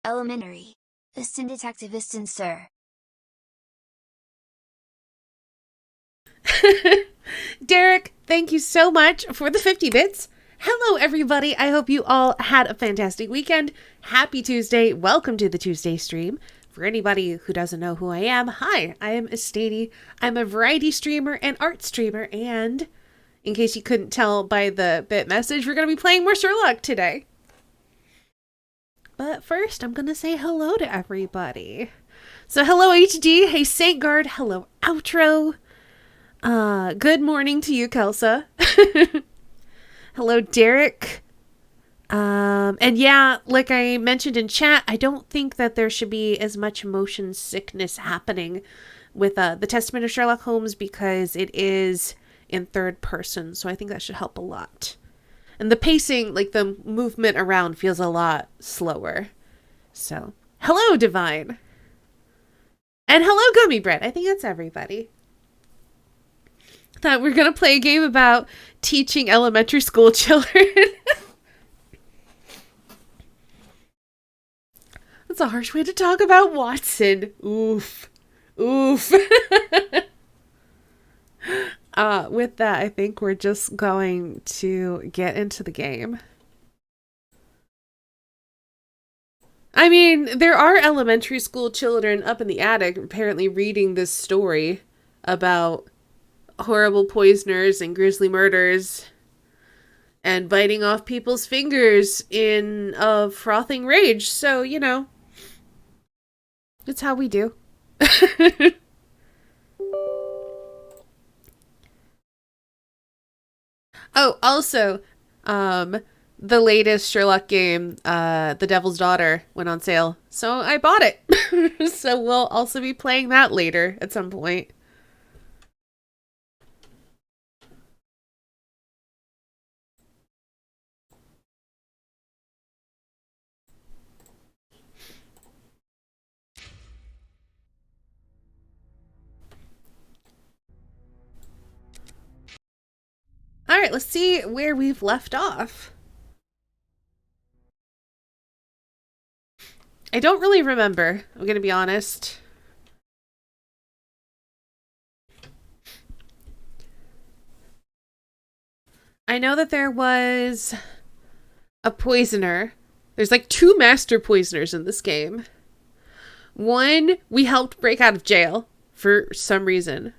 Elementary. Assistant detectivist sir. Derek, thank you so much for the 50 bits. Hello, everybody. I hope you all had a fantastic weekend. Happy Tuesday. Welcome to the Tuesday stream. For anybody who doesn't know who I am, hi, I am Estady. I'm a variety streamer and art streamer, and in case you couldn't tell by the bit message, we're going to be playing more Sherlock today. But first, I'm going to say hello to everybody. So hello, HD. Hey, Saint Guard. Hello, Outro. Good morning to you, Kelsa. Hello, Derek. And yeah, like I mentioned in chat, I don't think that there should be as much motion sickness happening with the Testament of Sherlock Holmes because it is in third person, so I think that should help a lot. And the pacing, like the movement around, feels a lot slower. So, hello, Divine. And hello, Gummy Bread. I think that's everybody. Thought we were going to play a game about teaching elementary school children. That's a harsh way to talk about Watson. Oof. Oof. With that, I think we're just going to get into the game. I mean, there are elementary school children up in the attic apparently reading this story about horrible poisoners and grisly murders and biting off people's fingers in a frothing rage. So, you know, it's how we do. Oh, also, the latest Sherlock game, The Devil's Daughter, went on sale. So I bought it. So we'll also be playing that later at some point. All right, let's see where we've left off. I don't really remember, I'm going to be honest. I know that there was a poisoner. There's like 2 master poisoners in this game. One we helped break out of jail for some reason.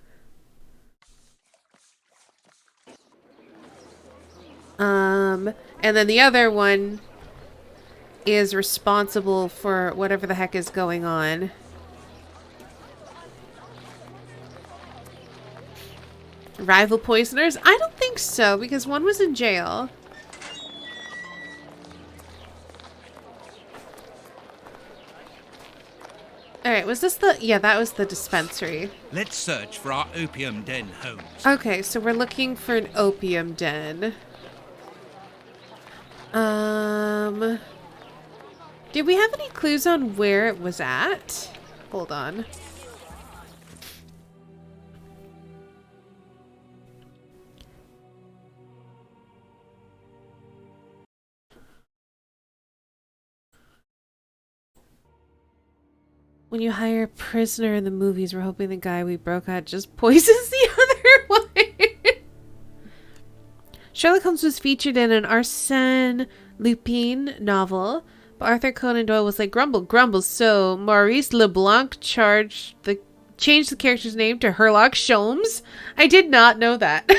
And then the other one is responsible for whatever the heck is going on. Rival poisoners? I don't think so, because one was in jail. Alright, was this the... Yeah, that was the dispensary. Let's search for our opium den, Holmes. Okay, so we're looking for an opium den. Did we have any clues on where it was at? Hold on. When you hire a prisoner in the movies, we're hoping the guy we broke out just poisons the other one. Sherlock Holmes was featured in an Arsène Lupin novel, but Arthur Conan Doyle was like, grumble, grumble. So Maurice LeBlanc changed the character's name to Sherlock Holmes. I did not know that.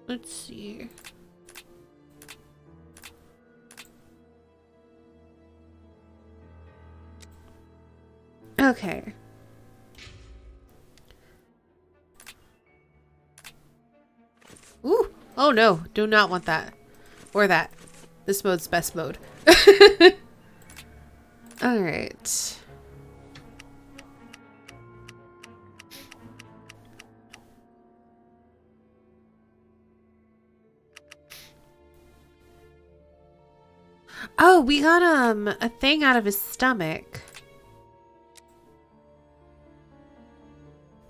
Let's see. Okay. Ooh. Oh no, do not want that. Or that. This mode's best mode. Alright. Oh, we got a thing out of his stomach.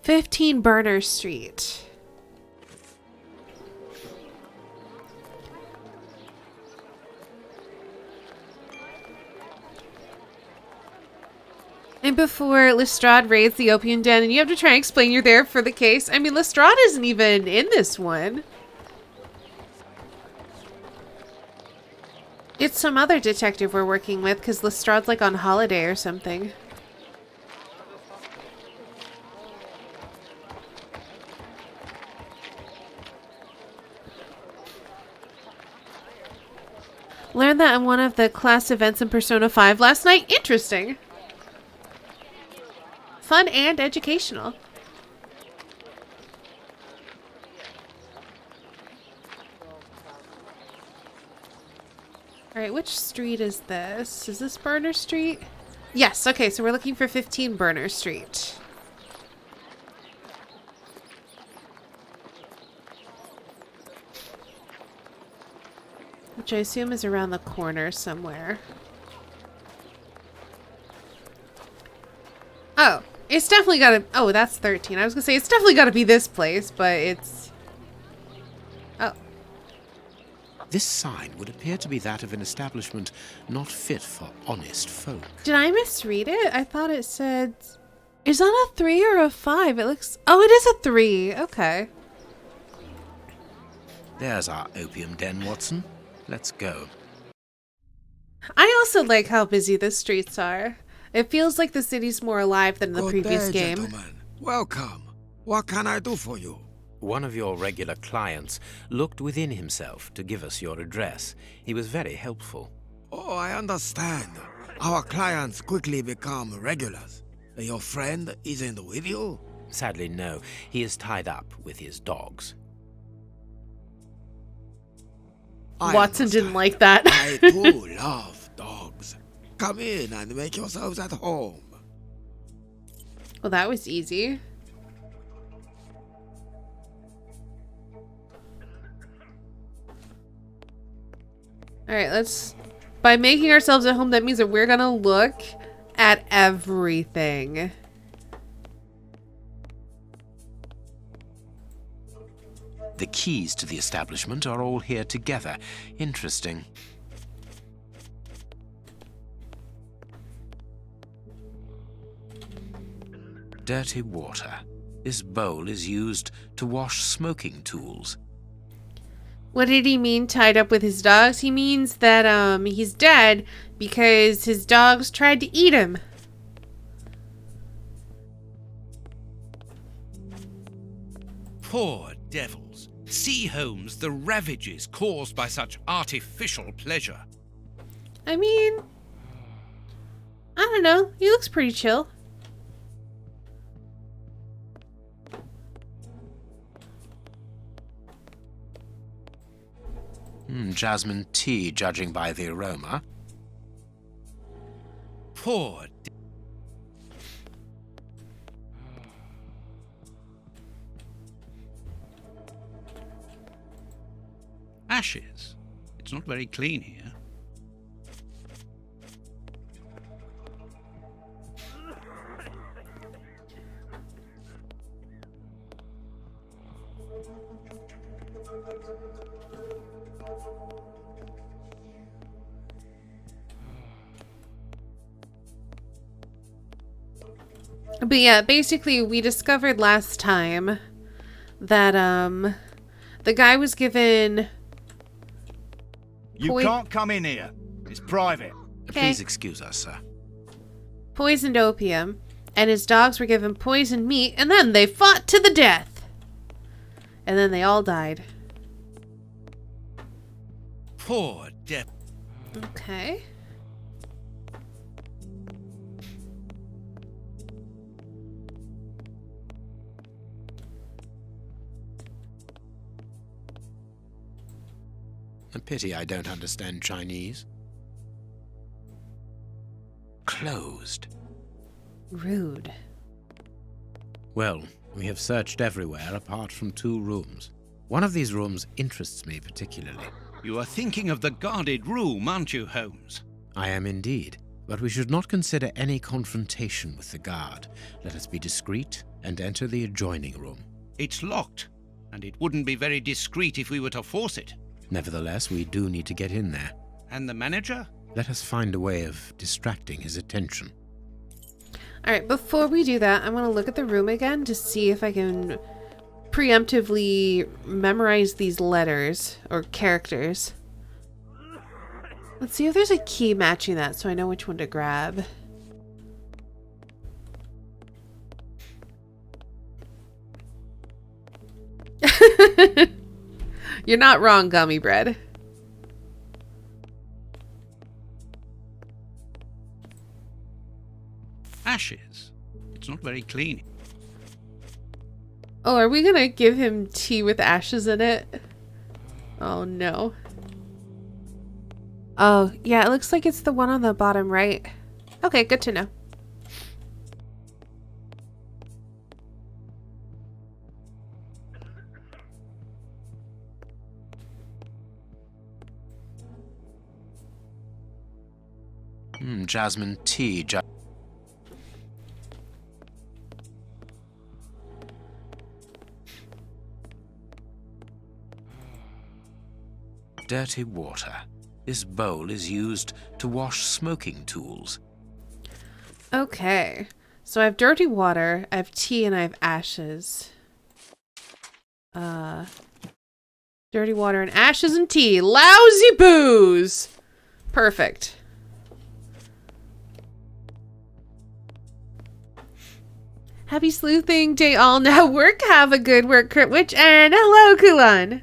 15 Burner Street. And before Lestrade raids the opium den, and you have to try and explain you're there for the case. I mean, Lestrade isn't even in this one. It's some other detective we're working with, because Lestrade's like on holiday or something. Learned that in one of the class events in Persona 5 last night. Interesting. Fun and educational. Alright, which street is this? Is this Burner Street? Yes, okay, so we're looking for 15 Burner Street. Which I assume is around the corner somewhere. Oh, it's definitely gotta... Oh, that's 13. I was gonna say, it's definitely gotta be this place, but it's... Oh. This sign would appear to be that of an establishment not fit for honest folk. Did I misread it? I thought it said... Is that a 3 or a 5? It looks... Oh, it is a 3. Okay. There's our opium den, Watson. Let's go. I also like how busy the streets are. It feels like the city's more alive than the previous day, game. Gentlemen. Welcome. What can I do for you? One of your regular clients looked within himself to give us your address. He was very helpful. Oh, I understand. Our clients quickly become regulars. Your friend isn't with you? Sadly, no. He is tied up with his dogs. I Watson understand. didn't like that. I too love dogs. Come in and make yourselves at home. Well, that was easy. Alright, let's... By making ourselves at home, that means that we're gonna look at everything. The keys to the establishment are all here together. Interesting. Dirty water. This bowl is used to wash smoking tools. What did he mean tied up with his dogs? He means that he's dead because his dogs tried to eat him. Poor devils. See, Holmes, the ravages caused by such artificial pleasure. I mean, I don't know. He looks pretty chill. Jasmine tea, judging by the aroma. Poor ashes. It's not very clean here. But yeah, basically we discovered last time that the guy was given... You can't come in here. It's private. Please excuse us, sir. poisoned opium, and his dogs were given poisoned meat, and then they fought to the death. And then they all died. Poor devil. Okay. A pity I don't understand Chinese. Closed. Rude. Well, we have searched everywhere apart from 2 rooms. One of these rooms interests me particularly. You are thinking of the guarded room, aren't you, Holmes? I am indeed, but we should not consider any confrontation with the guard. Let us be discreet and enter the adjoining room. It's locked, and it wouldn't be very discreet if we were to force it. Nevertheless, we do need to get in there. And the manager? Let us find a way of distracting his attention. Alright, before we do that, I'm going to look at the room again to see if I can preemptively memorize these letters or characters. Let's see if there's a key matching that so I know which one to grab. You're not wrong, Gummy Bread. Ashes. It's not very clean. Oh, are we gonna give him tea with ashes in it? Oh no. Oh, yeah, it looks like it's the one on the bottom right. Okay, good to know. Jasmine tea. Dirty water. This bowl is used to wash smoking tools. Okay, so I have dirty water, I have tea, and I have ashes. Dirty water and ashes and tea. Lousy booze! Perfect. Happy sleuthing day all. Now work. Have a good work, Kurt Witch. And hello, Kulan.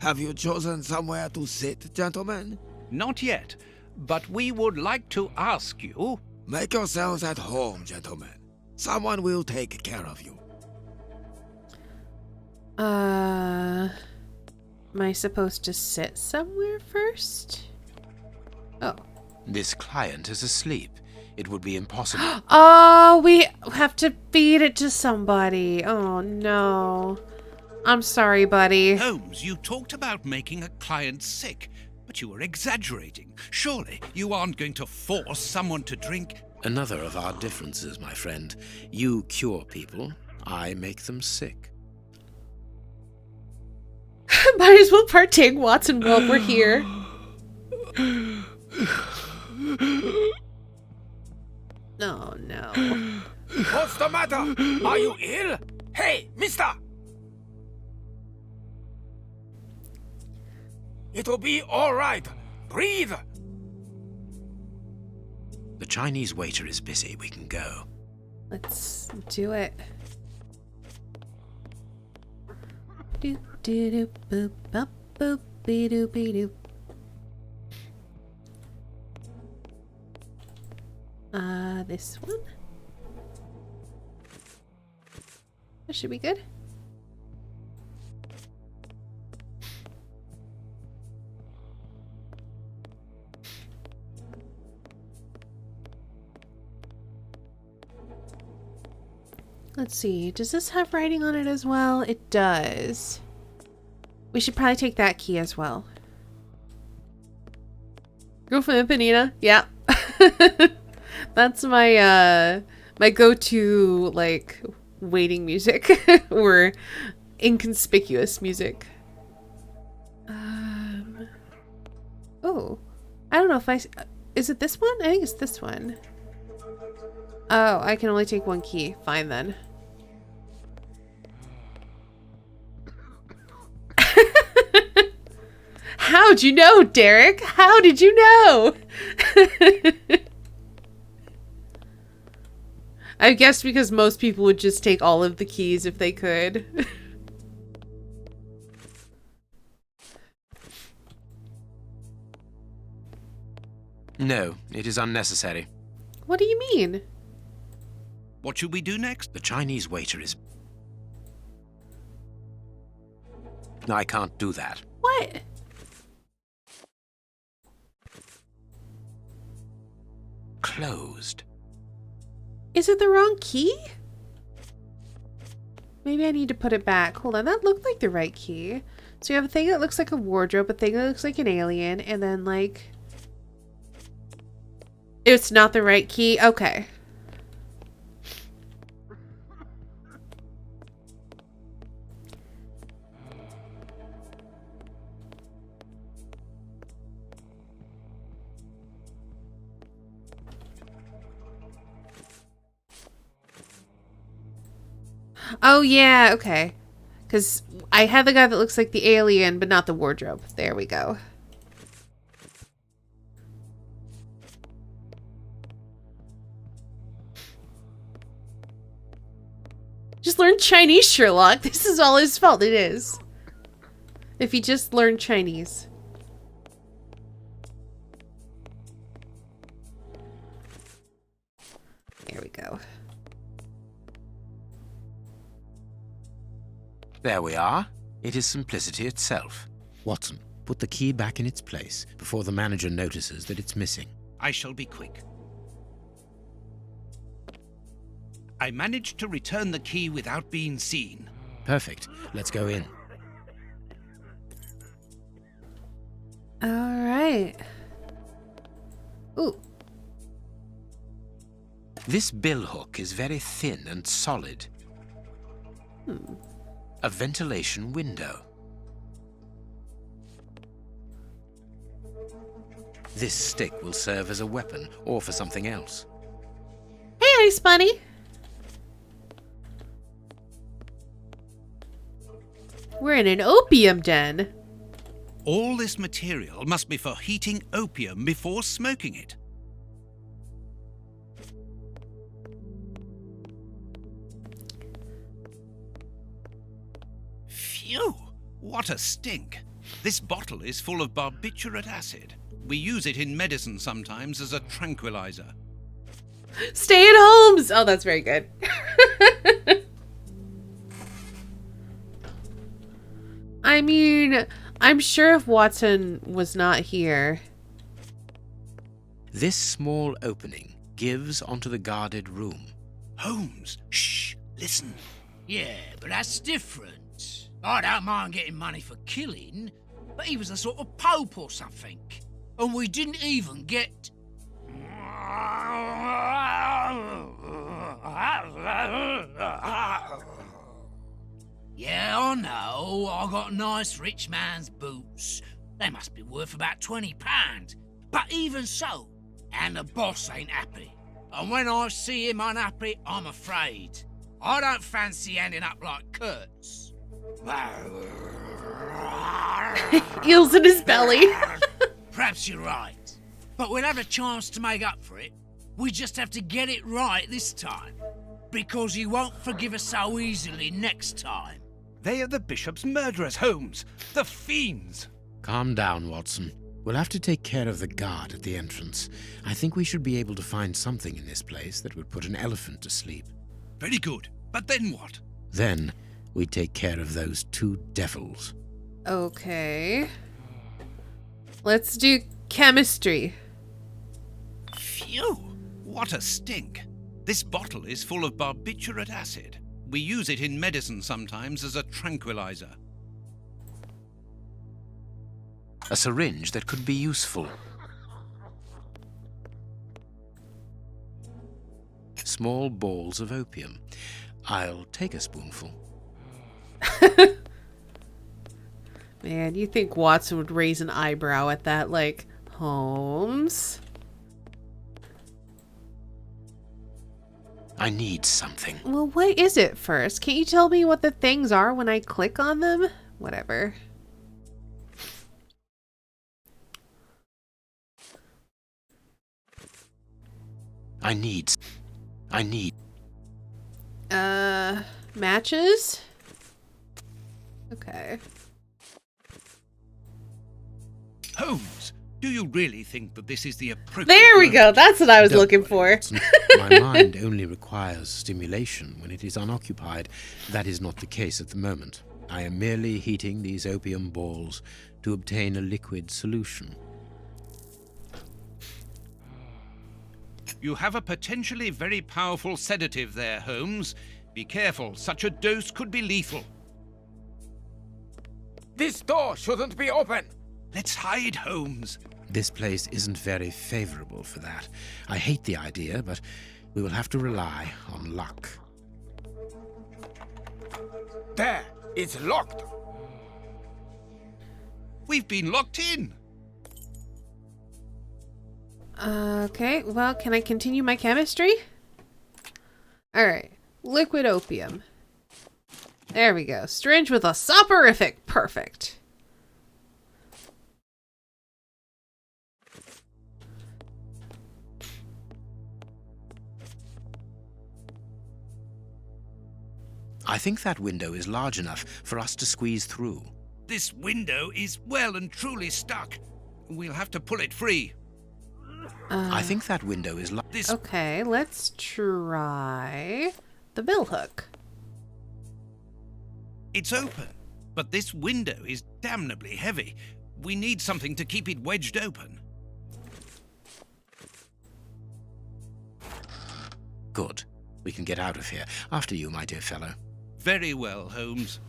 Have you chosen somewhere to sit, gentlemen? Not yet, but we would like to ask you... Make yourselves at home, gentlemen. Someone will take care of you. Am I supposed to sit somewhere first? Oh. This client is asleep. It would be impossible. Oh, we have to feed it to somebody. Oh, no. I'm sorry, buddy. Holmes, you talked about making a client sick, but you were exaggerating. Surely you aren't going to force someone to drink... Another of our differences, my friend. You cure people, I make them sick. Might as well partake, Watson, while we're here. Oh, no. What's the matter? Are you ill? Hey, mister! It'll be all right. Breathe. The Chinese waiter is busy. We can go. Let's do it. Do do do boop bop boop be doo be doo. This one. That should be good. Let's see. Does this have writing on it as well? It does. We should probably take that key as well. Girl from Impanina? Yeah. That's my my go-to like waiting music or inconspicuous music. Oh. I don't know if is it this one? I think it's this one. Oh, I can only take one key. Fine then. How'd you know, Derek? How did you know? I guess because most people would just take all of the keys if they could. No, it is unnecessary. What do you mean? What should we do next? The Chinese waiter is... I can't do that. What? Closed. Is it the wrong key? Maybe I need to put it back. Hold on, that looked like the right key. So you have a thing that looks like a wardrobe, a thing that looks like an alien, and then like... It's not the right key? Okay. Oh, yeah, okay. Because I had the guy that looks like the alien, but not the wardrobe. There we go. Just learn Chinese, Sherlock. This is all his fault. It is. If he just learned Chinese. There we go. There we are. It is simplicity itself. Watson, put the key back in its place before the manager notices that it's missing. I shall be quick. I managed to return the key without being seen. Perfect. Let's go in. All right. Ooh. This billhook is very thin and solid. A ventilation window. This stick will serve as a weapon or for something else. Hey, Ice Bunny. We're in an opium den. All this material must be for heating opium before smoking it. Phew! What a stink! This bottle is full of barbiturate acid. We use it in medicine sometimes as a tranquilizer. Stay at Holmes! Oh, that's very good. I mean, I'm sure if Watson was not here. This small opening gives onto the guarded room. Holmes! Shh! Listen! Yeah, but that's different. I don't mind getting money for killing, but he was a sort of pope or something. And we didn't even get... Yeah, I know. I got nice rich man's boots. They must be worth about £20. But even so, and the boss ain't happy. And when I see him unhappy, I'm afraid. I don't fancy ending up like Kurtz. Eels in his belly. Perhaps you're right. But we'll have a chance to make up for it. We just have to get it right this time. Because he won't forgive us so easily next time. They are the bishop's murderers, Holmes! The fiends! Calm down, Watson. We'll have to take care of the guard at the entrance. I think we should be able to find something in this place that would put an elephant to sleep. Very good. But then what? Then we take care of those two devils. Okay. Let's do chemistry. Phew! What a stink! This bottle is full of barbiturate acid. We use it in medicine sometimes as a tranquilizer. A syringe that could be useful. Small balls of opium. I'll take a spoonful. Man, you think Watson would raise an eyebrow at that, like, Holmes? I need something. Well, what is it first? Can't you tell me what the things are when I click on them? Whatever. I need. Matches? Okay. Holmes, do you really think that this is the appropriate... There we go. moment? That's what I was Don't looking worry, for. Watson. My mind only requires stimulation when it is unoccupied. That is not the case at the moment. I am merely heating these opium balls to obtain a liquid solution. You have a potentially very powerful sedative there, Holmes. Be careful, such a dose could be lethal. This door shouldn't be open. Let's hide, Holmes. This place isn't very favorable for that. I hate the idea, but we will have to rely on luck. There, it's locked. We've been locked in. Okay, well, can I continue my chemistry? Alright, liquid opium. There we go. Strange with a soporific. Perfect. I think that window is large enough for us to squeeze through. This window is well and truly stuck. We'll have to pull it free. I think that window is This Okay, let's try the billhook. It's open, but this window is damnably heavy. We need something to keep it wedged open. good. We can get out of here. After you, my dear fellow. Very well, Holmes.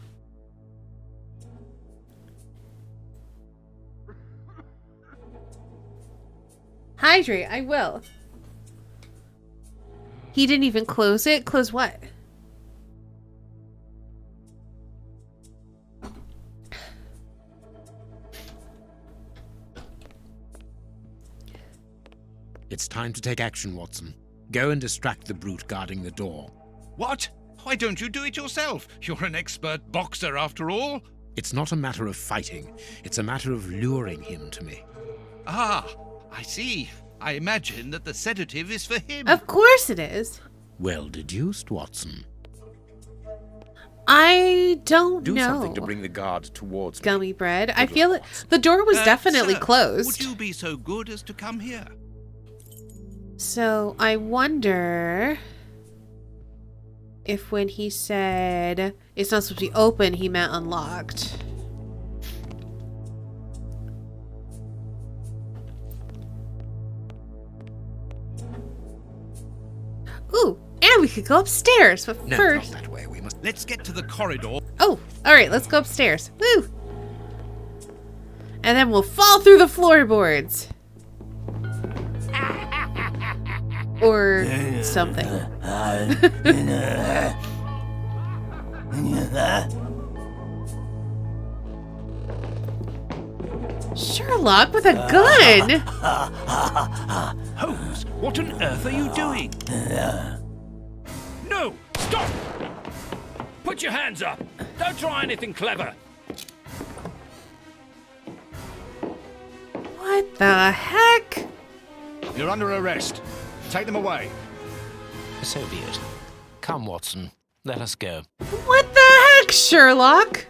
Hydrate, I will. He didn't even close it. Close what? It's time to take action, Watson. Go and distract the brute guarding the door. What? Why don't you do it yourself? You're an expert boxer, after all. It's not a matter of fighting. It's a matter of luring him to me. Ah, I see. I imagine that the sedative is for him. Of course it is. Well deduced, Watson. I don't Do know. something to bring the guard towards me. Gummy bread. I Good feel luck, it. Watson. The door was definitely Sir, closed. Would you be so good as to come here? So I wonder if when he said it's not supposed to be open, he meant unlocked. Ooh, and we could go upstairs, but No, first... not that way. We must... Let's get to the corridor. Oh, alright, let's go upstairs. Woo! And then we'll fall through the floorboards. Or something. Sherlock with a gun! Holmes, what on earth are you doing? No! Stop! Put your hands up! Don't try anything clever! What the heck? You're under arrest. Take them away. So be it. Come, Watson. Let us go. What the heck, Sherlock?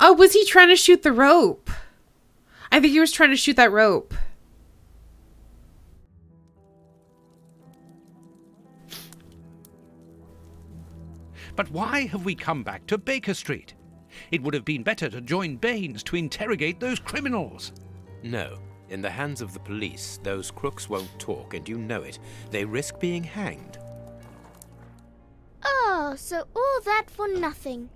Oh, was he trying to shoot the rope? I think he was trying to shoot that rope. But why have we come back to Baker Street? It would have been better to join Baines to interrogate those criminals. No. In the hands of the police, those crooks won't talk, and you know it. They risk being hanged. Oh, so all that for nothing.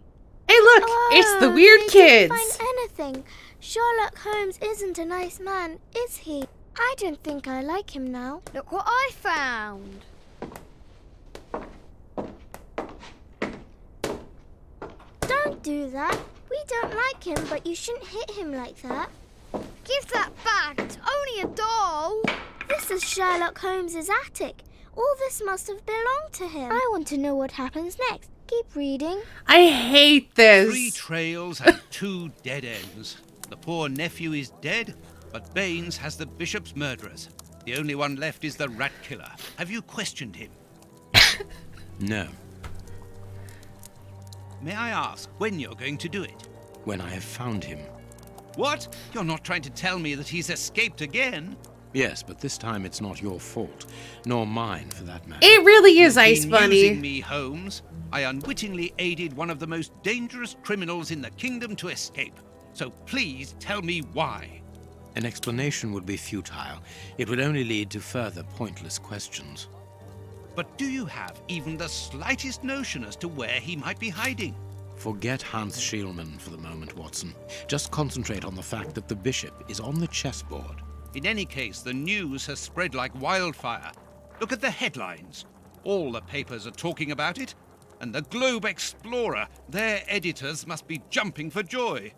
Hey, look! It's the weird they kids! Didn't find anything. Sherlock Holmes isn't a nice man, is he? I don't think I like him now. Look what I found. Don't do that. We don't like him, but you shouldn't hit him like that. Give that back. It's only a doll. This is Sherlock Holmes's attic. All this must have belonged to him. I want to know what happens next. Keep reading. I hate this. 3 trails and 2 dead ends. The poor nephew is dead, but Baines has the bishop's murderers. The only one left is the rat killer. Have you questioned him? No. May I ask when you're going to do it? When I have found him. What? You're not trying to tell me that he's escaped again? Yes, but this time it's not your fault. Nor mine, for that matter. It really is, You've Ice been Bunny. using me, Holmes. I unwittingly aided one of the most dangerous criminals in the kingdom to escape. So please tell me why. An explanation would be futile. It would only lead to further pointless questions. But do you have even the slightest notion as to where he might be hiding? Forget Hans Schielmann for the moment, Watson. Just concentrate on the fact that the bishop is on the chessboard. In any case, the news has spread like wildfire. Look at the headlines. All the papers are talking about it. And the Globe Explorer, their editors must be jumping for joy.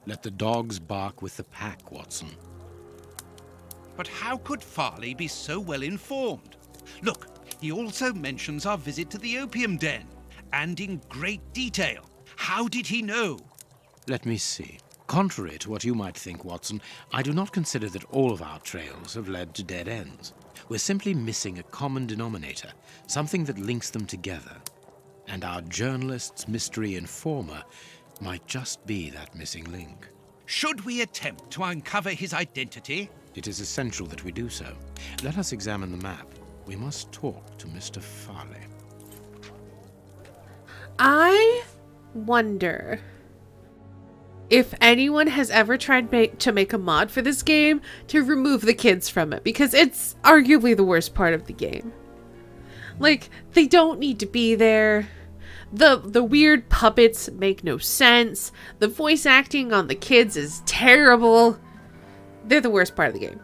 Let the dogs bark with the pack, Watson. But how could Farley be so well informed? Look, he also mentions our visit to the opium den. and in great detail. How did he know? Let me see. Contrary to what you might think, Watson, I do not consider that all of our trails have led to dead ends. We're simply missing a common denominator, something that links them together. And our journalist's mystery informer might just be that missing link. Should we attempt to uncover his identity? It is essential that we do so. Let us examine the map. We must talk to Mr. Farley. I wonder if anyone has ever tried to make a mod for this game to remove the kids from it, because it's arguably the worst part of the game. Like, they don't need to be there. The weird puppets make no sense. The voice acting on the kids is terrible. They're the worst part of the game.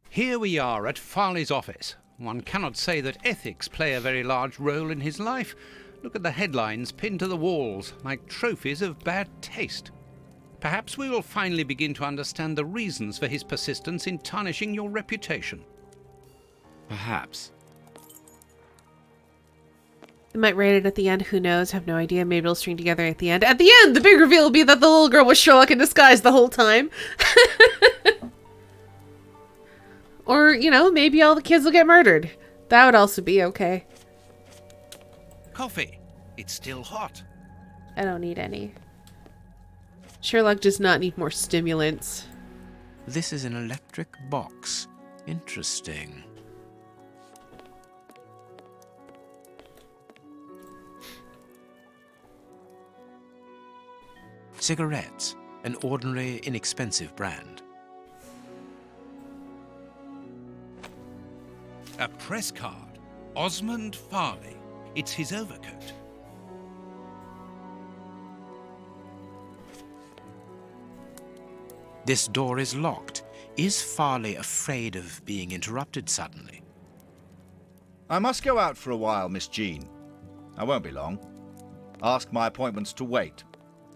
Here we are at Farley's office. One cannot say that ethics play a very large role in his life. Look at the headlines pinned to the walls, like trophies of bad taste. Perhaps we will finally begin to understand the reasons for his persistence in tarnishing your reputation. Perhaps. They might write it at the end, who knows, have no idea. Maybe it'll string together at the end. At the end, the big reveal will be that the little girl was Sherlock in disguise the whole time. Or, you know, maybe all the kids will get murdered. That would also be okay. Coffee. It's still hot. I don't need any. Sherlock does not need more stimulants. This is an electric box. Interesting. Cigarettes. An ordinary, inexpensive brand. A press card. Osmond Farley. It's his overcoat. This door is locked. Is Farley afraid of being interrupted suddenly? I must go out for a while, Miss Jean. I won't be long. Ask my appointments to wait,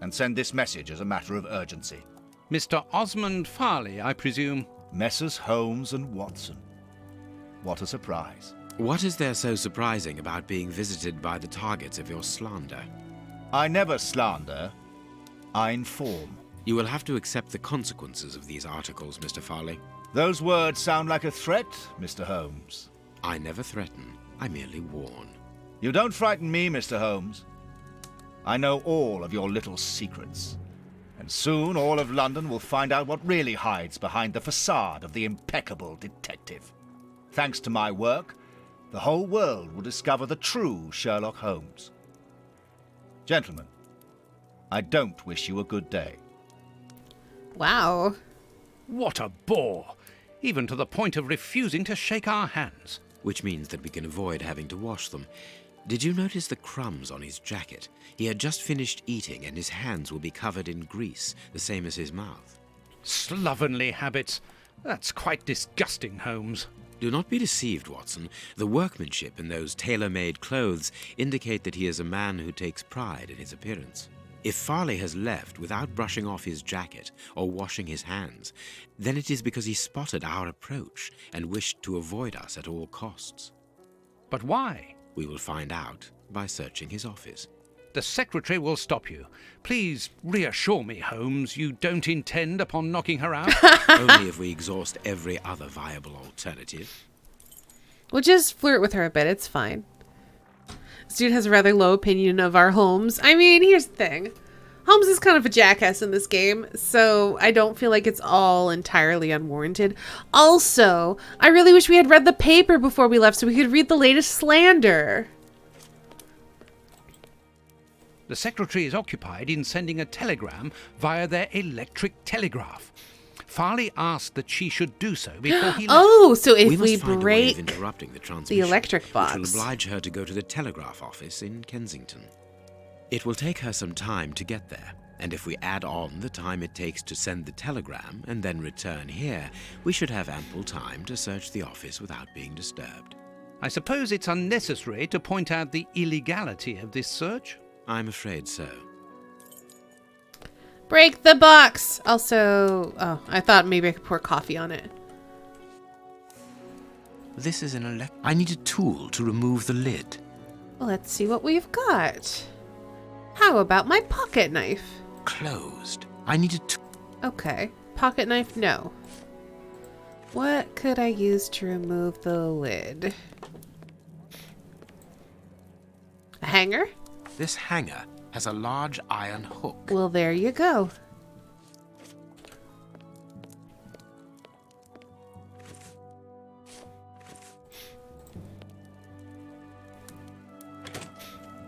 and send this message as a matter of urgency. Mr. Osmond Farley, I presume? Messrs. Holmes and Watson. What a surprise. What is there so surprising about being visited by the targets of your slander? I never slander. I inform. You will have to accept the consequences of these articles, Mr. Farley. Those words sound like a threat, Mr. Holmes. I never threaten. I merely warn. You don't frighten me, Mr. Holmes. I know all of your little secrets. And soon all of London will find out what really hides behind the facade of the impeccable detective. Thanks to my work, the whole world will discover the true Sherlock Holmes. Gentlemen, I don't wish you a good day. Wow. What a bore! Even to the point of refusing to shake our hands. Which means that we can avoid having to wash them. Did you notice the crumbs on his jacket? He had just finished eating and his hands will be covered in grease, the same as his mouth. Slovenly habits. That's quite disgusting, Holmes. Do not be deceived, Watson. The workmanship in those tailor-made clothes indicate that he is a man who takes pride in his appearance. If Farley has left without brushing off his jacket or washing his hands, then it is because he spotted our approach and wished to avoid us at all costs. But why? We will find out by searching his office. The secretary will stop you. Please reassure me, Holmes, you don't intend upon knocking her out? Only if we exhaust every other viable alternative. We'll just flirt with her a bit, it's fine. This dude has a rather low opinion of our Holmes. I mean, here's the thing. Holmes is kind of a jackass in this game, so I don't feel like it's all entirely unwarranted. Also, I really wish we had read the paper before we left so we could read the latest slander. The secretary is occupied in sending a telegram via their electric telegraph. Farley asked that she should do so before he left. Oh, so if we we must find a way of break interrupting the transmission, the electric box, which will oblige her to go to the telegraph office in Kensington. It will take her some time to get there, and if we add on the time it takes to send the telegram and then return here, we should have ample time to search the office without being disturbed. I suppose it's unnecessary to point out the illegality of this search? I'm afraid so. Break the box! Also, oh, I thought maybe I could pour coffee on it. This is an I need a tool to remove the lid. Well, let's see what we've got. How about my pocket knife? Closed. I need a Okay. Pocket knife, no. What could I use to remove the lid? A hanger? This hanger has a large iron hook. Well, there you go.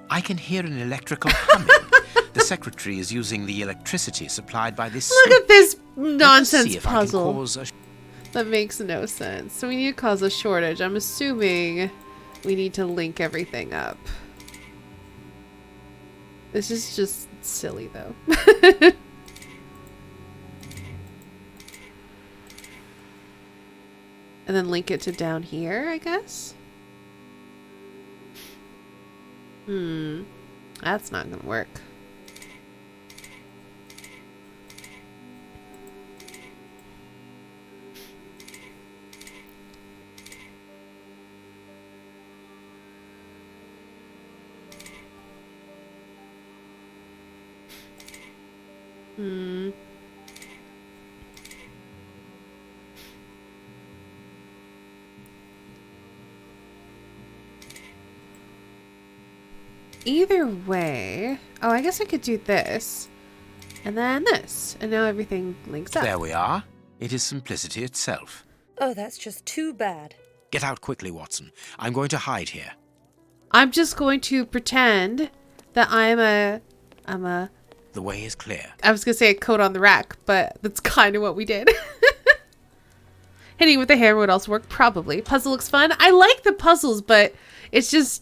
I can hear an electrical humming. The secretary is using the electricity supplied by this. Look at this nonsense see if I can puzzle. cause a That makes no sense. So we need to cause a shortage. I'm assuming we need to link everything up. This is just silly, though. And then link it to down here, I guess? That's not gonna work. Either way... Oh, I guess I could do this. And then this. And now everything links up. There we are. It is simplicity itself. Oh, that's just too bad. Get out quickly, Watson. I'm going to hide here. I'm just going to pretend that I'm a... The way is clear. I was going to say a coat on the rack, but that's kind of what we did. Hitting with the hammer would also work, probably. Puzzle looks fun. I like the puzzles, but it's just...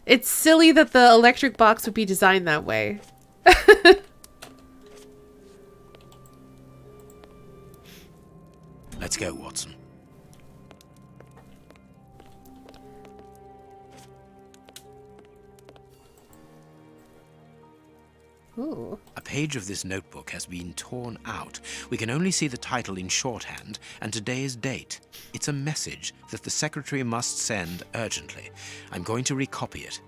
It's silly that the electric box would be designed that way. Let's go, Watson. Ooh. A page of this notebook has been torn out. We can only see the title in shorthand and today's date. It's a message that the secretary must send urgently. I'm going to recopy it.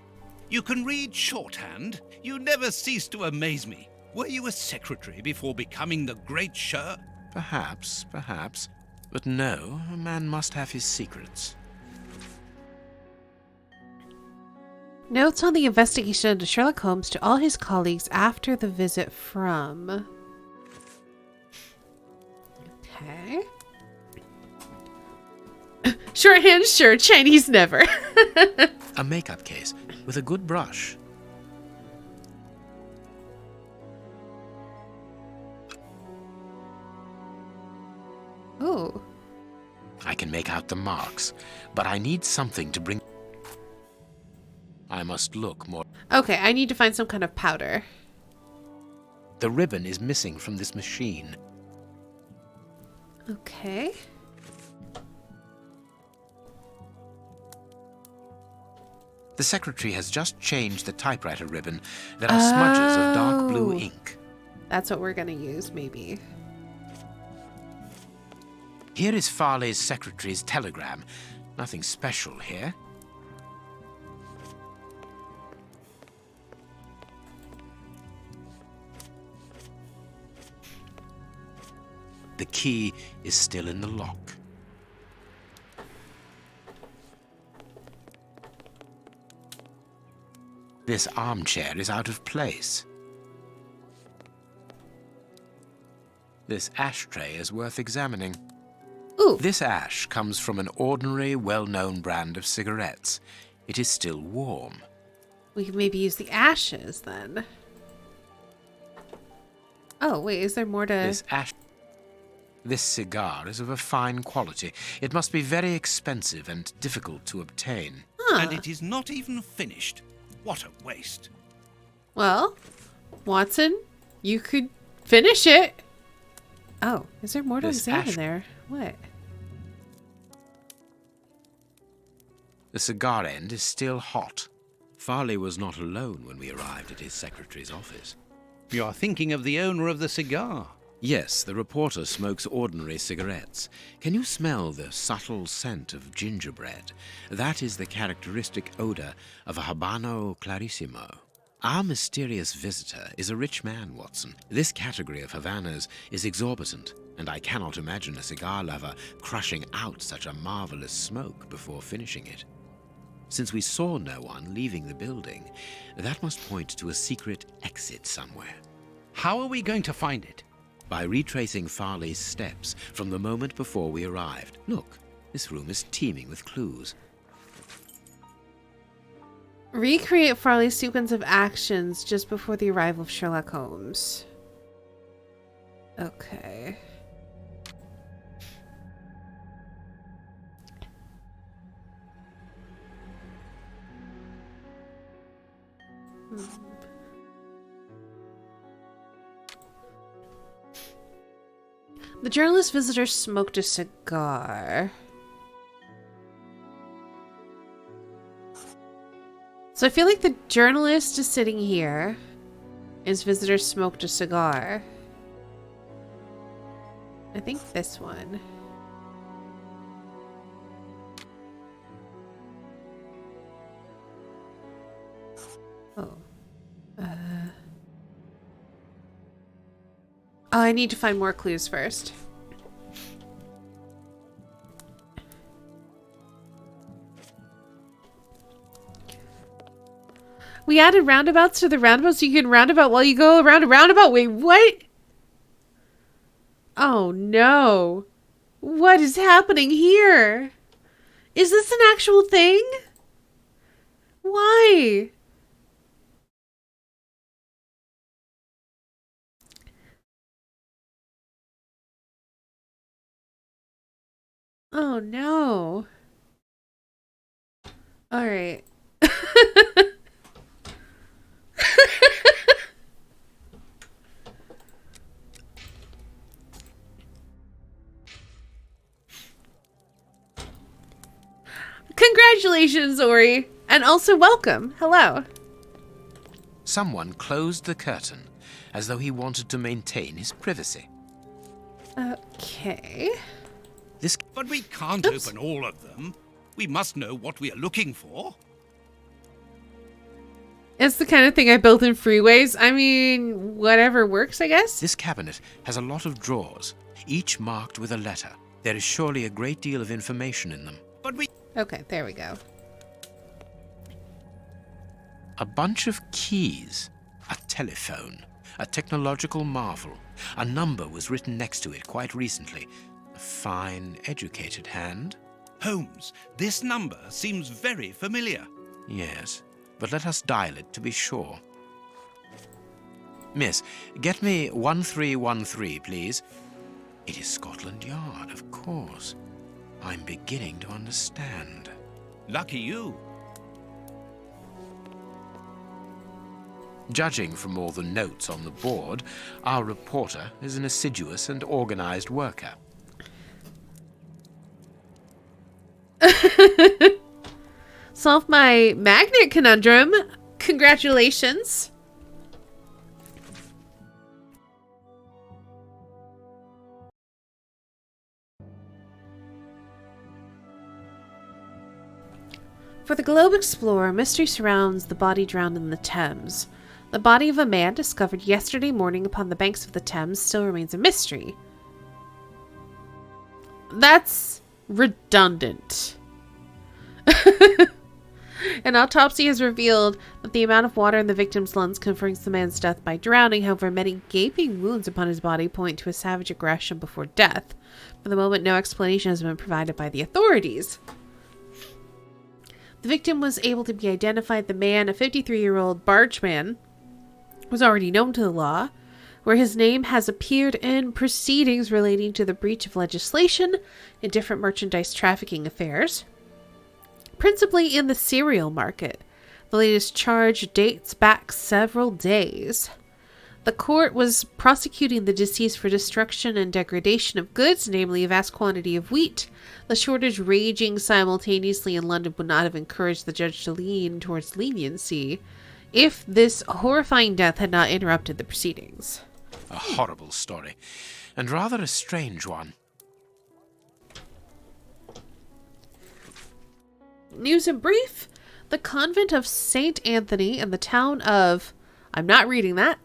You can read shorthand? You never cease to amaze me. Were you a secretary before becoming the great Sher? Perhaps. But no, a man must have his secrets. Notes on the investigation into Sherlock Holmes to all his colleagues after the visit from... Okay. Shorthand, sure. Chinese, never. A makeup case with a good brush. Ooh. I can make out the marks, but I need something to bring... I must look more... Okay, I need to find some kind of powder. The ribbon is missing from this machine. Okay. The secretary has just changed the typewriter ribbon. There are smudges of dark blue ink. That's what we're gonna use, maybe. Here is Farley's secretary's telegram. Nothing special here. The key is still in the lock. This armchair is out of place. This ashtray is worth examining. Ooh. This ash comes from an ordinary, well-known brand of cigarettes. It is still warm. We can maybe use the ashes, then. Oh, wait, is there more to... This cigar is of a fine quality. It must be very expensive and difficult to obtain. Huh. And it is not even finished. What a waste. Well, Watson, you could finish it. Oh, is there more to examine there? What? The cigar end is still hot. Farley was not alone when we arrived at his secretary's office. You're thinking of the owner of the cigar. Yes, the reporter smokes ordinary cigarettes. Can you smell the subtle scent of gingerbread? That is the characteristic odor of a Habano Clarissimo. Our mysterious visitor is a rich man, Watson. This category of Havanas is exorbitant, and I cannot imagine a cigar lover crushing out such a marvelous smoke before finishing it. Since we saw no one leaving the building, that must point to a secret exit somewhere. How are we going to find it? By retracing Farley's steps from the moment before we arrived. Look, this room is teeming with clues. Recreate Farley's sequence of actions just before the arrival of Sherlock Holmes. Okay. The journalist visitor smoked a cigar. So I feel like the journalist is sitting here. His visitor smoked a cigar. I think this one. Oh. Oh, I need to find more clues first. We added roundabouts to the roundabout so you can roundabout while you go around a roundabout. Wait, what? Oh no. What is happening here? Is this an actual thing? Why? Oh no. All right. Congratulations, Ori. And also welcome. Hello. Someone closed the curtain, as though he wanted to maintain his privacy. Okay. But we can't open all of them. We must know what we are looking for. It's the kind of thing I built in freeways. I mean, whatever works, I guess. This cabinet has a lot of drawers, each marked with a letter. There is surely a great deal of information in them. But we... Okay, there we go. A bunch of keys, a telephone, a technological marvel. A number was written next to it quite recently. A fine, educated hand. Holmes, this number seems very familiar. Yes, but let us dial it to be sure. Miss, get me 1313, please. It is Scotland Yard, of course. I'm beginning to understand. Lucky you. Judging from all the notes on the board, our reporter is an assiduous and organized worker. Solved my magnet conundrum. Congratulations. For the Globe Explorer, mystery surrounds the body drowned in the Thames. The body of a man discovered yesterday morning upon the banks of the Thames still remains a mystery. That's redundant. An autopsy has revealed that the amount of water in the victim's lungs confirms the man's death by drowning. However, many gaping wounds upon his body point to a savage aggression before death. For the moment, no explanation has been provided by the authorities. The victim was able to be identified. The man, a 53-year-old bargeman, was already known to the law, where his name has appeared in proceedings relating to the breach of legislation in different merchandise trafficking affairs, principally in the cereal market. The latest charge dates back several days. The court was prosecuting the deceased for destruction and degradation of goods, namely a vast quantity of wheat. The shortage raging simultaneously in London would not have encouraged the judge to lean towards leniency. if this horrifying death had not interrupted the proceedings. A horrible story, and rather a strange one. News in brief, the convent of St. Anthony in the town of... I'm not reading that.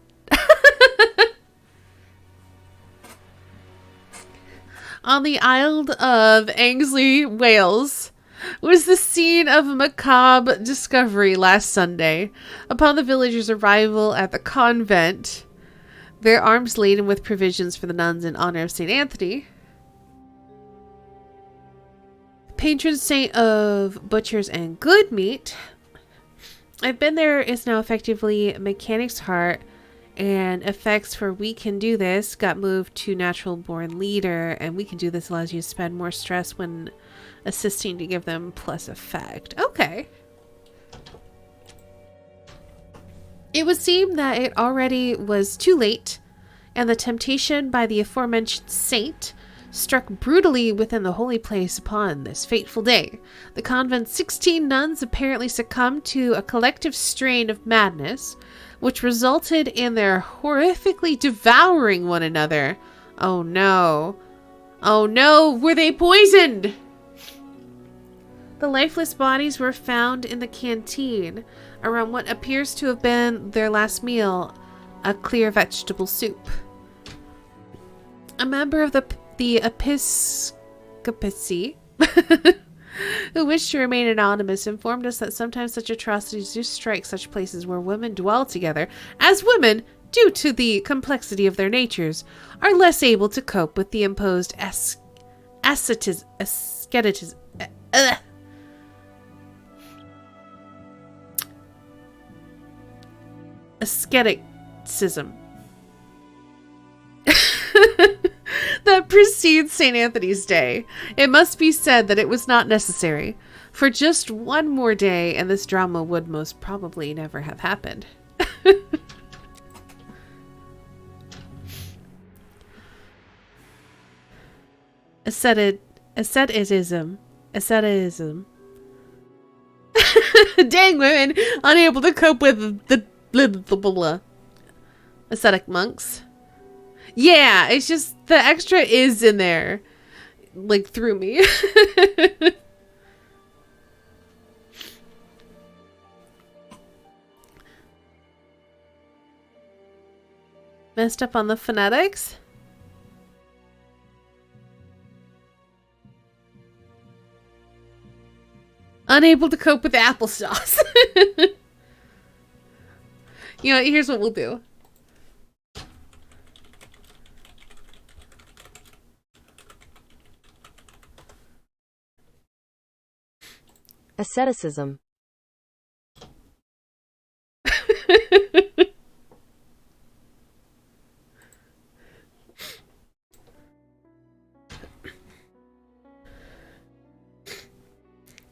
on the Isle of Anglesey, Wales, was the scene of a macabre discovery last Sunday. Upon the villagers' arrival at the convent, their arms laden with provisions for the nuns in honor of St. Anthony, patron saint of butchers and good meat, I've been there is now effectively Mechanic's Heart, and effects for We Can Do This got moved to Natural Born Leader, and We Can Do This allows you to spend more stress when assisting to give them plus effect. Okay. It would seem that it already was too late, and the temptation by the aforementioned saint struck brutally within the holy place upon this fateful day. The convent's 16 nuns apparently succumbed to a collective strain of madness, which resulted in their horrifically devouring one another. Oh no. Oh no, were they poisoned? The lifeless bodies were found in the canteen around what appears to have been their last meal, a clear vegetable soup. A member of the episcopacy who wished to remain anonymous informed us that sometimes such atrocities do strike such places where women dwell together, as women, due to the complexity of their natures, are less able to cope with the imposed asceticism that precedes St. Anthony's Day. It must be said that it was not necessary. For just one more day, and this drama would most probably never have happened. Asceticism. Dang women, unable to cope with the blah. Ascetic monks. Yeah, it's just the extra is in there. Like, threw me. Messed up on the phonetics? Unable to cope with applesauce. You know, here's what we'll do. Asceticism.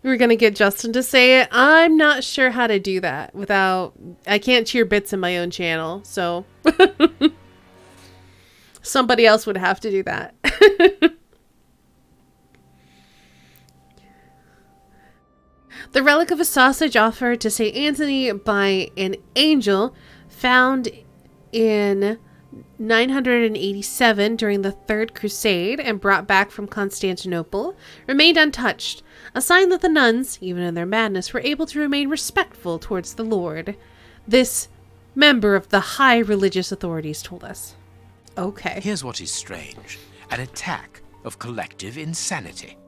We're gonna get Justin to say it. I'm not sure how to do that without... I can't cheer bits in my own channel, so... Somebody else would have to do that. The relic of a sausage offered to St. Anthony by an angel found in 987 during the Third Crusade and brought back from Constantinople remained untouched, a sign that the nuns, even in their madness, were able to remain respectful towards the Lord. This member of the high religious authorities told us. Okay. Here's what is strange. An attack of collective insanity.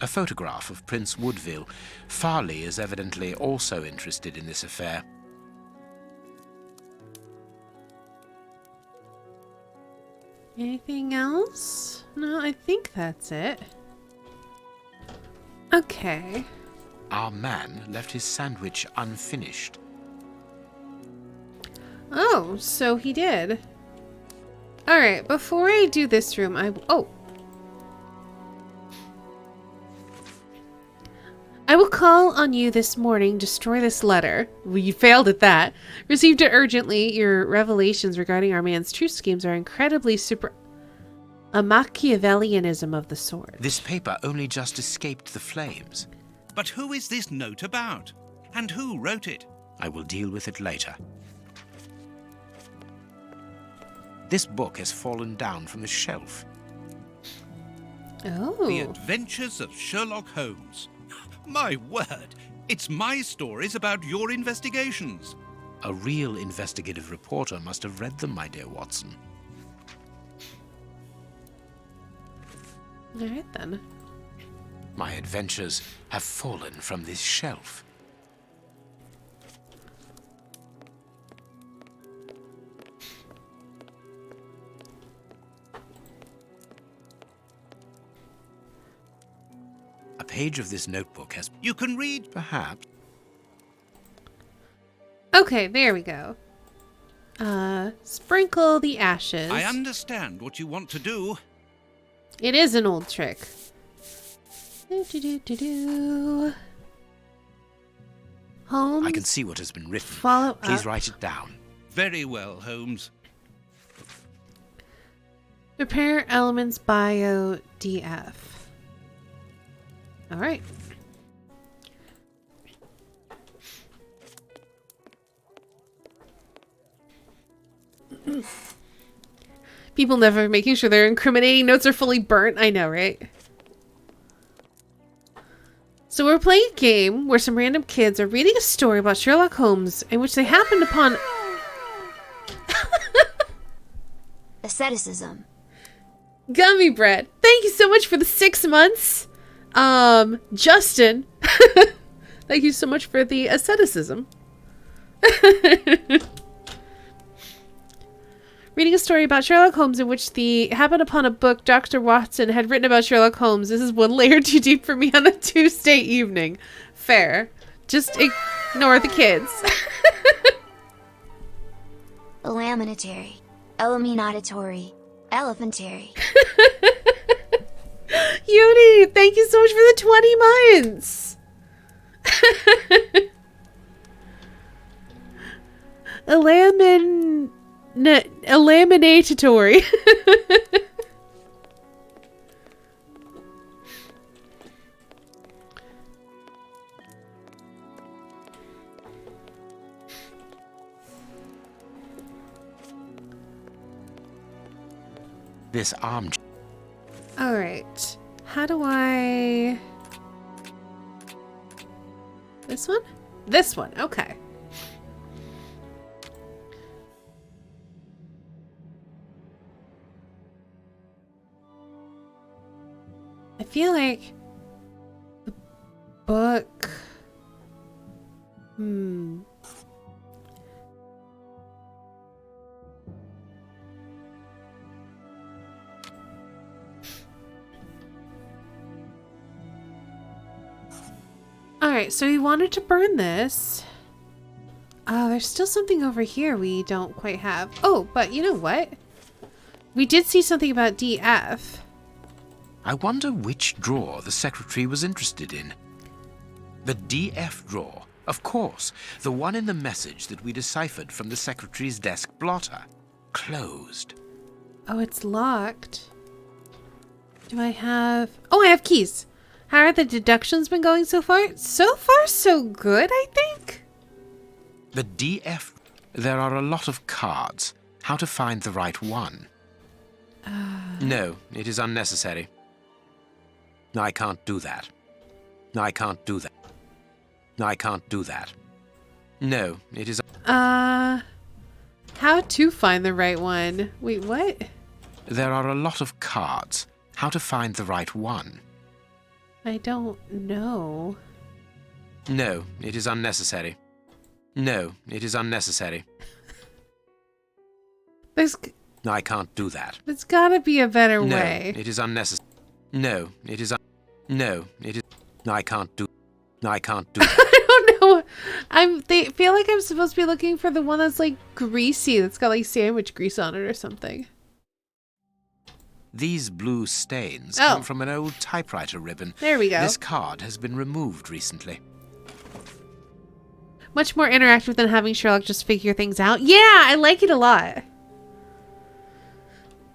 A photograph of Prince Woodville. Farley is evidently also interested in this affair. Anything else? No, I think that's it. Okay. Our man left his sandwich unfinished. Oh, so he did. Alright, before I do this room, I will call on you this morning. Destroy this letter. Well, you failed at that. Received it urgently. Your revelations regarding our man's true schemes are incredibly A Machiavellianism of the sword. This paper only just escaped the flames. But who is this note about? And who wrote it? I will deal with it later. This book has fallen down from the shelf. Oh. The Adventures of Sherlock Holmes. My word, it's my stories about your investigations. A real investigative reporter must have read them, my dear Watson. All right, then. My adventures have fallen from this shelf. A page of this notebook has... You can read... Perhaps. Okay, there we go. Sprinkle the ashes. I understand what you want to do. It is an old trick. Do. Holmes. I can see what has been written. Follow Please up. write it down. Very well, Holmes. Prepare elements bio DF. All right. People never making sure their incriminating notes are fully burnt. I know, right? So we're playing a game where some random kids are reading a story about Sherlock Holmes in which they happened upon... Asceticism. Gummy bread. Thank you so much for the 6 months. Justin. Thank you so much for the asceticism. Reading a story about Sherlock Holmes in which the happened upon a book Dr. Watson had written about Sherlock Holmes. This is one layer too deep for me on a Tuesday evening. Fair. Just ignore the kids. Eliminatory. Eliminatory. Elephantary. Uni, thank you so much for the 20 months. Eliminatory. This armchair. All right. How do I... This one? This one. Okay. I feel like the book... Alright, so we wanted to burn this. There's still something over here we don't quite have. Oh, but you know what? We did see something about DF. I wonder which drawer the secretary was interested in. The DF drawer, of course. The one in the message that we deciphered from the secretary's desk blotter. Closed. Oh, it's locked. Do I have... Oh, I have keys. How are the deductions been going so far? So far, so good, I think. The DF... There are a lot of cards. How to find the right one? No, it is unnecessary. I can't do that. I can't do that. I can't do that. No, it is... How to find the right one? Wait, what? There are a lot of cards. How to find the right one? I don't know. No, it is unnecessary. No, it is unnecessary. I can't do that. There's gotta be a better No, way. it is unnecessary. No, it is... No, it is... I can't do... I can't do that. I don't know. They feel like I'm supposed to be looking for the one that's like greasy, that's got like sandwich grease on it or something. These blue stains come from an old typewriter ribbon. There we go. This card has been removed recently. Much more interactive than having Sherlock just figure things out. Yeah, I like it a lot.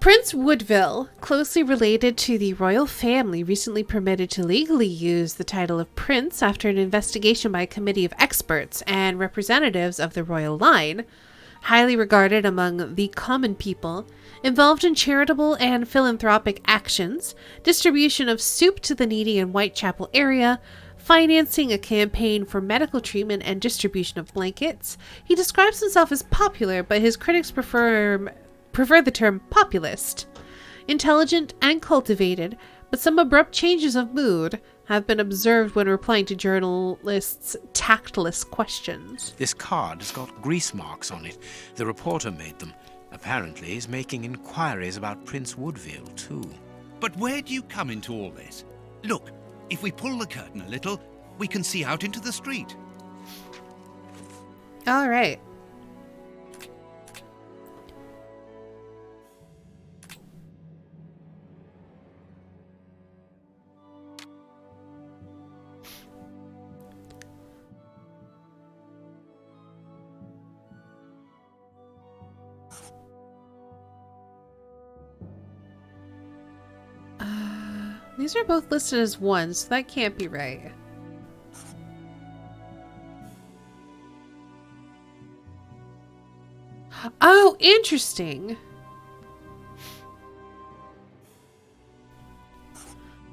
Prince Woodville, closely related to the royal family, recently permitted to legally use the title of prince after an investigation by a committee of experts and representatives of the royal line, highly regarded among the common people, involved in charitable and philanthropic actions, distribution of soup to the needy in Whitechapel area, financing a campaign for medical treatment and distribution of blankets. He describes himself as popular, but his critics prefer the term populist. Intelligent and cultivated, but some abrupt changes of mood have been observed when replying to journalists' tactless questions. This card has got grease marks on it. The reporter made them. Apparently he's making inquiries about Prince Woodville, too. But where do you come into all this? Look, if we pull the curtain a little, we can see out into the street. All right. These are both listed as one, so that can't be right. Oh, interesting.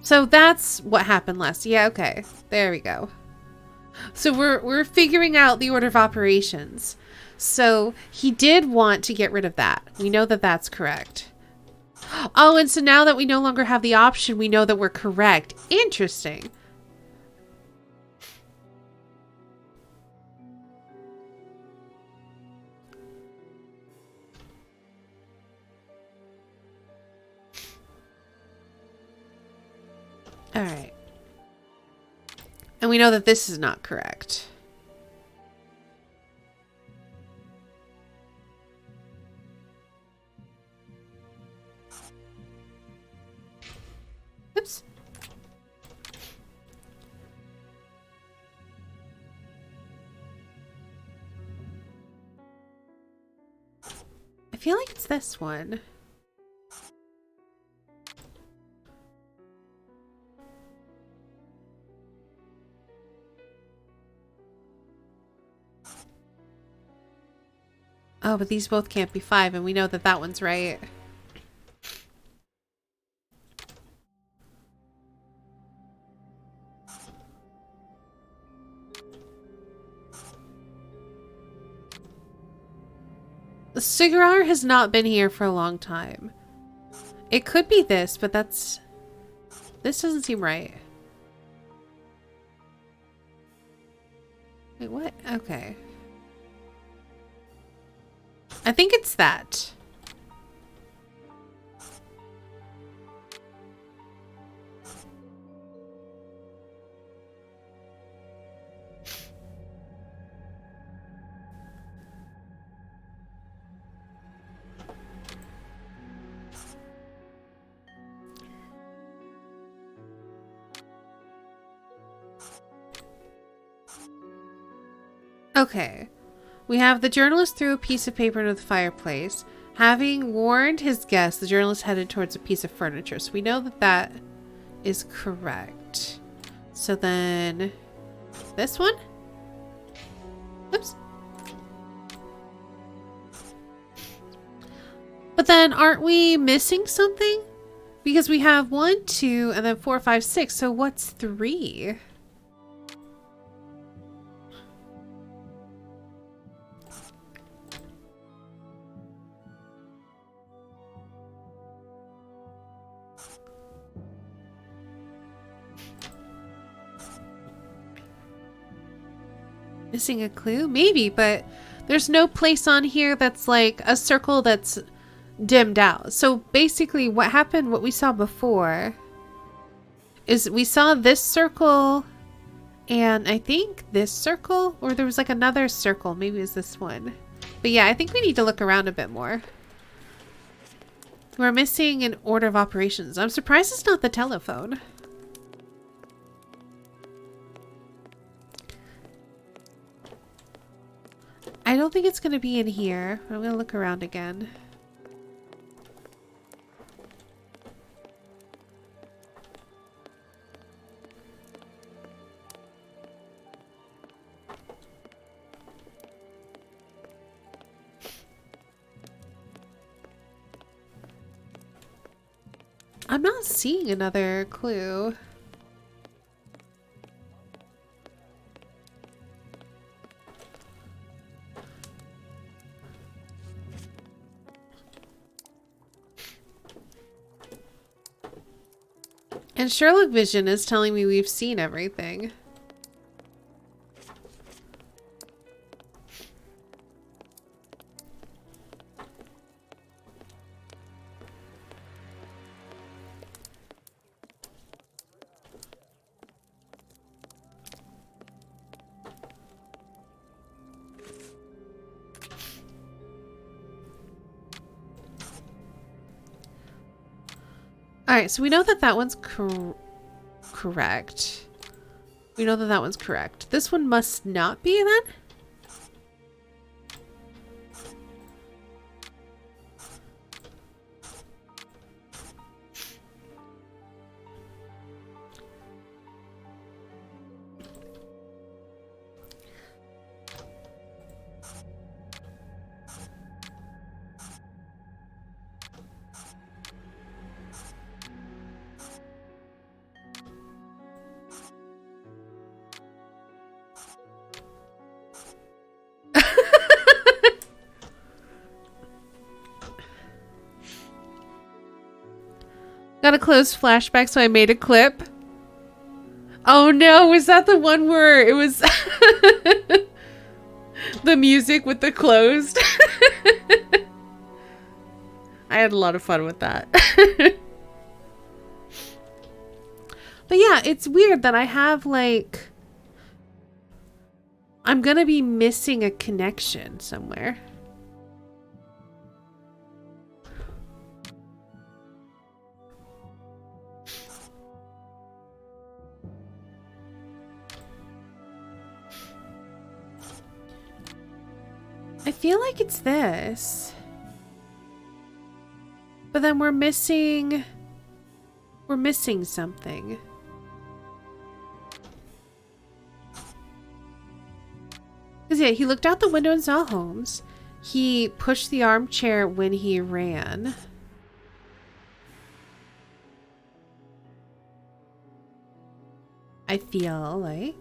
So that's what happened last. Yeah, okay. There we go. So we're figuring out the order of operations. So he did want to get rid of that. We know that that's correct. Oh, and so now that we no longer have the option, we know that we're correct. Interesting. All right. And we know that this is not correct. Oops. I feel like it's this one. Oh, but these both can't be 5, and we know that that one's right. The cigar has not been here for a long time. It could be this, but this doesn't seem right. Wait, what? Okay. I think it's that. Okay. We have the journalist threw a piece of paper into the fireplace. Having warned his guests, the journalist headed towards a piece of furniture. So we know that that is correct. So then this one? Oops. But then aren't we missing something? Because we have 1, 2, and then 4, 5, 6. So what's 3? Missing a clue? Maybe, but there's no place on here that's like a circle that's dimmed out. So basically what happened, what we saw before, is we saw this circle and I think this circle, or there was like another circle. Maybe it was this one. But yeah, I think we need to look around a bit more. We're missing an order of operations. I'm surprised it's not the telephone. I don't think it's going to be in here. I'm going to look around again. I'm not seeing another clue. And Sherlock Vision is telling me we've seen everything. Alright, so we know that that one's correct. We know that that one's correct. This one must not be then? Got a closed flashback, so I made a clip. Oh no, was that the one where it was the music with the closed? I had a lot of fun with that. But yeah, it's weird that I have like... I'm gonna be missing a connection somewhere. I feel like it's this. But then we're missing something. Because yeah, he looked out the window and saw Holmes. He pushed the armchair when he ran. I feel like.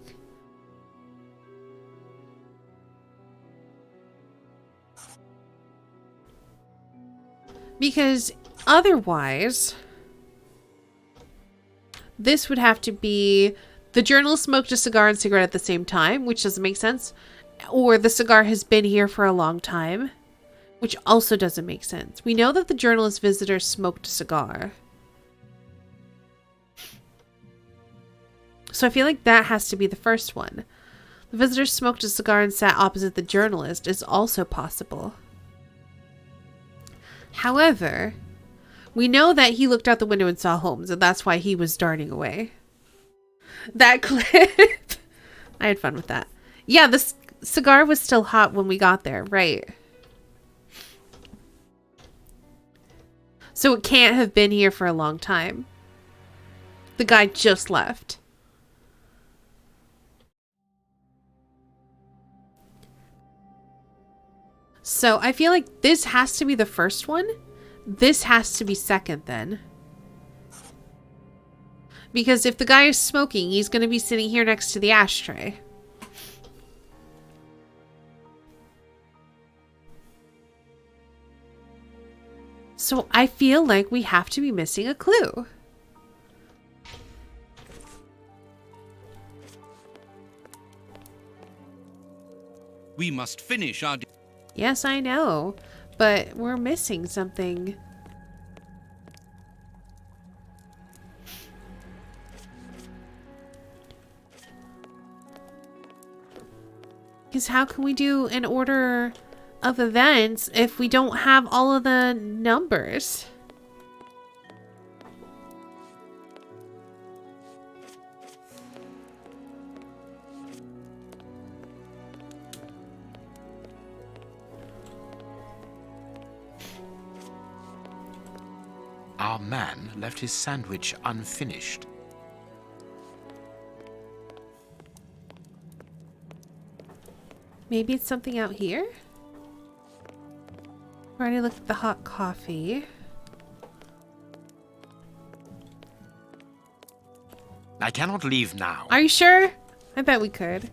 Because otherwise, this would have to be the journalist smoked a cigar and cigarette at the same time, which doesn't make sense. Or the cigar has been here for a long time, which also doesn't make sense. We know that the journalist visitor smoked a cigar. So I feel like that has to be the first one. The visitor smoked a cigar and sat opposite the journalist is also possible. However, we know that he looked out the window and saw Holmes, and that's why he was darting away. That clip. I had fun with that. Yeah, the cigar was still hot when we got there, right? So it can't have been here for a long time. The guy just left. So I feel like this has to be the first one. This has to be second then. Because if the guy is smoking, he's going to be sitting here next to the ashtray. So I feel like we have to be missing a clue. We must finish our... Yes, I know, but we're missing something. Because how can we do an order of events if we don't have all of the numbers? Our man left his sandwich unfinished. Maybe it's something out here? Already looked at the hot coffee. I cannot leave now. Are you sure? I bet we could.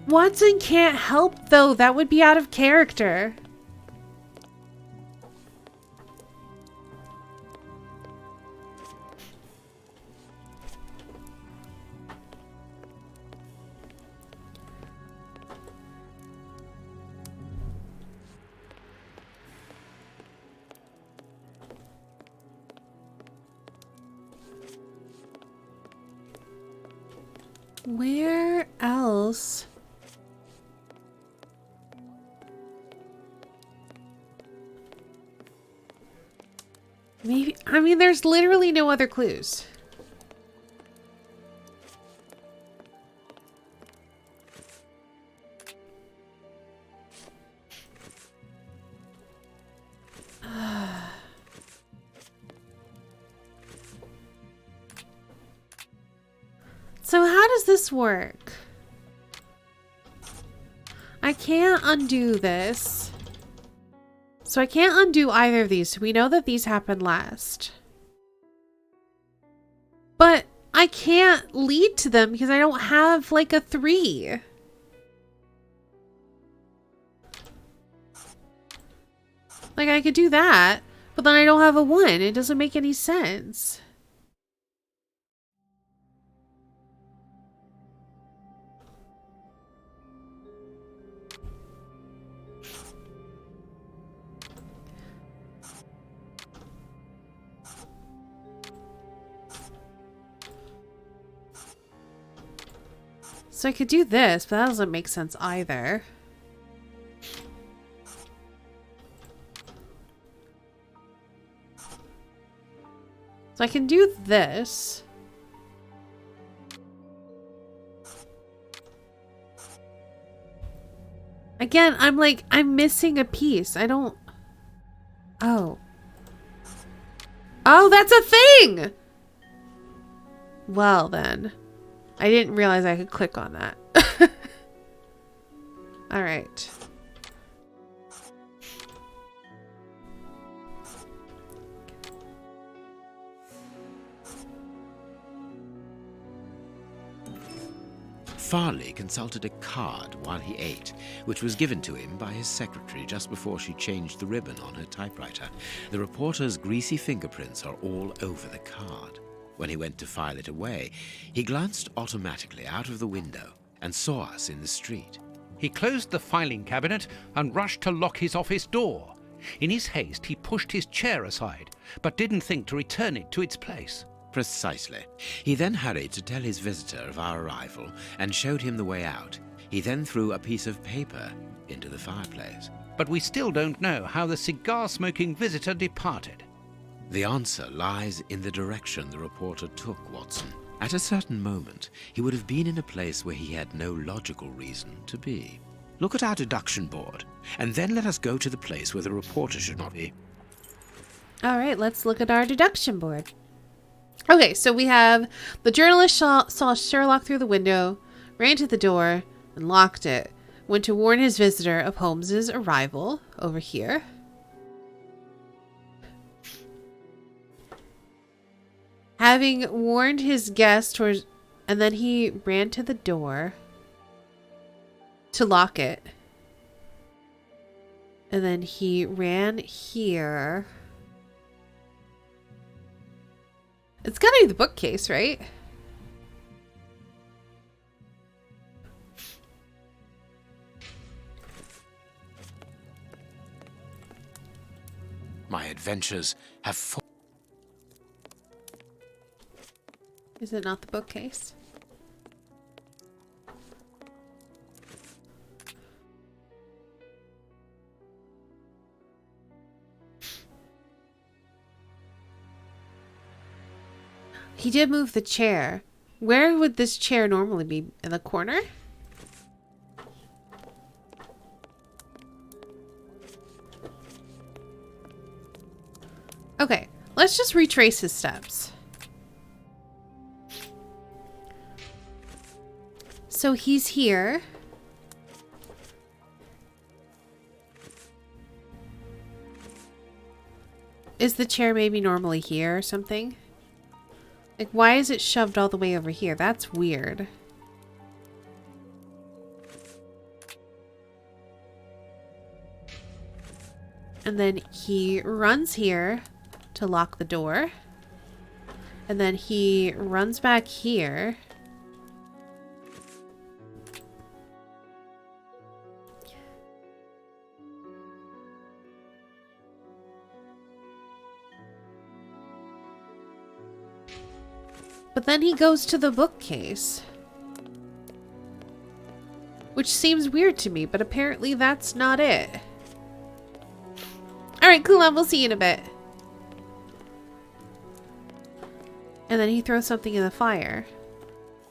Watson can't help, though. That would be out of character. Where else? Maybe, I mean, there's literally no other clues. So how does this work? I can't undo this. So I can't undo either of these. We know that these happened last. But I can't lead to them because I don't have like a 3. Like I could do that, but then I don't have a 1. It doesn't make any sense. So I could do this, but that doesn't make sense either. So I can do this. Again, I'm missing a piece. I don't... Oh. Oh, that's a thing! Well, then. I didn't realize I could click on that. All right. Farley consulted a card while he ate, which was given to him by his secretary just before she changed the ribbon on her typewriter. The reporter's greasy fingerprints are all over the card. When he went to file it away, he glanced automatically out of the window and saw us in the street. He closed the filing cabinet and rushed to lock his office door. In his haste, he pushed his chair aside, but didn't think to return it to its place. Precisely. He then hurried to tell his visitor of our arrival and showed him the way out. He then threw a piece of paper into the fireplace. But we still don't know how the cigar-smoking visitor departed. The answer lies in the direction the reporter took, Watson. At a certain moment, he would have been in a place where he had no logical reason to be. Look at our deduction board, and then let us go to the place where the reporter should not be. All right, let's look at our deduction board. Okay, so we have the journalist saw Sherlock through the window, ran to the door, and locked it. Went to warn his visitor of Holmes's arrival over here. Having warned his guest and then he ran to the door to lock it. And then he ran here. It's gotta be the bookcase, right? My adventures have... Is it not the bookcase? He did move the chair. Where would this chair normally be? In the corner? Okay, let's just retrace his steps. So he's here. Is the chair maybe normally here or something? Like, why is it shoved all the way over here? That's weird. And then he runs here to lock the door. And then he runs back here. But then he goes to the bookcase. Which seems weird to me, but apparently that's not it. Alright, cool, we'll see you in a bit. And then he throws something in the fire.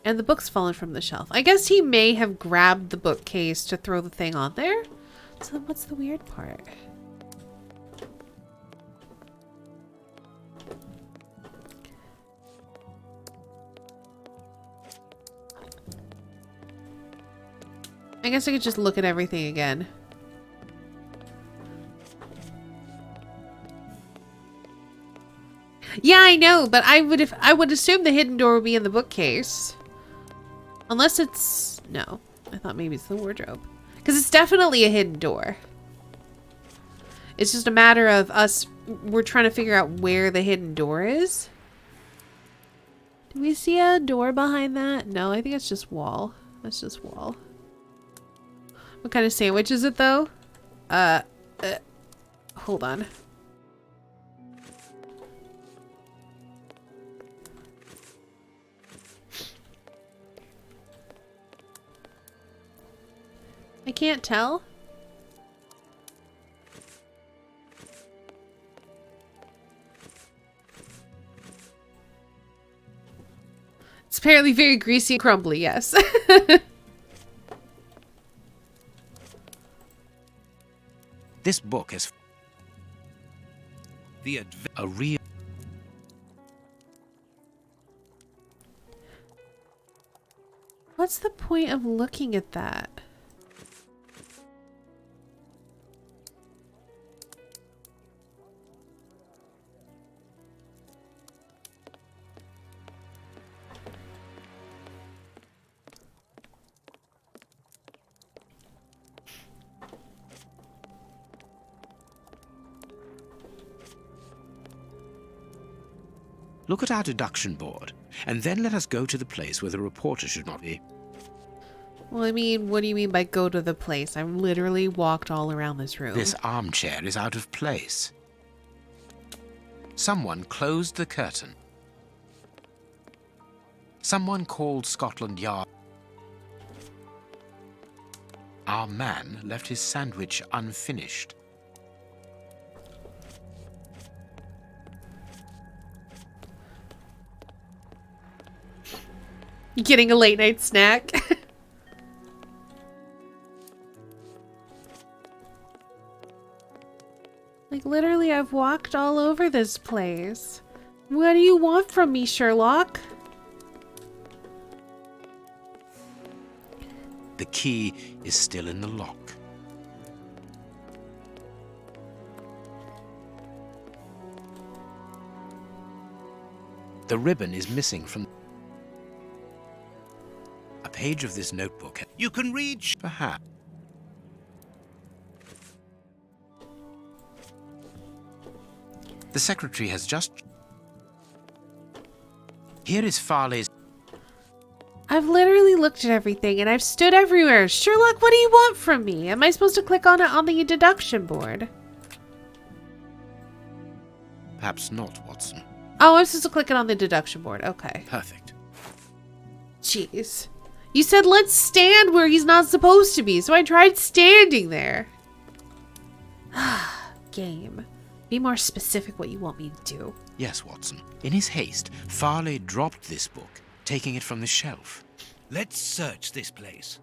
And the book's fallen from the shelf. I guess he may have grabbed the bookcase to throw the thing on there. So what's the weird part? I guess I could just look at everything again. Yeah, I know, but I would assume the hidden door would be in the bookcase. Unless it's... No. I thought maybe it's the wardrobe. Because it's definitely a hidden door. It's just a matter of us... We're trying to figure out where the hidden door is. Do we see a door behind that? No, I think it's just wall. That's just wall. What kind of sandwich is it, though? Hold on. I can't tell. It's apparently very greasy and crumbly, yes. This book is a real... What's the point of looking at that? Look at our deduction board, and then let us go to the place where the reporter should not be. Well, I mean, what do you mean by go to the place? I've literally walked all around this room. This armchair is out of place. Someone closed the curtain. Someone called Scotland Yard. Our man left his sandwich unfinished. Getting a late night snack. Like, literally, I've walked all over this place. What do you want from me, Sherlock? The key is still in the lock. The ribbon is missing from... A page of this notebook... You can read... Perhaps. The secretary has just... Here is Farley's... I've literally looked at everything and I've stood everywhere. Sherlock, what do you want from me? Am I supposed to click on it on the deduction board? Perhaps not, Watson. Oh, I'm supposed to click it on the deduction board. Okay. Perfect. Jeez. You said let's stand where he's not supposed to be, so I tried standing there. Game. Be more specific what you want me to do. Yes, Watson. In his haste, Farley dropped this book, taking it from the shelf. Let's search this place.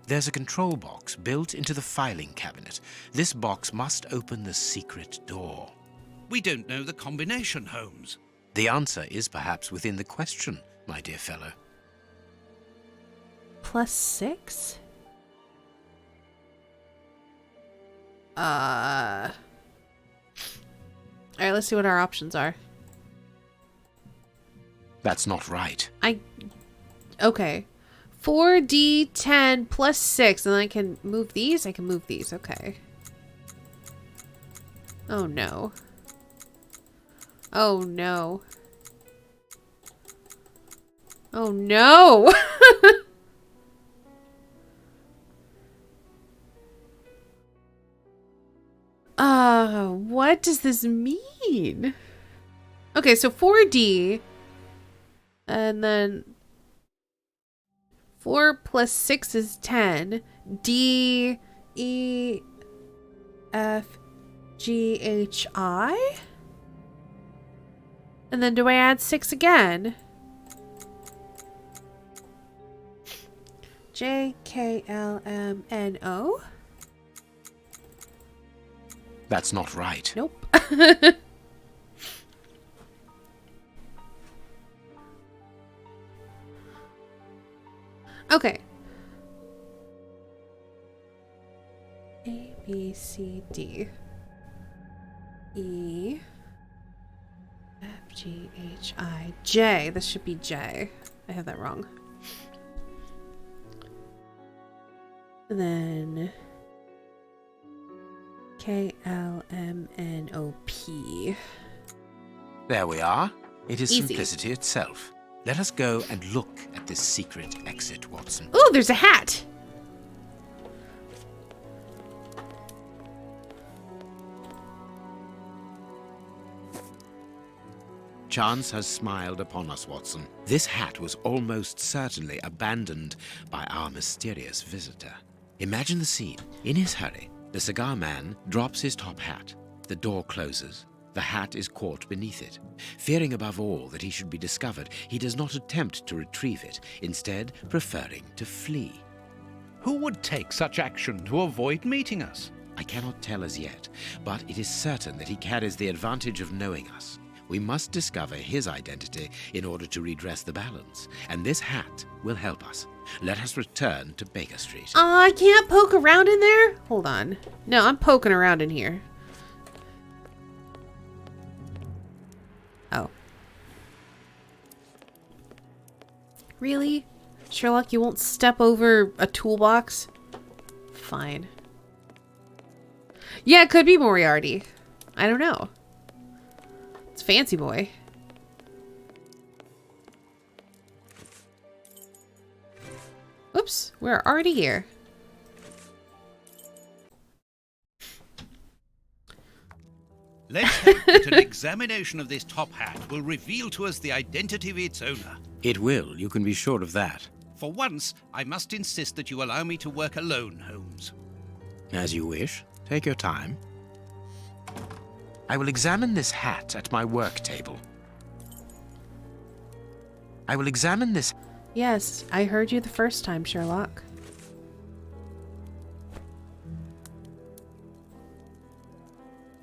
There's a control box built into the filing cabinet. This box must open the secret door. We don't know the combination, Holmes. The answer is perhaps within the question, my dear fellow. +6? Alright, let's see what our options are. That's not right. Okay. 4d10 plus 6, and then I can move these? I can move these, okay. Oh no. Oh no. Oh no! What does this mean? Okay, so 4D, and then 4 plus 6 is 10. D, E, F, G, H, I? And then do I add 6 again? J, K, L, M, N, O? That's not right. Nope. Okay. A, B, C, D. E, F, G, H, I, J. This should be J. I have that wrong. And then K, L, M, N, O, P. There we are. It is Easy. simplicity itself. Let us go and look at this secret exit, Watson. Ooh, there's a hat! Chance has smiled upon us, Watson. This hat was almost certainly abandoned by our mysterious visitor. Imagine the scene. In his hurry, the cigar man drops his top hat. The door closes. The hat is caught beneath it. Fearing above all that he should be discovered, he does not attempt to retrieve it, instead preferring to flee. Who would take such action to avoid meeting us? I cannot tell as yet, but it is certain that he carries the advantage of knowing us. We must discover his identity in order to redress the balance, and this hat will help us. Let us return to Baker Street. I can't poke around in there? Hold on. No, I'm poking around in here. Oh. Really? Sherlock, you won't step over a toolbox? Fine. Yeah, it could be Moriarty. I don't know. It's Fancy Boy. Oops, we're already here. Let's hope that an examination of this top hat will reveal to us the identity of its owner. It will, you can be sure of that. For once, I must insist that you allow me to work alone, Holmes. As you wish. Take your time. I will examine this hat at my work table. I will examine this... Yes, I heard you the first time, Sherlock.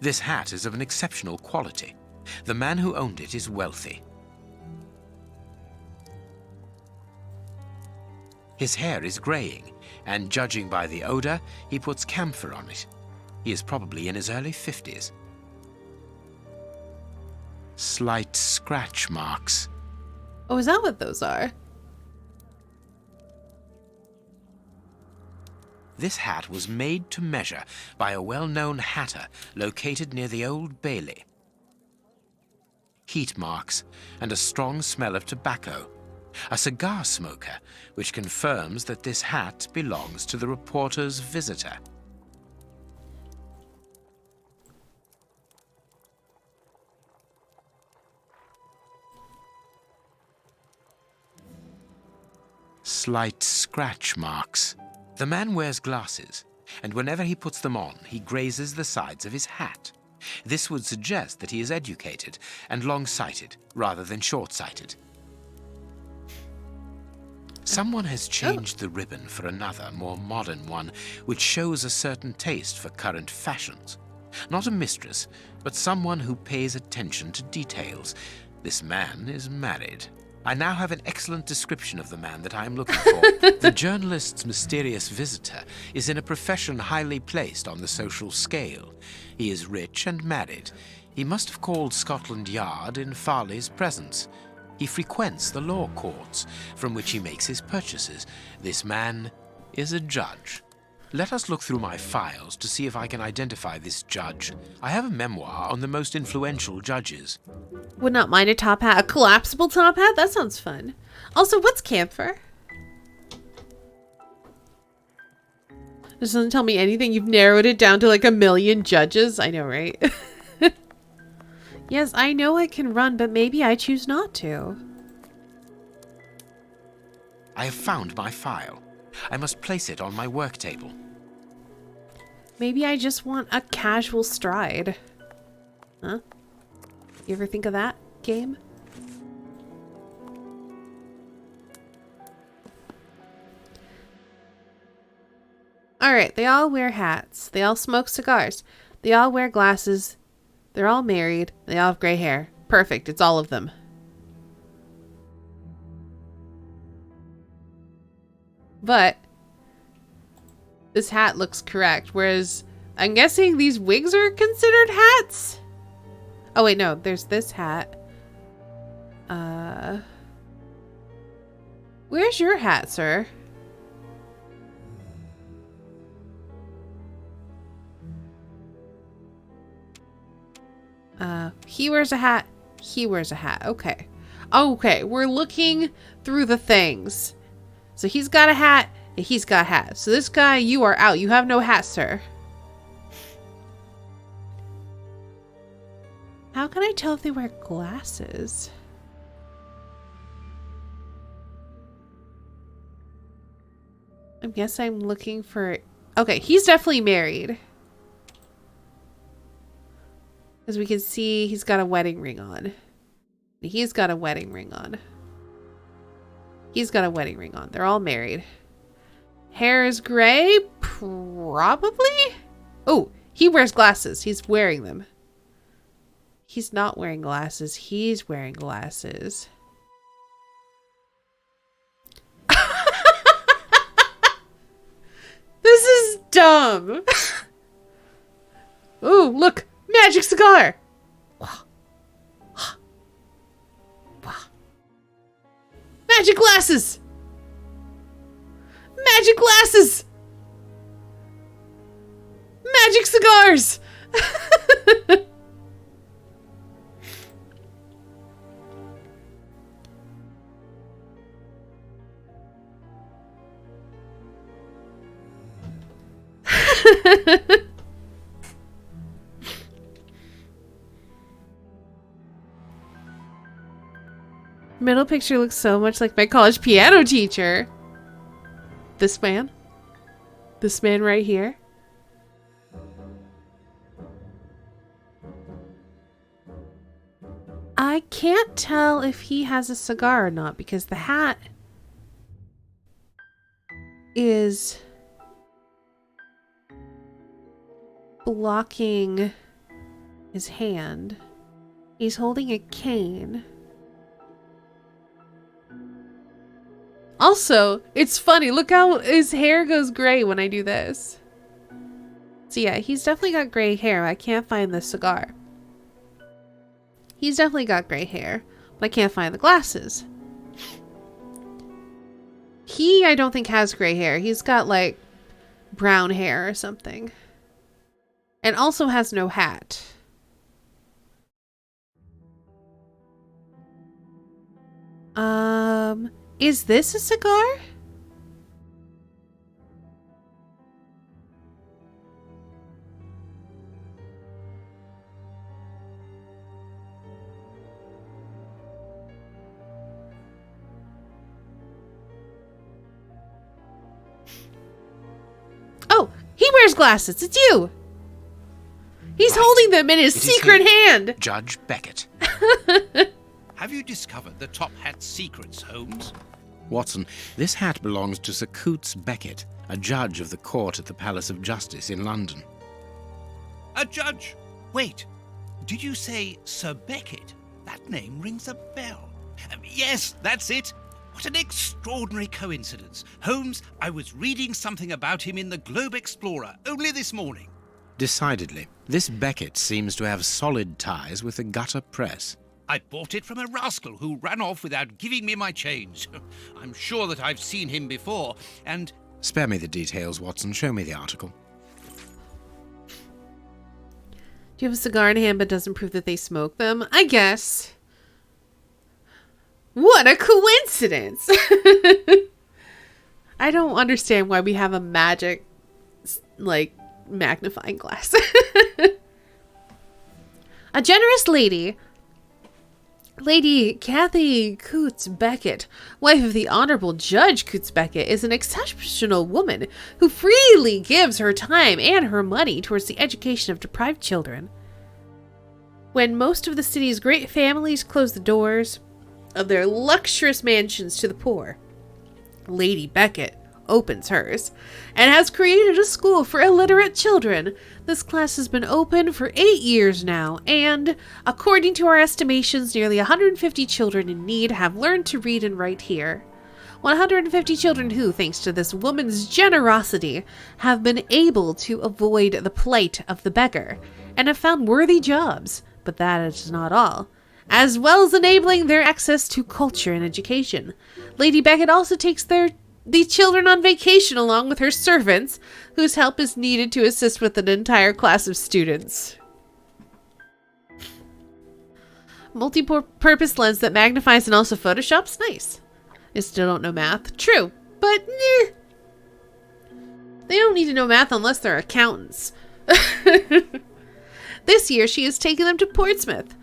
This hat is of an exceptional quality. The man who owned it is wealthy. His hair is graying, and judging by the odor, he puts camphor on it. He is probably in his early 50s. Slight scratch marks. Oh, is that what those are? This hat was made to measure by a well-known hatter located near the Old Bailey. Heat marks and a strong smell of tobacco. A cigar smoker, which confirms that this hat belongs to the reporter's visitor. Slight scratch marks. The man wears glasses, and whenever he puts them on, he grazes the sides of his hat. This would suggest that he is educated and long-sighted rather than short-sighted. Someone has changed the ribbon for another, more modern one, which shows a certain taste for current fashions. Not a mistress, but someone who pays attention to details. This man is married. I now have an excellent description of the man that I am looking for. The journalist's mysterious visitor is in a profession highly placed on the social scale. He is rich and married. He must have called Scotland Yard in Farley's presence. He frequents the law courts, from which he makes his purchases. This man is a judge. Let us look through my files to see if I can identify this judge. I have a memoir on the most influential judges. Would not mind a top hat. A collapsible top hat? That sounds fun. Also, what's camphor? This doesn't tell me anything. You've narrowed it down to like 1 million judges. I know, right? Yes, I know I can run, but maybe I choose not to. I have found my file. I must place it on my work table. Maybe I just want a casual stride. Huh? You ever think of that, game? Alright, they all wear hats. They all smoke cigars. They all wear glasses. They're all married. They all have gray hair. Perfect, it's all of them. But this hat looks correct, whereas I'm guessing these wigs are considered hats? Oh wait, no, there's this hat. Where's your hat, sir? He wears a hat. He wears a hat. Okay. Okay, we're looking through the things. So he's got a hat, and he's got a hat. So this guy, you are out. You have no hat, sir. How can I tell if they wear glasses? I guess I'm looking for... Okay, he's definitely married. As we can see, he's got a wedding ring on. He's got a wedding ring on. He's got a wedding ring on. They're all married. Hair is gray? Probably? Oh, he wears glasses. He's wearing them. He's not wearing glasses. He's wearing glasses. This is dumb. Ooh, look. Magic cigar. Magic glasses. Magic glasses. Magic cigars. Middle picture looks so much like my college piano teacher. This man. This man right here. I can't tell if he has a cigar or not because the hat is blocking his hand. He's holding a cane. Also, it's funny. Look how his hair goes gray when I do this. So yeah, he's definitely got gray hair. I can't find the cigar. He's definitely got gray hair, but I can't find the glasses. He, I don't think, has gray hair. He's got like brown hair or something. And also has no hat. Is this a cigar? Oh, he wears glasses. It's you. He's holding them in his secret hand. Judge Beckett. Have you discovered the top hat's secrets, Holmes? Watson, this hat belongs to Sir Coots Beckett, a judge of the court at the Palace of Justice in London. A judge? Wait, did you say Sir Beckett? That name rings a bell. Yes, that's it. What an extraordinary coincidence. Holmes, I was reading something about him in the Globe Explorer only this morning. Decidedly, this Beckett seems to have solid ties with the gutter press. I bought it from a rascal who ran off without giving me my change. I'm sure that I've seen him before, and... Spare me the details, Watson. Show me the article. Do you have a cigar in hand but doesn't prove that they smoke them? I guess. What a coincidence! I don't understand why we have a magic, like, magnifying glass. A generous lady, Lady Kathy Coots Beckett, wife of the Honorable Judge Coots Beckett, is an exceptional woman who freely gives her time and her money towards the education of deprived children. When most of the city's great families close the doors of their luxurious mansions to the poor, Lady Beckett opens hers and has created a school for illiterate children. This class has been open for 8 years now, and according to our estimations, nearly 150 children in need have learned to read and write here. 150 children who, thanks to this woman's generosity, have been able to avoid the plight of the beggar and have found worthy jobs. But that is not all. As well as enabling their access to culture and education, Lady Beckett also takes these children on vacation along with her servants, whose help is needed to assist with an entire class of students. Multi-purpose lens that magnifies and also photoshops? Nice. I still don't know math. True, but they don't need to know math unless they're accountants. This year, she has taken them to Portsmouth.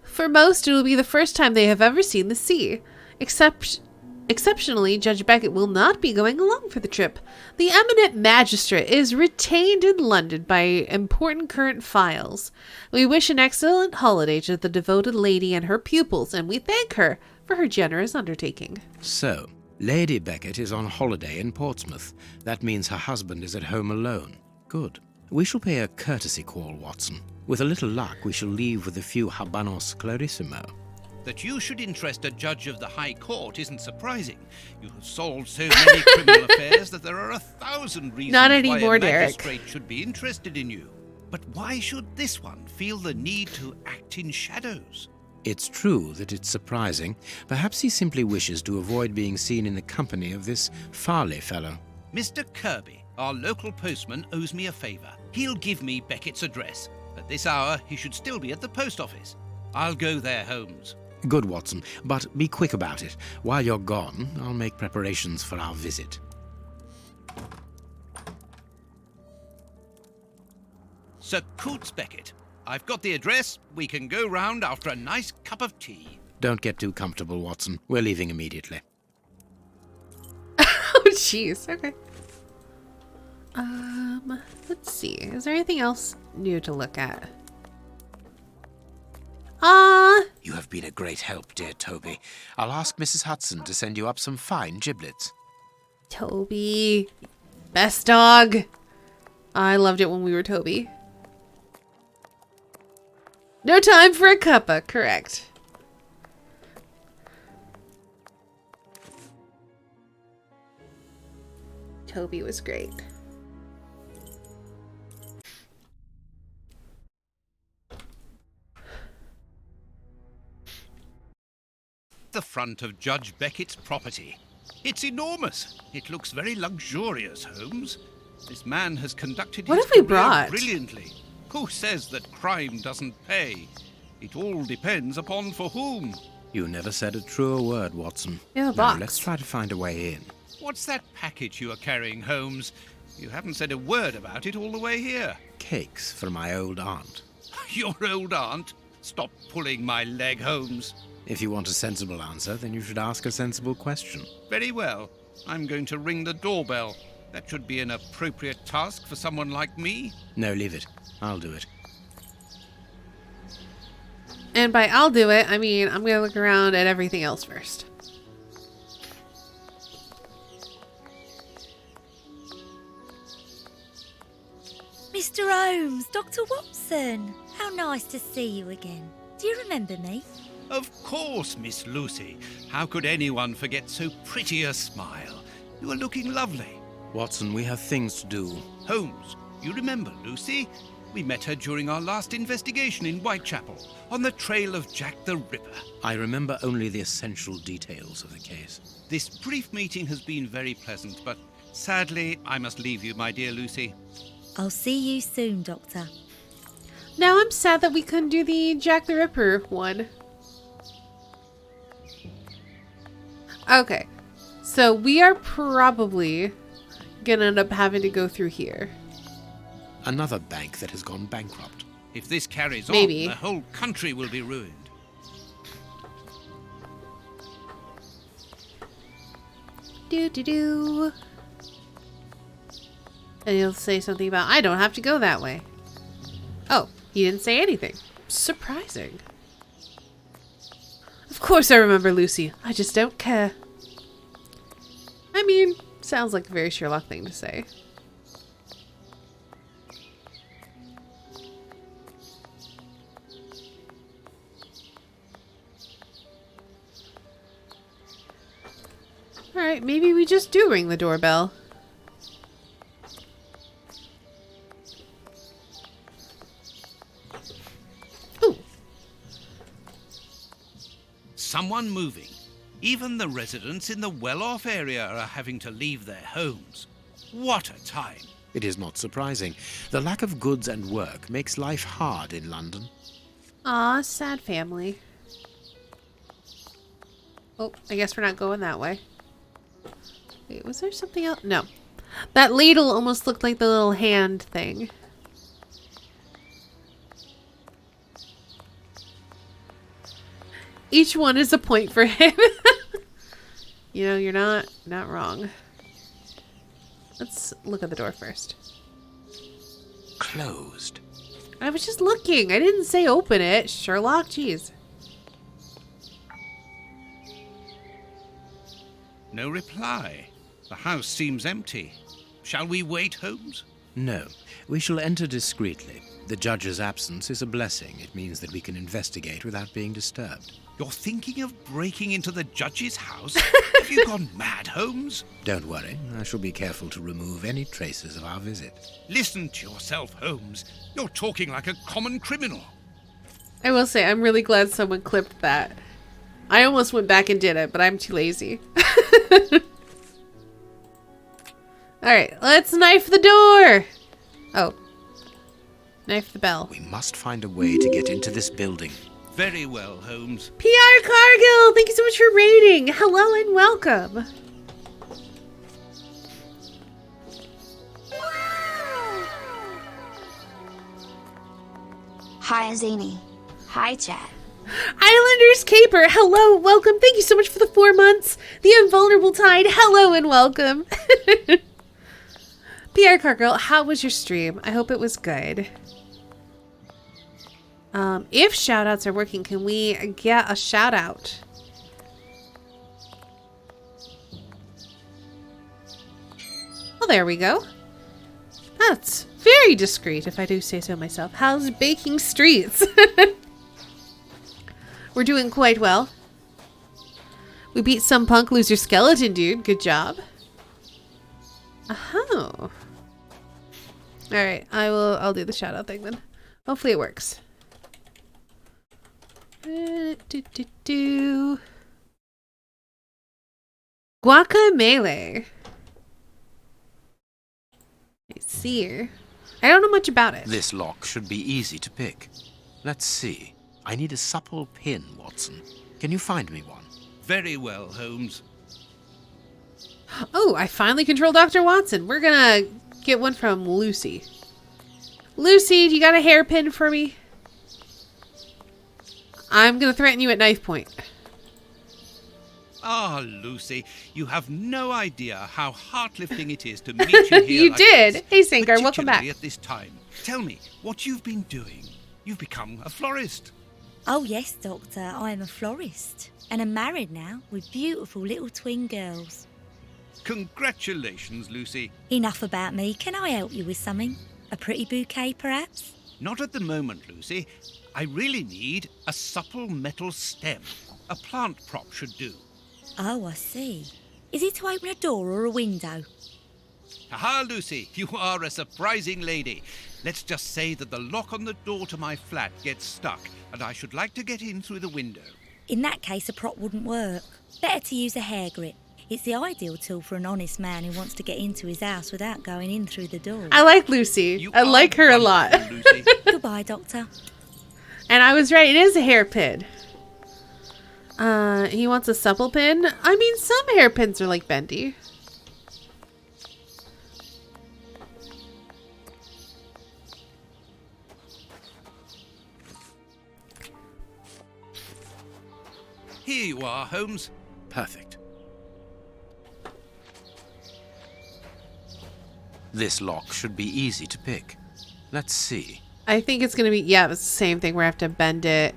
For most, it will be the first time they have ever seen the sea. Exceptionally, Judge Beckett will not be going along for the trip. The eminent magistrate is retained in London by important current files. We wish an excellent holiday to the devoted lady and her pupils, and we thank her for her generous undertaking. So, Lady Beckett is on holiday in Portsmouth. That means her husband is at home alone. Good. We shall pay a courtesy call, Watson. With a little luck, we shall leave with a few habanos clarissimo. That you should interest a judge of the High Court isn't surprising. You have solved so many criminal affairs that there are 1,000 reasons Not anymore, why a Derek. magistrate should be interested in you. But why should this one feel the need to act in shadows? It's true that it's surprising. Perhaps he simply wishes to avoid being seen in the company of this Farley fellow. Mr. Kirby, our local postman, owes me a favour. He'll give me Beckett's address. At this hour, he should still be at the post office. I'll go there, Holmes. Good, Watson, but be quick about it. While you're gone, I'll make preparations for our visit. Sir Coots Beckett, I've got the address. We can go round after a nice cup of tea. Don't get too comfortable, Watson. We're leaving immediately. Oh, jeez. Okay. Let's see. Is there anything else new to look at? You have been a great help, dear Toby. I'll ask Mrs. Hudson to send you up some fine giblets. Toby. Best dog. I loved it when we were Toby. No time for a cuppa, correct. Toby was great. The front of Judge Beckett's property. It's enormous. It looks very luxurious, Holmes. This man has conducted What his have we career brought? brilliantly. Who says that crime doesn't pay? It all depends upon for whom. You never said a truer word, Watson. Yeah, Now, box. let's try to find a way in. What's that package you are carrying, Holmes? You haven't said a word about it all the way here. Cakes for my old aunt. Your old aunt? Stop pulling my leg, Holmes. If you want a sensible answer, then you should ask a sensible question. Very well. I'm going to ring the doorbell. That should be an appropriate task for someone like me. No, leave it. I'll do it. And by I'll do it, I mean I'm going to look around at everything else first. Mr. Holmes, Dr. Watson. How nice to see you again. Do you remember me? Of course, Miss Lucy. How could anyone forget so pretty a smile? You are looking lovely. Watson, we have things to do. Holmes, you remember Lucy? We met her during our last investigation in Whitechapel, on the trail of Jack the Ripper. I remember only the essential details of the case. This brief meeting has been very pleasant, but sadly, I must leave you, my dear Lucy. I'll see you soon, Doctor. Now I'm sad that we couldn't do the Jack the Ripper one. Okay, so we are probably gonna end up having to go through here. Another bank that has gone bankrupt. If this carries Maybe. on, the whole country will be ruined. Do. And he'll say something about, I don't have to go that way. Oh, he didn't say anything. Surprising. Of course I remember Lucy. I just don't care. I mean, sounds like a very Sherlock thing to say. Alright, maybe we just do ring the doorbell. Ooh. Someone moving. Even the residents in the well-off area are having to leave their homes. What a time. It is not surprising. The lack of goods and work makes life hard in London. Aw, sad family. Oh, I guess we're not going that way. Wait, was there something else? No. That ladle almost looked like the little hand thing. Each one is a point for him. You know, you're not wrong. Let's look at the door first. Closed. I was just looking. I didn't say open it. Sherlock, jeez. No reply. The house seems empty. Shall we wait, Holmes? No. We shall enter discreetly. The judge's absence is a blessing. It means that we can investigate without being disturbed. You're thinking of breaking into the judge's house? Have you gone mad, Holmes? Don't worry. I shall be careful to remove any traces of our visit. Listen to yourself, Holmes. You're talking like a common criminal. I will say, I'm really glad someone clipped that. I almost went back and did it, but I'm too lazy. Alright, let's knife the door! Oh. Knife the bell. We must find a way to get into this building. Very well, Holmes. PR Cargill, thank you so much for raiding. Hello and welcome. Hi, Zany. Hi, Chad. Islanders Caper, hello, welcome. Thank you so much for the 4 months. The Invulnerable Tide, hello and welcome. PR Cargill, how was your stream? I hope it was good. If shoutouts are working, can we get a shout out? Well, there we go. That's very discreet, if I do say so myself. How's baking streets? We're doing quite well. We beat some punk loser skeleton dude. Good job. Oh. Alright, I'll do the shout out thing then. Hopefully it works. Guacamole. Let's see here. I don't know much about it. This lock should be easy to pick. Let's see. I need a supple pin, Watson. Can you find me one? Very well, Holmes. Oh, I finally control Dr. Watson. We're gonna get one from Lucy. Lucy, do you got a hairpin for me? I'm gonna threaten you at knife point. Ah, Lucy, you have no idea how heart-lifting it is to meet you here. You like did. this, Hey, Sankar, welcome back. particularly at this time. Tell me what you've been doing. You've become a florist. Oh, yes, Doctor. I am a florist. And I'm married now with beautiful little twin girls. Congratulations, Lucy. Enough about me. Can I help you with something? A pretty bouquet, perhaps? Not at the moment, Lucy. I really need a supple metal stem. A plant prop should do. Oh, I see. Is it to open a door or a window? Aha, Lucy, you are a surprising lady. Let's just say that the lock on the door to my flat gets stuck, and I should like to get in through the window. In that case, a prop wouldn't work. Better to use a hair grip. It's the ideal tool for an honest man who wants to get into his house without going in through the door. I like Lucy. I like her a lot. Lucy. Goodbye, Doctor. And I was right, it is a hairpin. He wants a supple pin. I mean, some hairpins are like bendy. Here you are, Holmes. Perfect. This lock should be easy to pick. Let's see. I think it's gonna be, yeah, it's the same thing where I have to bend it.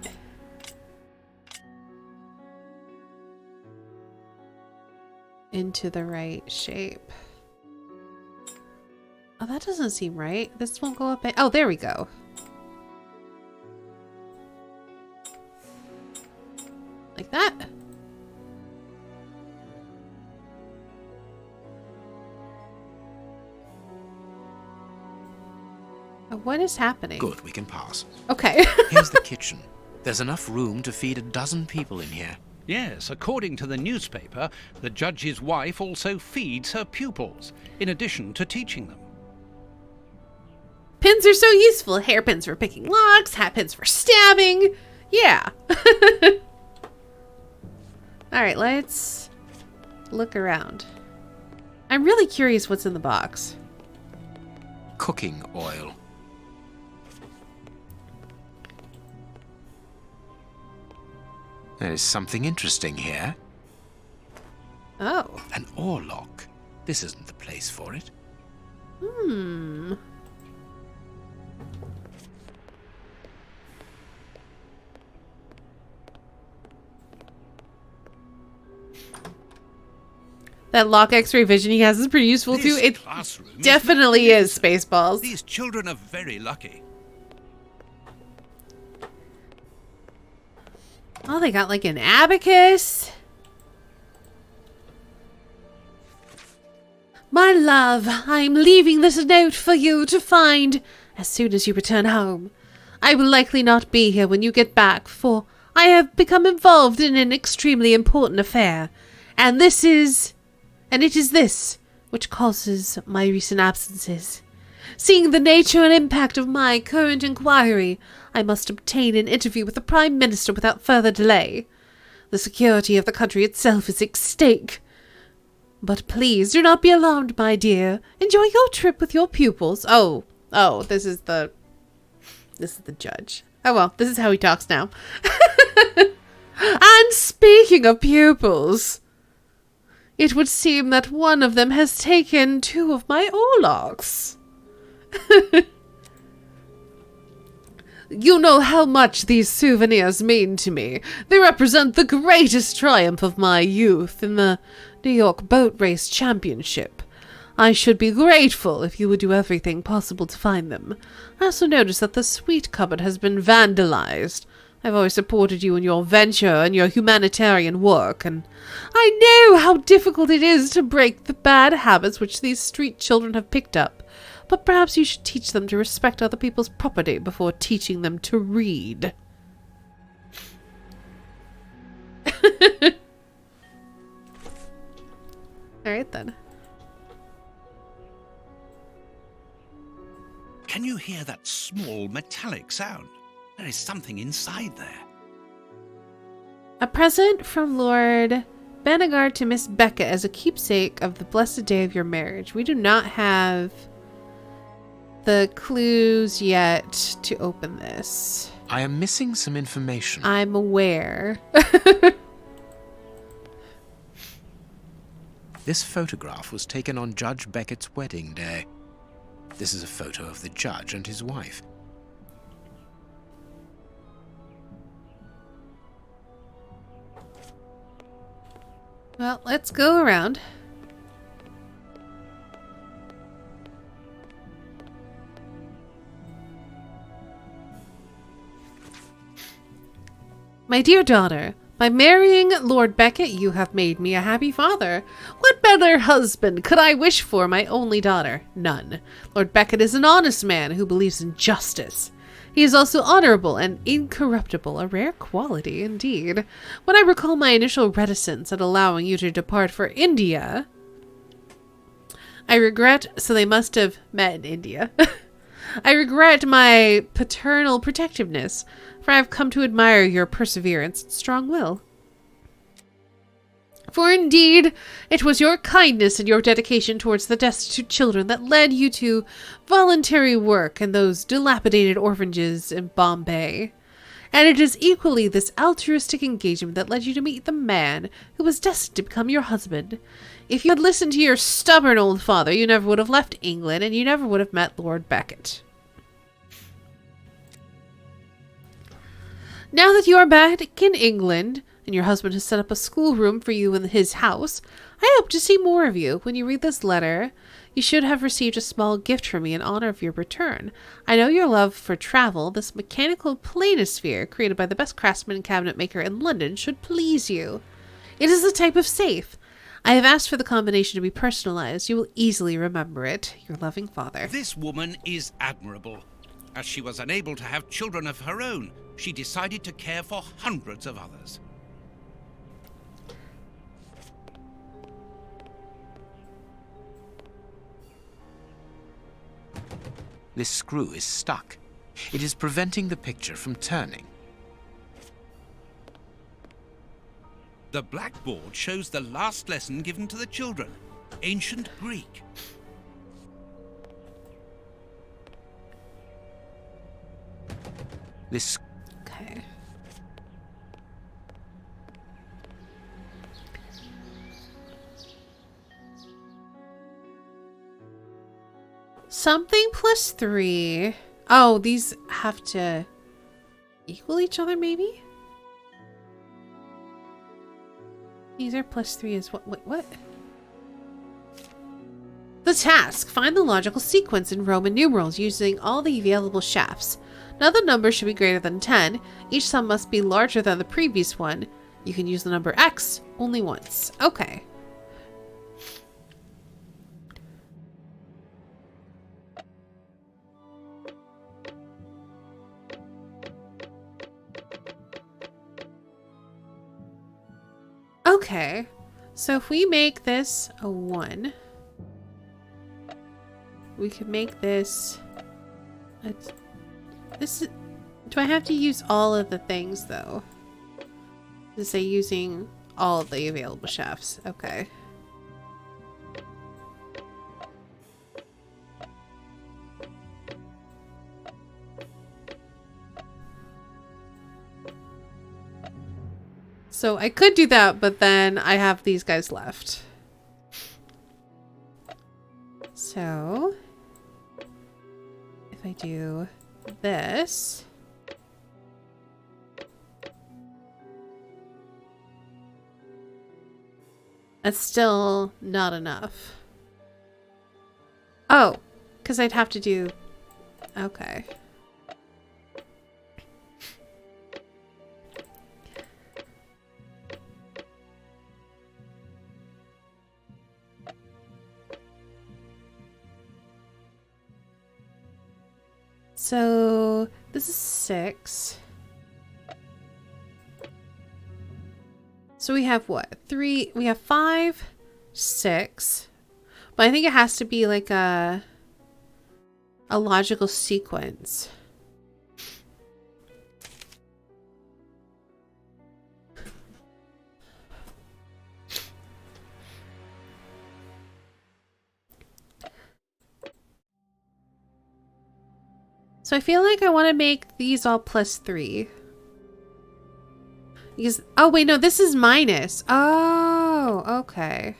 Into the right shape. Oh, that doesn't seem right. This won't go up. Oh, there we go. Like that. What is happening? Good, we can pass. Okay. Here's the kitchen. There's enough room to feed a dozen people in here. Yes, according to the newspaper, the judge's wife also feeds her pupils, in addition to teaching them. Pins are so useful. Hairpins for picking locks, hat pins for stabbing. Yeah. Alright, let's look around. I'm really curious what's in the box. Cooking oil. There is something interesting here. Oh. An oar lock. This isn't the place for it. Hmm. That lock X-ray vision he has is pretty useful too. It definitely is Spaceballs. These children are very lucky. Oh, they got like an abacus. My love, I'm leaving this note for you to find as soon as you return home. I will likely not be here when you get back, for I have become involved in an extremely important affair, and it is this which causes my recent absences. Seeing the nature and impact of my current inquiry, I must obtain an interview with the Prime Minister without further delay. The security of the country itself is at stake. But please do not be alarmed, my dear. Enjoy your trip with your pupils. Oh, this is the judge. Oh well, this is how he talks now. And speaking of pupils, it would seem that one of them has taken 2 of my oarlocks. You know how much these souvenirs mean to me. They represent the greatest triumph of my youth in the New York Boat Race Championship. I should be grateful if you would do everything possible to find them. I also noticed that the sweet cupboard has been vandalized. I've always supported you in your venture and your humanitarian work, and I know how difficult it is to break the bad habits which these street children have picked up. But perhaps you should teach them to respect other people's property before teaching them to read. Alright then. Can you hear that small metallic sound? There is something inside there. A present from Lord Benegard to Miss Becca as a keepsake of the blessed day of your marriage. We do not have the clues yet to open this. I am missing some information. I'm aware. This photograph was taken on Judge Beckett's wedding day. This is a photo of the judge and his wife. Well, let's go around. My dear daughter, by marrying Lord Beckett, you have made me a happy father. What better husband could I wish for my only daughter? None. Lord Beckett is an honest man who believes in justice. He is also honorable and incorruptible, a rare quality indeed. When I recall my initial reticence at allowing you to depart for India, I regret, so they must have met in India. I regret my paternal protectiveness, for I have come to admire your perseverance and strong will. For indeed, it was your kindness and your dedication towards the destitute children that led you to voluntary work in those dilapidated orphanages in Bombay. And it is equally this altruistic engagement that led you to meet the man who was destined to become your husband. If you had listened to your stubborn old father, you never would have left England, and you never would have met Lord Beckett. Now that you are back in England, and your husband has set up a schoolroom for you in his house, I hope to see more of you. When you read this letter, you should have received a small gift from me in honor of your return. I know your love for travel. This mechanical planisphere, created by the best craftsman and cabinet maker in London, should please you. It is a type of safe. I have asked for the combination to be personalized. You will easily remember it. Your loving father. This woman is admirable. As she was unable to have children of her own, she decided to care for hundreds of others. This screw is stuck. It is preventing the picture from turning. The blackboard shows the last lesson given to the children, ancient Greek. This... Okay. Something plus 3. Oh, these have to equal each other, maybe? These are plus 3 as what? Wait, what? The task. Find the logical sequence in Roman numerals using all the available shafts. Now the number should be greater than 10. Each sum must be larger than the previous one. You can use the number X only once. Okay. Okay, so if we make this a 1, we could make this this is, do I have to use all of the things though? To say using all of the available shafts. Okay. So I could do that, but then I have these guys left. So if I do this, that's still not enough. Oh, because I'd have to do... Okay. So this is 6. So we have what? 3. We have 5, 6. But I think it has to be like a logical sequence. So I feel like I want to make these all plus 3. Because, oh wait, no, this is minus. Oh, okay.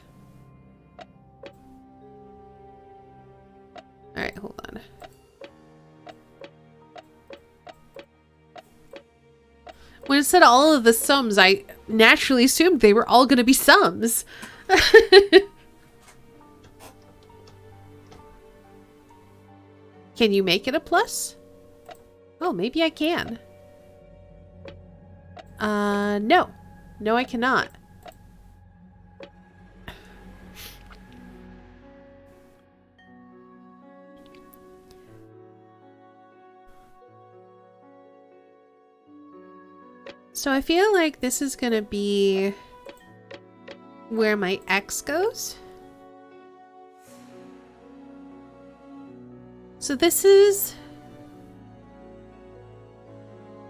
Alright, hold on. When it said all of the sums, I naturally assumed they were all going to be sums. Can you make it a plus? Oh, maybe I can. No. No, I cannot. So I feel like this is gonna be where my X goes. So this is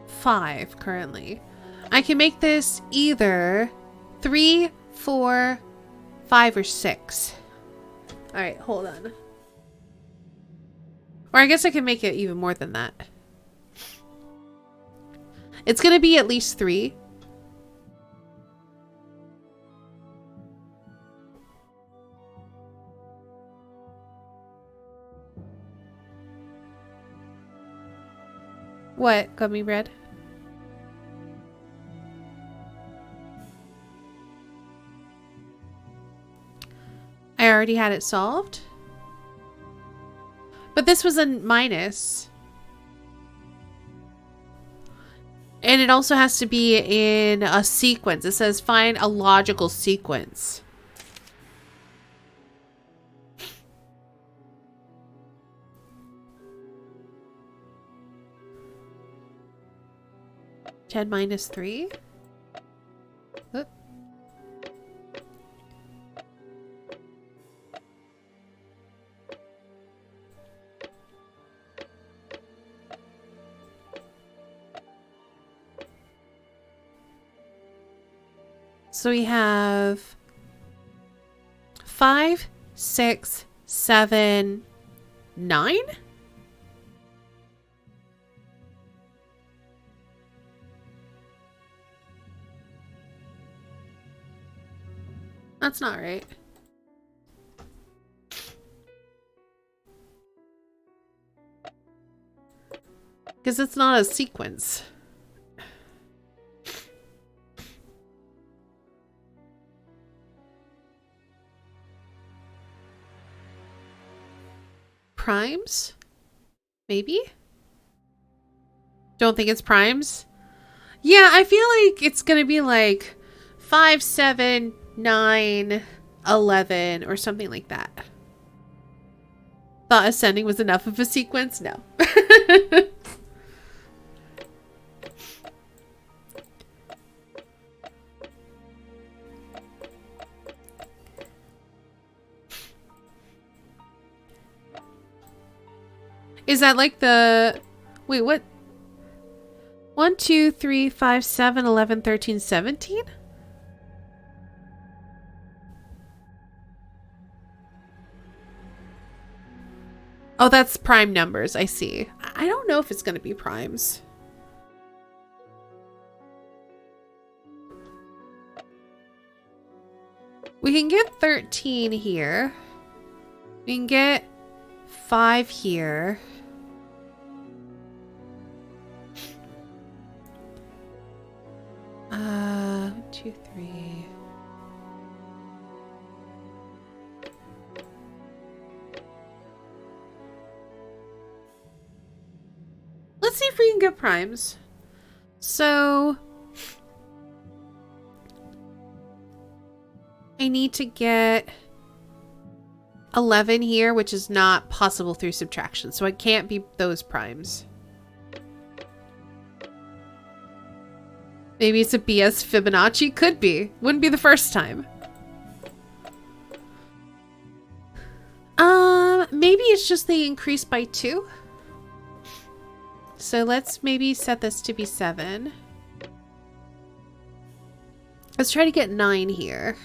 5 currently. I can make this either 3, 4, 5, or 6. Alright, hold on. Or I guess I can make it even more than that. It's gonna be at least 3. What, gummy bread? I already had it solved. But this was a minus. And it also has to be in a sequence. It says find a logical sequence. Ten minus 3. Oop. So we have 5, 6, 7, 9. That's not right. Because it's not a sequence. Primes? Maybe? Don't think it's primes? Yeah, I feel like it's gonna be like 5, 7, 9, 11, or something like that. Thought ascending was enough of a sequence? No. Is that like the... Wait, what? 1, 2, 3, 5, 7, 11, 13, 17? Oh, that's prime numbers. I see. I don't know if it's going to be primes. We can get 13 here. We can get 5 here. One, 2, 3. Let's see if we can get primes. So I need to get 11 here, which is not possible through subtraction. So it can't be those primes. Maybe it's a BS Fibonacci. Could be. Wouldn't be the first time. Maybe it's just they increase by 2. So let's maybe set this to be 7. Let's try to get 9 here.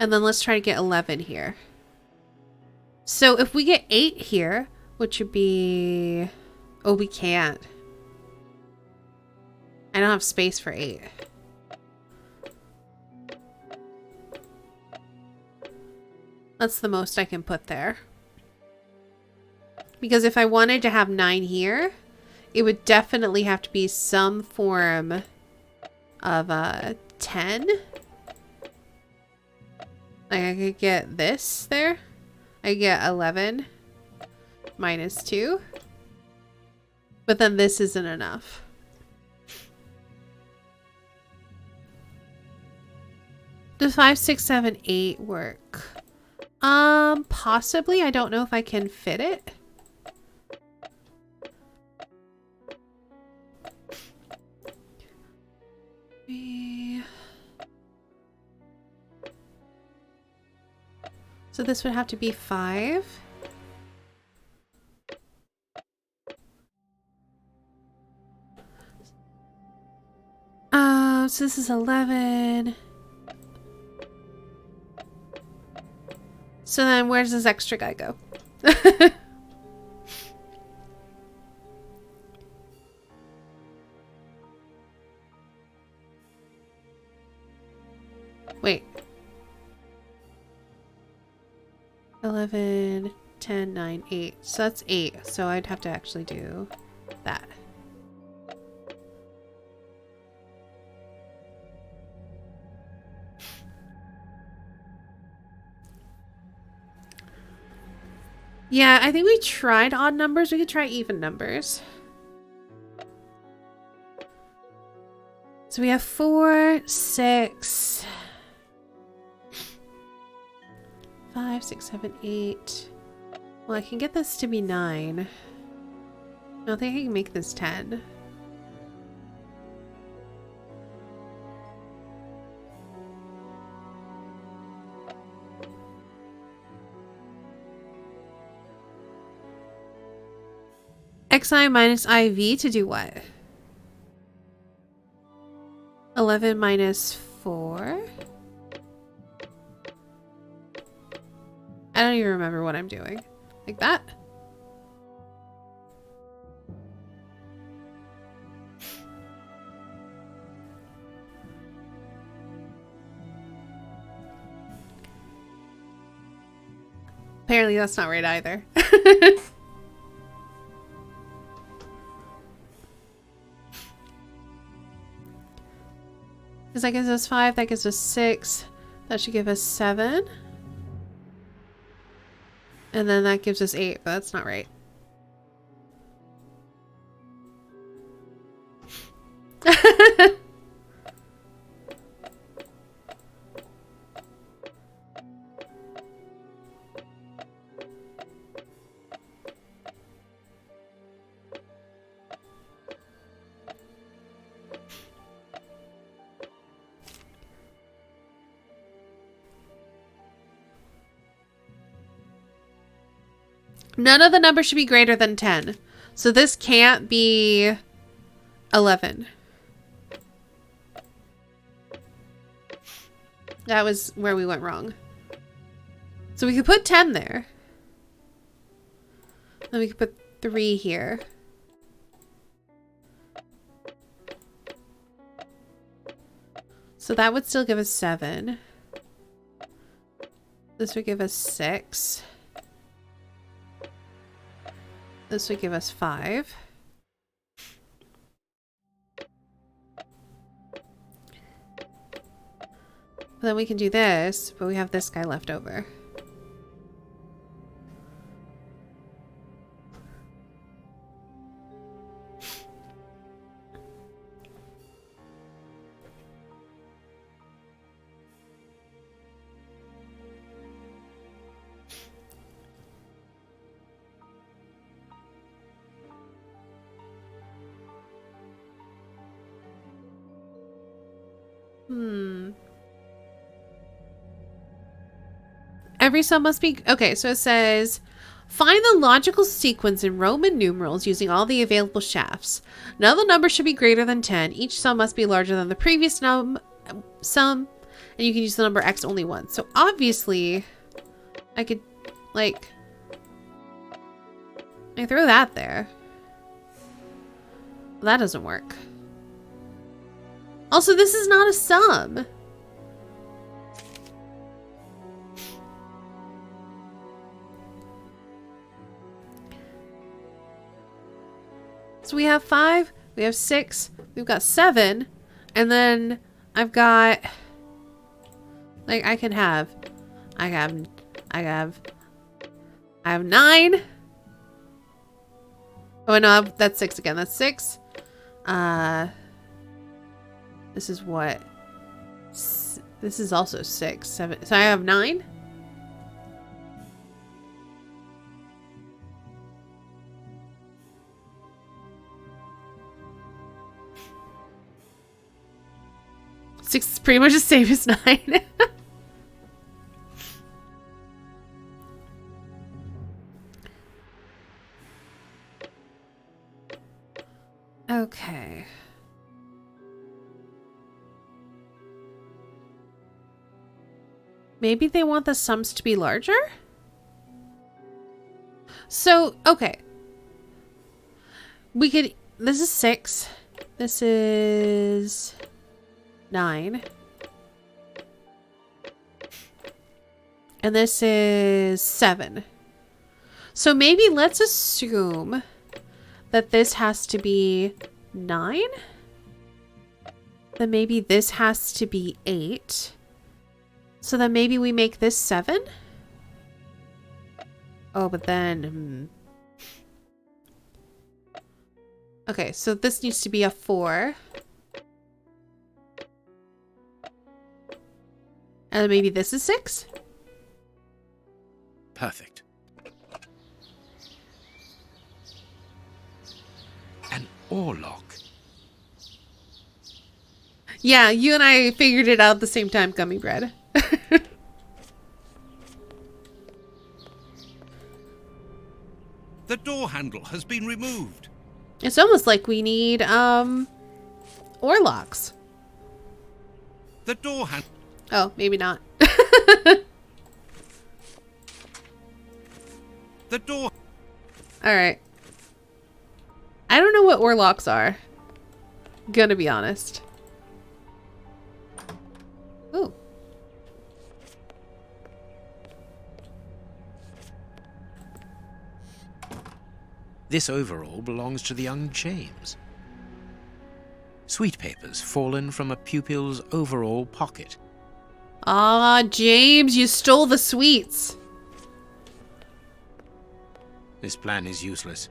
And then let's try to get 11 here. So if we get 8 here, which would be... Oh, we can't. I don't have space for 8. That's the most I can put there. Because if I wanted to have 9 here, it would definitely have to be some form of 10. Like I could get this there. I get 11 minus 2. But then this isn't enough. Does 5, 6, 7, 8 work? Possibly. I don't know if I can fit it. So this would have to be 5. So this is 11. So then where does this extra guy go? Wait. 11, 10, 9, 8. So that's 8. So I'd have to actually do that. Yeah, I think we tried odd numbers. We could try even numbers. So we have 4, 6, 5, 6, 7, 8. Well, I can get this to be 9. I don't think I can make this 10. XI minus IV to do what? 11 minus 4? I don't even remember what I'm doing. Like that? Apparently that's not right either. Because that gives us 5, that gives us 6. That should give us 7. And then that gives us 8, but that's not right. None of the numbers should be greater than 10. So this can't be 11. That was where we went wrong. So we could put 10 there. Then we could put 3 here. So that would still give us 7. This would give us 6. This would give us 5. Then we can do this, but we have this guy left over. Every sum must be... Okay, so it says... Find the logical sequence in Roman numerals using all the available shafts. None of the numbers should be greater than 10. Each sum must be larger than the previous sum. And you can use the number x only once. So obviously, I could, like... I throw that there. Well, that doesn't work. Also, this is not a sum. So we have 5, we have 6, we've got 7, and then I've got, like, I have 9. Oh no, that's 6 again. That's 6. This is what? This is also 6, 7. So I have 9? Six is pretty much the same as 9. Okay. Maybe they want the sums to be larger? So, okay. We could... This is 6. This is 9. And this is 7. So maybe let's assume that this has to be 9. Then maybe this has to be 8. So then maybe we make this 7? Oh, but then... Okay, so this needs to be a 4. And then maybe this is 6? Perfect. An oarlock. Yeah, you and I figured it out at the same time, Gummy Bread. The door handle has been removed. It's almost like we need, oarlocks. The door handle... Oh, maybe not. The door... Alright. I don't know what oarlocks are. Gonna be honest. Ooh. This overall belongs to the young James. Sweet papers fallen from a pupil's overall pocket. Ah, James, you stole the sweets. This plan is useless.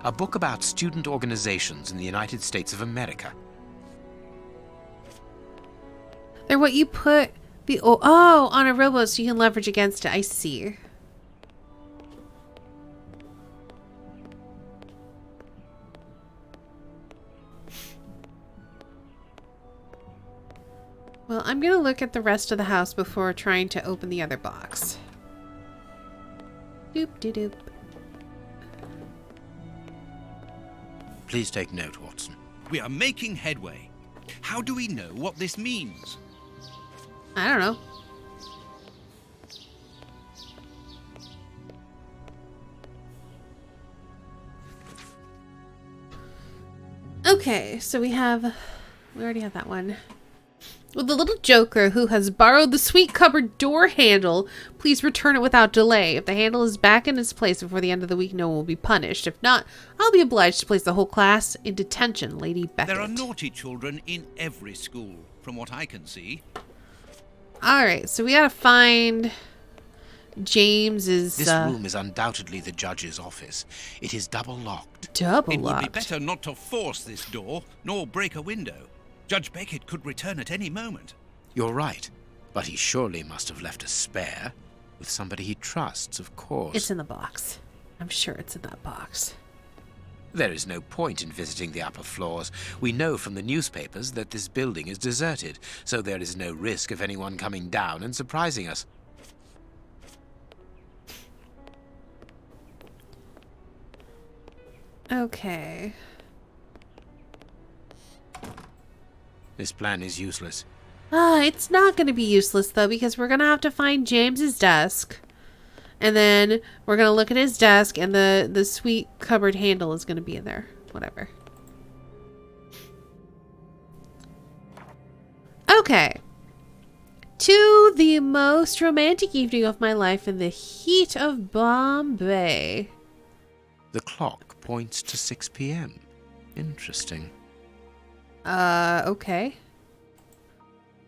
A book about student organizations in the United States of America. They're what you put the... Oh, on a rowboat so you can leverage against it. I see. Well, I'm going to look at the rest of the house before trying to open the other box. Doop-de-doop. Please take note, Watson. We are making headway. How do we know what this means? I don't know. Okay, so we already have that one. With the little joker who has borrowed the sweet cupboard door handle, please return it without delay. If the handle is back in its place before the end of the week, no one will be punished. If not, I'll be obliged to place the whole class in detention, Lady Beckett. There are naughty children in every school, from what I can see. Alright, so we gotta find James's... This room is undoubtedly the judge's office. It is double locked. Double It would locked. be better not to force this door, nor break a window. Judge Beckett could return at any moment. You're right, but he surely must have left a spare. With somebody he trusts, of course. It's in the box. I'm sure it's in that box. There is no point in visiting the upper floors. We know from the newspapers that this building is deserted, so there is no risk of anyone coming down and surprising us. Okay. This plan is useless. It's not going to be useless, though, because we're going to have to find James's desk. And then we're going to look at his desk, and the sweet cupboard handle is going to be in there. Whatever. Okay. To the most romantic evening of my life in the heat of Bombay. The clock points to 6 p.m. Interesting. Okay.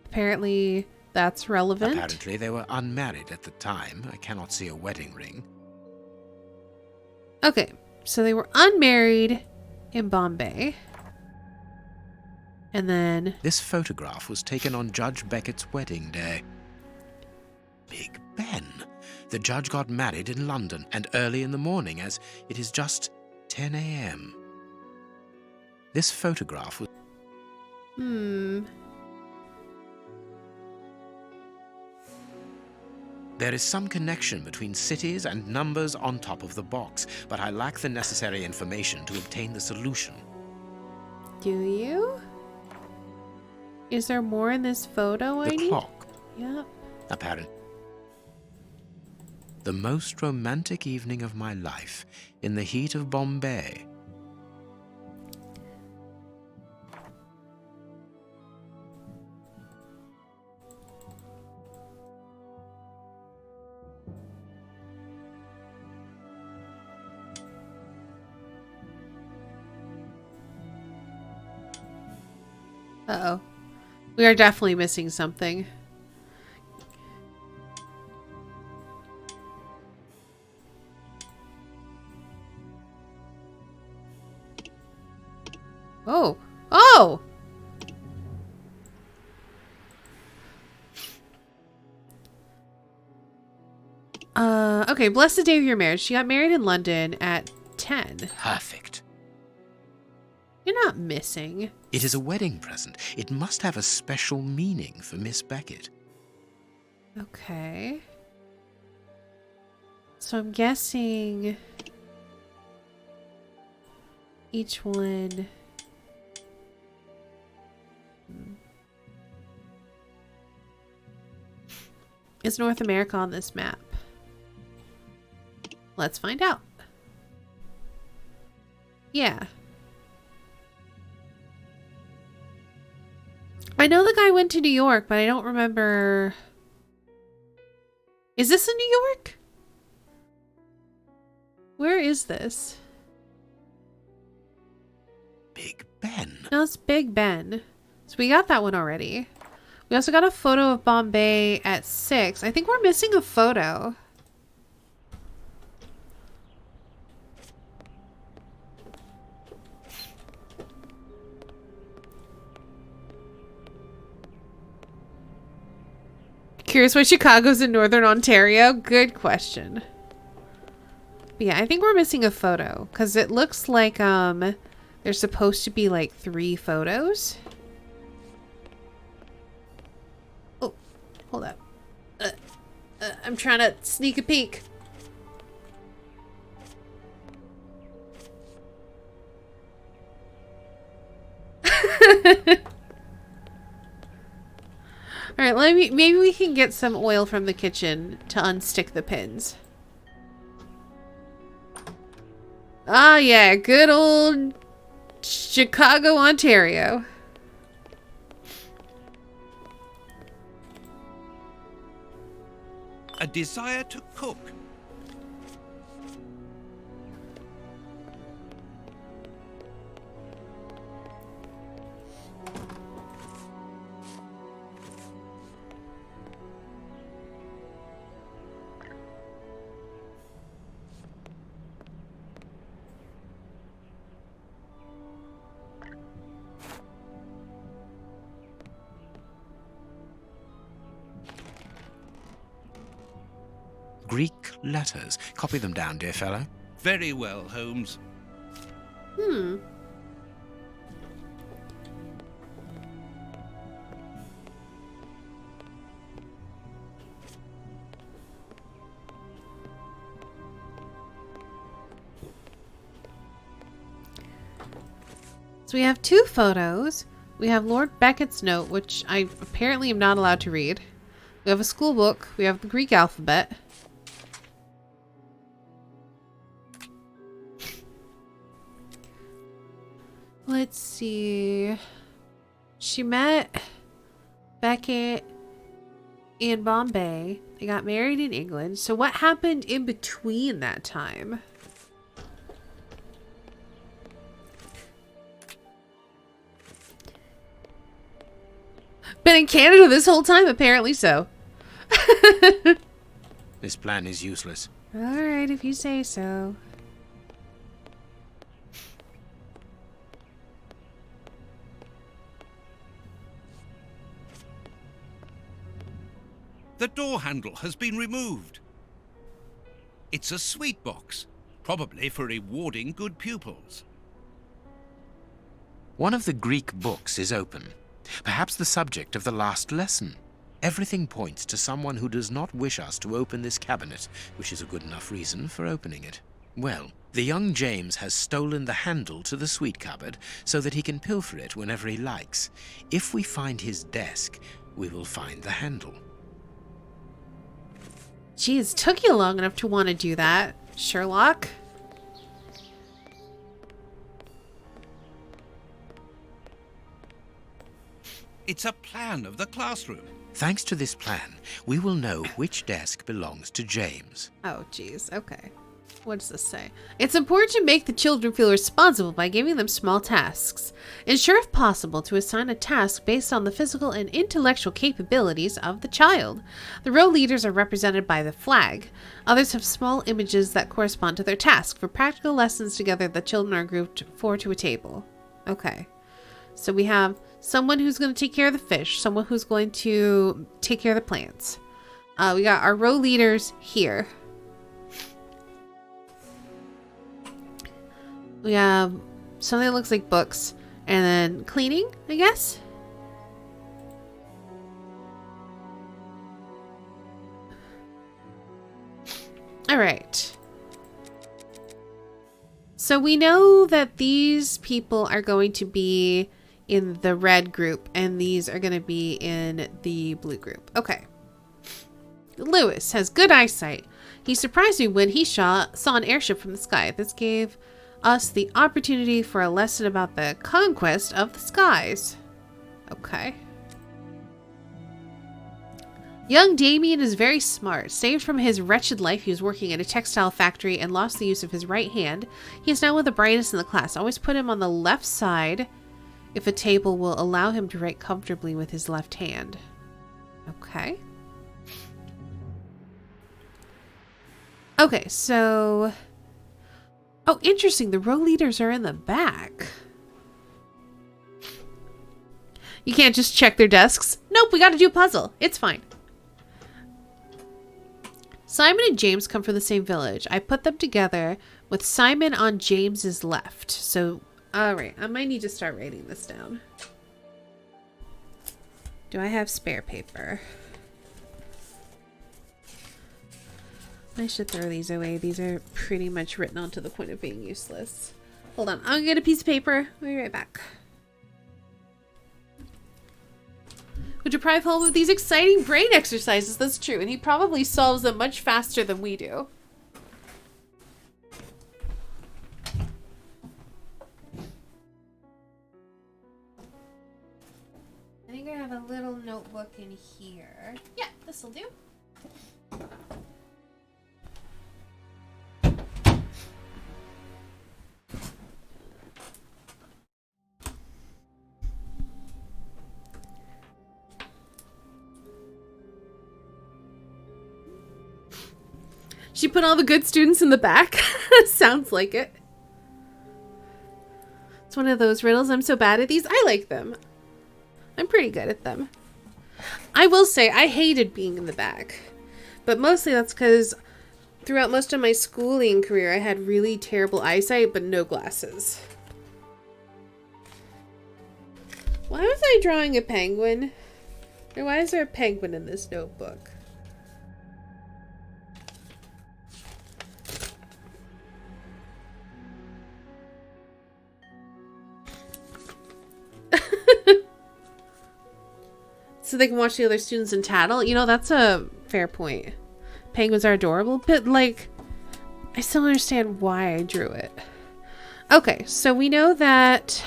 Apparently, That's relevant. Apparently they were unmarried at the time. I cannot see a wedding ring. Okay, so they were unmarried in Bombay. And then... This photograph was taken on Judge Beckett's wedding day. Big Ben. The judge got married in London, and early in the morning, as it is just 10 a.m. This photograph was... There is some connection between cities and numbers on top of the box, but I lack the necessary information to obtain the solution. Do you? Is there more in this photo I need? The clock. Yep. Apparent. The most romantic evening of my life, in the heat of Bombay. Uh-oh. We are definitely missing something. Oh! Oh! Okay, bless the day of your marriage. She got married in London at 10. Perfect. You're not missing. It is a wedding present. It must have a special meaning for Miss Beckett. Okay. So I'm guessing each one... Is North America on this map? Let's find out. Yeah. I know the guy went to New York, but I don't remember... Is this in New York? Where is this? Big Ben. No, it's Big Ben. So we got that one already. We also got a photo of Bombay at 6. I think we're missing a photo. Curious why Chicago's in Northern Ontario? Good question. But yeah, I think we're missing a photo because it looks like there's supposed to be like 3 photos. Oh, hold up. I'm trying to sneak a peek. Alright, maybe we can get some oil from the kitchen to unstick the pins. Ah, yeah, good old Chicago, Ontario. A desire to cook. Greek letters. Copy them down, dear fellow. Very well, Holmes. So we have 2 photos. We have Lord Beckett's note, which I apparently am not allowed to read. We have a school book. We have the Greek alphabet. Let's see. She met Beckett in Bombay. They got married in England. So what happened in between that time? Been in Canada this whole time? Apparently so. This plan is useless. Alright, if you say so. The door handle has been removed. It's a sweet box, probably for rewarding good pupils. One of the Greek books is open. Perhaps the subject of the last lesson. Everything points to someone who does not wish us to open this cabinet, which is a good enough reason for opening it. Well, the young James has stolen the handle to the sweet cupboard so that he can pilfer it whenever he likes. If we find his desk, we will find the handle. Geez, took you long enough to want to do that, Sherlock. It's a plan of the classroom. Thanks to this plan, we will know which desk belongs to James. Oh, geez. Okay. What does this say? It's important to make the children feel responsible by giving them small tasks. Ensure, if possible, to assign a task based on the physical and intellectual capabilities of the child. The row leaders are represented by the flag. Others have small images that correspond to their task. For practical lessons together, the children are grouped 4 to a table. Okay. So we have someone who's going to take care of the fish, someone who's going to take care of the plants. We got our row leaders here. We have something that looks like books, and then cleaning, I guess. All right. So we know that these people are going to be in the red group, and these are going to be in the blue group. Okay. Lewis has good eyesight. He surprised me when he saw an airship from the sky. This gave us the opportunity for a lesson about the conquest of the skies. Okay. Young Damien is very smart. Saved from his wretched life, he was working in a textile factory and lost the use of his right hand. He is now one of the brightest in the class. Always put him on the left side if a table will allow him to write comfortably with his left hand. Okay. Okay, so... Oh, interesting. The row leaders are in the back. You can't just check their desks. Nope, we gotta do a puzzle. It's fine. Simon and James come from the same village. I put them together with Simon on James's left. So, alright, I might need to start writing this down. Do I have spare paper? I should throw these away. These are pretty much written on to the point of being useless. Hold on, I'll get a piece of paper. I'll be right back. Would deprive Holmes of these exciting brain exercises. That's true, and he probably solves them much faster than we do. I think I have a little notebook in here. Yeah, this'll do. She put all the good students in the back. Sounds like it. It's one of those riddles. I'm so bad at these. I like them. I'm pretty good at them. I will say I hated being in the back. But mostly that's because throughout most of my schooling career I had really terrible eyesight but no glasses. Why was I drawing a penguin? Or why is there a penguin in this notebook? So they can watch the other students and tattle? You know, that's a fair point. Penguins are adorable, but like, I still don't understand why I drew it. Okay, so we know that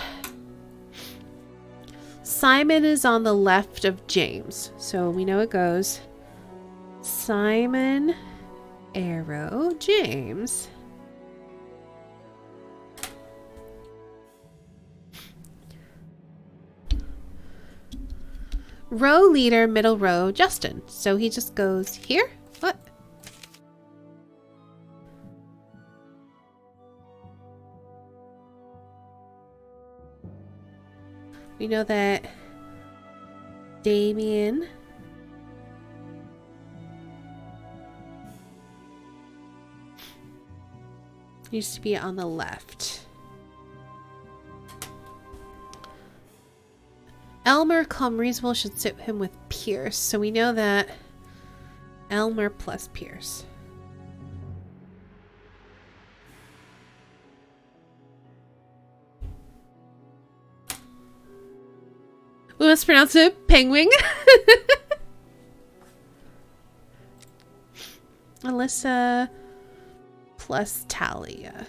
Simon is on the left of James. So we know it goes Simon, arrow, James. Row leader, middle row, Justin. So he just goes here? What? We know that Damien used to be on the left. Elmer, calm, reasonable, should sit him with Pierce. So we know that Elmer plus Pierce. We must pronounce it penguin. Alyssa plus Talia.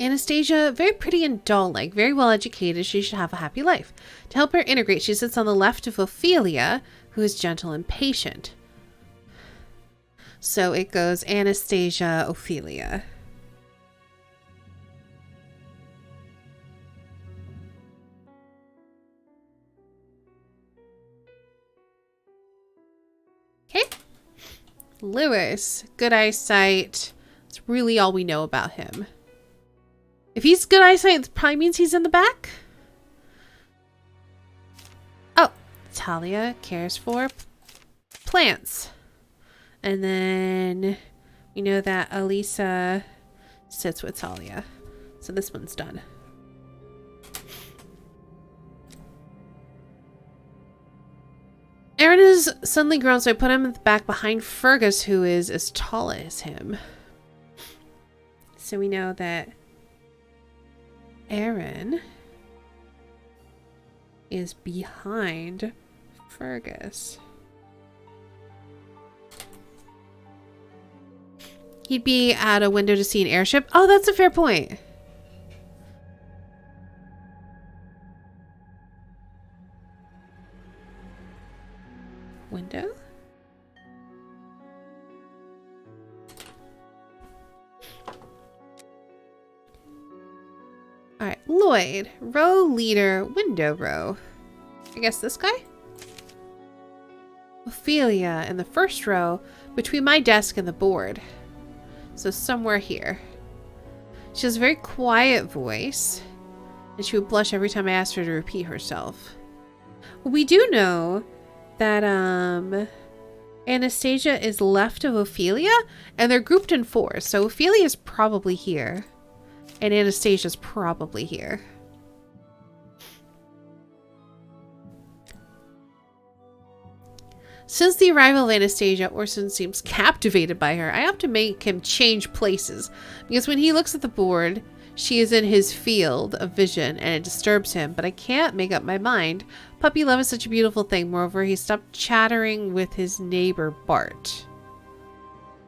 Anastasia, very pretty and doll-like, very well educated. She should have a happy life. To help her integrate, she sits on the left of Ophelia, who is gentle and patient. So it goes Anastasia, Ophelia. Okay. Lewis, good eyesight. That's really all we know about him. If he's good eyesight, it probably means he's in the back. Oh, Talia cares for plants. And then we know that Elisa sits with Talia. So this one's done. Aaron has suddenly grown, so I put him in the back behind Fergus, who is as tall as him. So we know that Aaron is behind Fergus. He'd be at a window to see an airship. Oh, that's a fair point. Window? Alright, Lloyd. Row leader, window row. I guess this guy? Ophelia in the first row between my desk and the board. So somewhere here. She has a very quiet voice. And she would blush every time I asked her to repeat herself. We do know that Anastasia is left of Ophelia. And they're grouped in fours. So Ophelia is probably here. And Anastasia's probably here. Since the arrival of Anastasia, Orson seems captivated by her. I have to make him change places. Because when he looks at the board, she is in his field of vision and it disturbs him. But I can't make up my mind. Puppy love is such a beautiful thing. Moreover, he stopped chattering with his neighbor, Bart.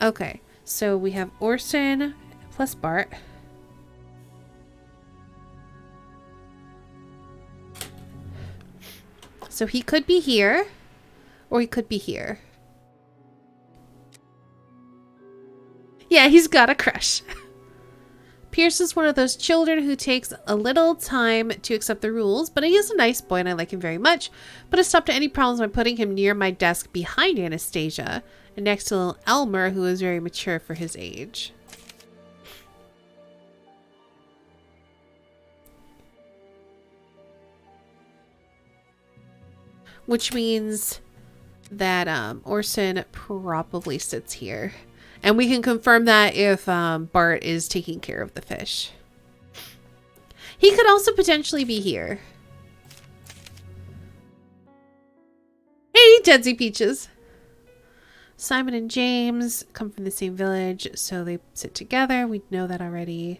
Okay, so we have Orson plus Bart. So he could be here, or he could be here. Yeah, he's got a crush. Pierce is one of those children who takes a little time to accept the rules, but he is a nice boy and I like him very much. Put a stop to any problems by putting him near my desk behind Anastasia and next to little Elmer, who is very mature for his age. Which means that Orson probably sits here. And we can confirm that if Bart is taking care of the fish. He could also potentially be here. Hey, Tedzy Peaches. Simon and James come from the same village, so they sit together. We know that already.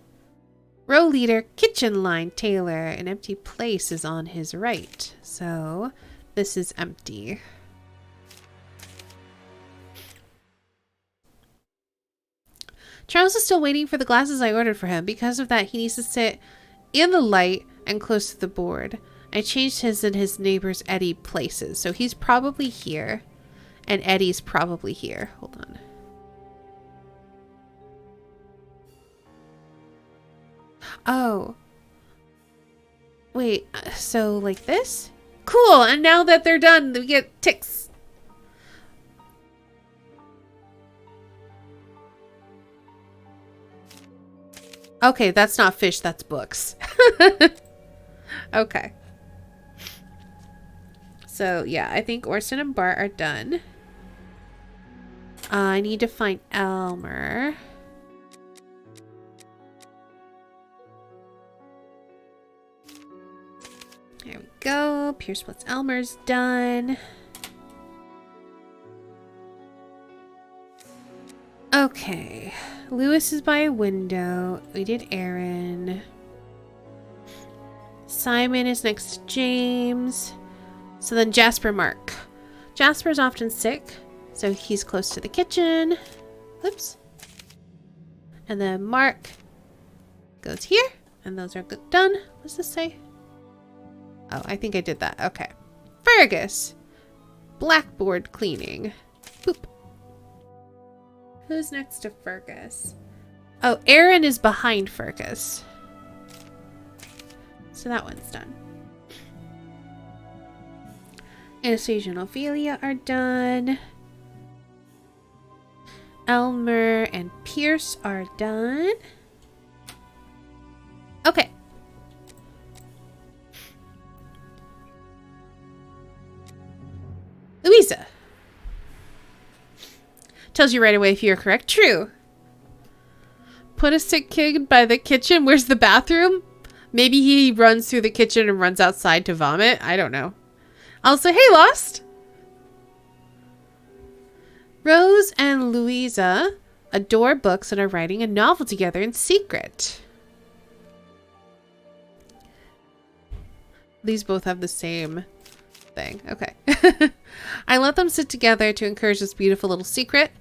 Row leader, kitchen line, Taylor. An empty place is on his right. So this is empty. Charles is still waiting for the glasses I ordered for him. Because of that, he needs to sit in the light and close to the board. I changed his and his neighbor's Eddie places. So he's probably here. And Eddie's probably here. Hold on. Oh. Wait, so like this? Cool, and now that they're done, we get ticks. Okay, that's not fish, that's books. Okay. So, yeah, I think Orson and Bart are done. I need to find Elmer. There we go. Pierce plus Elmer's done. Okay. Lewis is by a window. We did Aaron. Simon is next to James. So then Jasper Mark. Jasper's often sick, so he's close to the kitchen. Oops. And then Mark goes here. And those are good done. What's this say? Oh, I think I did that. Okay. Fergus. Blackboard cleaning. Boop. Who's next to Fergus? Oh, Aaron is behind Fergus. So that one's done. Anastasia and Ophelia are done. Elmer and Pierce are done. Okay. Louisa. Tells you right away if you're correct. True. Put a sick kid by the kitchen. Where's the bathroom? Maybe he runs through the kitchen and runs outside to vomit. I don't know. Also, hey, Lost. Rose and Louisa adore books and are writing a novel together in secret. These both have the same thing. Okay. I let them sit together to encourage this beautiful little secret.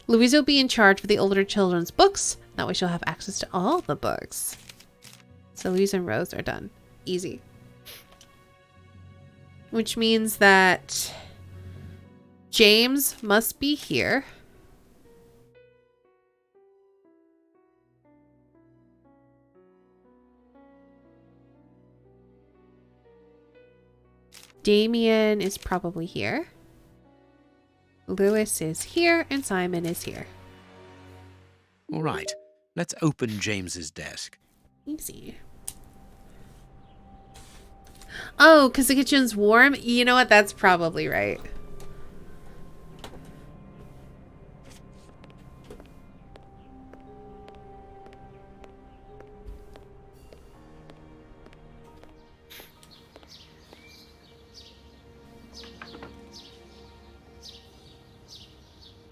Louisa will be in charge of the older children's books. That way she'll have access to all the books. So Louisa and Rose are done. Easy. Which means that James must be here. Damien is probably here. Lewis is here and Simon is here. All right, let's open James's desk. Easy. Oh, because the kitchen's warm? You know what? That's probably right.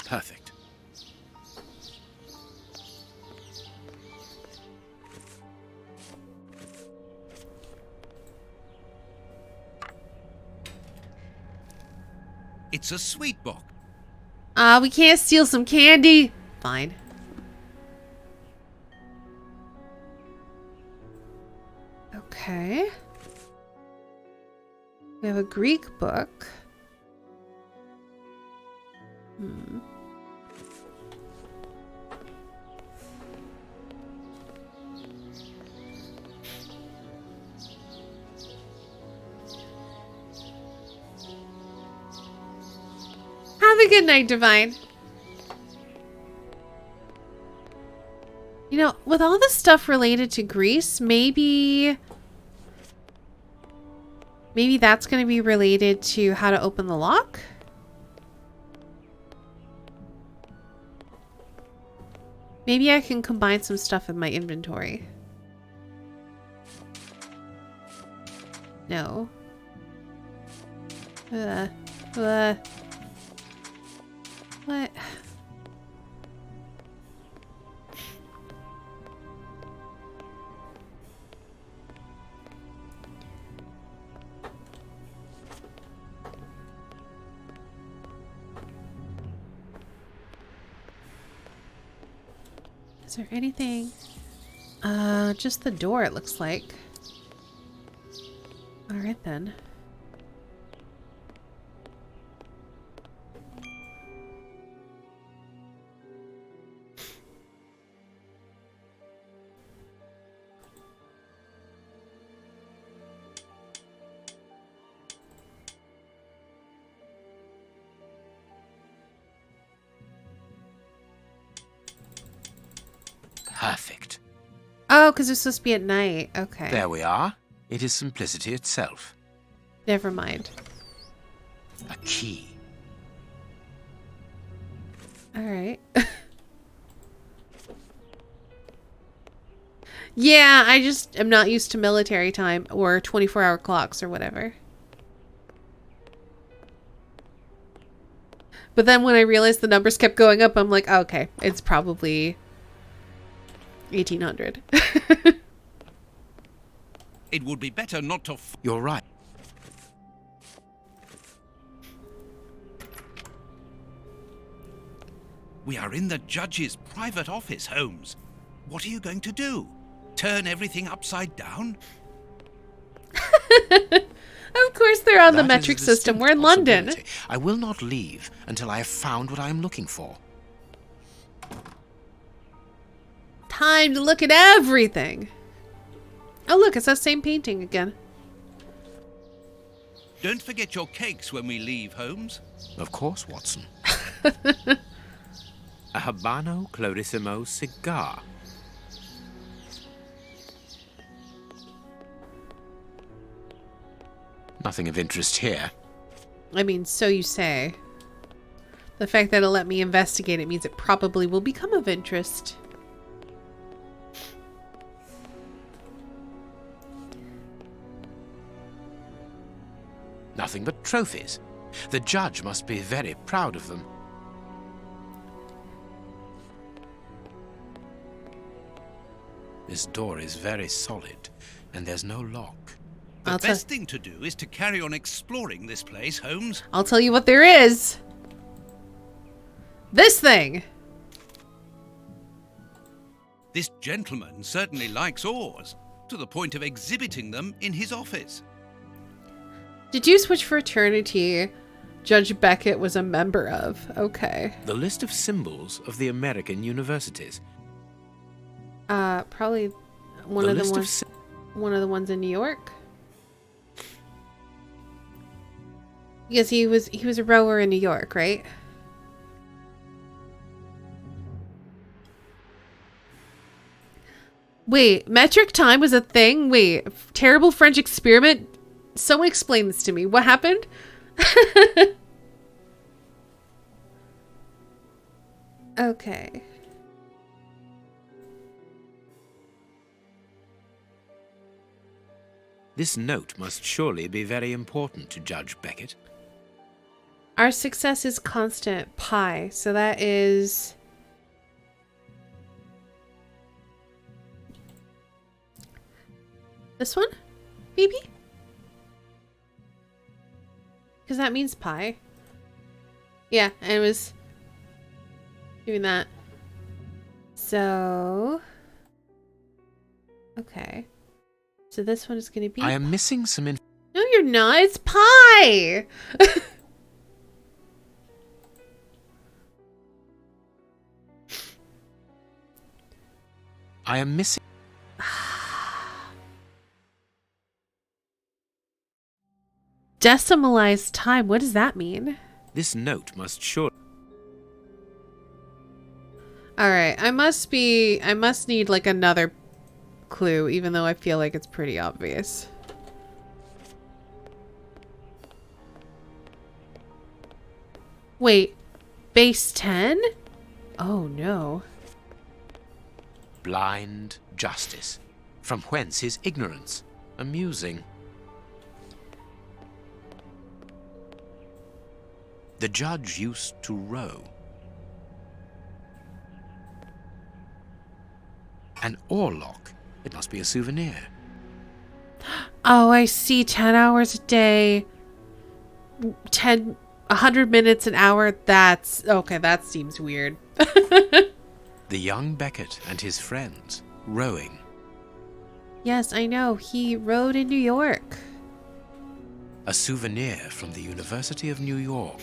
Perfect. It's a sweet box. We can't steal some candy. Fine. Okay. We have a Greek book. Have a good night, Divine. You know, with all this stuff related to Greece, maybe that's going to be related to how to open the lock? Maybe I can combine some stuff in my inventory. No. What? Is there anything? Just the door, it looks like. All right then. Oh, because it's supposed to be at night. Okay. There we are. It is simplicity itself. Never mind. A key. All right. Yeah, I just am not used to military time or 24-hour clocks or whatever. But then when I realized the numbers kept going up, I'm like, oh, okay, it's probably 1800. It would be better not to... You're right. We are in the judge's private office, Holmes. What are you going to do? Turn everything upside down? Of course they're on the That metric is a system. distinct We're in London. possibility. I will not leave until I have found what I am looking for. Time to look at everything. Oh, look, it's that same painting again. Don't forget your cakes when we leave, Holmes. Of course, Watson. A Habano Clarissimo cigar. Nothing of interest here. I mean, so you say. The fact that it'll let me investigate it means it probably will become of interest. Nothing but trophies. The judge must be very proud of them. This door is very solid, and there's no lock. The best thing to do is to carry on exploring this place, Holmes. I'll tell you what there is. This thing. This gentleman certainly likes oars, to the point of exhibiting them in his office. Did you switch fraternity Judge Beckett was a member of? Okay. The list of symbols of the American universities. Probably one of the ones in New York. Because he was a rower in New York, right? Wait, metric time was a thing? Wait, terrible French experiment? Someone explain this to me. What happened? Okay. This note must surely be very important to Judge Beckett. Our success is constant pi, so that is... this one? Maybe? Because that means pi. Yeah, and it was doing that. So... okay. So this one is going to be... I am missing some No, you're not. It's pi! I am missing... Decimalized time. What does that mean? This note must surely... Alright, I must need like another clue, even though I feel like it's pretty obvious. Wait, base 10? Oh no. Blind justice. From whence his ignorance? Amusing. The judge used to row. An oarlock. It must be a souvenir. Oh, I see. 10 hours a day. 100 minutes an hour. That's... okay, that seems weird. The young Beckett and his friends, rowing. Yes, I know. He rode in New York. A souvenir from the University of New York.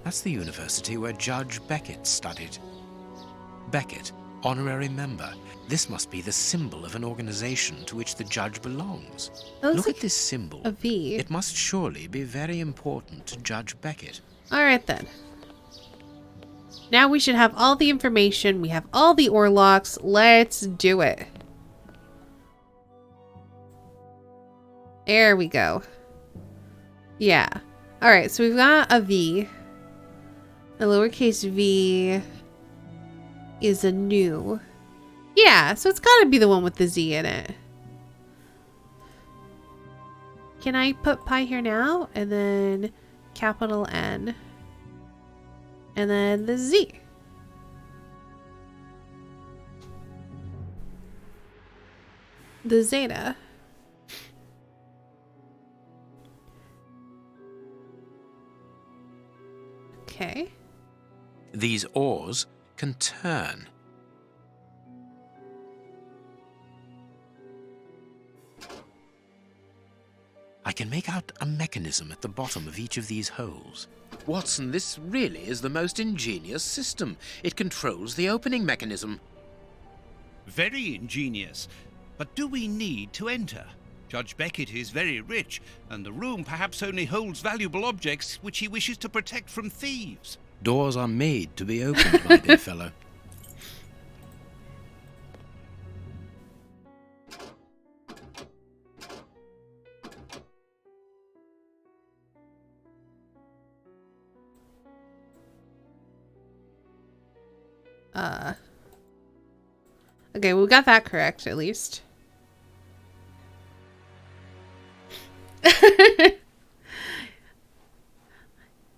That's the university where Judge Beckett studied. Beckett, honorary member. This must be the symbol of an organization to which the judge belongs. Look at this symbol. A V. It must surely be very important to Judge Beckett. Alright then. Now we should have all the information. We have all the oarlocks. Let's do it. There we go. Yeah. All right, so we've got a V. A lowercase v is a new. Yeah, so it's got to be the one with the Z in it. Can I put pi here now? And then capital N. And then the Z. The zeta. Okay. These oars can turn. I can make out a mechanism at the bottom of each of these holes. Watson, this really is the most ingenious system. It controls the opening mechanism. Very ingenious. But do we need to enter? Judge Beckett is very rich, and the room perhaps only holds valuable objects which he wishes to protect from thieves. Doors are made to be opened, my dear fellow. Okay, we got that correct at least.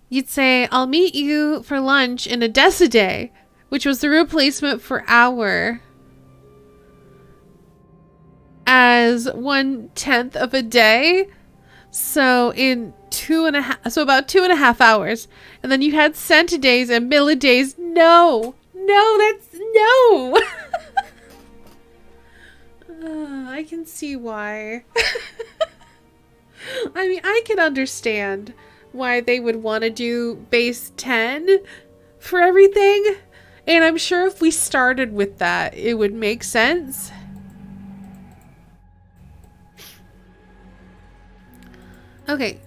You'd say, I'll meet you for lunch in a deciday, which was the replacement for hour, as 1/10 of a day. So in about 2.5 hours. And then you had centidays and millidays. No, that's no. I can see why. I mean, I can understand why they would want to do base 10 for everything. And I'm sure if we started with that, it would make sense. Okay,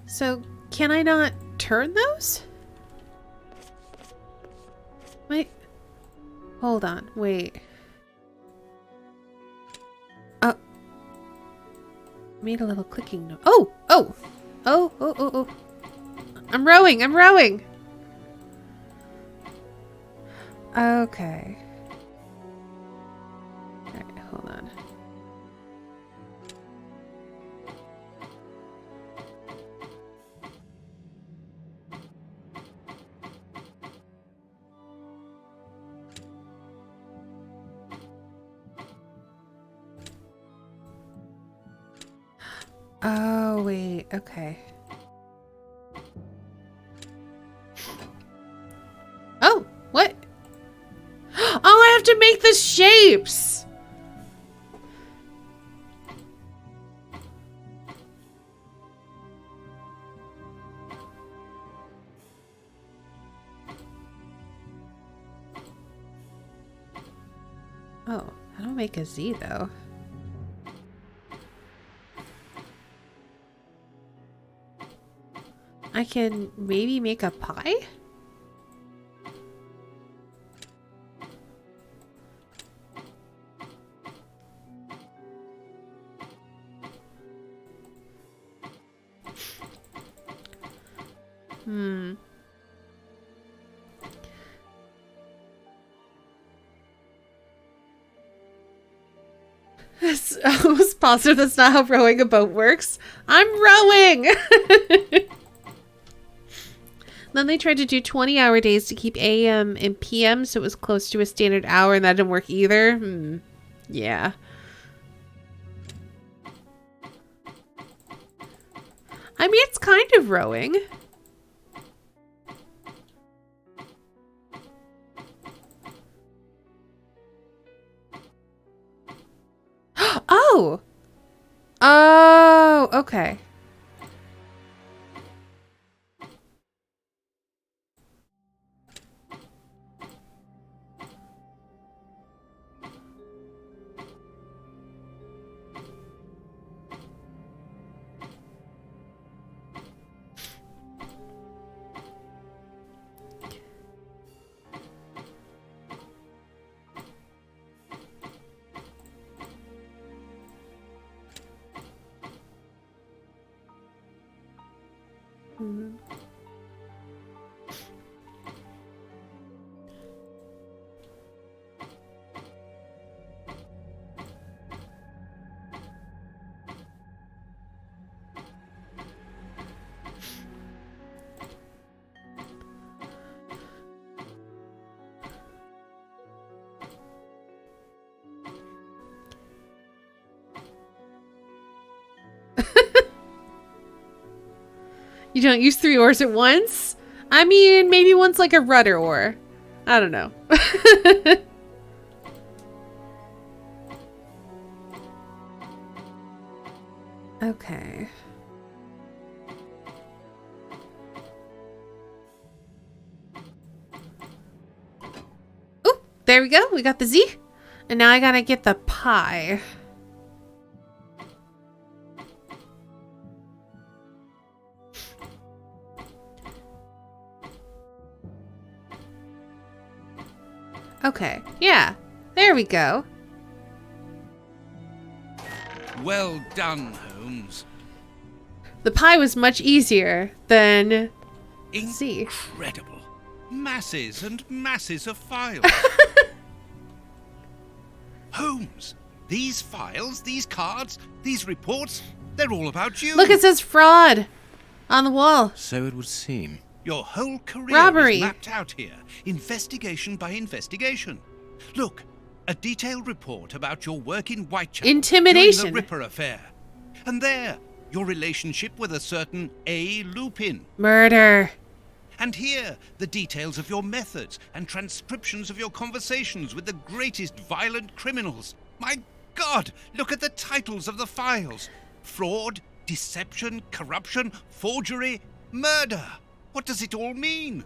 so can I not turn those? Wait. Hold on, wait. Oh. Made a little clicking noise. Oh! I'm rowing! Okay. Alright, hold on. Oh, wait. Okay. Oh, what? Oh, I have to make the shapes. Oh, I don't make a Z though. I can maybe make a pie? I was positive that's not how rowing a boat works. I'm rowing! Then they tried to do 20-hour days to keep AM and PM so it was close to a standard hour, and that didn't work either. Yeah. I mean, it's kind of rowing. Oh! Oh, okay. You don't use 3 oars at once? I mean, maybe one's like a rudder oar. I don't know. Okay. Oh, there we go. We got the Z. And now I gotta get the pie. Okay, yeah, there we go. Well done, Holmes. The pie was much easier than C. Incredible. Masses and masses of files. Holmes, these files, these cards, these reports, they're all about you. Look, it says fraud on the wall. So it would seem. Your whole career Robbery. is mapped out here, investigation by investigation. Look, a detailed report about your work in Whitechapel Intimidation. during the Ripper affair. And there, your relationship with a certain A. Lupin. Murder. And here, the details of your methods and transcriptions of your conversations with the greatest violent criminals. My God, look at the titles of the files. Fraud, deception, corruption, forgery, murder. What does it all mean?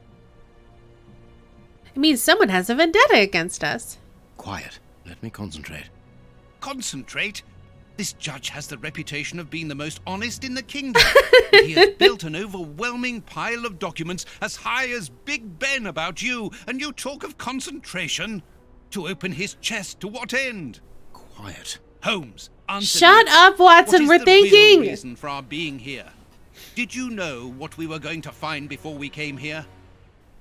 It means someone has a vendetta against us. Quiet. Let me concentrate. Concentrate? This judge has the reputation of being the most honest in the kingdom. He has built an overwhelming pile of documents as high as Big Ben about you, and you talk of concentration? To open his chest to what end? Quiet. Holmes, answer Shut me. up, Watson. What We're is the real thinking. reason for our being here? Did you know what we were going to find before we came here?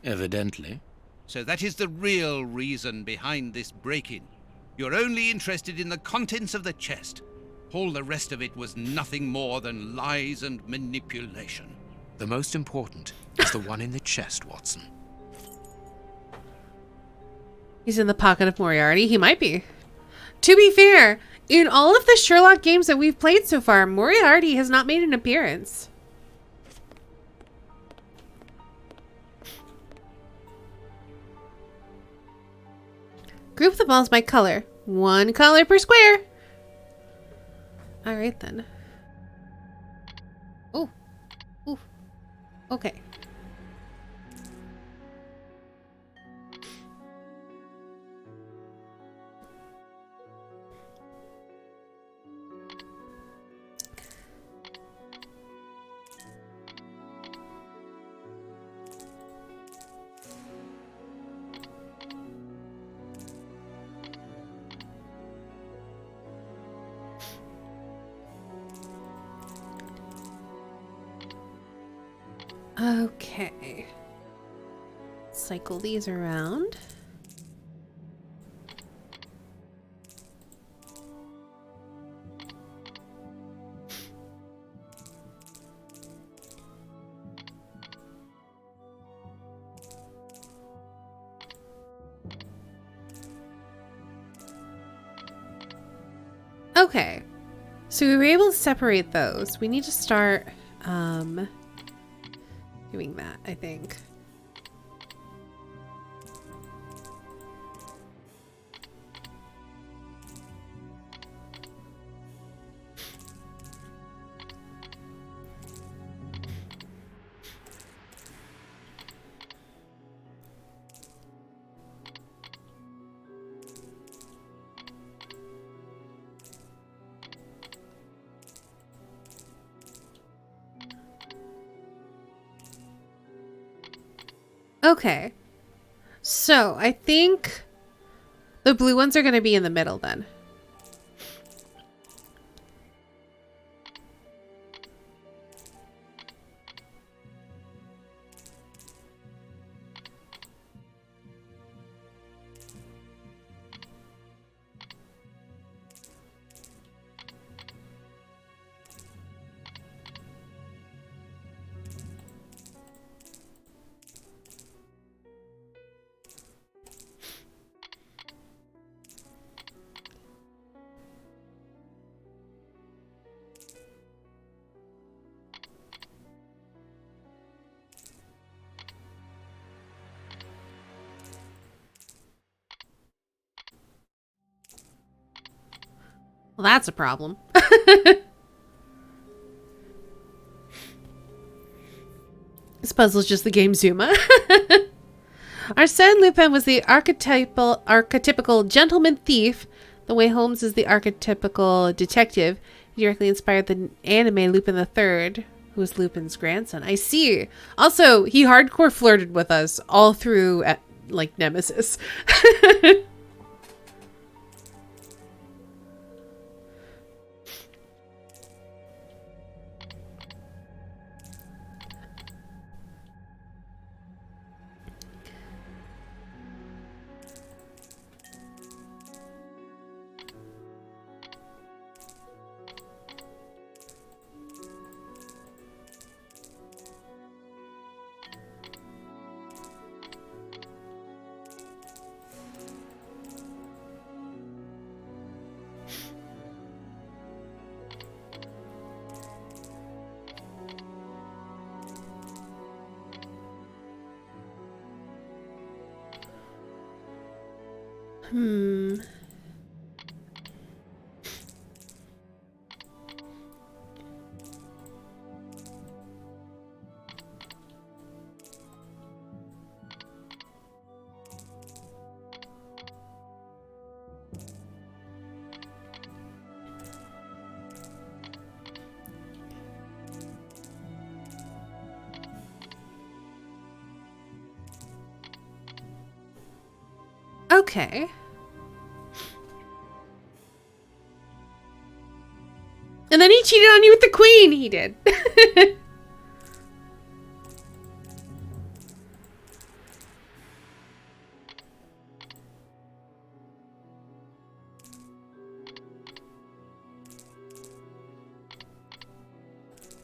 Evidently. So that is the real reason behind this break-in. You're only interested in the contents of the chest. All the rest of it was nothing more than lies and manipulation. The most important is the one in the chest, Watson. He's in the pocket of Moriarty. He might be. To be fair, in all of the Sherlock games that we've played so far, Moriarty has not made an appearance. Group the balls by color. 1 color per square. All right, then. Oh. Ooh. Okay. Okay. Cycle these around. Okay. So we were able to separate those. We need to start doing that, I think. Okay, so I think the blue ones are going to be in the middle then. Well, that's a problem. This puzzle's just the game Zuma. Arsène Lupin was the archetypical gentleman thief, the way Holmes is the archetypical detective. He directly inspired the anime Lupin III, who was Lupin's grandson. I see. Also, he hardcore flirted with us all through, like, Nemesis. Okay. And then he cheated on you with the queen. He did.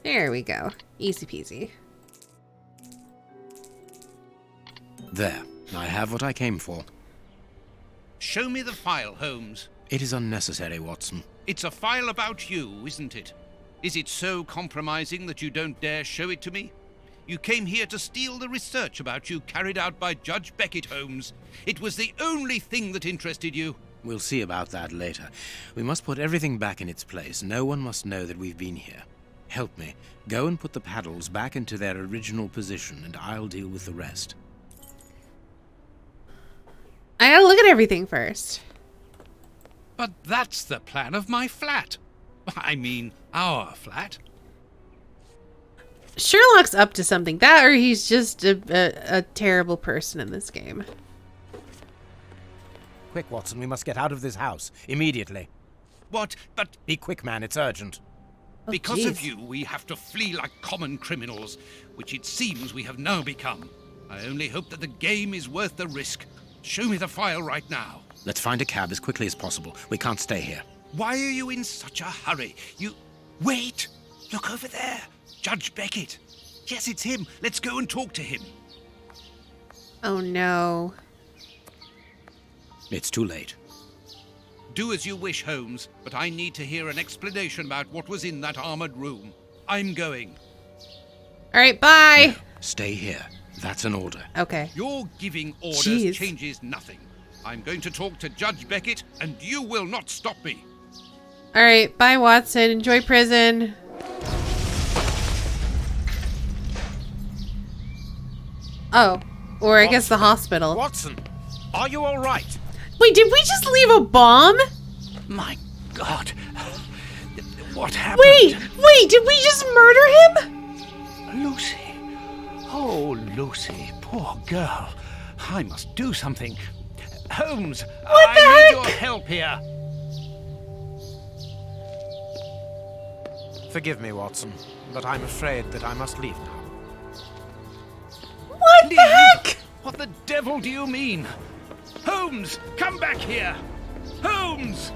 There we go. Easy peasy. There. I have what I came for. Show me the file, Holmes. It is unnecessary, Watson. It's a file about you, isn't it? Is it so compromising that you don't dare show it to me? You came here to steal the research about you carried out by Judge Beckett, Holmes. It was the only thing that interested you. We'll see about that later. We must put everything back in its place. No one must know that we've been here. Help me. Go and put the paddles back into their original position, and I'll deal with the rest. I gotta look at everything first. But that's the plan of my flat. I mean, our flat. Sherlock's up to something. That or he's just a terrible person in this game. Quick, Watson, we must get out of this house. Immediately. What? But... Be quick, man. It's urgent. Oh, because of you, we have to flee like common criminals, which it seems we have now become. I only hope that the game is worth the risk. Show me the file right now. Let's find a cab as quickly as possible. We can't stay here. Why are you in such a hurry? You... Wait! Look over there. Judge Beckett. Yes, it's him. Let's go and talk to him. Oh, no. It's too late. Do as you wish, Holmes, but I need to hear an explanation about what was in that armored room. I'm going. All right, bye. No, stay here. That's an order. Okay. Your giving orders Jeez. changes nothing. I'm going to talk to Judge Beckett, and you will not stop me. All right, bye, Watson. Enjoy prison. Oh, or I guess the hospital. Watson, are you all right? Wait, did we just leave a bomb? My God. What happened? Wait, did we just murder him? Lucy. Oh, Lucy, poor girl. I must do something. Holmes, What the I need heck? your help here. Forgive me, Watson, but I'm afraid that I must leave now. What the heck? What the devil do you mean? Holmes, come back here. Holmes!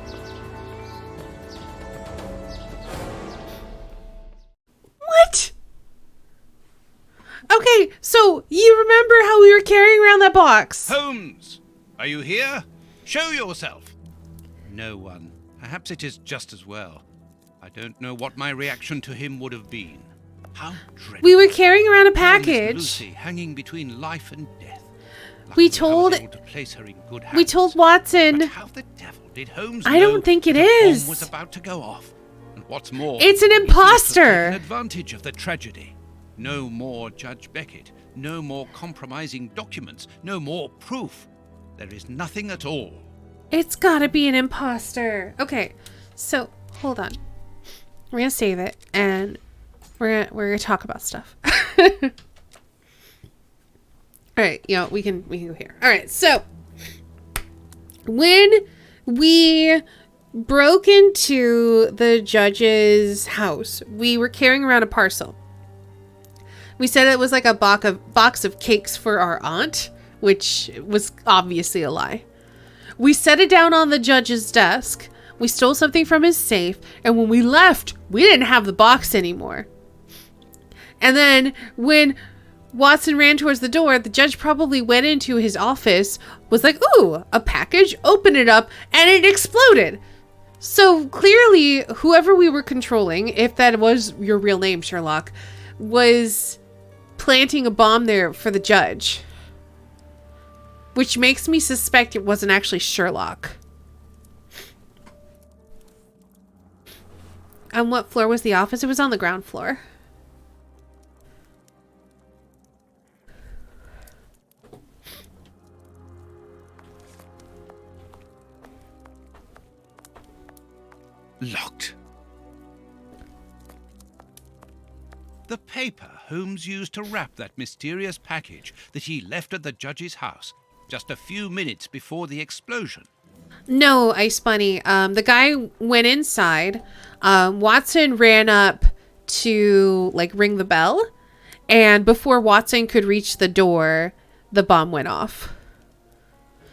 What? Okay, so you remember how we were carrying around that box? Holmes, are you here? Show yourself. No one. Perhaps it is just as well. I don't know what my reaction to him would have been. How dreadful. We were carrying around a Poor Miss package. Lucy hanging between life and death. We Luckily, I told was able to place her in good hands. we told Watson. But how the devil did Holmes I know don't think it that a bomb is. was about to go off? And what's more, It's an he seems to have imposter. taken advantage of the tragedy. No more Judge Beckett. No more compromising documents. No more proof. There is nothing at all. It's gotta be an imposter. Okay, so hold on. We're gonna save it and we're gonna talk about stuff. All right, you know, we can go here. All right, so when we broke into the judge's house, we were carrying around a parcel. We said it was like a box of cakes for our aunt, which was obviously a lie. We set it down on the judge's desk. We stole something from his safe, and when we left, we didn't have the box anymore. And then when Watson ran towards the door, the judge probably went into his office, was like, ooh, a package, opened it up, and it exploded. So clearly, whoever we were controlling, if that was your real name, Sherlock, was planting a bomb there for the judge. Which makes me suspect it wasn't actually Sherlock. On what floor was the office? It was on the ground floor. Locked. The paper Holmes used to wrap that mysterious package that he left at the judge's house just a few minutes before the explosion. No, Ice Bunny. The guy went inside. Watson ran up to like ring the bell, and before Watson could reach the door, the bomb went off.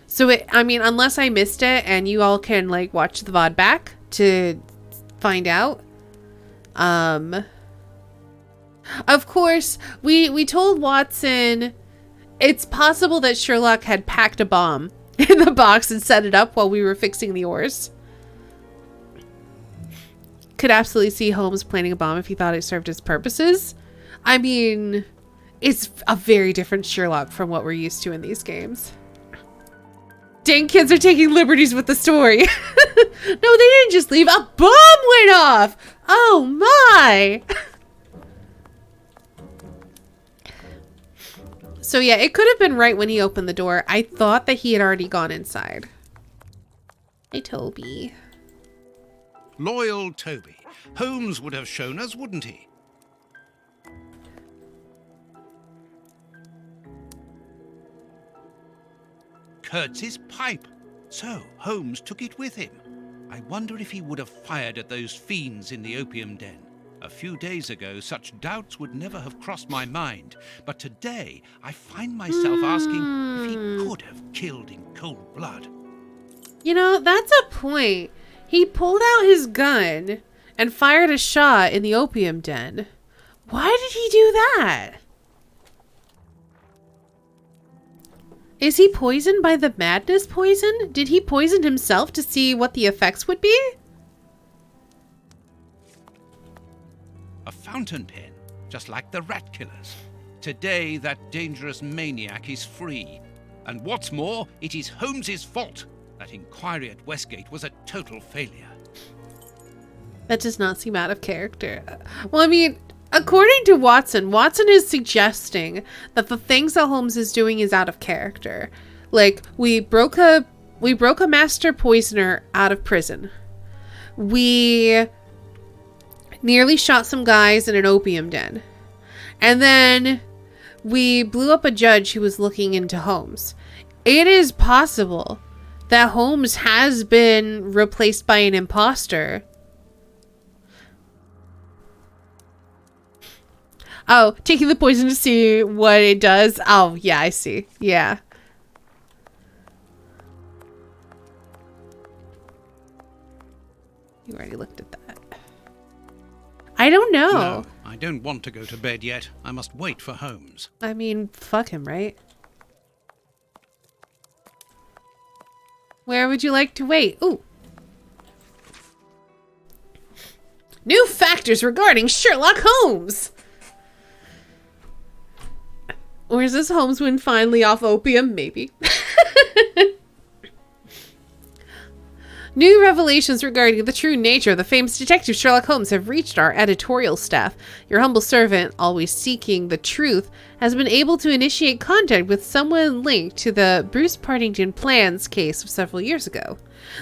So I mean, unless I missed it, and you all can like watch the VOD back to find out. Of course, we told Watson it's possible that Sherlock had packed a bomb in the box and set it up while we were fixing the oars. Could absolutely see Holmes planting a bomb if he thought it served his purposes. I mean, it's a very different Sherlock from what we're used to in these games. Dang, kids are taking liberties with the story. No, they didn't just leave. A bomb went off. Oh my. So yeah, it could have been right when he opened the door. I thought that he had already gone inside. Hey, Toby. Loyal Toby. Holmes would have shown us, wouldn't he? Kurtz's pipe. So Holmes took it with him. I wonder if he would have fired at those fiends in the opium den. A few days ago, such doubts would never have crossed my mind. But today, I find myself asking if he could have killed in cold blood. You know, that's a point. He pulled out his gun and fired a shot in the opium den. Why did he do that? Is he poisoned by the madness poison? Did he poison himself to see what the effects would be? A fountain pen, just like the rat killers. Today, that dangerous maniac is free. And what's more, it is Holmes's fault. That inquiry at Westgate was a total failure. That does not seem out of character. Well, I mean, according to Watson, Watson is suggesting that the things that Holmes is doing is out of character. Like, we broke a master poisoner out of prison. We nearly shot some guys in an opium den. And then we blew up a judge who was looking into Holmes. It is possible that Holmes has been replaced by an imposter. Oh, taking the poison to see what it does. Oh, yeah, I see. Yeah. You already looked at that. I don't know. No, I don't want to go to bed yet. I must wait for Holmes. I mean, fuck him, right? Where would you like to wait? Ooh. New factors regarding Sherlock Holmes. Or is this Holmes when finally off opium? Maybe. New revelations regarding the true nature of the famous detective Sherlock Holmes have reached our editorial staff. Your humble servant, always seeking the truth, has been able to initiate contact with someone linked to the Bruce Partington Plans case of several years ago.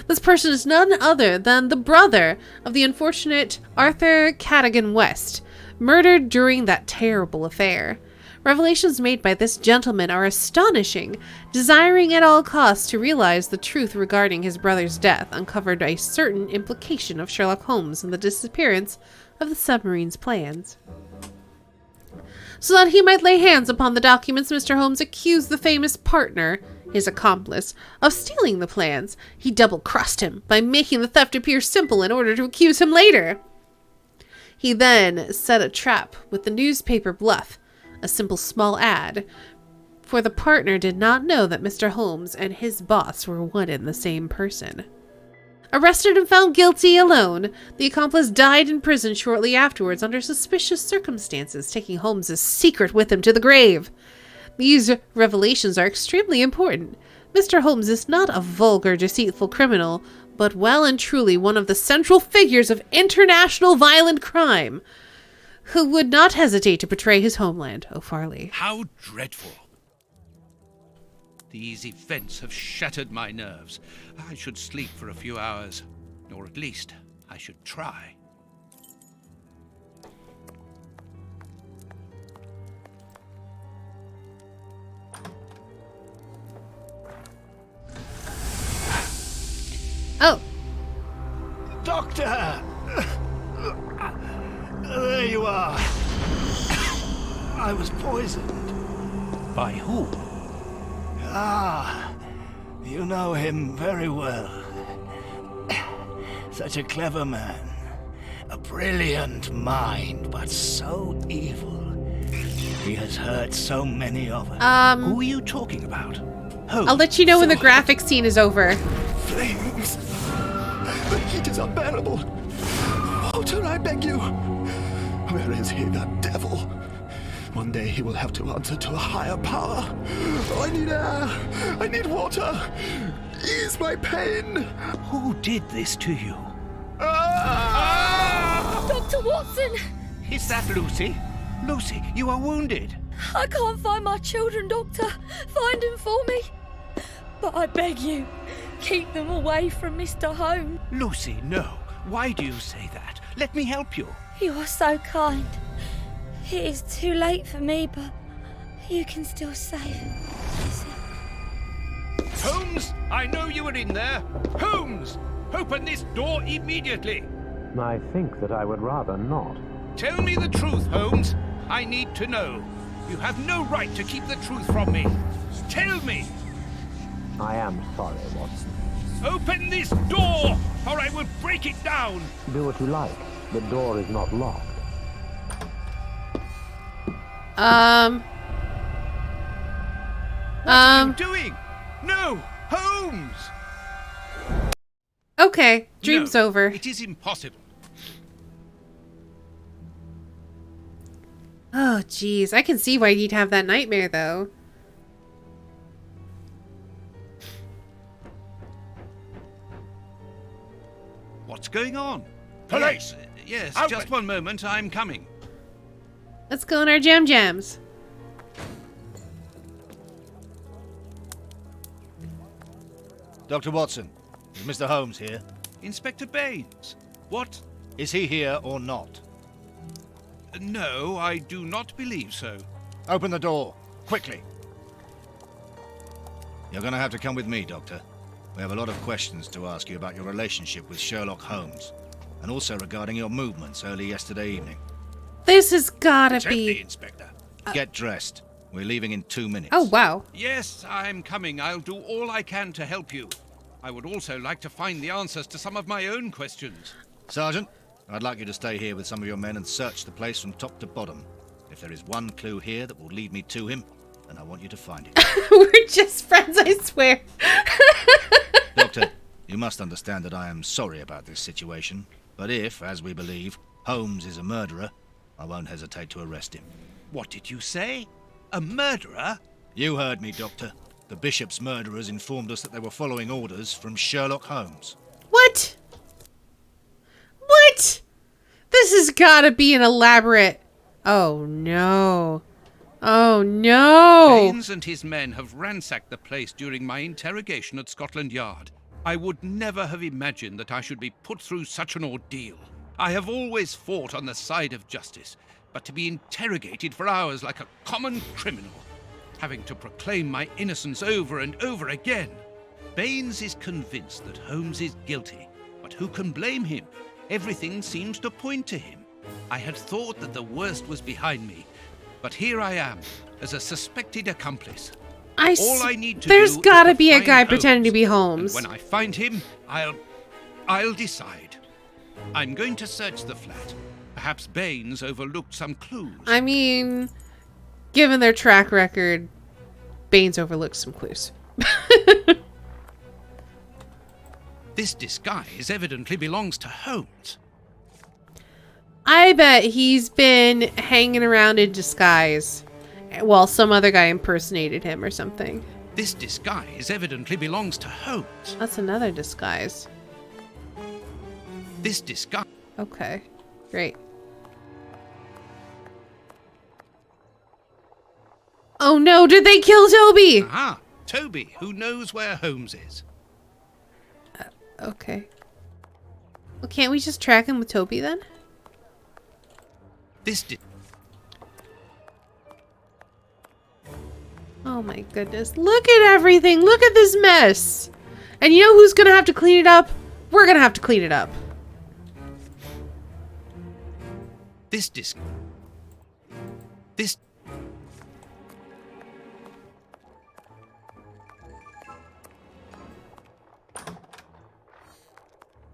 This person is none other than the brother of the unfortunate Arthur Cadogan West, murdered during that terrible affair. Revelations made by this gentleman are astonishing, desiring at all costs to realize the truth regarding his brother's death, uncovered a certain implication of Sherlock Holmes in the disappearance of the submarine's plans. So that he might lay hands upon the documents, Mr. Holmes accused the famous partner, his accomplice, of stealing the plans. He double-crossed him by making the theft appear simple in order to accuse him later. He then set a trap with the newspaper bluff, a simple small ad, for the partner did not know that Mr. Holmes and his boss were one and the same person. Arrested and found guilty alone, the accomplice died in prison shortly afterwards under suspicious circumstances, taking Holmes's secret with him to the grave. These revelations are extremely important. Mr. Holmes is not a vulgar, deceitful criminal, but well and truly one of the central figures of international violent crime, who would not hesitate to betray his homeland, O Farley. How dreadful. These events have shattered my nerves. I should sleep for a few hours, or at least I should try. Oh. Doctor! There you are. I was poisoned. By who? Ah, you know him very well. Such a clever man. A brilliant mind, but so evil. He has hurt so many of us. Who are you talking about? Who? I'll let you know when the graphic scene is over. Flames! The heat is unbearable. Walter, I beg you. Where is he, that devil? One day he will have to answer to a higher power. Oh, I need air. I need water. Ease my pain. Who did this to you? Dr. Watson! Is that Lucy? Lucy, you are wounded. I can't find my children, Doctor. Find them for me. But I beg you, keep them away from Mr. Holmes. Lucy, no. Why do you say that? Let me help you. You are so kind. It is too late for me, but you can still save. Holmes, I know you were in there. Holmes, open this door immediately. I think that I would rather not. Tell me the truth, Holmes. I need to know. You have no right to keep the truth from me. Tell me. I am sorry, Watson. Open this door, or I will break it down. Do what you like. The door is not locked. What are you doing? No, Holmes! Okay, dream's No, over. It is impossible. Oh, jeez. I can see why he'd have that nightmare, though. What's going on? Police! Yes, Open. just one moment. I'm coming. Let's go in our jams. Dr. Watson, is Mr. Holmes here? Inspector Baines. What? Is he here or not? No, I do not believe so. Open the door, quickly. You're going to have to come with me, Doctor. We have a lot of questions to ask you about your relationship with Sherlock Holmes, and also regarding your movements early yesterday evening. This has gotta Gently, be... Inspector. Get dressed. We're leaving in 2 minutes. Oh, wow. Yes, I'm coming. I'll do all I can to help you. I would also like to find the answers to some of my own questions. Sergeant, I'd like you to stay here with some of your men and search the place from top to bottom. If there is one clue here that will lead me to him, then I want you to find it. We're just friends, I swear. Doctor, you must understand that I am sorry about this situation, but if, as we believe, Holmes is a murderer, I won't hesitate to arrest him. What did you say? A murderer? You heard me, Doctor. The Bishop's murderers informed us that they were following orders from Sherlock Holmes. What? What? This has got to be an elaborate... Oh, no. Oh, no. Baines and his men have ransacked the place during my interrogation at Scotland Yard. I would never have imagined that I should be put through such an ordeal. I have always fought on the side of justice, but to be interrogated for hours like a common criminal, having to proclaim my innocence over and over again. Baines is convinced that Holmes is guilty, but who can blame him? Everything seems to point to him. I had thought that the worst was behind me, but here I am, as a suspected accomplice. All I need to There's do gotta is to be a find guy Holmes, pretending to be Holmes. and when I find him, I'll decide. I'm going to search the flat. Perhaps Baines overlooked some clues. I mean, given their track record, Baines overlooked some clues. This disguise evidently belongs to Holmes. I bet he's been hanging around in disguise while some other guy impersonated him or something. This disguise evidently belongs to Holmes. That's another disguise. This disguise... Okay, great. Oh no, did they kill Toby? Ah, Toby, who knows where Holmes is. Okay. Well, can't we just track him with Toby then? This did... Oh my goodness. Look at everything. Look at this mess. And you know who's gonna have to clean it up? We're gonna have to clean it up. This...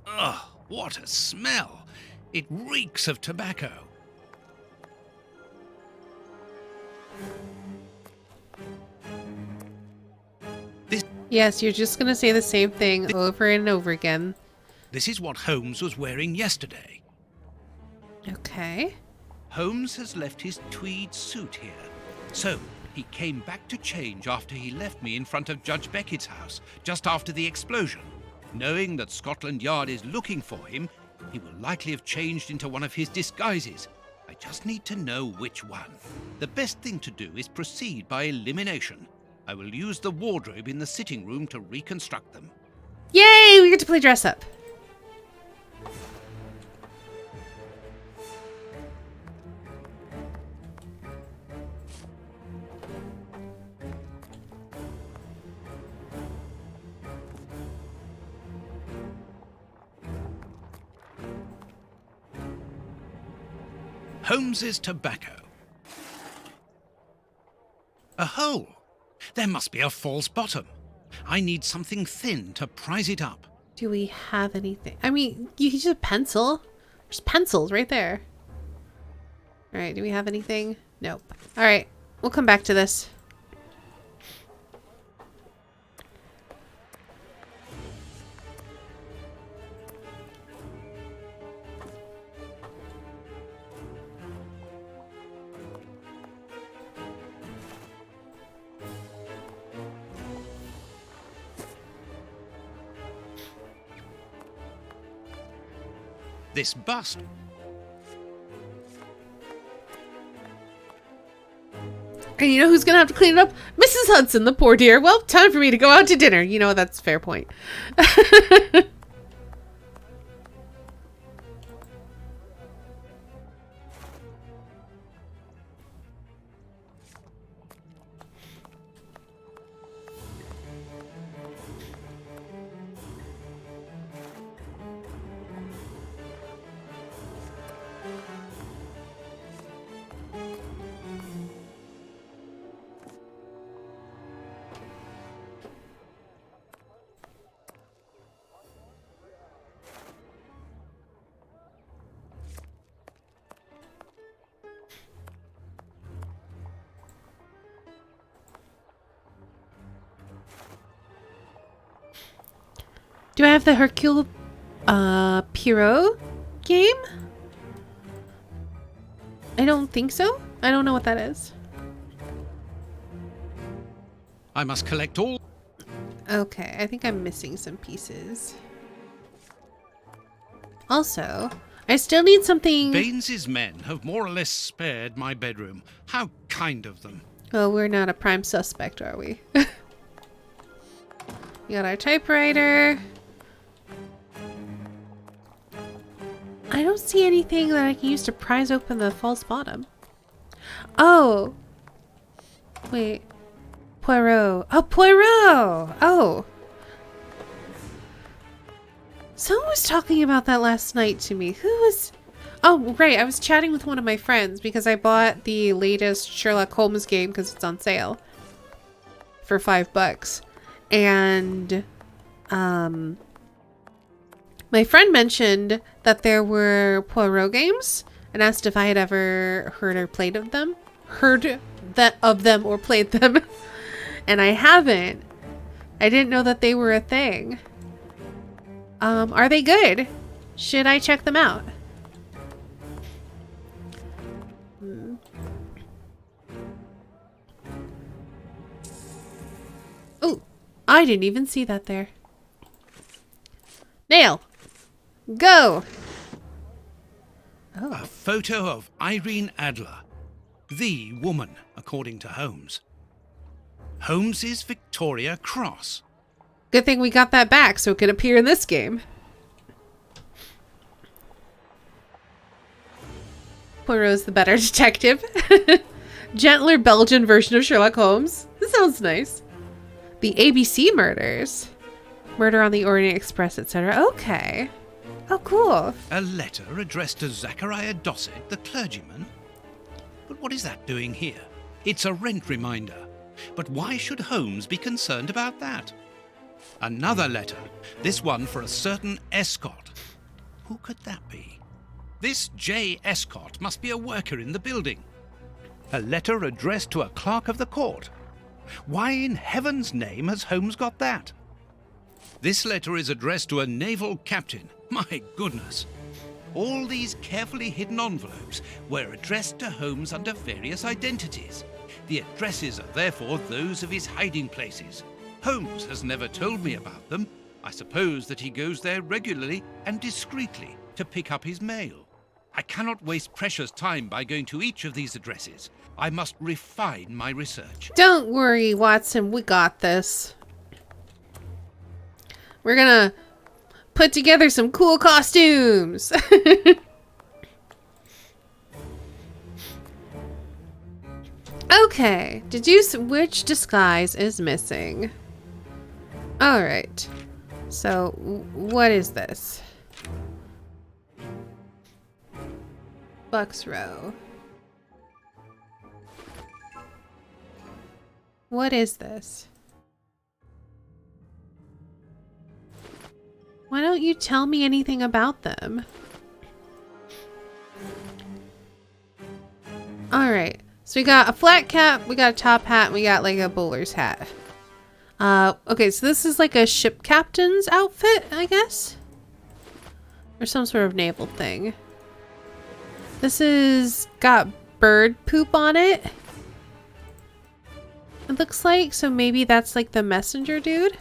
Ugh, what a smell! It reeks of tobacco. Yes, you're just gonna say the same thing over and over again. This is what Holmes was wearing yesterday. Okay. Holmes has left his tweed suit here. So, he came back to change after he left me in front of Judge Beckett's house, just after the explosion. Knowing that Scotland Yard is looking for him, he will likely have changed into one of his disguises. I just need to know which one. The best thing to do is proceed by elimination. I will use the wardrobe in the sitting room to reconstruct them. Yay! We get to play dress up. Holmes's tobacco. A hole. There must be a false bottom. I need something thin to prise it up. Do we have anything? I mean, you can use a pencil. There's pencils right there. Alright, do we have anything? Nope. Alright, we'll come back to this. This bust. And you know who's gonna have to clean it up? Mrs. Hudson, the poor dear. Well, time for me to go out to dinner. You know, that's a fair point. Do I have the Hercule Poirot game? I don't think so. I don't know what that is. I must collect all... Okay, I think I'm missing some pieces. Also, I still need something... Baines's men have more or less spared my bedroom. How kind of them. Oh, we're not a prime suspect, are we? We got our typewriter. I don't see anything that I can use to prise open the false bottom. Oh! Wait. Poirot. Oh, Poirot! Oh! Someone was talking about that last night to me. Who was... Oh, right. I was chatting with one of my friends because I bought the latest Sherlock Holmes game because it's on sale for $5. And, my friend mentioned that there were Poirot games and asked if I had ever heard or played of them. Heard that of them or played them. And I haven't. I didn't know that they were a thing. Are they good? Should I check them out? Oh, I didn't even see that there. Nail, go! Oh. A photo of Irene Adler, the woman, according to Holmes. Holmes's Victoria Cross. Good thing we got that back so it could appear in this game. Poirot's the better detective. Gentler Belgian version of Sherlock Holmes. This sounds nice. The ABC murders. Murder on the Orient Express, etc. Okay. Oh, cool. A letter addressed to Zachariah Dossett, the clergyman? But what is that doing here? It's a rent reminder. But why should Holmes be concerned about that? Another letter. This one for a certain Escott. Who could that be? This J. Escott must be a worker in the building. A letter addressed to a clerk of the court. Why in heaven's name has Holmes got that? This letter is addressed to a naval captain. My goodness. All these carefully hidden envelopes were addressed to Holmes under various identities. The addresses are therefore those of his hiding places. Holmes has never told me about them. I suppose that he goes there regularly and discreetly to pick up his mail. I cannot waste precious time by going to each of these addresses. I must refine my research. Don't worry, Watson. We got this. We're gonna put together some cool costumes. Okay. Deduce which disguise is missing. Alright. So, what is this? Bucks Row. What is this? Why don't you tell me anything about them? Alright. So we got a flat cap, we got a top hat, and we got like a bowler's hat. Okay, so this is like a ship captain's outfit, I guess? Or some sort of naval thing. This is got bird poop on it. It looks like, so maybe that's like the messenger dude.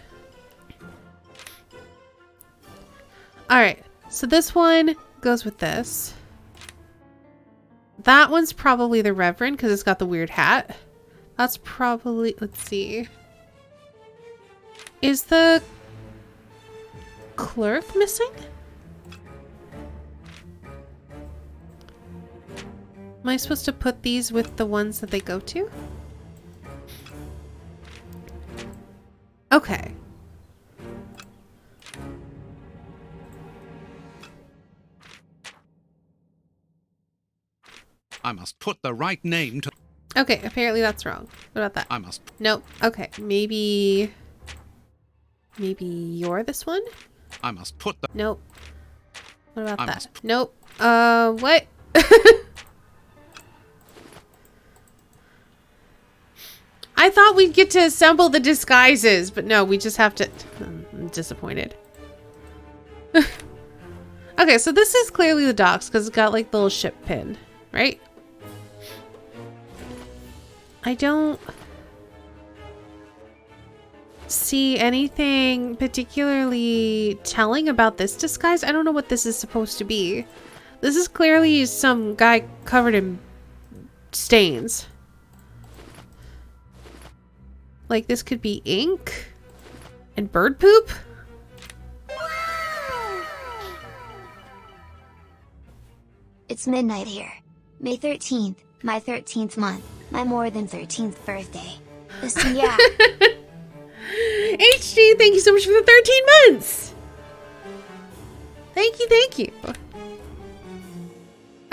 Alright, so this one goes with this. That one's probably the Reverend because it's got the weird hat. That's probably, let's see. Is the clerk missing? Am I supposed to put these with the ones that they go to? Okay. I must put the right name to... Okay, apparently that's wrong. What about that? I must... Nope. Okay, maybe you're this one? I must put the... Nope. What about I that? must... Nope. What? I thought we'd get to assemble the disguises, but no, we just have to... I'm disappointed. Okay, so this is clearly the docks because it's got like the little ship pin, right? see anything particularly telling about this disguise. I don't know what this is supposed to be. This is clearly some guy covered in stains. Like, this could be ink and bird poop. It's midnight here. May 13th, my 13th month, my more than 13th birthday. Listen, yeah. HD, thank you so much for the 13 months. Thank you, thank you.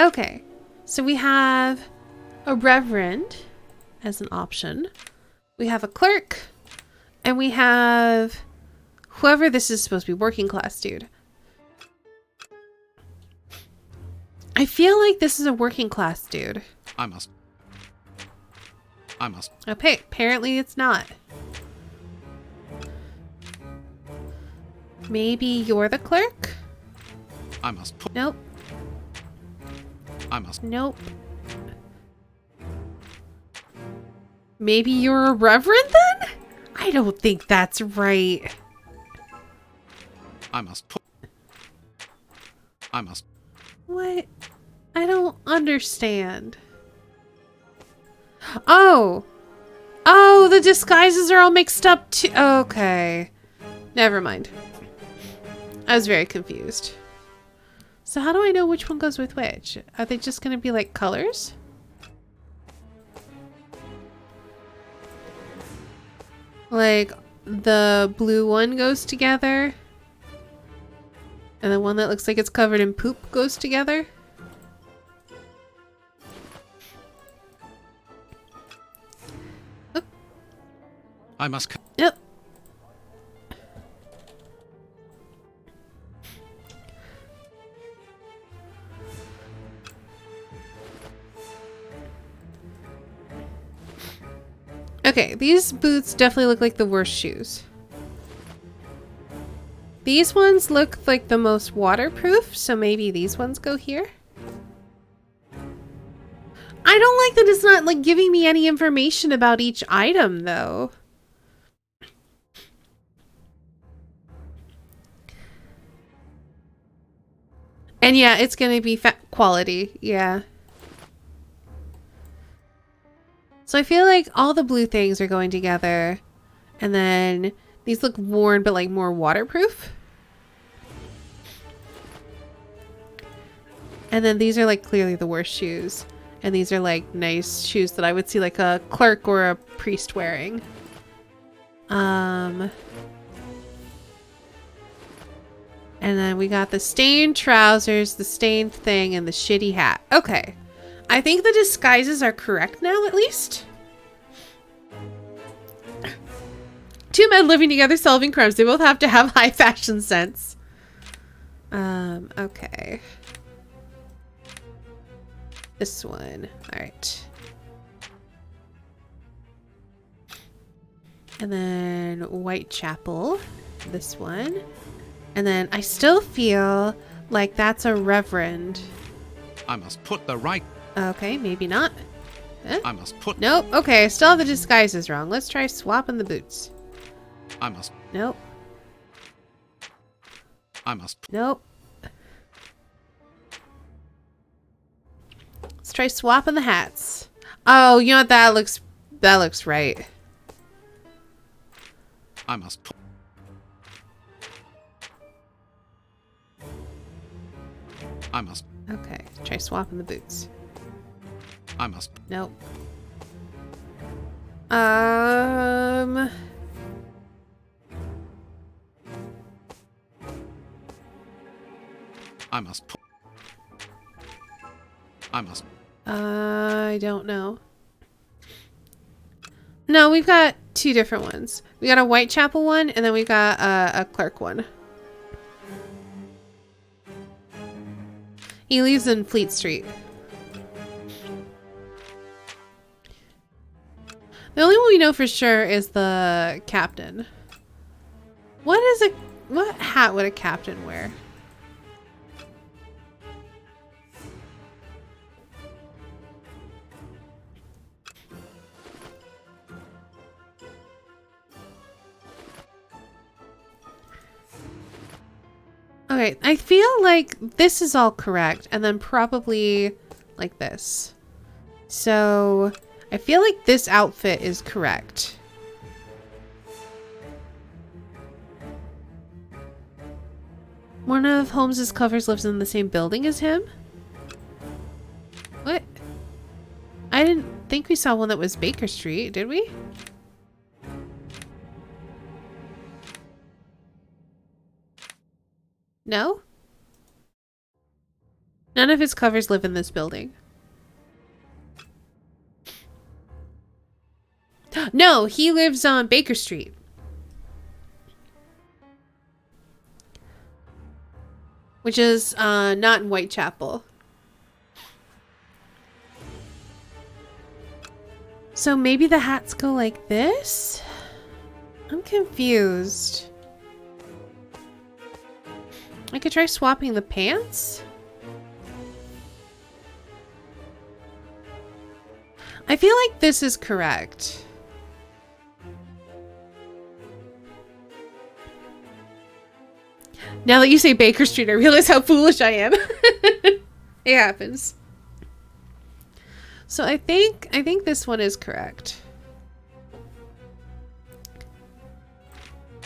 Okay, so we have a reverend as an option. We have a clerk, and we have whoever this is supposed to be, working class dude. I feel like this is a working class dude. I must. Okay, apparently it's not. Maybe you're the clerk? I must put. Nope. I must. Nope. Maybe you're a reverend then? I don't think that's right. I must put. I must. What? I don't understand. Oh! Oh, the disguises are all mixed up too. Okay. Never mind. I was very confused. So how do I know which one goes with which? Are they just going to be like colors? Like the blue one goes together and the one that looks like it's covered in poop goes together? I must. Yep. Okay, these boots definitely look like the worst shoes. These ones look like the most waterproof, so maybe these ones go here. I don't like that it's not like giving me any information about each item though. And yeah, it's gonna be quality, yeah. So I feel like all the blue things are going together. And then these look worn, but like more waterproof. And then these are like clearly the worst shoes. And these are like nice shoes that I would see like a clerk or a priest wearing. And then we got the stained trousers, the stained thing, and the shitty hat. Okay. I think the disguises are correct now, at least. Two men living together solving crimes. They both have to have high fashion sense. Okay. This one. Alright. And then Whitechapel. This one. And then I still feel like that's a reverend. I must put the right. Okay, maybe not. Huh? I must put. Nope. Okay, still have the disguises wrong. Let's try swapping the boots. I must. Nope. I must. Nope. Let's try swapping the hats. Oh, you know what? That looks right. I must put. I must. Okay, try swapping the boots. I must. Nope. I must put. I must. I don't know. No, we've got two different ones. We got a Whitechapel one, and then we got a clerk one. He lives in Fleet Street. The only one we know for sure is the captain. What hat would a captain wear? Okay, I feel like this is all correct, and then probably like this. So I feel like this outfit is correct. One of Holmes's covers lives in the same building as him? What? I didn't think we saw one that was Baker Street, did we? No? None of his covers live in this building. No, he lives on Baker Street. Which is not in Whitechapel. So maybe the hats go like this? I'm confused. I could try swapping the pants. I feel like this is correct. Now that you say Baker Street, I realize how foolish I am. It happens. So I think this one is correct.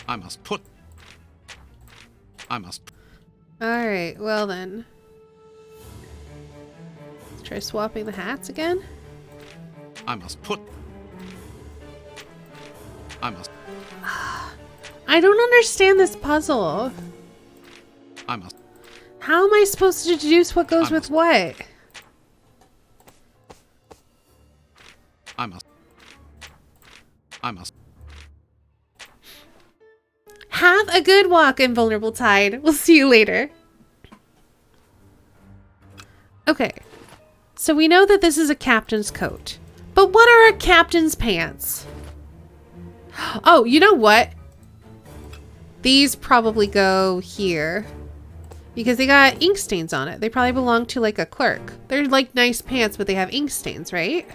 I must. Alright, well then. Let's try swapping the hats again. I must. I don't understand this puzzle. How am I supposed to deduce what goes with what? I must. Have a good walk, Invulnerable Tide. We'll see you later. Okay. So we know that this is a captain's coat. But what are a captain's pants? Oh, you know what? These probably go here. Because they got ink stains on it. They probably belong to like a clerk. They're like nice pants, but they have ink stains, right?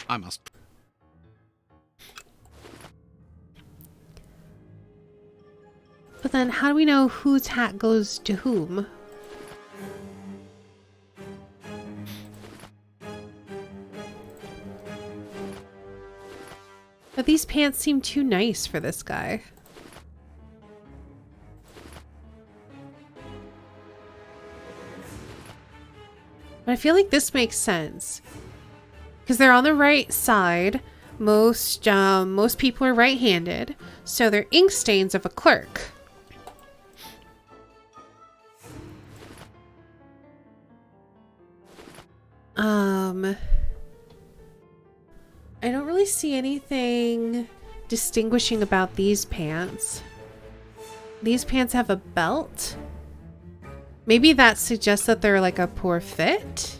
I must. But then how do we know whose hat goes to whom? But these pants seem too nice for this guy. But I feel like this makes sense. Because they're on the right side. Most people are right-handed. So they're ink stains of a clerk. I don't really see anything distinguishing about these pants. These pants have a belt. Maybe that suggests that they're like a poor fit.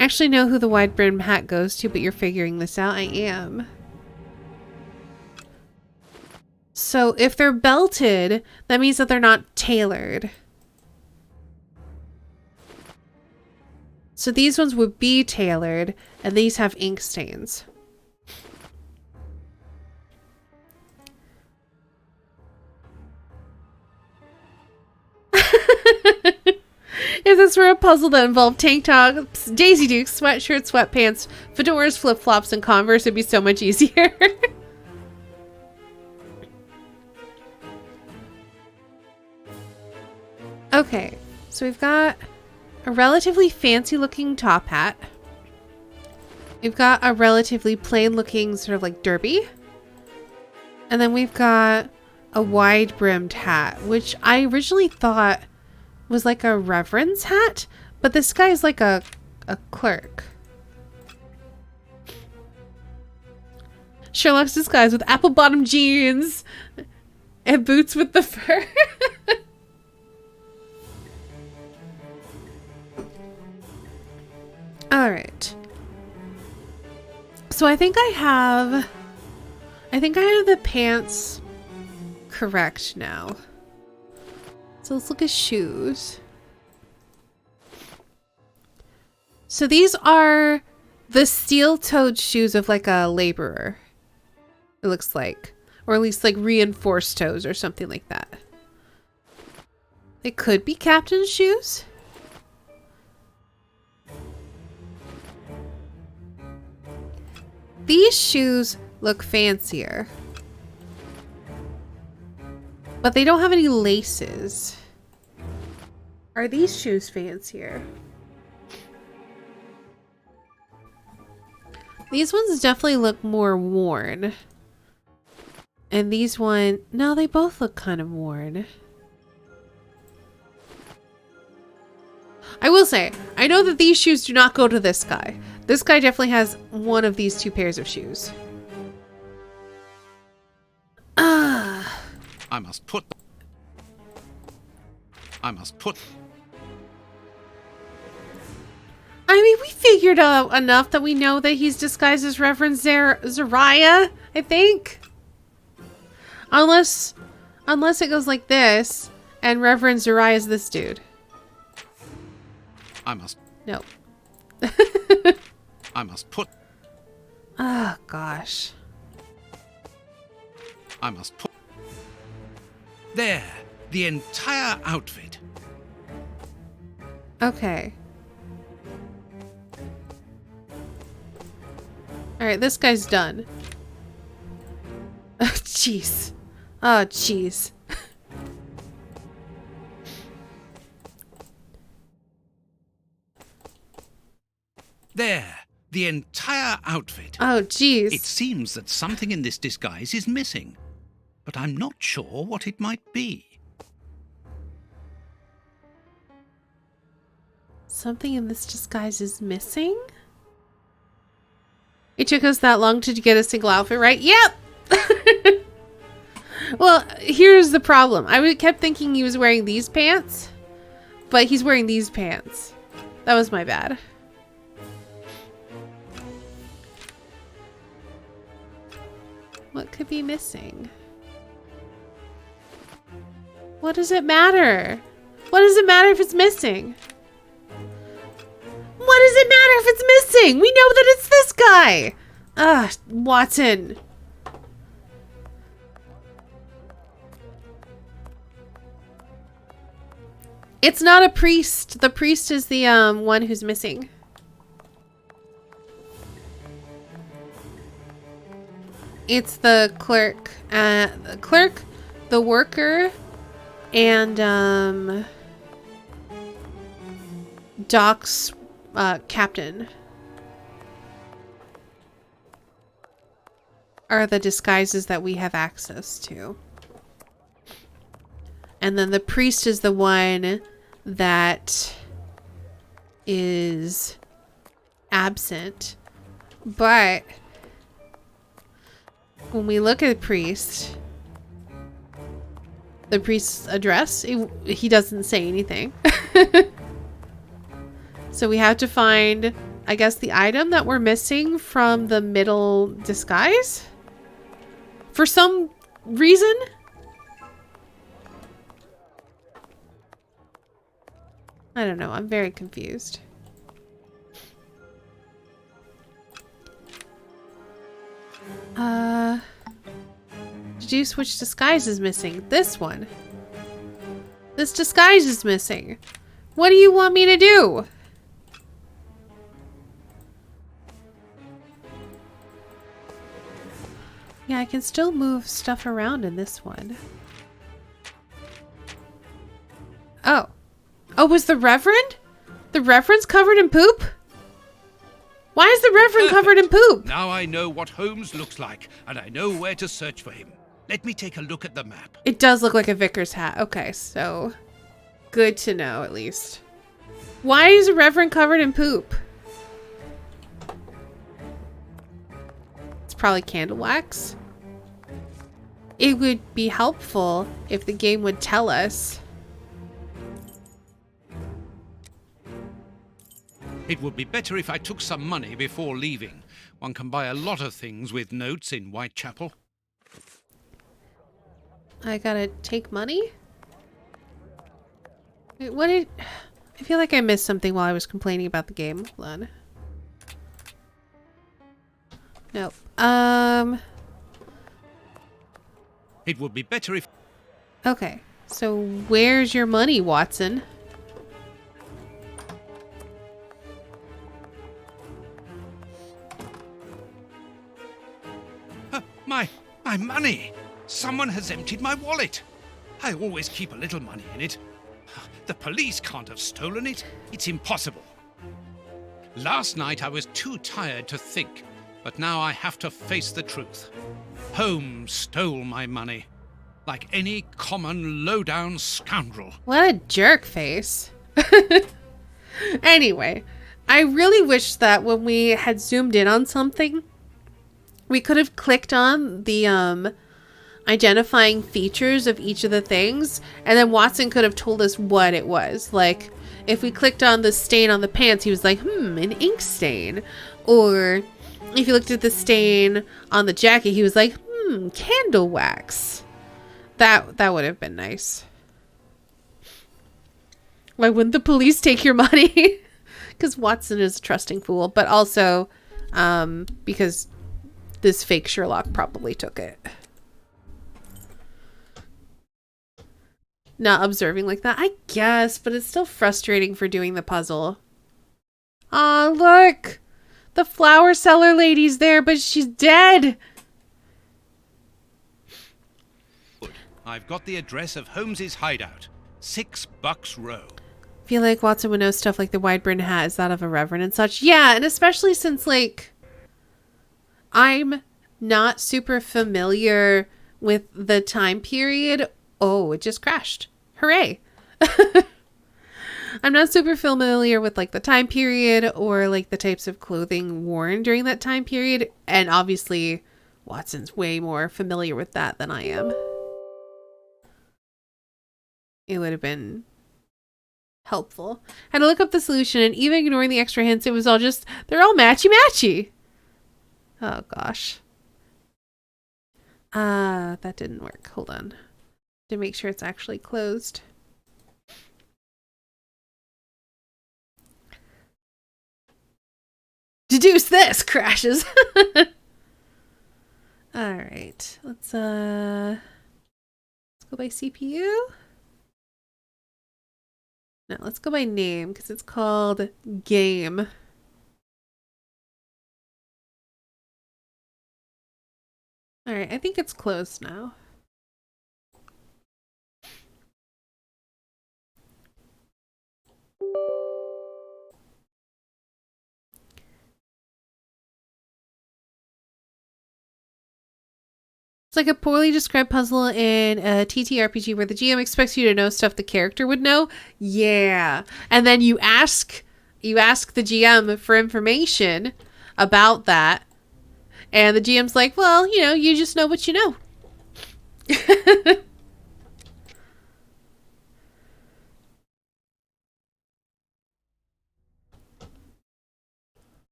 I actually know who the wide brim hat goes to, but you're figuring this out. I am. So if they're belted, that means that they're not tailored. So these ones would be tailored, and these have ink stains. If this were a puzzle that involved tank tops, Daisy Dukes, sweatshirts, sweatpants, fedoras, flip-flops, and Converse, it'd be so much easier. Okay, so we've got a relatively fancy-looking top hat. We've got a relatively plain-looking sort of like derby. And then we've got a wide-brimmed hat, which I originally thought was like a reverend's hat, but this guy's like a clerk. Sherlock's disguised with apple-bottom jeans and boots with the fur. All right. So I think I have the pants correct now. So let's look at shoes. So these are The steel-toed shoes of like a laborer. It looks like. Or at least like reinforced toes or something like that. They could be captain's shoes. These shoes look fancier. But they don't have any laces. Are these shoes fancier? These ones definitely look more worn. And these one, no, they both look kind of worn. I will say, I know that these shoes do not go to this guy. This guy definitely has one of these two pairs of shoes. I must put. I mean, we figured out enough that we know that he's disguised as Reverend Zariah, I think. Unless it goes like this, and Reverend Zariah is this dude. No. I must put. Oh, gosh. I must put. There, the entire outfit. Okay. Alright, this guy's done. Oh, jeez. Oh, jeez. There, the entire outfit. Oh, jeez. It seems that something in this disguise is missing, but I'm not sure what it might be. Something in this disguise is missing? It took us that long to get a single outfit, right? Yep! Well, here's the problem. I kept thinking he was wearing these pants, but he's wearing these pants. That was my bad. What could be missing? What does it matter? What does it matter if it's missing? What does it matter if it's missing? We know that it's this guy. Ugh, Watson. It's not a priest. The priest is the one who's missing. It's the clerk. The worker, and Doc's captain are the disguises that we have access to. And then the priest is the one that is absent. But when we look at the priest's address, he doesn't say anything. So we have to find, I guess, the item that we're missing from the middle disguise for some reason. I don't know. I'm very confused. Deduce which disguise is missing. This one. This disguise is missing. What do you want me to do? Yeah, I can still move stuff around in this one. Oh. Oh, was the Reverend? The Reverend's covered in poop? Why is the Reverend covered in poop? Now I know what Holmes looks like, and I know where to search for him. Let me take a look at the map. It does look like a vicar's hat. Okay, so good to know at least. Why is the Reverend covered in poop? It's probably candle wax. It would be helpful if the game would tell us. It would be better if I took some money before leaving. One can buy a lot of things with notes in Whitechapel. I gotta take money? Wait, I feel like I missed something while I was complaining about the game. Hold on. Nope. It would be better if... Okay. So where's your money, Watson? My money! Someone has emptied my wallet. I always keep a little money in it. The police can't have stolen it. It's impossible. Last night I was too tired to think, but now I have to face the truth. Holmes stole my money, like any common low-down scoundrel. What a jerk face. Anyway, I really wish that when we had zoomed in on something, we could have clicked on the identifying features of each of the things, and then Watson could have told us what it was. Like, if we clicked on the stain on the pants, he was like, an ink stain. Or if you looked at the stain on the jacket, he was like, candle wax. That would have been nice. Why wouldn't the police take your money? Because Watson is a trusting fool, but also because this fake Sherlock probably took it. Not observing like that, I guess, but it's still frustrating for doing the puzzle. Aw, look! The flower seller lady's there, but she's dead! I've got the address of Holmes's hideout. 6 Bucks Row. I feel like Watson would know stuff like the wide brimmed hat is that of a reverend and such. Yeah, and especially since, like, I'm not super familiar with the time period. Oh, it just crashed. Hooray. I'm not super familiar with, like, the time period or, like, the types of clothing worn during that time period. And obviously, Watson's way more familiar with that than I am. It would have been helpful. Had to look up the solution, and even ignoring the extra hints, it was all just, they're all matchy-matchy. Oh, gosh. That didn't work. Hold on. To make sure it's actually closed. Deduce this! Crashes. Alright. Let's go by CPU. No, let's go by name, because it's called Game. Alright, I think it's closed now. It's like a poorly described puzzle in a TTRPG where the GM expects you to know stuff the character would know. Yeah. And then you ask the GM for information about that. And the GM's like, well, you know, you just know what you know.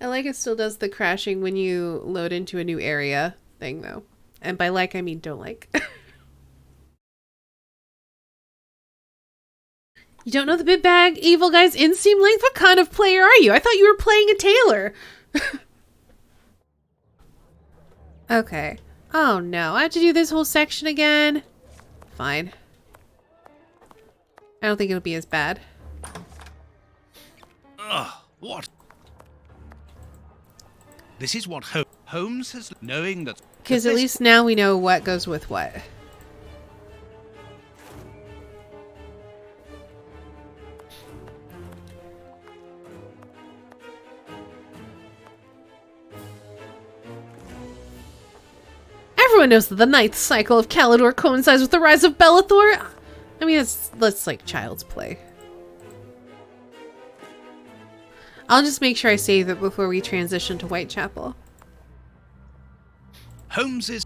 I like it still does the crashing when you load into a new area thing, though. And by like, I mean don't like. You don't know the big bag evil guy's inseam length? What kind of player are you? I thought you were playing a tailor. Okay. Oh no, I have to do this whole section again? Fine. I don't think it'll be as bad. Ugh, what? This is what Holmes has, knowing that... Because at least now we know what goes with what. Everyone knows that the ninth cycle of Calidor coincides with the rise of Bellathor. I mean, that's like child's play. I'll just make sure I save it before we transition to Whitechapel. Holmes is...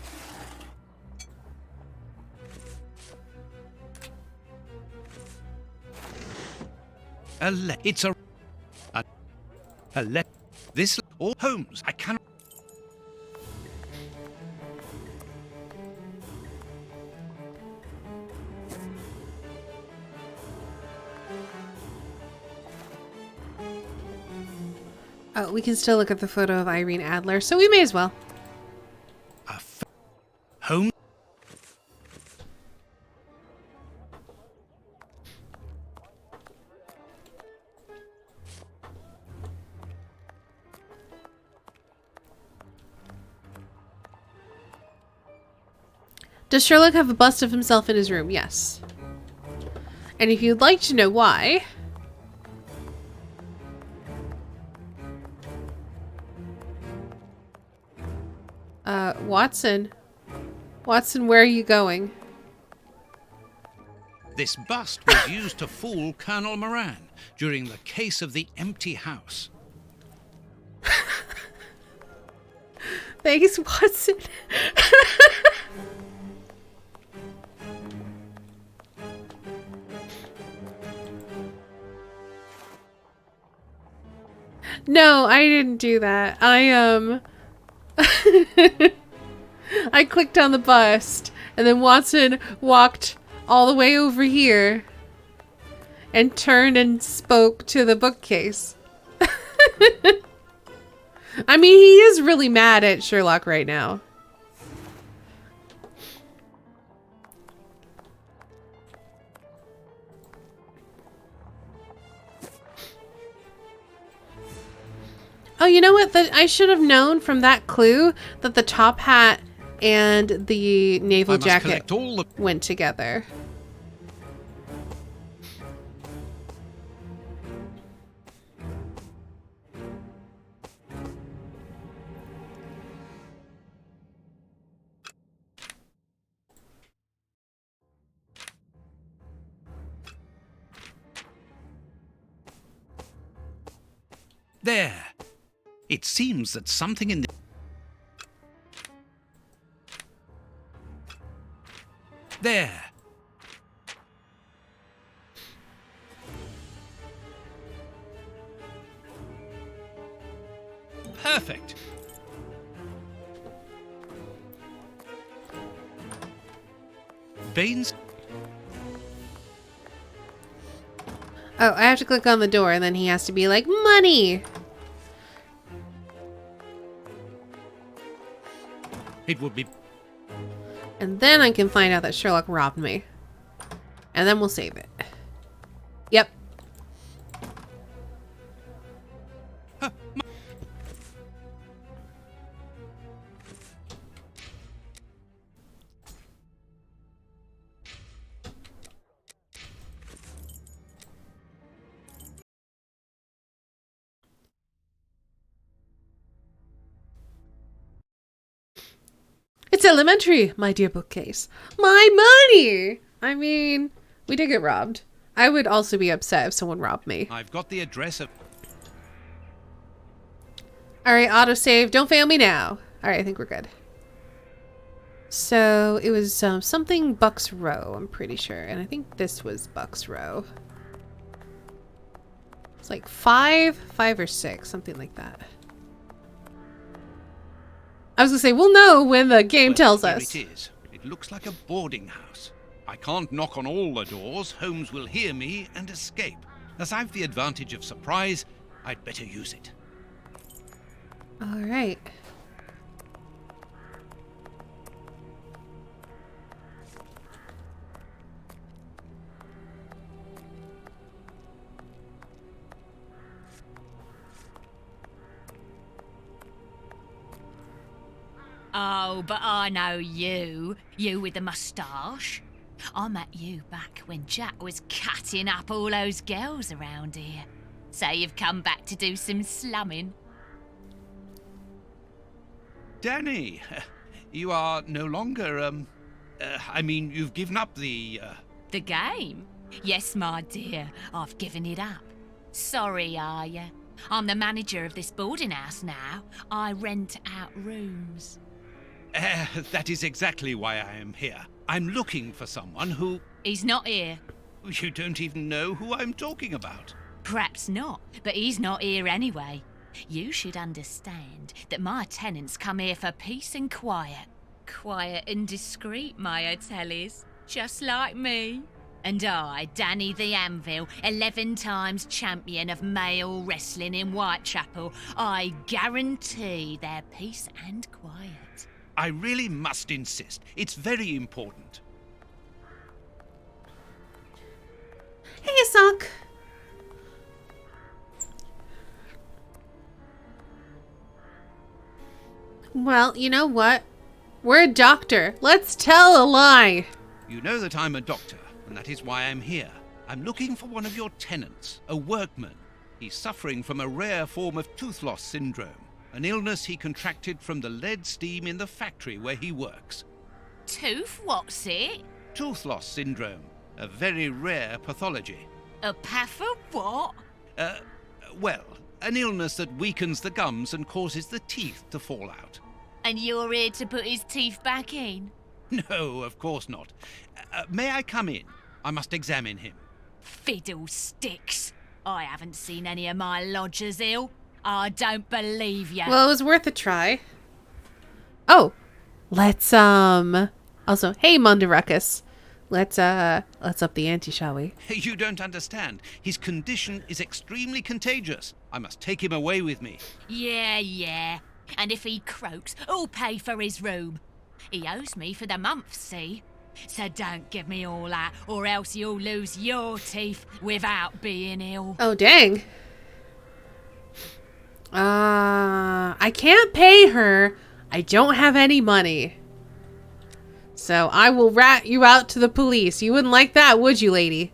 It's a... This... All Holmes, I cannot... Oh, we can still look at the photo of Irene Adler, so we may as well. Holmes? Does Sherlock have a bust of himself in his room? Yes. And if you'd like to know why... Watson. Watson, where are you going? This bust was used to fool Colonel Moran during the case of the empty house. Thanks, Watson. No, I didn't do that. I clicked on the bust, and then Watson walked all the way over here and turned and spoke to the bookcase. I mean, he is really mad at Sherlock right now. Oh, you know what? I should have known from that clue that the top hat and the naval jacket went together. There. It seems that something in the... There. Perfect. Baines... Oh, I have to click on the door and then he has to be like, money! It would be... And then I can find out that Sherlock robbed me. And then we'll save it. Yep. It's elementary, my dear bookcase. My money! I mean, we did get robbed. I would also be upset if someone robbed me. I've got the address of... Alright, autosave. Don't fail me now. Alright, I think we're good. So, it was something Bucks Row, I'm pretty sure. And I think this was Bucks Row. It's like 5 or 6, something like that. I was gonna say, we'll know when the game tells us. Here it is. It looks like a boarding house. I can't knock on all the doors. Holmes will hear me and escape. As I've the advantage of surprise, I'd better use it. All right. Oh, but I know you. You with the moustache. I met you back when Jack was cutting up all those girls around here. So you've come back to do some slumming. Danny, you are no longer, I mean, you've given up the, The game? Yes, my dear, I've given it up. Sorry, are you? I'm the manager of this boarding house now. I rent out rooms. That is exactly why I am here. I'm looking for someone who... He's not here. You don't even know who I'm talking about. Perhaps not, but he's not here anyway. You should understand that my tenants come here for peace and quiet. Quiet and discreet, my hotel is. Just like me. And I, Danny the Anvil, 11 times champion of male wrestling in Whitechapel, I guarantee their peace and quiet. I really must insist. It's very important. Hey, Sock. Well, you know what? We're a doctor. Let's tell a lie. You know that I'm a doctor, and that is why I'm here. I'm looking for one of your tenants, a workman. He's suffering from a rare form of tooth loss syndrome, an illness he contracted from the lead steam in the factory where he works. Tooth, what's it? Tooth loss syndrome, a very rare pathology. A path of what? Well, an illness that weakens the gums and causes the teeth to fall out. And you're here to put his teeth back in? No, of course not. May I come in? I must examine him. Fiddlesticks. I haven't seen any of my lodgers ill. I don't believe you. Well, it was worth a try. Oh, let's also, hey, Mundaruckus. Let's up the ante, shall we? You don't understand. His condition is extremely contagious. I must take him away with me. Yeah. And if he croaks, I'll pay for his room. He owes me for the month, see? So don't give me all that, or else you'll lose your teeth without being ill. Oh, dang. I can't pay her. I don't have any money. So I will rat you out to the police. You wouldn't like that, would you, lady?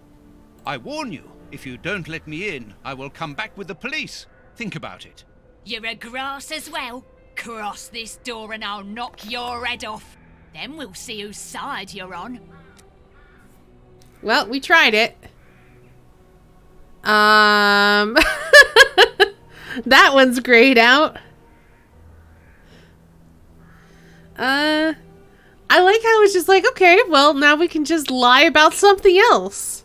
I warn you, if you don't let me in, I will come back with the police. Think about it. You're a grass as well. Cross this door and I'll knock your head off. Then we'll see whose side you're on. Well, we tried it. That one's grayed out. I like how it's just like, okay, well, now we can just lie about something else.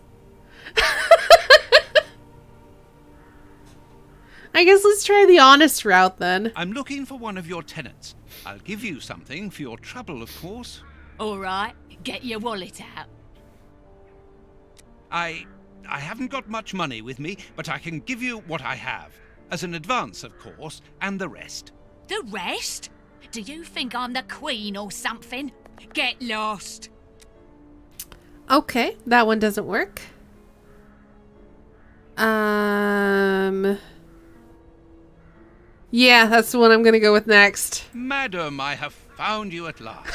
I guess let's try the honest route then. I'm looking for one of your tenants. I'll give you something for your trouble, of course. All right, get your wallet out. I haven't got much money with me, but I can give you what I have. As an advance, of course, and the rest. The rest? Do you think I'm the Queen or something? Get lost. Okay, that one doesn't work. Yeah, that's the one I'm gonna go with next. Madam, I have found you at last.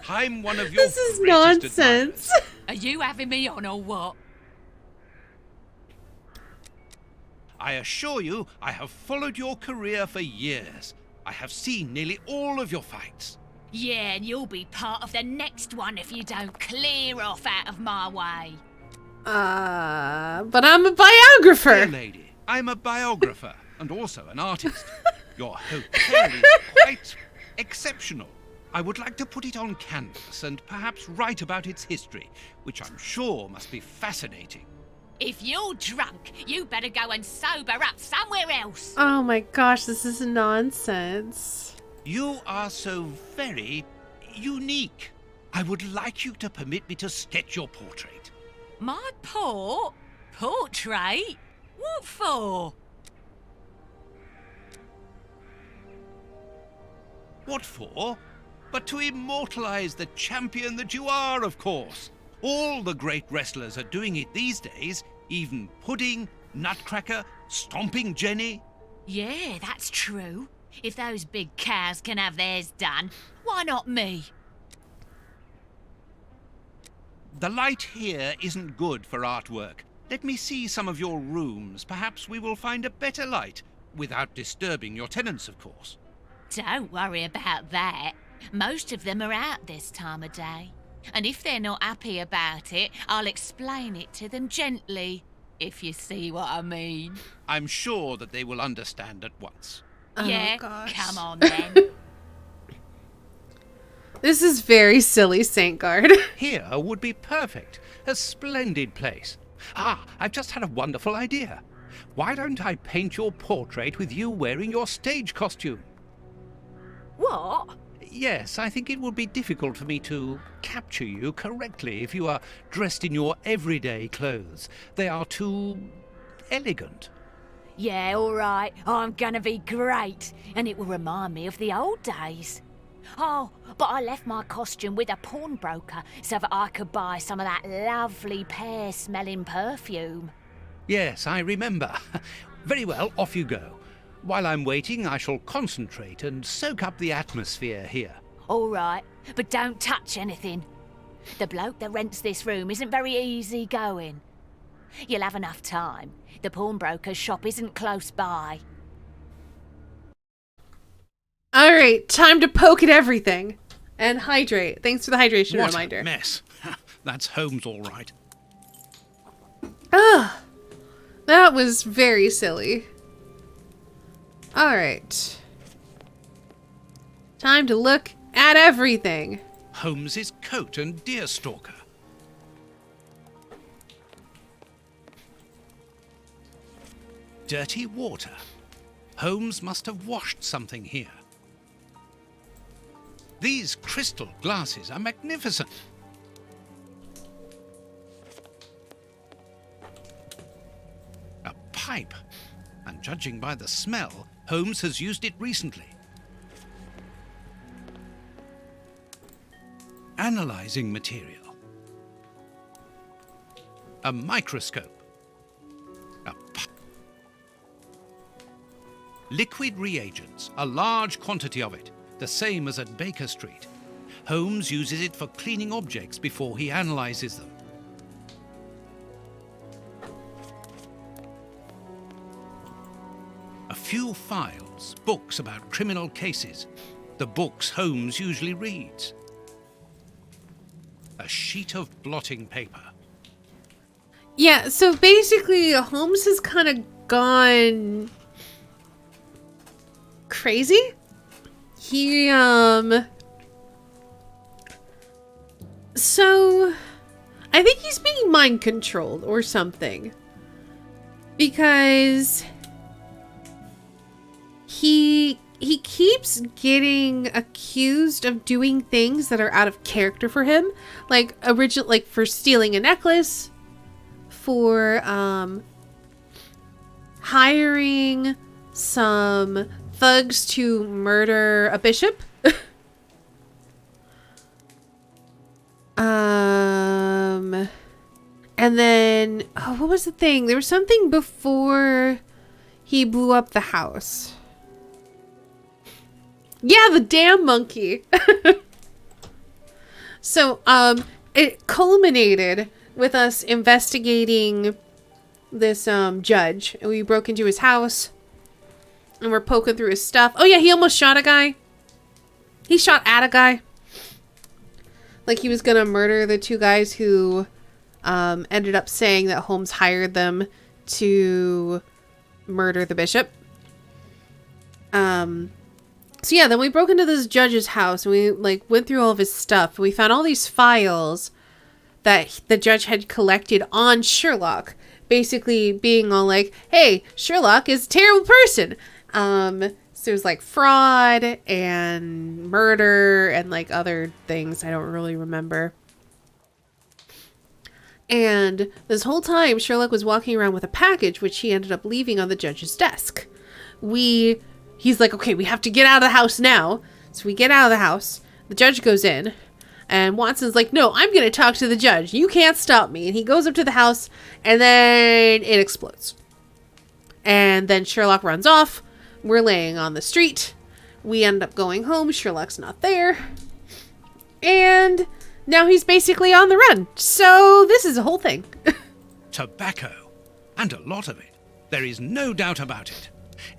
I'm one of your This is greatest nonsense. admirers. Are you having me on or what? I assure you, I have followed your career for years. I have seen nearly all of your fights. Yeah, and you'll be part of the next one if you don't clear off out of my way. But I'm a biographer. Dear lady, I'm a biographer and also an artist. Your hotel is quite exceptional. I would like to put it on canvas and perhaps write about its history, which I'm sure must be fascinating. If you're drunk, you better go and sober up somewhere else. Oh my gosh, this is nonsense. You are so very unique. I would like you to permit me to sketch your portrait. My portrait? What for? What for? But to immortalize the champion that you are, of course. All the great wrestlers are doing it these days, even Pudding, Nutcracker, Stomping Jenny. Yeah, that's true. If those big cows can have theirs done, why not me? The light here isn't good for artwork. Let me see some of your rooms. Perhaps we will find a better light, without disturbing your tenants, of course. Don't worry about that. Most of them are out this time of day. And if they're not happy about it, I'll explain it to them gently, if you see what I mean. I'm sure that they will understand at once. Yeah, gosh. come on then. This is very silly, Saint Guard. Here would be perfect. A splendid place. Ah, I've just had a wonderful idea. Why don't I paint your portrait with you wearing your stage costume? What? Yes, I think it would be difficult for me to capture you correctly if you are dressed in your everyday clothes. They are too elegant. Yeah, all right. I'm gonna be great, and it will remind me of the old days. Oh, but I left my costume with a pawnbroker so that I could buy some of that lovely pear-smelling perfume. Yes, I remember. Very well, off you go. While I'm waiting, I shall concentrate and soak up the atmosphere here. All right, but don't touch anything. The bloke that rents this room isn't very easy going. You'll have enough time. The pawnbroker's shop isn't close by. All right, time to poke at everything and hydrate. Thanks for the hydration What reminder. a mess. That's Holmes, all right. Ah, that was very silly. All right. Time to look at everything. Holmes's coat and deerstalker. Dirty water. Holmes must have washed something here. These crystal glasses are magnificent. A pipe. And judging by the smell, Holmes has used it recently. Analyzing material. A microscope. Liquid reagents, a large quantity of it, the same as at Baker Street. Holmes uses it for cleaning objects before he analyzes them. A few files, books about criminal cases, the books Holmes usually reads. A sheet of blotting paper. Yeah, so basically Holmes has kind of gone crazy. He, so I think he's being mind controlled or something, because he keeps getting accused of doing things that are out of character for him, like for stealing a necklace, for hiring some thugs to murder a bishop. And then, oh, what was the thing? There was something before he blew up the house. Yeah, the damn monkey. So, it culminated with us investigating this judge. We broke into his house and we're poking through his stuff. Oh yeah, he almost shot a guy. He shot at a guy. Like he was gonna murder the two guys who ended up saying that Holmes hired them to murder the bishop. So yeah, then we broke into this judge's house and we went through all of his stuff. We found all these files that the judge had collected on Sherlock, basically being all like, hey, Sherlock is a terrible person. So it was like fraud and murder and like other things I don't really remember. And this whole time Sherlock was walking around with a package which he ended up leaving on the judge's desk. He's like, okay, we have to get out of the house now. So we get out of the house. The judge goes in. And Watson's like, no, I'm going to talk to the judge. You can't stop me. And he goes up to the house. And then it explodes. And then Sherlock runs off. We're laying on the street. We end up going home. Sherlock's not there. And now he's basically on the run. So this is a whole thing. Tobacco. And a lot of it. There is no doubt about it.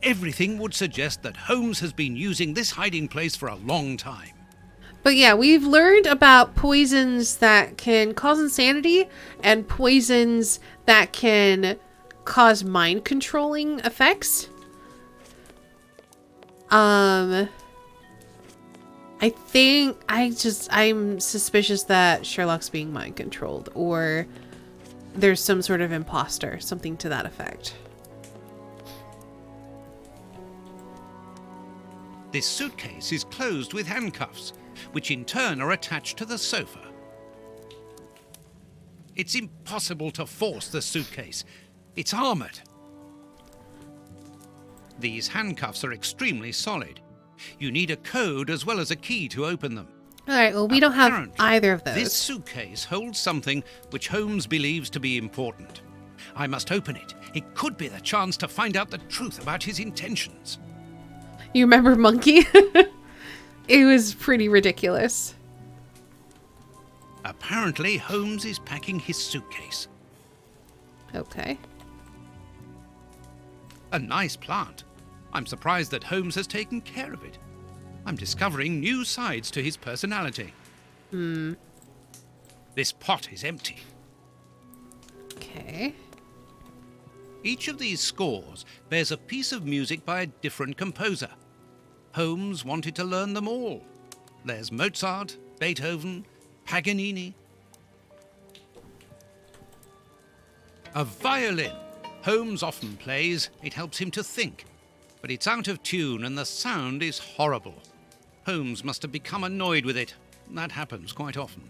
Everything would suggest that Holmes has been using this hiding place for a long time. But yeah, we've learned about poisons that can cause insanity and poisons that can cause mind controlling effects. I'm suspicious that Sherlock's being mind controlled, or there's some sort of imposter, something to that effect. This suitcase is closed with handcuffs, which in turn are attached to the sofa. It's impossible to force the suitcase. It's armoured. These handcuffs are extremely solid. You need a code as well as a key to open them. Alright, well, we don't have either of those. This suitcase holds something which Holmes believes to be important. I must open it. It could be the chance to find out the truth about his intentions. You remember Monkey? It was pretty ridiculous. Apparently, Holmes is packing his suitcase. Okay. A nice plant. I'm surprised that Holmes has taken care of it. I'm discovering new sides to his personality. This pot is empty. Okay. Each of these scores bears a piece of music by a different composer. Holmes wanted to learn them all. There's Mozart, Beethoven, Paganini. A violin. Holmes often plays. It helps him to think. But it's out of tune and the sound is horrible. Holmes must have become annoyed with it. That happens quite often.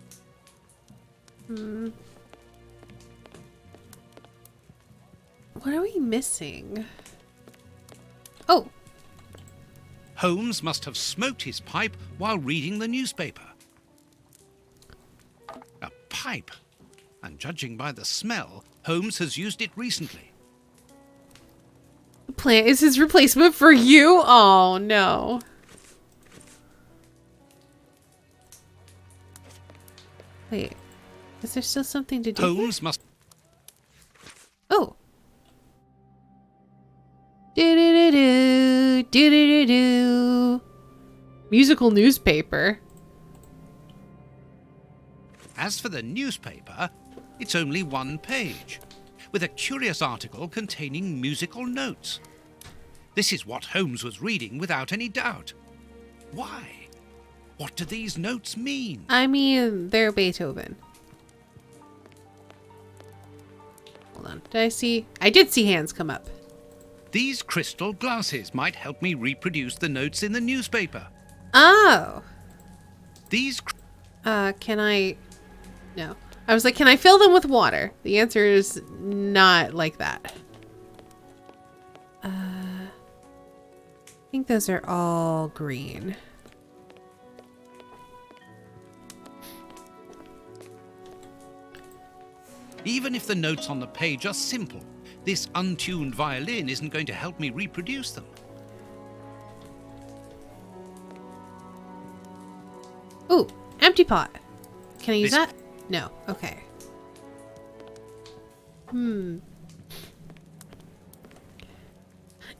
What are we missing? Oh. Holmes must have smoked his pipe while reading the newspaper. A pipe. And judging by the smell, Holmes has used it recently. The plant is his replacement for you? Oh, no. Wait. Is there still something to do Holmes here? must... Oh. Do-do-do-do. Do-do-do-do. Musical newspaper. As for the newspaper, it's only one page, with a curious article containing musical notes. This is what Holmes was reading without any doubt. Why? What do these notes mean? I mean, they're Beethoven. Hold on. Did I see? I did see hands come up. These crystal glasses might help me reproduce the notes in the newspaper. Oh. These... Can I... No. I was like, can I fill them with water? The answer is not like that. I think those are all green. Even if the notes on the page are simple, this untuned violin isn't going to help me reproduce them. Ooh, empty pot. Can I use that? No. Okay.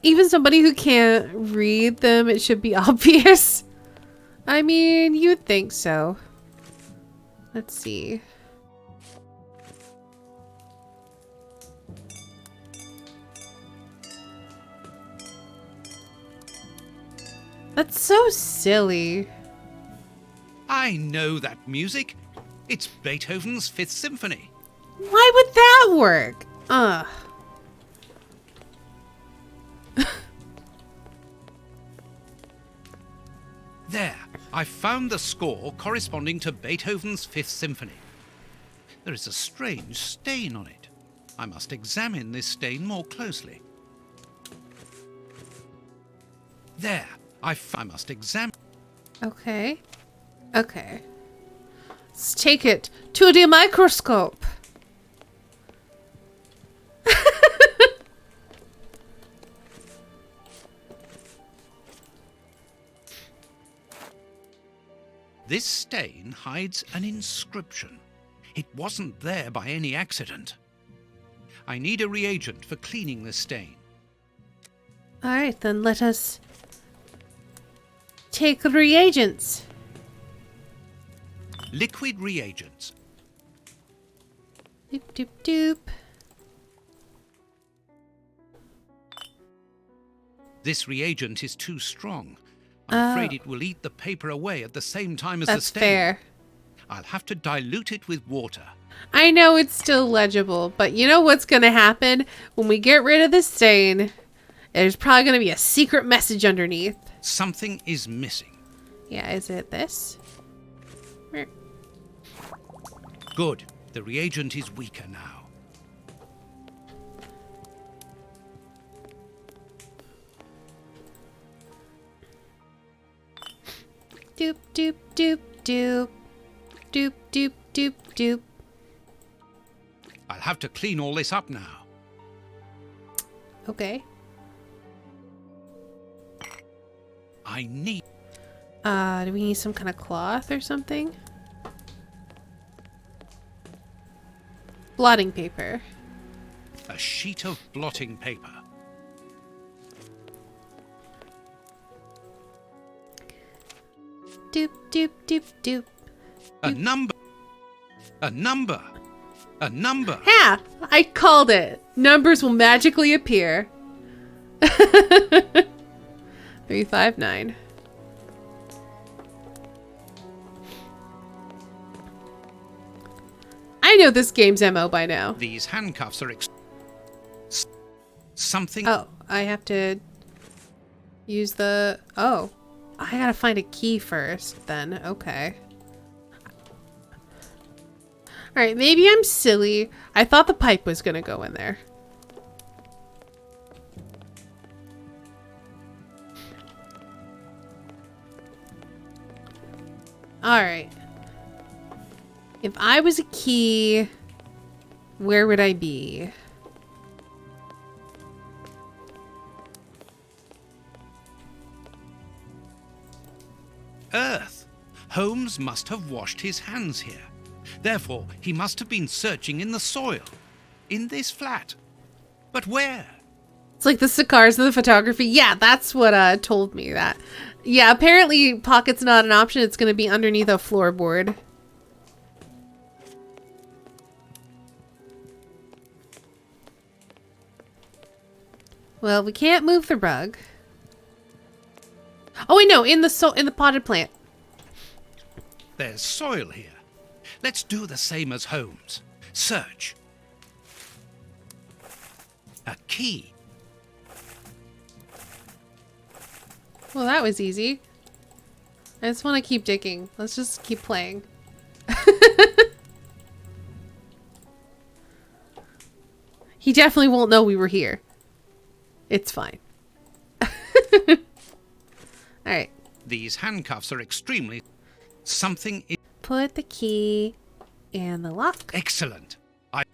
Even somebody who can't read them, it should be obvious. I mean, you'd think so. Let's see. That's so silly. I know that music. It's Beethoven's Fifth Symphony. Why would that work? Ugh. There, I found the score corresponding to Beethoven's Fifth Symphony. There is a strange stain on it. I must examine this stain more closely. There, I must examine... Okay. Okay. Let's take it to the microscope. This stain hides an inscription. It wasn't there by any accident. I need a reagent for cleaning this stain. All right, then let us take the reagents. Liquid reagents. Doop, doop, doop. This reagent is too strong. I'm afraid it will eat the paper away at the same time as the stain. That's fair. I'll have to dilute it with water. I know it's still legible, but you know what's going to happen when we get rid of the stain? There's probably going to be a secret message underneath. Something is missing. Yeah, is it this? Good. The reagent is weaker now. Doop, doop, doop, doop. Doop, doop, doop, doop. I'll have to clean all this up now. Okay. I need... Do we need some kind of cloth or something? Blotting paper. a sheet of blotting paper. Doop, doop, doop, doop. A number. A number. A number. Ha! I called it. Numbers will magically appear. 359. I know this game's MO by now. These handcuffs are something. Oh, I have to use the... Oh, I gotta find a key first then. Okay. Alright, maybe I'm silly. I thought the pipe was gonna go in there. Alright. If I was a key, where would I be? Earth. Holmes must have washed his hands here. Therefore, he must have been searching in the soil. In this flat. But where? It's like the cigars of the photography. Yeah, that's what told me that. Yeah, apparently pocket's not an option. It's going to be underneath a floorboard. Well, we can't move the rug. Oh wait, no, in the potted plant. There's soil here. Let's do the same as Holmes. Search. A key. Well, that was easy. I just want to keep digging. Let's just keep playing. He definitely won't know we were here. It's fine. Alright. These handcuffs are extremely... Something is... Put the key in the lock. Excellent. And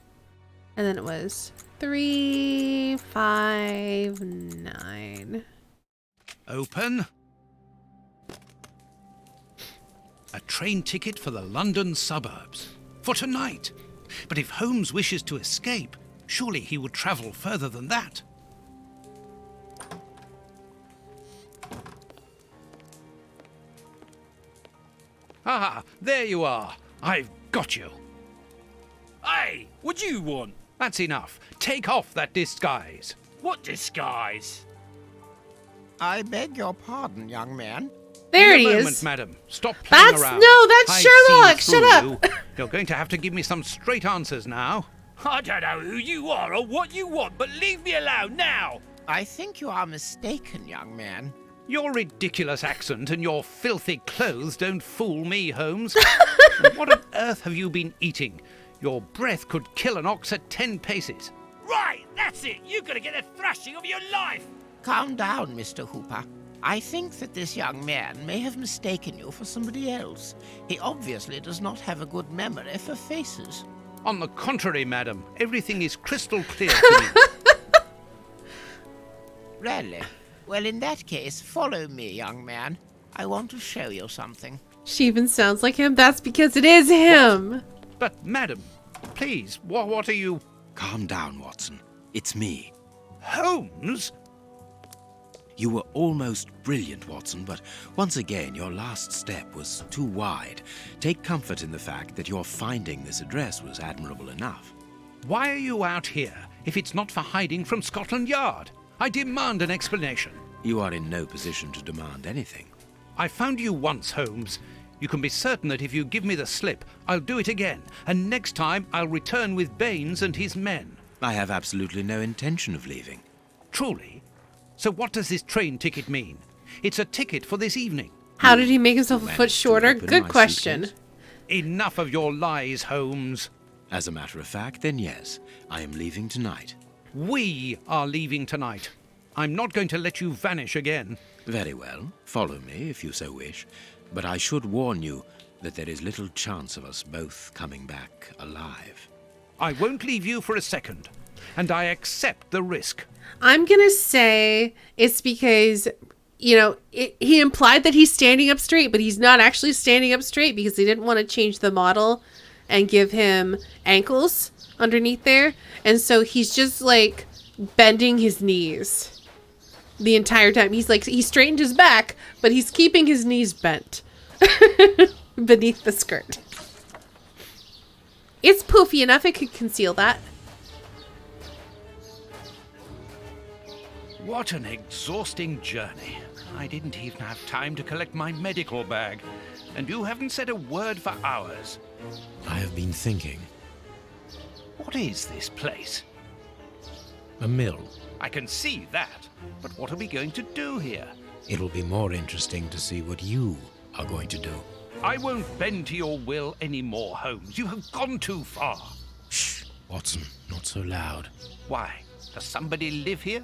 then it was 359. Open. A train ticket for the London suburbs. For tonight. But if Holmes wishes to escape, surely he would travel further than that. Ah, there you are. I've got you. Hey, what do you want? That's enough. Take off that disguise. What disguise? I beg your pardon, young man. There In he a is. moment, madam. Stop playing around. No, that's I've Sherlock. seen Shut through up. you. You're going to have to give me some straight answers now. I don't know who you are or what you want, but leave me alone now. I think you are mistaken, young man. Your ridiculous accent and your filthy clothes don't fool me, Holmes. What on earth have you been eating? Your breath could kill an ox at 10 paces. Right, that's it. You're going to get a thrashing of your life. Calm down, Mr. Hooper. I think that this young man may have mistaken you for somebody else. He obviously does not have a good memory for faces. On the contrary, madam, everything is crystal clear to me. Really? Well, in that case, follow me, young man. I want to show you something. She even sounds like him. That's because it is him. But, madam, please, what are you... Calm down, Watson. It's me. Holmes? You were almost brilliant, Watson, but once again, your last step was too wide. Take comfort in the fact that your finding this address was admirable enough. Why are you out here if it's not for hiding from Scotland Yard? I demand an explanation. You are in no position to demand anything. I found you once, Holmes. You can be certain that if you give me the slip, I'll do it again. And next time, I'll return with Baines and his men. I have absolutely no intention of leaving. Truly? So what does this train ticket mean? It's a ticket for this evening. How did he make himself a foot shorter? open Good my question. suitcase? Enough of your lies, Holmes. As a matter of fact, then yes, I am leaving tonight. We are leaving tonight. I'm not going to let you vanish again. Very well. Follow me if you so wish. But I should warn you that there is little chance of us both coming back alive. I won't leave you for a second, and I accept the risk. I'm going to say it's because, you know, he implied that he's standing up straight, but he's not actually standing up straight because they didn't want to change the model and give him ankles underneath there. And so he's just like bending his knees the entire time. He straightened his back, but he's keeping his knees bent beneath the skirt. It's poofy enough, it could conceal that. What an exhausting journey. I didn't even have time to collect my medical bag, and you haven't said a word for hours. I have been thinking. What is this place? A mill. I can see that, but what are we going to do here? It'll be more interesting to see what you are going to do. I won't bend to your will anymore, Holmes. You have gone too far. Shh, Watson, not so loud. Why? Does somebody live here?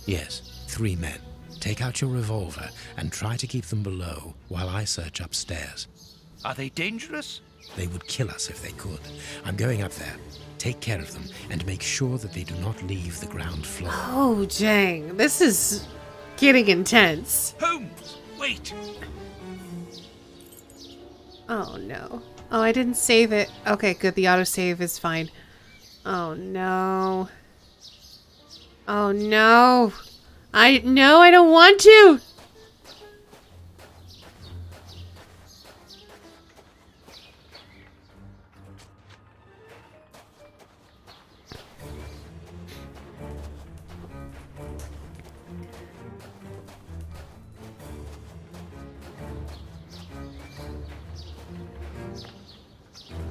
Yes, 3 men. Take out your revolver and try to keep them below while I search upstairs. Are they dangerous? They would kill us if they could. I'm going up there. Take care of them and make sure that they do not leave the ground floor. Oh, dang. This is getting intense. Holmes, wait! Oh, no. Oh, I didn't save it. Okay, good. The autosave is fine. Oh, no. Oh, no. I don't want to.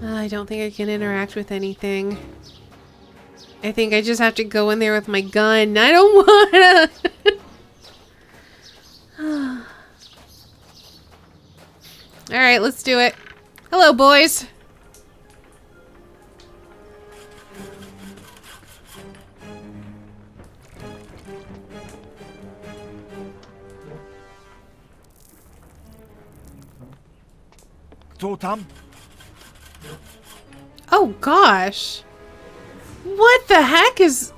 I don't think I can interact with anything. I think I just have to go in there with my gun. I don't wanna. Alright, let's do it. Hello, boys. Tam? Oh, gosh. What the heck is...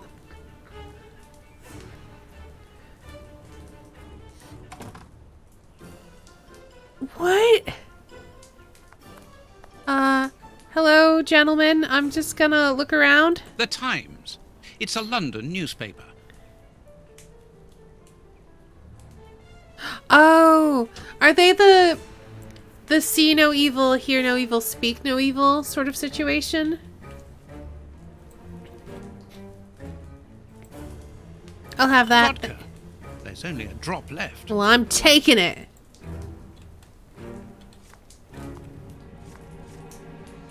What? Hello, gentlemen. I'm just gonna look around. The Times. It's a London newspaper. Oh, are they the see no evil, hear no evil, speak no evil sort of situation? I'll have that. Vodka. There's only a drop left. Well, I'm taking it.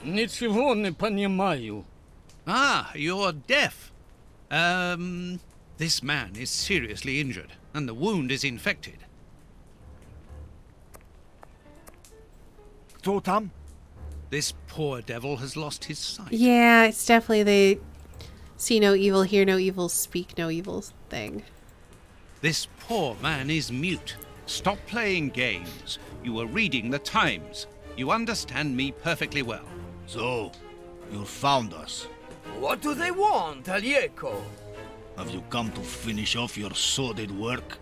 Ничего не понимаю. Ah, you're deaf. This man is seriously injured, and the wound is infected. Tam? This poor devil has lost his sight. Yeah, it's definitely the see no evil, hear no evil, speak no evil thing. This poor man is mute. Stop playing games. You were reading the Times. You understand me perfectly well. So, you found us. What do they want, Alieco? Have you come to finish off your sordid work?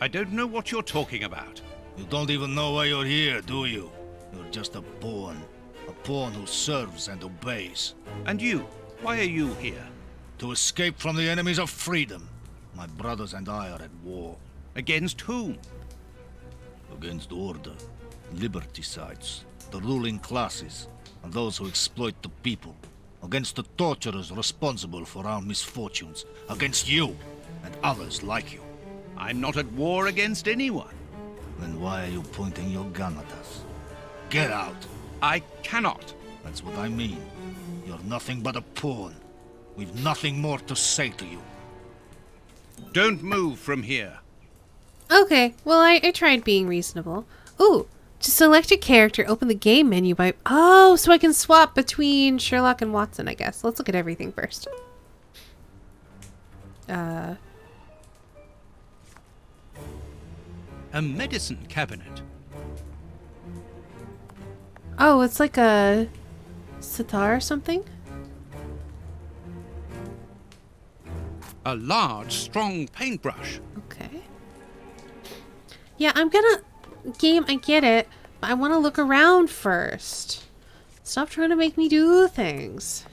I don't know what you're talking about. You don't even know why you're here, do you? You're just a pawn who serves and obeys. And you? Why are you here? To escape from the enemies of freedom. My brothers and I are at war. Against whom? Against order, liberticides, the ruling classes, and those who exploit the people. Against the torturers responsible for our misfortunes. Against you and others like you. I'm not at war against anyone. Then why are you pointing your gun at us? Get out! I cannot. That's what I mean. You're nothing but a pawn. We've nothing more to say to you. Don't move from here. Okay, well, I tried being reasonable. Ooh, to select a character, open the game menu by... Oh, so I can swap between Sherlock and Watson, I guess. Let's look at everything first. A medicine cabinet. Oh, it's like a sitar or something? A large, strong paintbrush. Okay. Yeah, I'm gonna... Game, I get it. But I want to look around first. Stop trying to make me do things.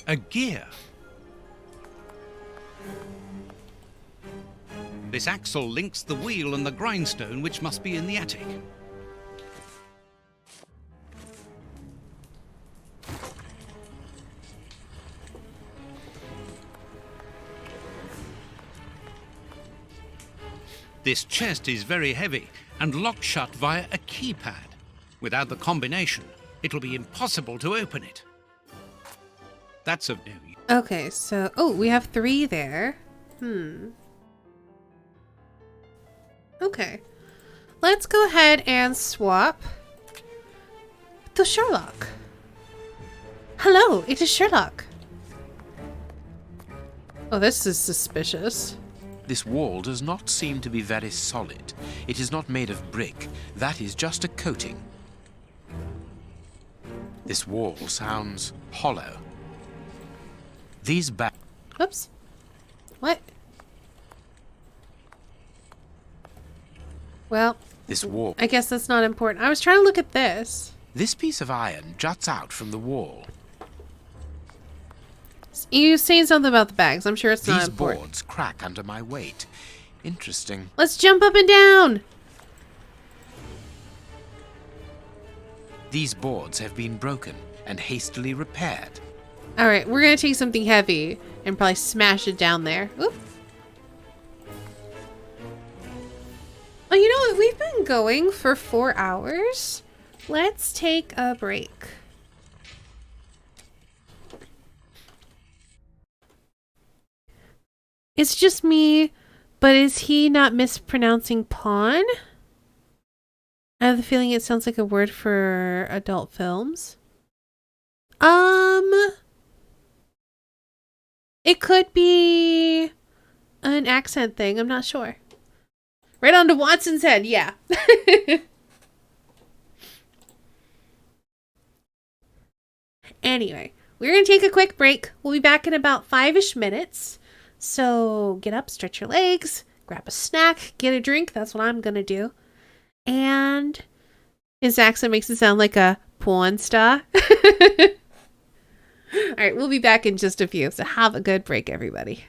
A gear. This axle links the wheel and the grindstone, which must be in the attic. This chest is very heavy and locked shut via a keypad. Without the combination, it'll be impossible to open it. That's of no use. Okay, so... Oh, we have 3 there. Okay. Let's go ahead and swap to Sherlock. Hello, it is Sherlock. Oh, this is suspicious. This wall does not seem to be very solid. It is not made of brick. That is just a coating. This wall sounds hollow. These Whoops. What? Well, this wall. I guess that's not important. I was trying to look at this. This piece of iron juts out from the wall. You saying something about the bags. I'm sure it's not important. These boards crack under my weight. Interesting. Let's jump up and down. These boards have been broken and hastily repaired. All right, we're going to take something heavy and probably smash it down there. Oop. Oh, you know what? We've been going for 4 hours. Let's take a break. It's just me, but is he not mispronouncing pawn? I have the feeling it sounds like a word for adult films. It could be an accent thing. I'm not sure. Right onto Watson's head. Yeah. Anyway, we're going to take a quick break. We'll be back in about 5-ish minutes. So get up, stretch your legs, grab a snack, get a drink. That's what I'm going to do. And his accent makes it sound like a porn star. All right, we'll be back in just a few. So have a good break, everybody.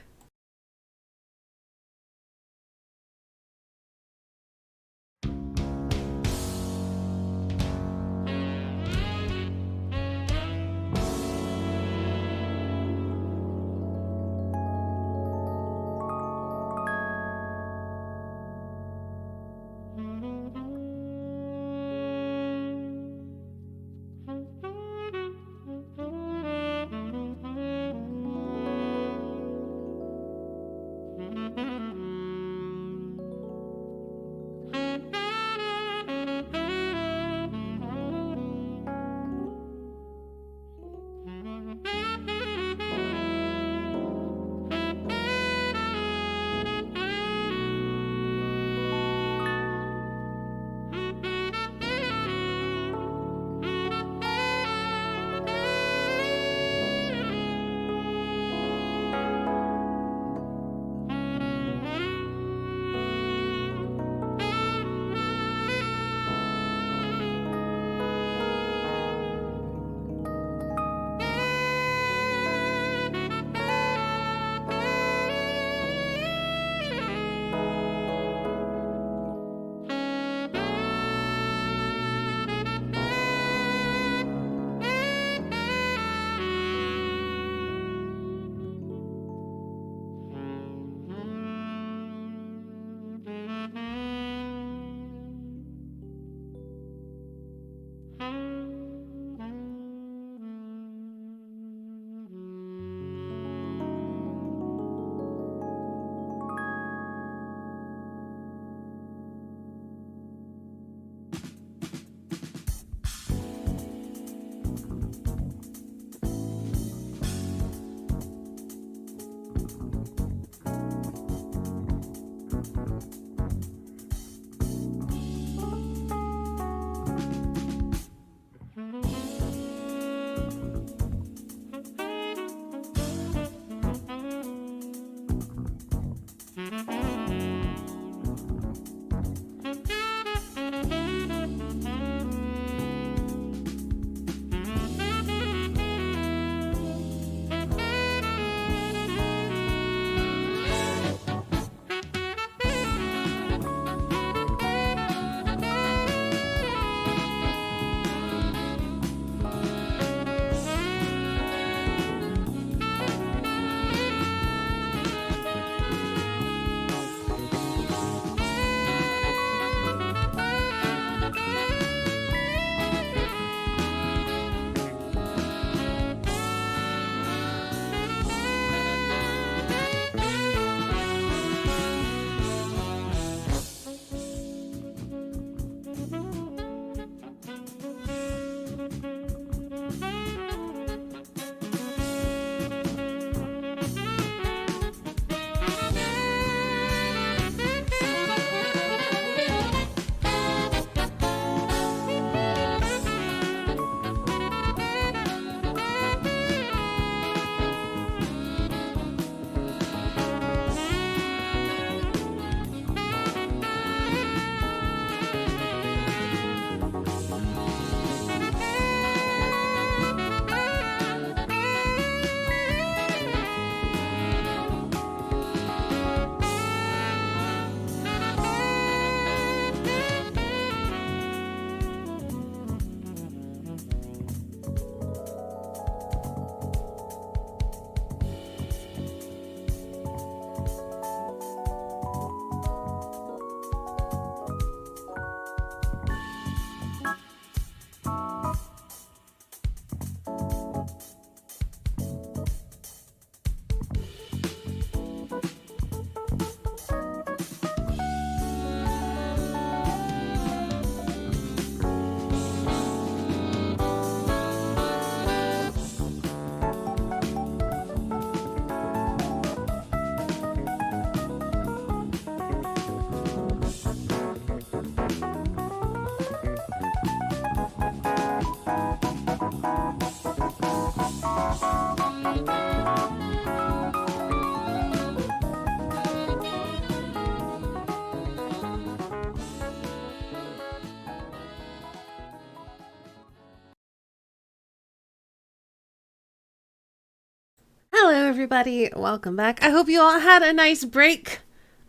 everybody. Welcome back. I hope you all had a nice break.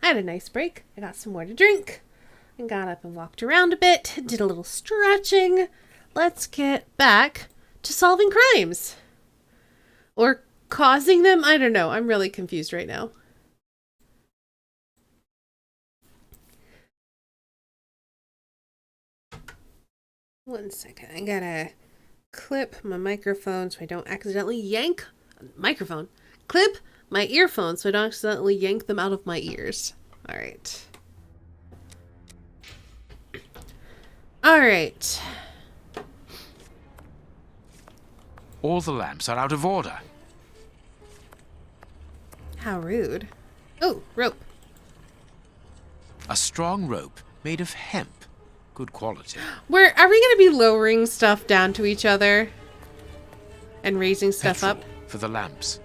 I had a nice break. I got some more to drink and got up and walked around a bit, did a little stretching. Let's get back to solving crimes. Or causing them? I don't know. I'm really confused right now. One second. I gotta clip my microphone so I don't accidentally yank microphone. Clip my earphones so I don't accidentally yank them out of my ears. All right. All right. All the lamps are out of order. How rude. Oh, rope. A strong rope made of hemp. Good quality. Where are we going to be lowering stuff down to each other and raising stuff Petrol up? for the lamps.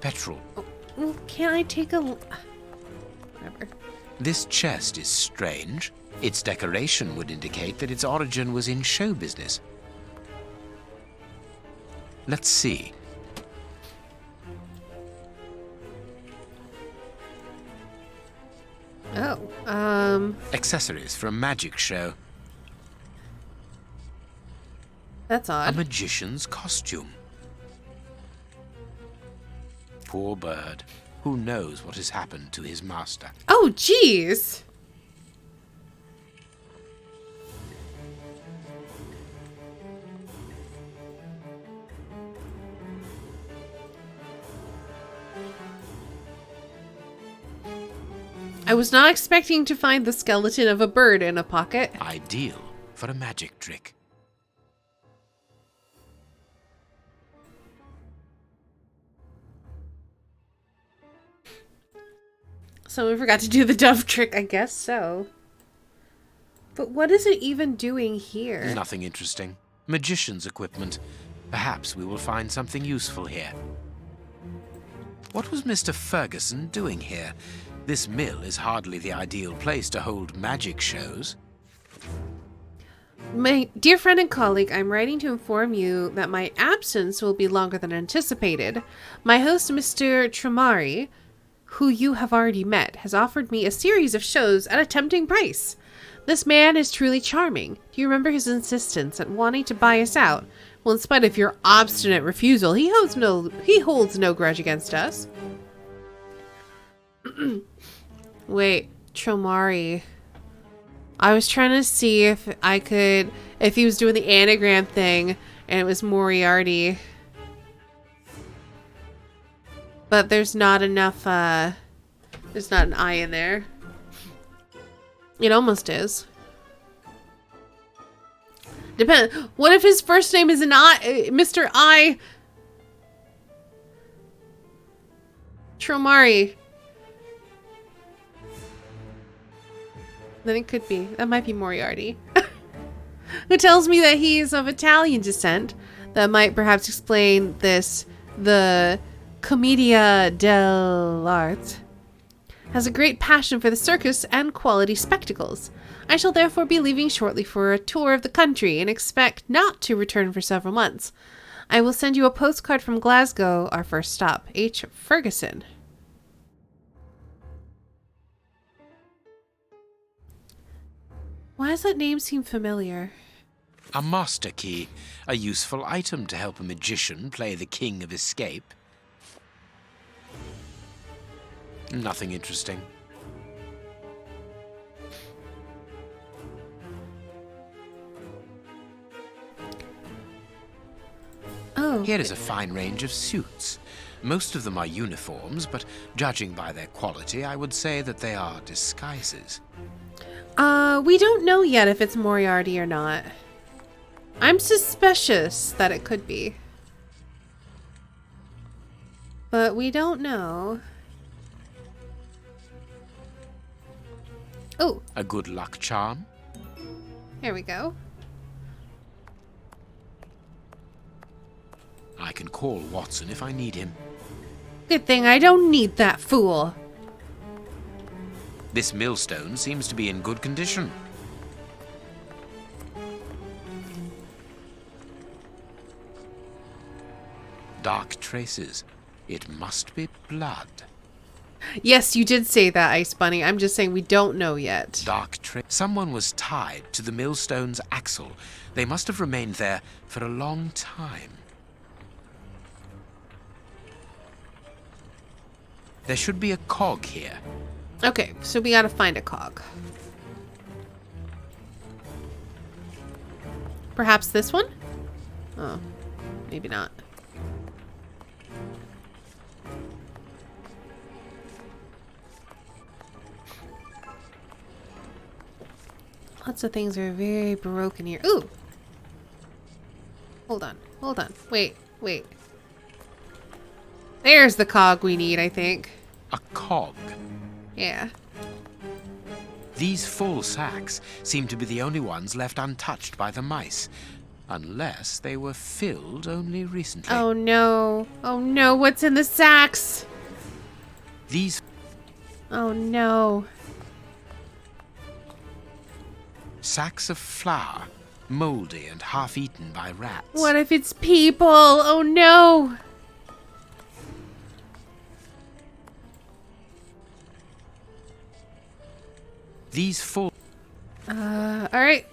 Petrol. Oh, well, can I take a... Whatever. This chest is strange. Its decoration would indicate that its origin was in show business. Let's see. Oh, accessories for a magic show. That's odd. A magician's costume. Poor bird. Who knows what has happened to his master? Oh, jeez. I was not expecting to find the skeleton of a bird in a pocket. Ideal for a magic trick. Someone forgot to do the dove trick, I guess so. But what is it even doing here? Nothing interesting. Magician's equipment. Perhaps we will find something useful here. What was Mr. Ferguson doing here? This mill is hardly the ideal place to hold magic shows. My dear friend and colleague, I'm writing to inform you that my absence will be longer than anticipated. My host, Mr. Tremari, who you have already met, has offered me a series of shows at a tempting price. This man is truly charming. Do you remember his insistence at wanting to buy us out? Well, in spite of your obstinate refusal, he holds no grudge against us. Wait, Tromari. I was trying to see if he was doing the anagram thing and it was Moriarty. But there's not enough, there's not an I in there. It almost is. What if his first name is an I, Mr. I? Tromari. Then it could be. That might be Moriarty. Who tells me that he's of Italian descent. That might perhaps explain this. The Commedia dell'arte has a great passion for the circus and quality spectacles. I shall therefore be leaving shortly for a tour of the country and expect not to return for several months. I will send you a postcard from Glasgow, our first stop. H. Ferguson. Why does that name seem familiar? A master key, a useful item to help a magician play the king of escape. Nothing interesting. Oh. Here is a fine range of suits. Most of them are uniforms, but judging by their quality, I would say that they are disguises. We don't know yet if it's Moriarty or not. I'm suspicious that it could be. But we don't know. Oh. A good luck charm. Here we go. I can call Watson if I need him. Good thing I don't need that fool. This millstone seems to be in good condition. Dark traces. It must be blood. Yes, you did say that, Ice Bunny. I'm just saying we don't know yet. Dark trick. Someone was tied to the millstone's axle. They must have remained there for a long time. There should be a cog here. Okay, so we gotta find a cog. Perhaps this one? Oh, maybe not. Lots of things are very broken here. Ooh! Hold on, hold on. Wait, wait. There's the cog we need, I think. A cog? Yeah. These full sacks seem to be the only ones left untouched by the mice. Unless they were filled only recently. Oh no. Oh no, what's in the sacks? These... Oh no. Sacks of flour, moldy and half-eaten by rats. What if it's people? Oh no. These full... Alright.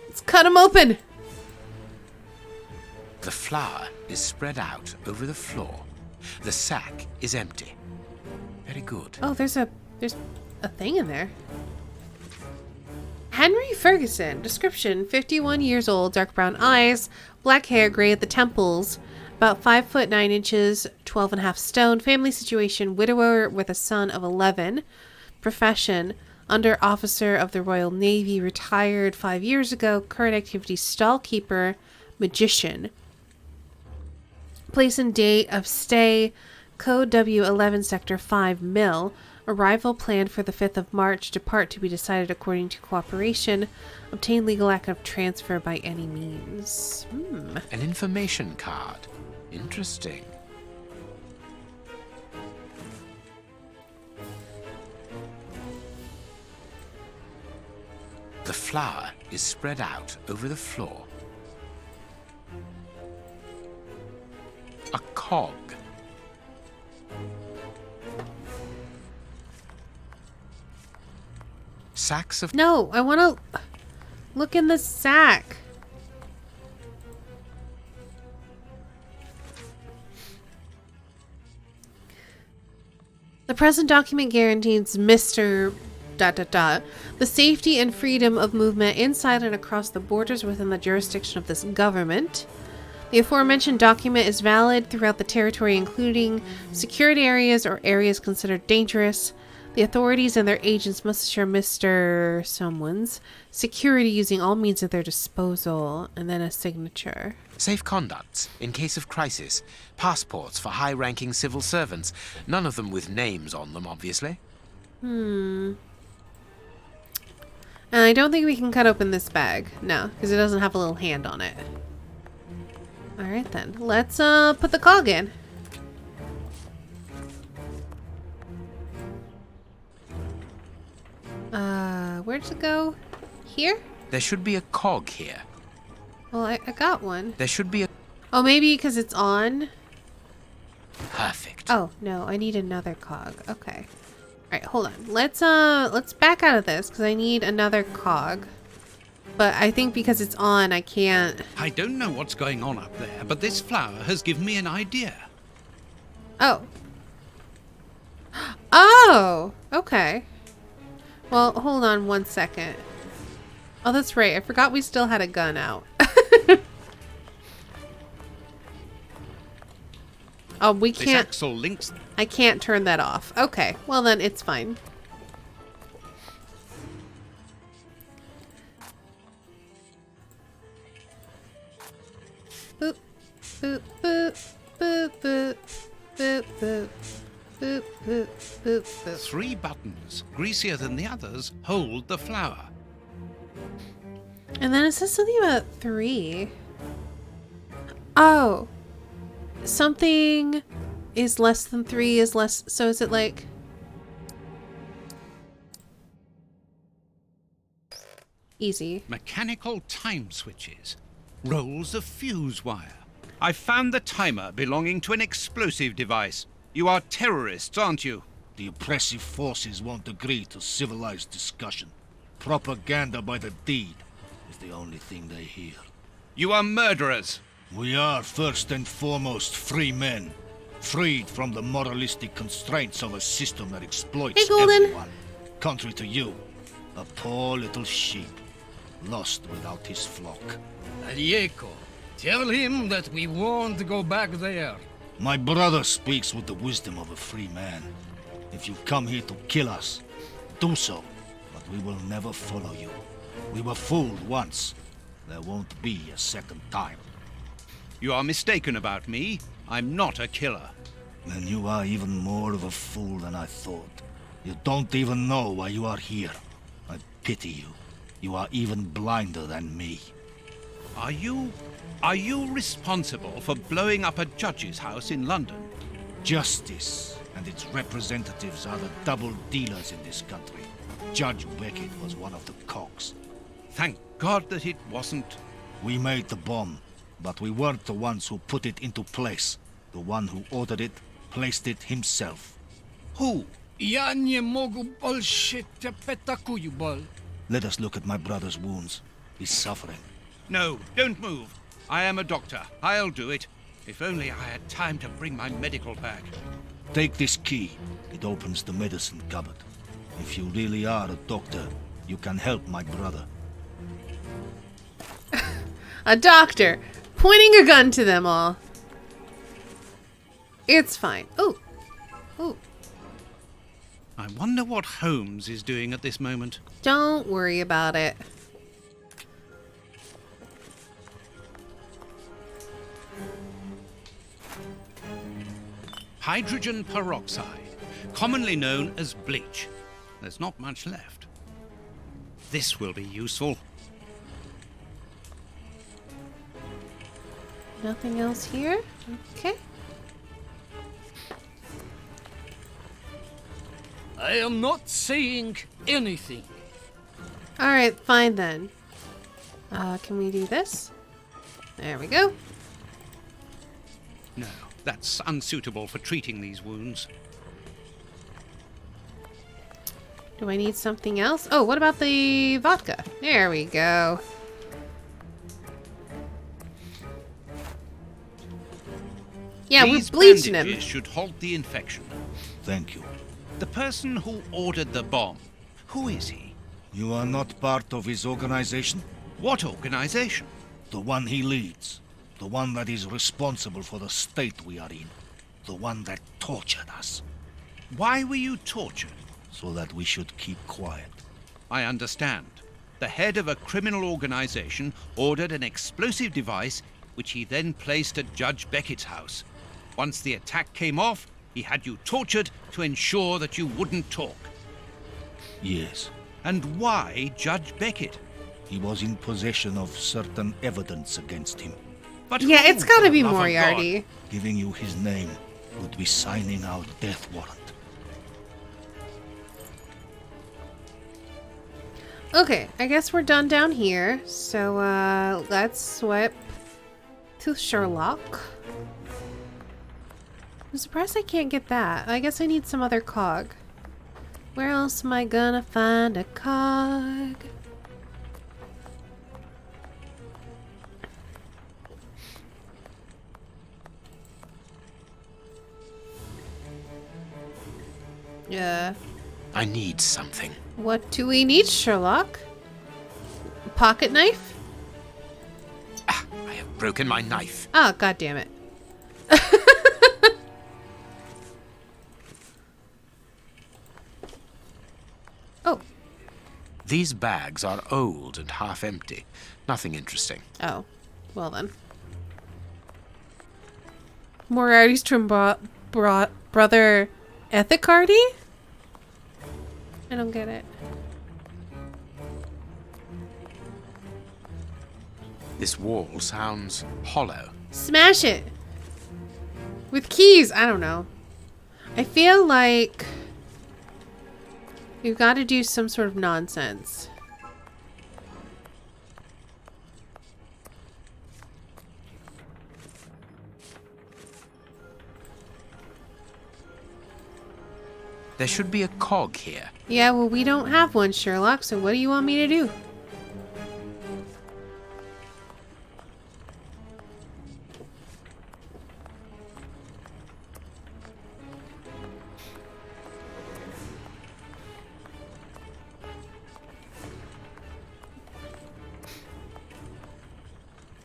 Let's cut them open. The flour is spread out over the floor. The sack is empty. Very good. Oh, there's a thing in there. Henry Ferguson. Description: 51 years old, dark brown eyes, black hair, gray at the temples, about 5 foot 9 inches, 12.5 stone. Family situation: widower with a son of 11. Profession: under officer of the Royal Navy, retired 5 years ago. Current activity: stallkeeper, magician. Place and date of stay: Code W11 Sector 5 Mill. Arrival planned for the 5th of March. Depart to be decided according to cooperation. Obtain legal act of transfer by any means. An information card. Interesting. The flour is spread out over the floor. A cog. Sacks of... No, I want to look in the sack. The present document guarantees Mr. ... the safety and freedom of movement inside and across the borders within the jurisdiction of this government. The aforementioned document is valid throughout the territory, including secured areas or areas considered dangerous. The authorities and their agents must assure Mr. Someone's security using all means at their disposal. And then a signature. Safe conducts in case of crisis. Passports for high-ranking civil servants. None of them with names on them, obviously. And I don't think we can cut open this bag. No, because it doesn't have a little hand on it. Alright then. Let's put the cog in. Where'd it go? Here? There should be a cog here. Well, I got one. There should be a... Oh, maybe because it's on? Perfect. Oh, no. I need another cog. Okay. Alright, hold on. Let's back out of this because I need another cog. But I think because it's on, I can't... I don't know what's going on up there, but this flower has given me an idea. Oh. Oh! Okay. Well, hold on 1 second. Oh, that's right. I forgot we still had a gun out. Oh, we can't... This axle links... I can't turn that off. Okay. Well, then it's fine. Boop, boop, boop, boop, boop, boop, boop. Boop, boop, boop, boop. 3 buttons, greasier than the others, hold the flower. And then it says something about 3. Oh. Something is less than 3 is less... So is it like... Easy. Mechanical time switches. Rolls of fuse wire. I found the timer belonging to an explosive device. You are terrorists, aren't you? The oppressive forces won't agree to civilized discussion. Propaganda by the deed is the only thing they hear. You are murderers. We are first and foremost free men, freed from the moralistic constraints of a system that exploits everyone. Contrary to you, a poor little sheep, lost without his flock. Diego, tell him that we won't go back there. My brother speaks with the wisdom of a free man. If you come here to kill us, do so, but we will never follow you. We were fooled once. There won't be a second time. You are mistaken about me. I'm not a killer. Then you are even more of a fool than I thought. You don't even know why you are here. I pity you. You are even blinder than me. Are you responsible for blowing up a judge's house in London? Justice and its representatives are the double dealers in this country. Judge Beckett was one of the cogs. Thank God that it wasn't. We made the bomb, but we weren't the ones who put it into place. The one who ordered it placed it himself. Who? Ja nie mogu bullshit bol. Let us look at my brother's wounds. He's suffering. No, don't move. I am a doctor. I'll do it. If only I had time to bring my medical bag. Take this key. It opens the medicine cupboard. If you really are a doctor, you can help my brother. A doctor, pointing a gun to them all. It's fine. Oh. Oh. I wonder what Holmes is doing at this moment. Don't worry about it. Hydrogen peroxide, commonly known as bleach. There's not much left. This will be useful. Nothing else here? Okay. I am not saying anything. Alright, fine then. Can we do this? There we go. No, that's unsuitable for treating these wounds. Do I need something else? Oh, what about the vodka? There we go. Yeah, These we're bleaching him. bandages should halt the infection. Thank you. The person who ordered the bomb, who is he? You are not part of his organization? What organization? The one he leads. The one that is responsible for the state we are in. The one that tortured us. Why were you tortured? So that we should keep quiet. I understand. The head of a criminal organization ordered an explosive device which he then placed at Judge Beckett's house. Once the attack came off, he had you tortured to ensure that you wouldn't talk. Yes. And why Judge Beckett? He was in possession of certain evidence against him. But yeah, who, it's gotta be for the love of Moriarty. God? Giving you his name would be signing our death warrant. Okay, I guess we're done down here. So, let's swipe to Sherlock. I'm surprised I can't get that. I guess I need some other cog. Where else am I gonna find a cog? Yeah. I need something. What do we need, Sherlock? A pocket knife? Ah, I have broken my knife. Oh, god damn it. Oh. These bags are old and half empty. Nothing interesting. Oh. Well then. Moriarty's twin brother Ethicardy? I don't get it. This wall sounds hollow. Smash it! With keys! I don't know. I feel like you've got to do some sort of nonsense. There should be a cog here. Yeah, well, we don't have one, Sherlock, so what do you want me to do?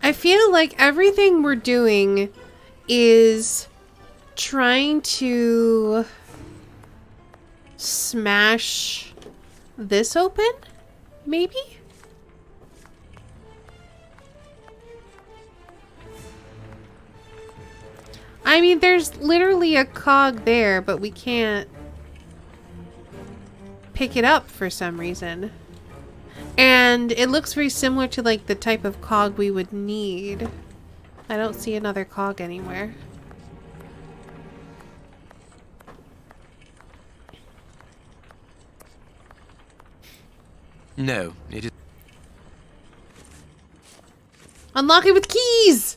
I feel like everything we're doing is trying to smash this open, maybe? I mean, there's literally a cog there, but we can't pick it up for some reason. And it looks very similar to like the type of cog we would need. I don't see another cog anywhere. No, it is... Unlock it with keys!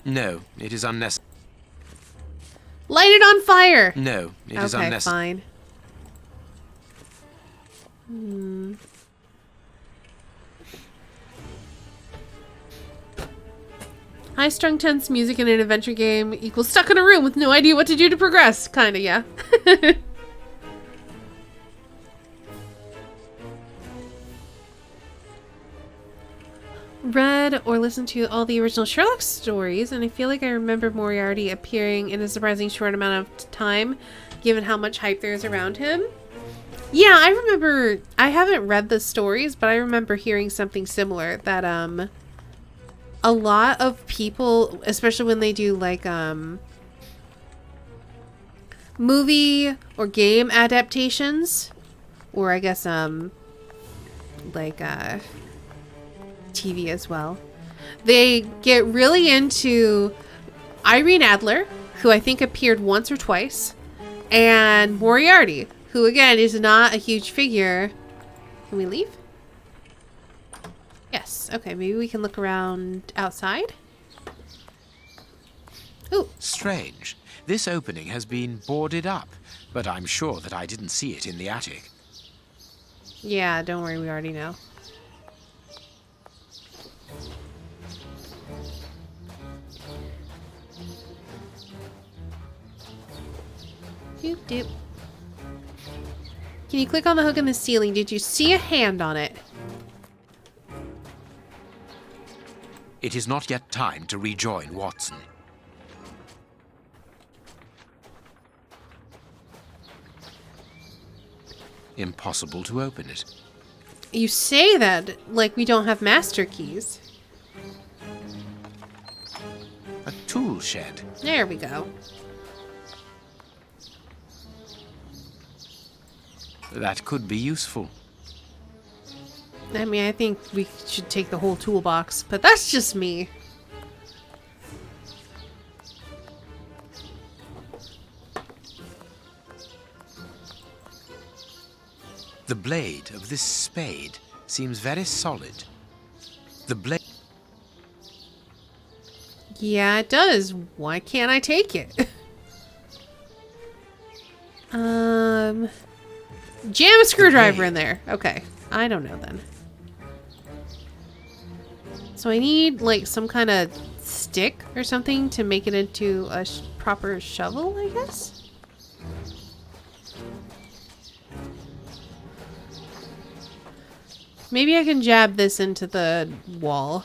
No, it is unnecessary. Light it on fire! No, it is okay, unnecessary. Fine. High-strung tense music in an adventure game equals stuck in a room with no idea what to do to progress. Kinda, yeah. Read or listened to all the original Sherlock stories, and I feel like I remember Moriarty appearing in a surprisingly short amount of time, given how much hype there is around him. Yeah, I remember, I haven't read the stories, but I remember hearing something similar, that, a lot of people, especially when they do, like, movie or game adaptations, or I guess, like, TV as well, they get really into Irene Adler, who I think appeared once or twice, and Moriarty, who again is not a huge figure. Can we leave? Yes. Okay, maybe we can look around outside. Ooh. Strange. This opening has been boarded up, but I'm sure that I didn't see it in the attic. Yeah, don't worry, we already know. Doop doop. Can you click on the hook in the ceiling? Did you see a hand on it? It is not yet time to rejoin Watson. Impossible to open it. You say that like we don't have master keys. A tool shed. There we go. That could be useful. I mean, I think we should take the whole toolbox, but that's just me. The blade of this spade seems very solid. The blade... Yeah, it does. Why can't I take it? Jam a screwdriver in there. Okay. I don't know then. So I need like some kind of stick or something to make it into a proper shovel, I guess? Maybe I can jab this into the wall.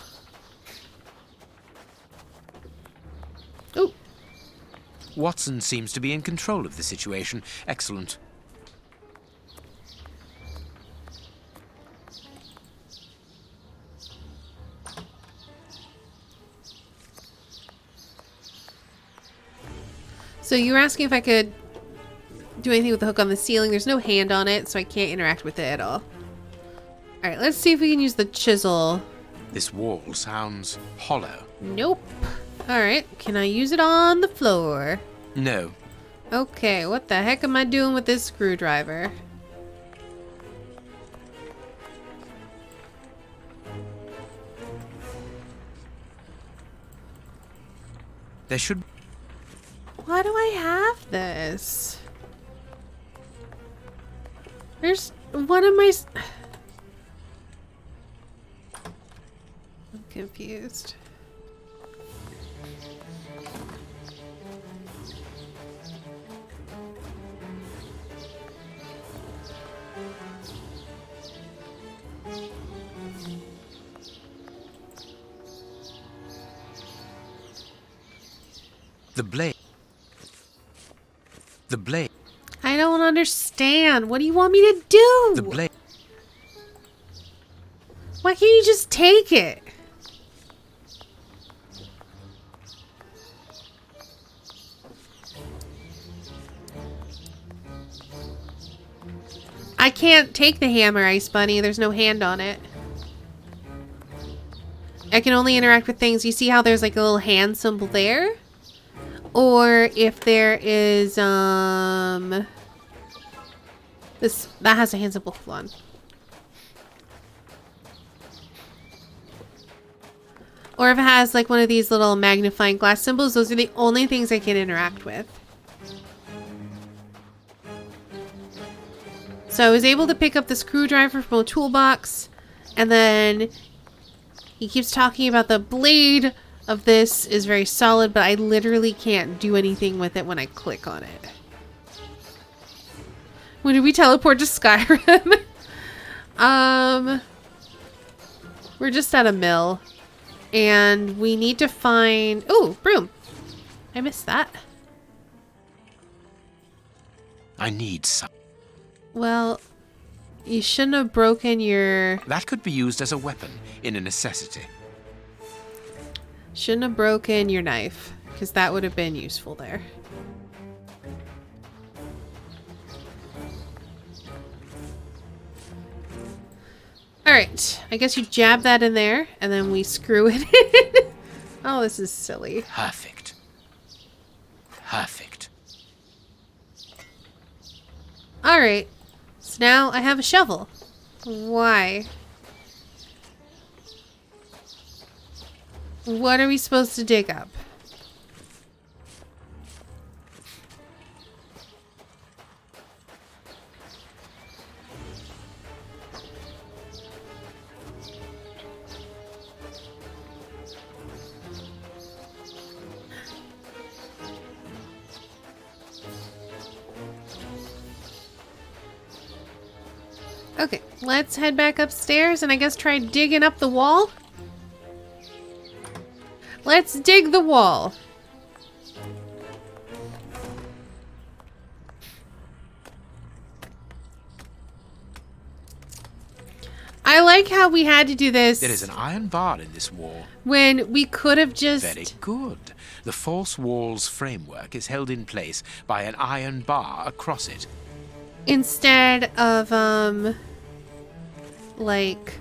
Ooh. Watson seems to be in control of the situation. Excellent. So you were asking if I could do anything with the hook on the ceiling. There's no hand on it, so I can't interact with it at all. Alright, let's see if we can use the chisel. This wall sounds hollow. Nope. Alright, can I use it on the floor? No. Okay, what the heck am I doing with this screwdriver? There should... Why do I have this? There's one of my... I'm confused. The blade. The blade. I don't understand. What do you want me to do? The blade. Why can't you just take it? I can't take the hammer, Ice Bunny. There's no hand on it. I can only interact with things. You see how there's like a little hand symbol there? Or if there is, this, that has a hand symbol. Hold on. Or if it has like one of these little magnifying glass symbols, those are the only things I can interact with. So I was able to pick up the screwdriver from a toolbox, and then he keeps talking about the blade of this is very solid, but I literally can't do anything with it when I click on it. When did we teleport to Skyrim? We're just at a mill. And we need to find... Oh, broom. I missed that. I need some. Well, you shouldn't have broken your... That could be used as a weapon in a necessity. Shouldn't have broken your knife, because that would have been useful there. Alright, I guess you jab that in there, and then we screw it in. Oh, this is silly. Perfect. Perfect. Alright, so now I have a shovel. Why? What are we supposed to dig up? Okay, let's head back upstairs and I guess try digging up the wall. Let's dig the wall. I like how we had to do this. There is an iron bar in this wall. When we could have just... Very good. The false wall's framework is held in place by an iron bar across it. Instead of, like,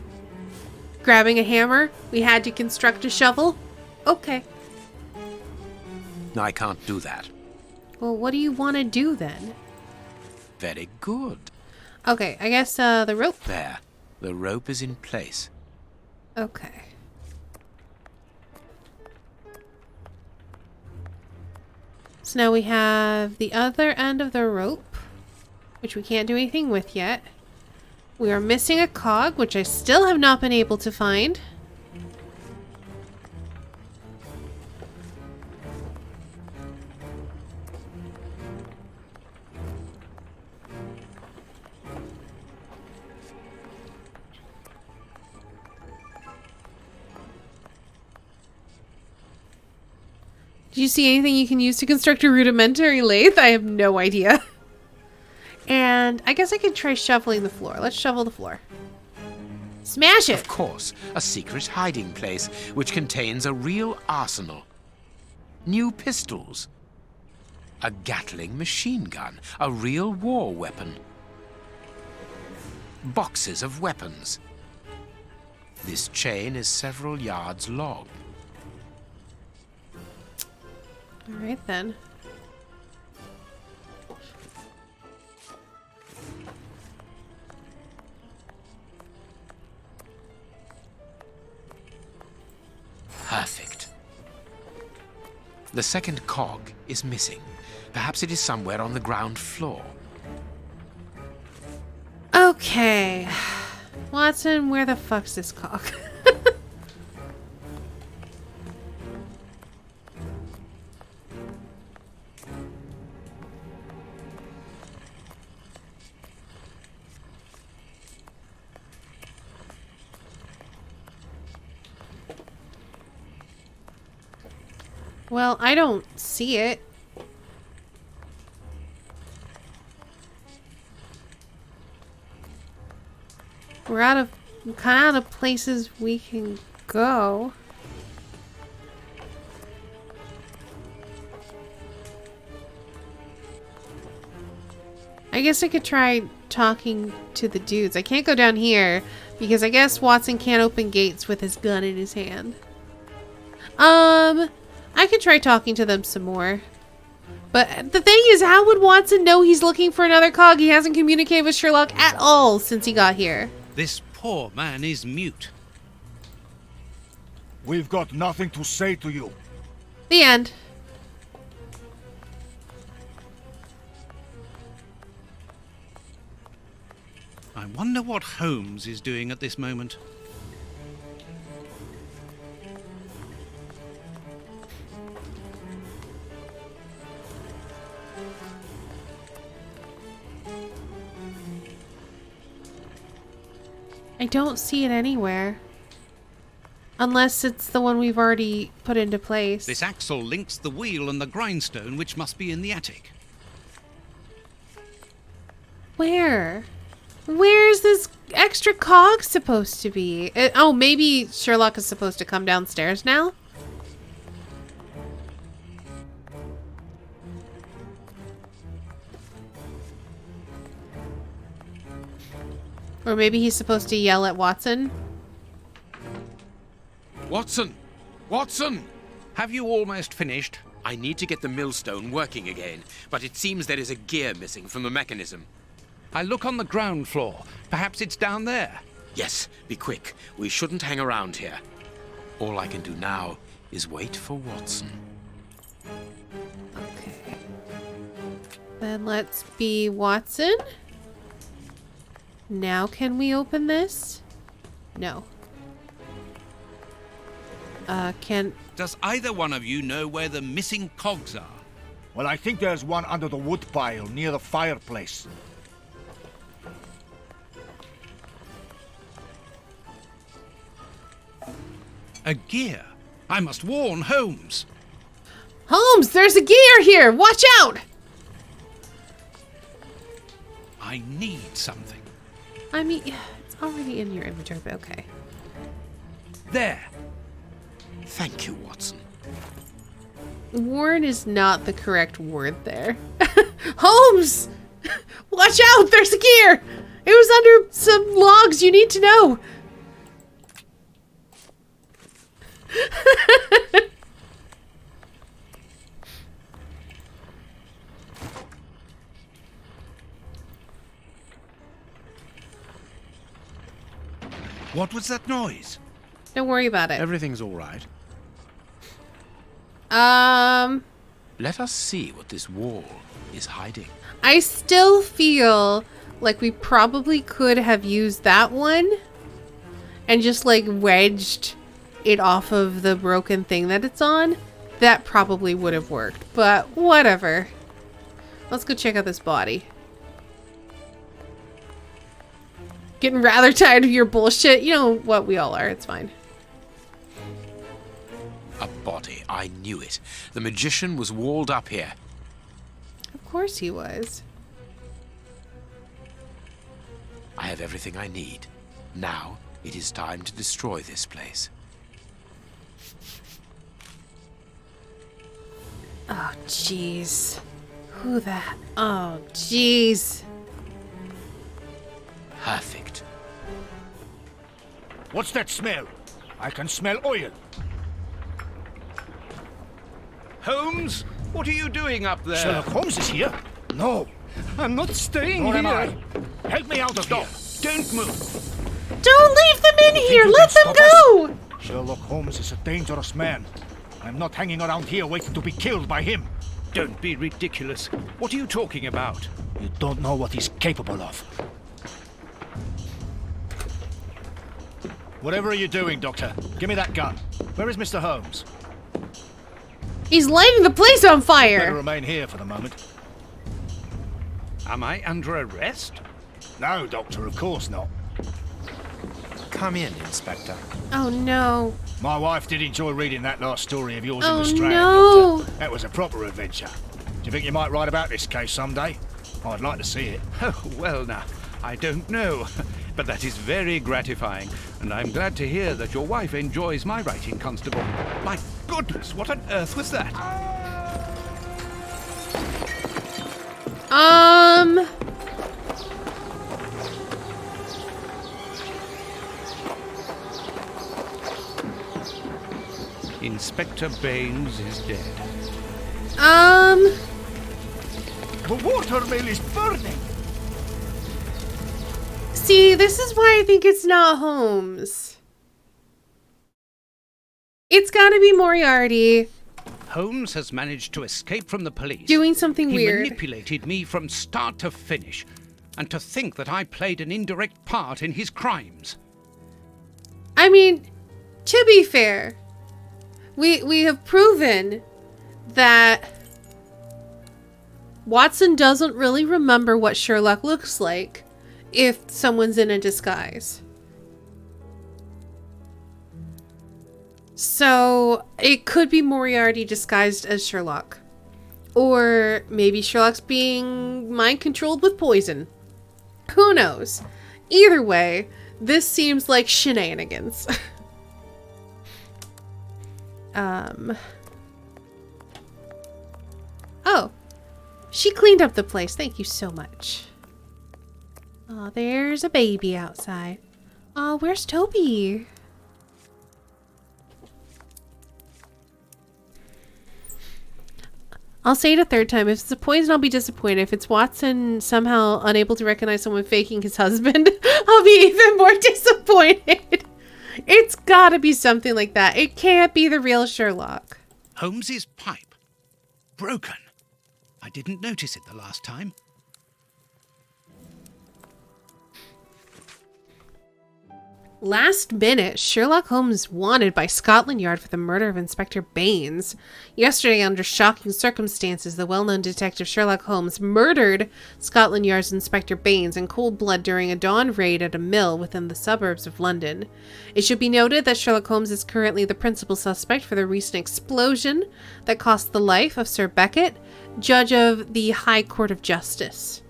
grabbing a hammer, we had to construct a shovel? Okay. I can't do that. Well, what do you want to do then? Very good. Okay, I guess, the rope. There. The rope is in place. Okay. So now we have the other end of the rope, which we can't do anything with yet. We are missing a cog, which I still have not been able to find. Do you see anything you can use to construct a rudimentary lathe? I have no idea. And I guess I could try shoveling the floor. Let's shovel the floor. Smash it! Of course, a secret hiding place which contains a real arsenal. New pistols. A Gatling machine gun. A real war weapon. Boxes of weapons. This chain is several yards long. Alright then. Perfect. The second cog is missing. Perhaps it is somewhere on the ground floor. Okay. Watson, where the fuck's this cock? Well, I don't see it. We're kind of out of places we can go. I guess I could try talking to the dudes. I can't go down here because I guess Watson can't open gates with his gun in his hand. I could try talking to them some more. But the thing is, how would Watson know he's looking for another cog? He hasn't communicated with Sherlock at all since he got here. This poor man is mute. We've got nothing to say to you. The end. I wonder what Holmes is doing at this moment. I don't see it anywhere. Unless it's the one we've already put into place. This axle links the wheel and the grindstone, which must be in the attic. Where? Where's this extra cog supposed to be? Oh, maybe Sherlock is supposed to come downstairs now? Or maybe he's supposed to yell at Watson? Watson! Watson! Have you almost finished? I need to get the millstone working again, but it seems there is a gear missing from the mechanism. I look on the ground floor. Perhaps it's down there. Yes, be quick. We shouldn't hang around here. All I can do now is wait for Watson. Okay. Then let's be Watson. Now can we open this? No. Does either one of you know where the missing cogs are? Well, I think there's one under the wood pile near the fireplace. A gear? I must warn Holmes. Holmes, there's a gear here! Watch out! I need something. I mean, it's already in your inventory, but okay. There. Thank you, Watson. Warn is not the correct word there. Holmes! Watch out! There's a gear! It was under some logs you need to know. What was that noise? Don't worry about it. Everything's all right. Let us see what this wall is hiding. I still feel like we probably could have used that one and just like wedged it off of the broken thing that it's on. That probably would have worked, but whatever. Let's go check out this body. Getting rather tired of your bullshit. You know what, we all are. It's fine. A body. I knew it. The magician was walled up here. Of course he was. I have everything I need. Now it is time to destroy this place. Oh, jeez. Who that? Oh, jeez. Perfect. What's that smell? I can smell oil. Holmes, what are you doing up there? Sherlock Holmes is here? No. I'm not staying Nor here. am I. Help me out of here. Don't move. Don't leave them in here. You Let can them stop go. us? Sherlock Holmes is a dangerous man. I'm not hanging around here waiting to be killed by him. Don't be ridiculous. What are you talking about? You don't know what he's capable of. Whatever are you doing, Doctor? Give me that gun. Where is Mr. Holmes? He's lighting the place on Better fire! remain here for the moment. Am I under arrest? No, Doctor, of course not. Come in, Inspector. Oh no. My wife did enjoy reading that last story of yours in Oh the Strand, no! Doctor. That was a proper adventure. Do you think you might write about this case someday? I'd like to see it. Oh, well now, I don't know. But that is very gratifying, and I'm glad to hear that your wife enjoys my writing, Constable. My goodness, what on earth was that? Inspector Baines is dead. The watermill is burning! See, this is why I think it's not Holmes. It's gotta be Moriarty. Holmes has managed to escape from the police. Doing something he weird. He manipulated me from start to finish, and to think that I played an indirect part in his crimes. I mean, to be fair, we have proven that Watson doesn't really remember what Sherlock looks like if someone's in a disguise. So it could be Moriarty disguised as Sherlock. Or maybe Sherlock's being mind-controlled with poison. Who knows? Either way, this seems like shenanigans. Oh. She cleaned up the place. Thank you so much. Oh, there's a baby outside. Oh, where's Toby? I'll say it a third time. If it's a poison, I'll be disappointed. If it's Watson somehow unable to recognize someone faking his husband, I'll be even more disappointed. It's gotta be something like that. It can't be the real Sherlock. Holmes's pipe. Broken. I didn't notice it the last time. Last minute, Sherlock Holmes wanted by Scotland Yard for the murder of Inspector Baines. Yesterday, under shocking circumstances, the well-known detective Sherlock Holmes murdered Scotland Yard's Inspector Baines in cold blood during a dawn raid at a mill within the suburbs of London. It should be noted that Sherlock Holmes is currently the principal suspect for the recent explosion that cost the life of Sir Beckett, Judge of the High Court of Justice.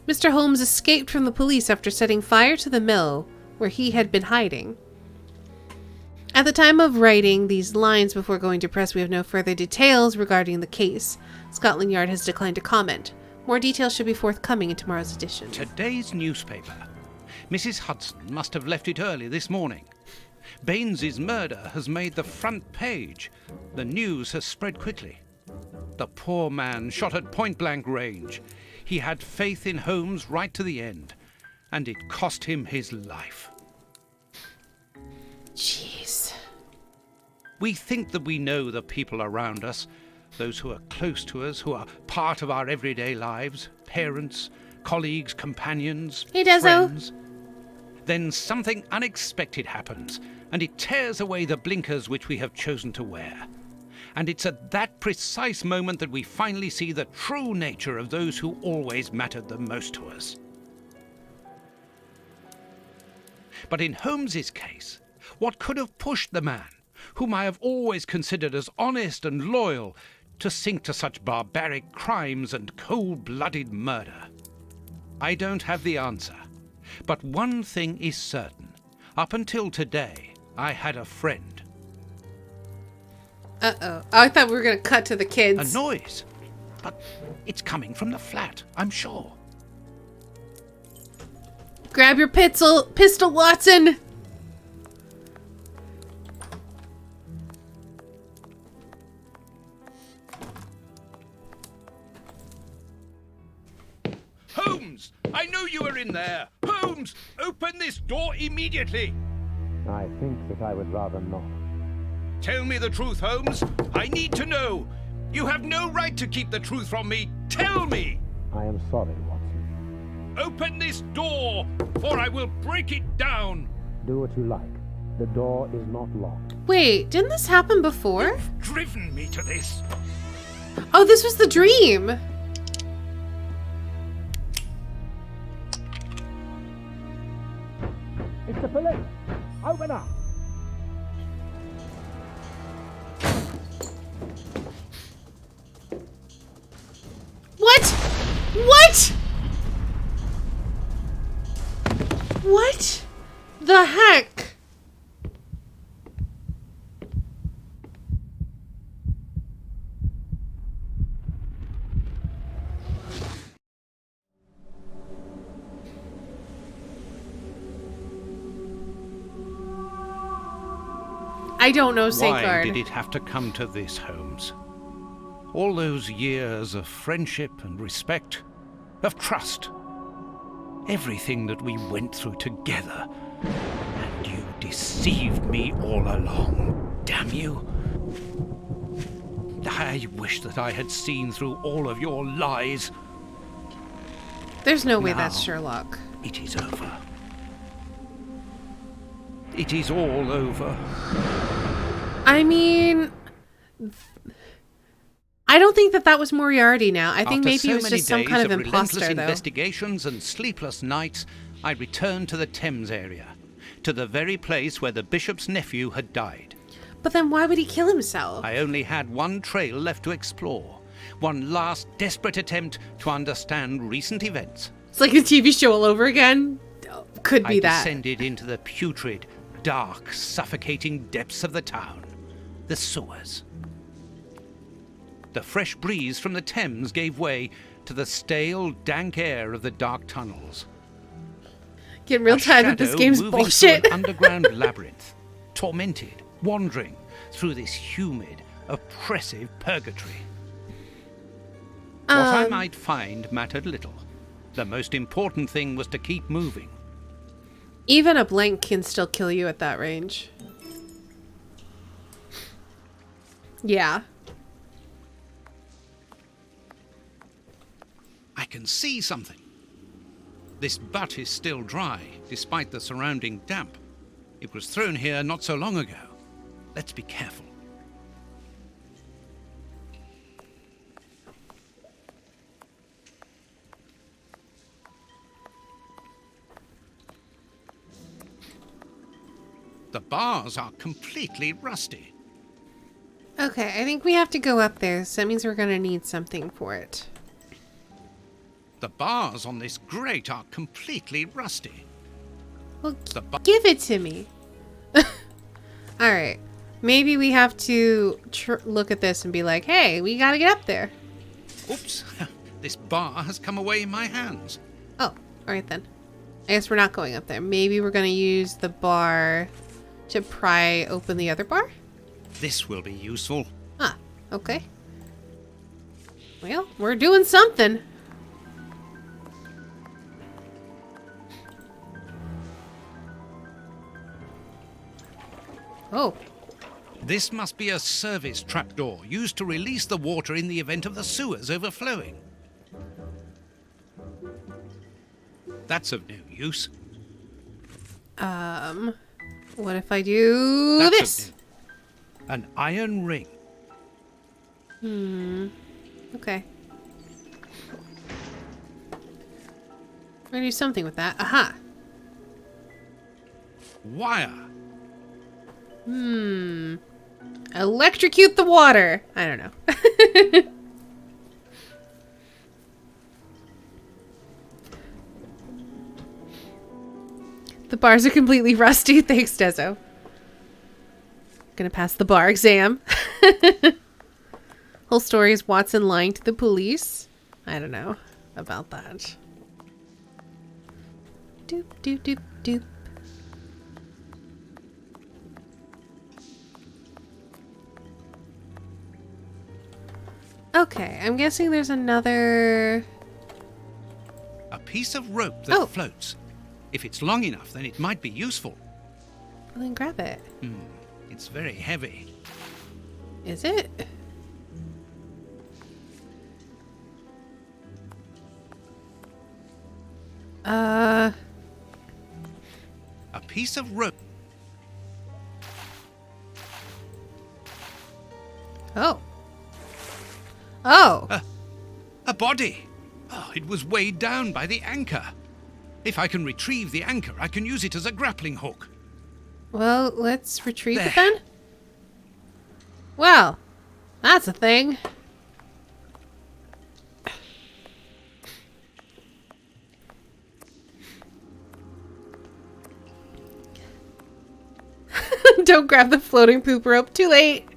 Mr. Holmes escaped from the police after setting fire to the mill where he had been hiding. At the time of writing these lines before going to press, we have no further details regarding the case. Scotland Yard has declined to comment. More details should be forthcoming in tomorrow's edition. Today's newspaper. Mrs. Hudson must have left it early this morning. Baines's murder has made the front page. The news has spread quickly. The poor man shot at point-blank range. He had faith in Holmes right to the end, and it cost him his life. Jeez. We think that we know the people around us, those who are close to us, who are part of our everyday lives, parents, colleagues, companions, Hey, Dezo. friends. Then something unexpected happens, and it tears away the blinkers which we have chosen to wear. And it's at that precise moment that we finally see the true nature of those who always mattered the most to us. But in Holmes's case, what could have pushed the man, whom I have always considered as honest and loyal, to sink to such barbaric crimes and cold-blooded murder? I don't have the answer, but one thing is certain. Up until today, I had a friend. Uh-oh. I thought we were going to cut to the kids. A noise, but it's coming from the flat, I'm sure. Grab your pistol, Watson! Holmes! I know you are in there! Holmes! Open this door immediately! I think that I would rather not. Tell me the truth, Holmes! I need to know! You have no right to keep the truth from me! Tell me! I am sorry, Watson. Open this door, or I will break it down! Do what you like. The door is not locked. Wait, didn't this happen before? Driven me to this. Oh, this was the dream. It's the police! Open up! What? What? What the heck? I don't know, Why Safeguard. did it have to come to this, Holmes? All those years of friendship and respect, of trust. Everything that we went through together. And you deceived me all along. Damn you. I wish that I had seen through all of your lies. There's no way Now, that's Sherlock. It is over. It is all over. I mean, I don't think that was Moriarty now. I think After maybe it was just some kind of relentless imposter, though. investigations and sleepless nights, I returned to the Thames area, to the very place where the bishop's nephew had died. But then why would he kill himself? I only had one trail left to explore, one last desperate attempt to understand recent events. It's like a TV show all over again. Could be I that. descended into the putrid, dark, suffocating depths of the town, the sewers. The fresh breeze from the Thames gave way to the stale, dank air of the dark tunnels. Getting real tired that this game's moving bullshit. through an underground labyrinth, tormented, wandering through this humid, oppressive purgatory. What I might find mattered little. The most important thing was to keep moving. Even a blank can still kill you at that range. Yeah. I can see something. This butt is still dry, despite the surrounding damp. It was thrown here not so long ago. Let's be careful. The bars are completely rusty. Okay, I think we have to go up there, so that means we're gonna need something for it. The bars on this grate are completely rusty. Well, give it to me. Alright. Maybe we have to look at this and be like, hey, we gotta get up there. Oops. This bar has come away in my hands. Oh, alright then. I guess we're not going up there. Maybe we're gonna use the bar to pry open the other bar? This will be useful. Ah, okay. Well, we're doing something. Oh. This must be a service trapdoor used to release the water in the event of the sewers overflowing. That's of no use. What if I do this? An iron ring. Okay. I'm gonna do something with that. Aha! Wire. Electrocute the water! I don't know. The bars are completely rusty. Thanks, Dezo. Gonna pass the bar exam. Whole story is Watson lying to the police. I don't know about that. Doop, doop, doop, doop. Okay, I'm guessing there's another... A piece of rope that floats. If it's long enough, then it might be useful. Well, then grab it. It's very heavy. Is it? A piece of rope. Oh. A body. Oh, it was weighed down by the anchor. If I can retrieve the anchor, I can use it as a grappling hook. Well, let's retrieve There. it then. Well, that's a thing. Don't grab the floating poop rope. Too late.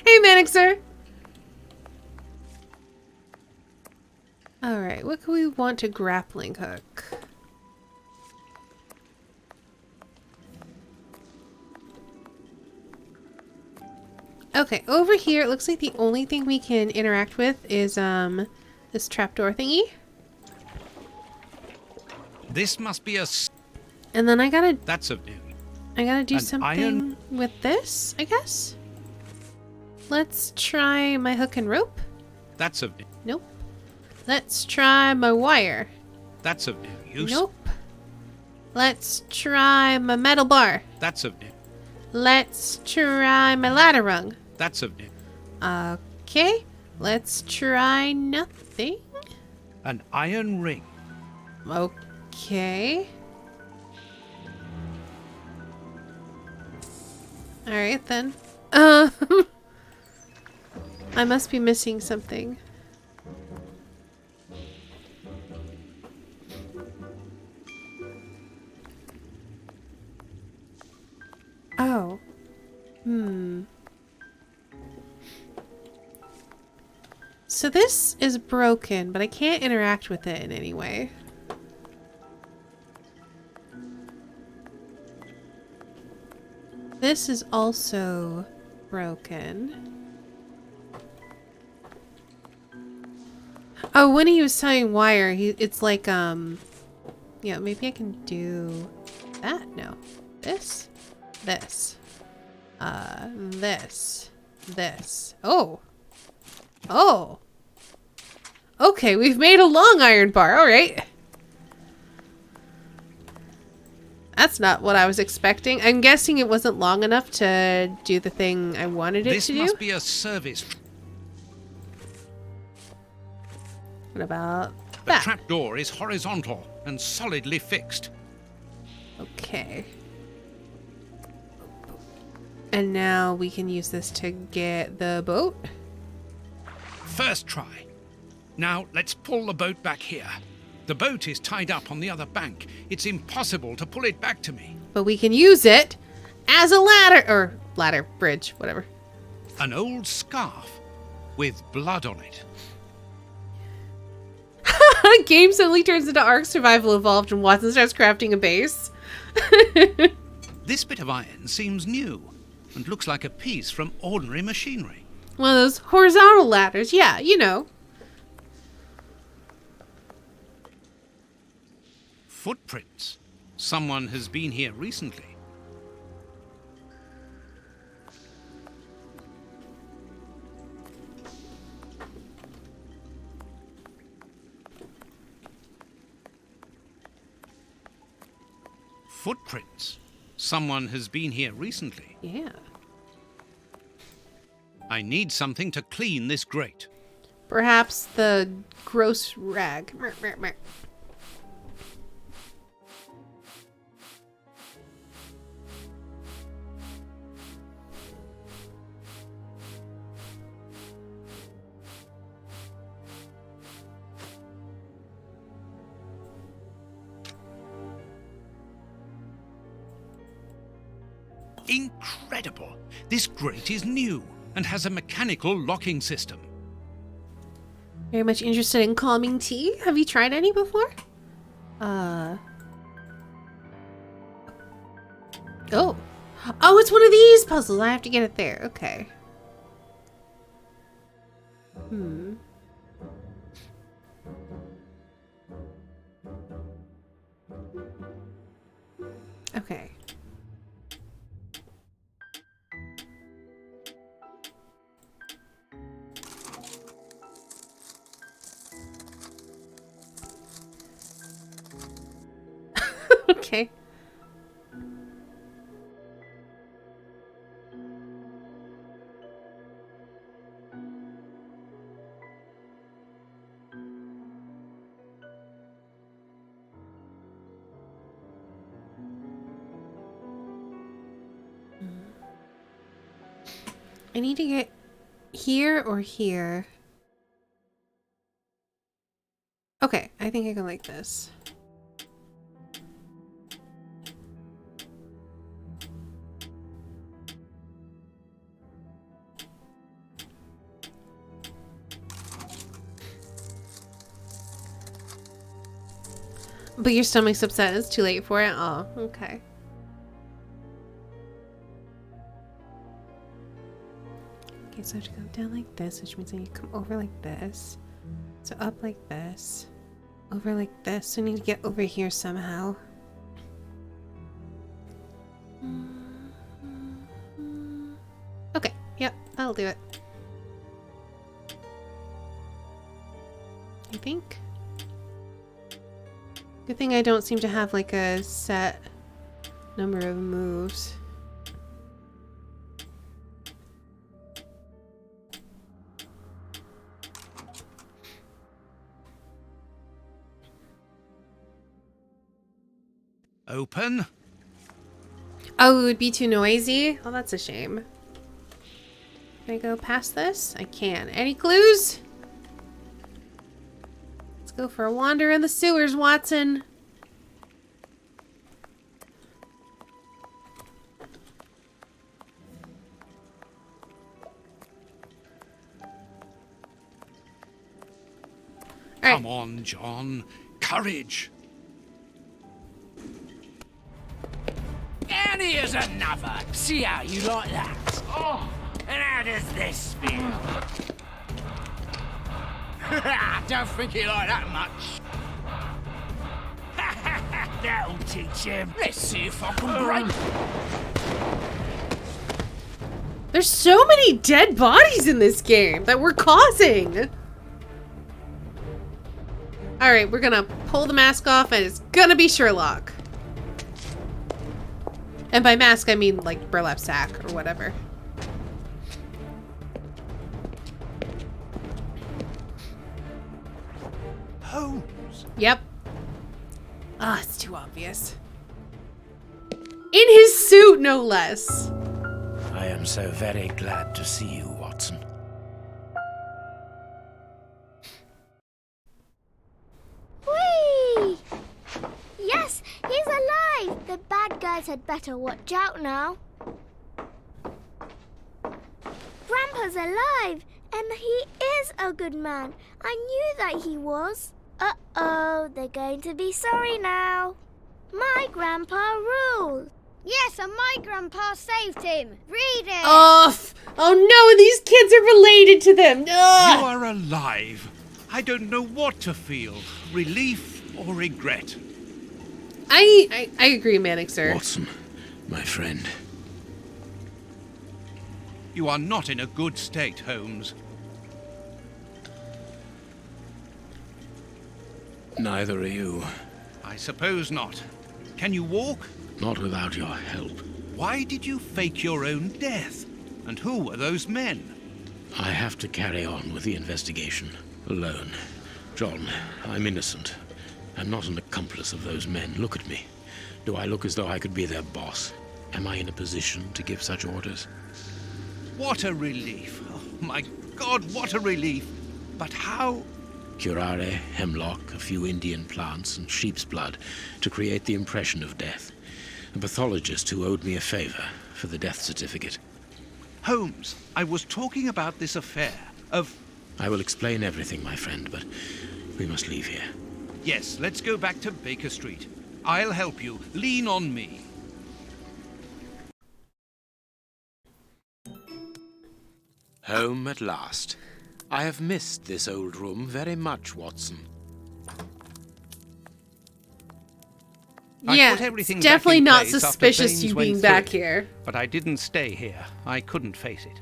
Hey, Manixer. Alright, what can we want to grappling hook? Okay, over here, it looks like the only thing we can interact with is, this trapdoor thingy. This must be a... And then I gotta do An something iron- with this, I guess? Let's try my hook and rope. That's of... Nope. Let's try my wire. That's of no use. Nope. Let's try my metal bar. That's of... Let's try my ladder rung. That's of... Okay. Let's try nothing. An iron ring. Okay. Alright then. I must be missing something. Oh. So this is broken, but I can't interact with it in any way. This is also broken. Oh, when he was tying wire, it's like, yeah, maybe I can do that? No. This. This. This. Oh. Oh. Okay, we've made a long iron bar. All right. That's not what I was expecting. I'm guessing it wasn't long enough to do the thing I wanted it to do. This must be a service. What about The that? trapdoor is horizontal and solidly fixed. Okay. And now we can use this to get the boat. First try. Now let's pull the boat back here. The boat is tied up on the other bank. It's impossible to pull it back to me. But we can use it as a ladder, or ladder, bridge, whatever. An old scarf with blood on it. Game suddenly turns into Ark Survival Evolved and Watson starts crafting a base. This bit of iron seems new and looks like a piece from ordinary machinery. One of those horizontal ladders. Yeah, you know. Footprints. Someone has been here recently. Footprints. Someone has been here recently. Yeah. I need something to clean this grate. Perhaps the gross rag. Mer, mer, mer. Incredible! This grate is new and has a mechanical locking system. Very much interested in calming tea. Have you tried any before? Oh. Oh, it's one of these puzzles. I have to get it there. Okay. Okay. Okay. I need to get here or here. Okay, I think I go like this. But your stomach's upset. It's too late for it? Oh, okay. Okay, so I have to go down like this, which means I need to come over like this. So up like this. Over like this. So I need to get over here somehow. Okay, yep, that'll do it. I think. Good thing I don't seem to have like a set number of moves. Open. Oh, it would be too noisy? Oh, that's a shame. Can I go past this? I can. Any clues? Let's go for a wander in the sewers, Watson. Come on, John. Courage. And here's another. See how you like that? Oh, and how does this feel? I don't think he like that much. That'll teach him. Let's see if I can break. There's so many dead bodies in this game that we're causing. Alright, we're gonna pull the mask off and it's gonna be Sherlock. And by mask, I mean like burlap sack or whatever. Holmes. Yep. Ah, it's too obvious. In his suit, no less. I am so very glad to see you, Watson. Whee! Yes, he's alive! The bad guys had better watch out now. Grandpa's alive, and he is a good man. I knew that he was. Uh-oh, they're going to be sorry now. My grandpa ruled. Yes, and my grandpa saved him. Read it. Oh no, these kids are related to them. Ugh. You are alive. I don't know what to feel. Relief or regret. I agree, Manic Sir. Watson, my friend. You are not in a good state, Holmes. Neither are you. I suppose not. Can you walk? Not without your help. Why did you fake your own death? And who were those men? I have to carry on with the investigation. Alone. John, I'm innocent. I'm not an accomplice of those men. Look at me. Do I look as though I could be their boss? Am I in a position to give such orders? What a relief. Oh, my God, what a relief. But how? Curare, hemlock, a few Indian plants, and sheep's blood to create the impression of death. A pathologist who owed me a favor for the death certificate. Holmes, I was talking about this affair of... I will explain everything, my friend, but we must leave here. Yes, let's go back to Baker Street. I'll help you. Lean on me. Home at last. I have missed this old room very much, Watson. Yeah, it's definitely not suspicious you being back here. But I didn't stay here. I couldn't face it.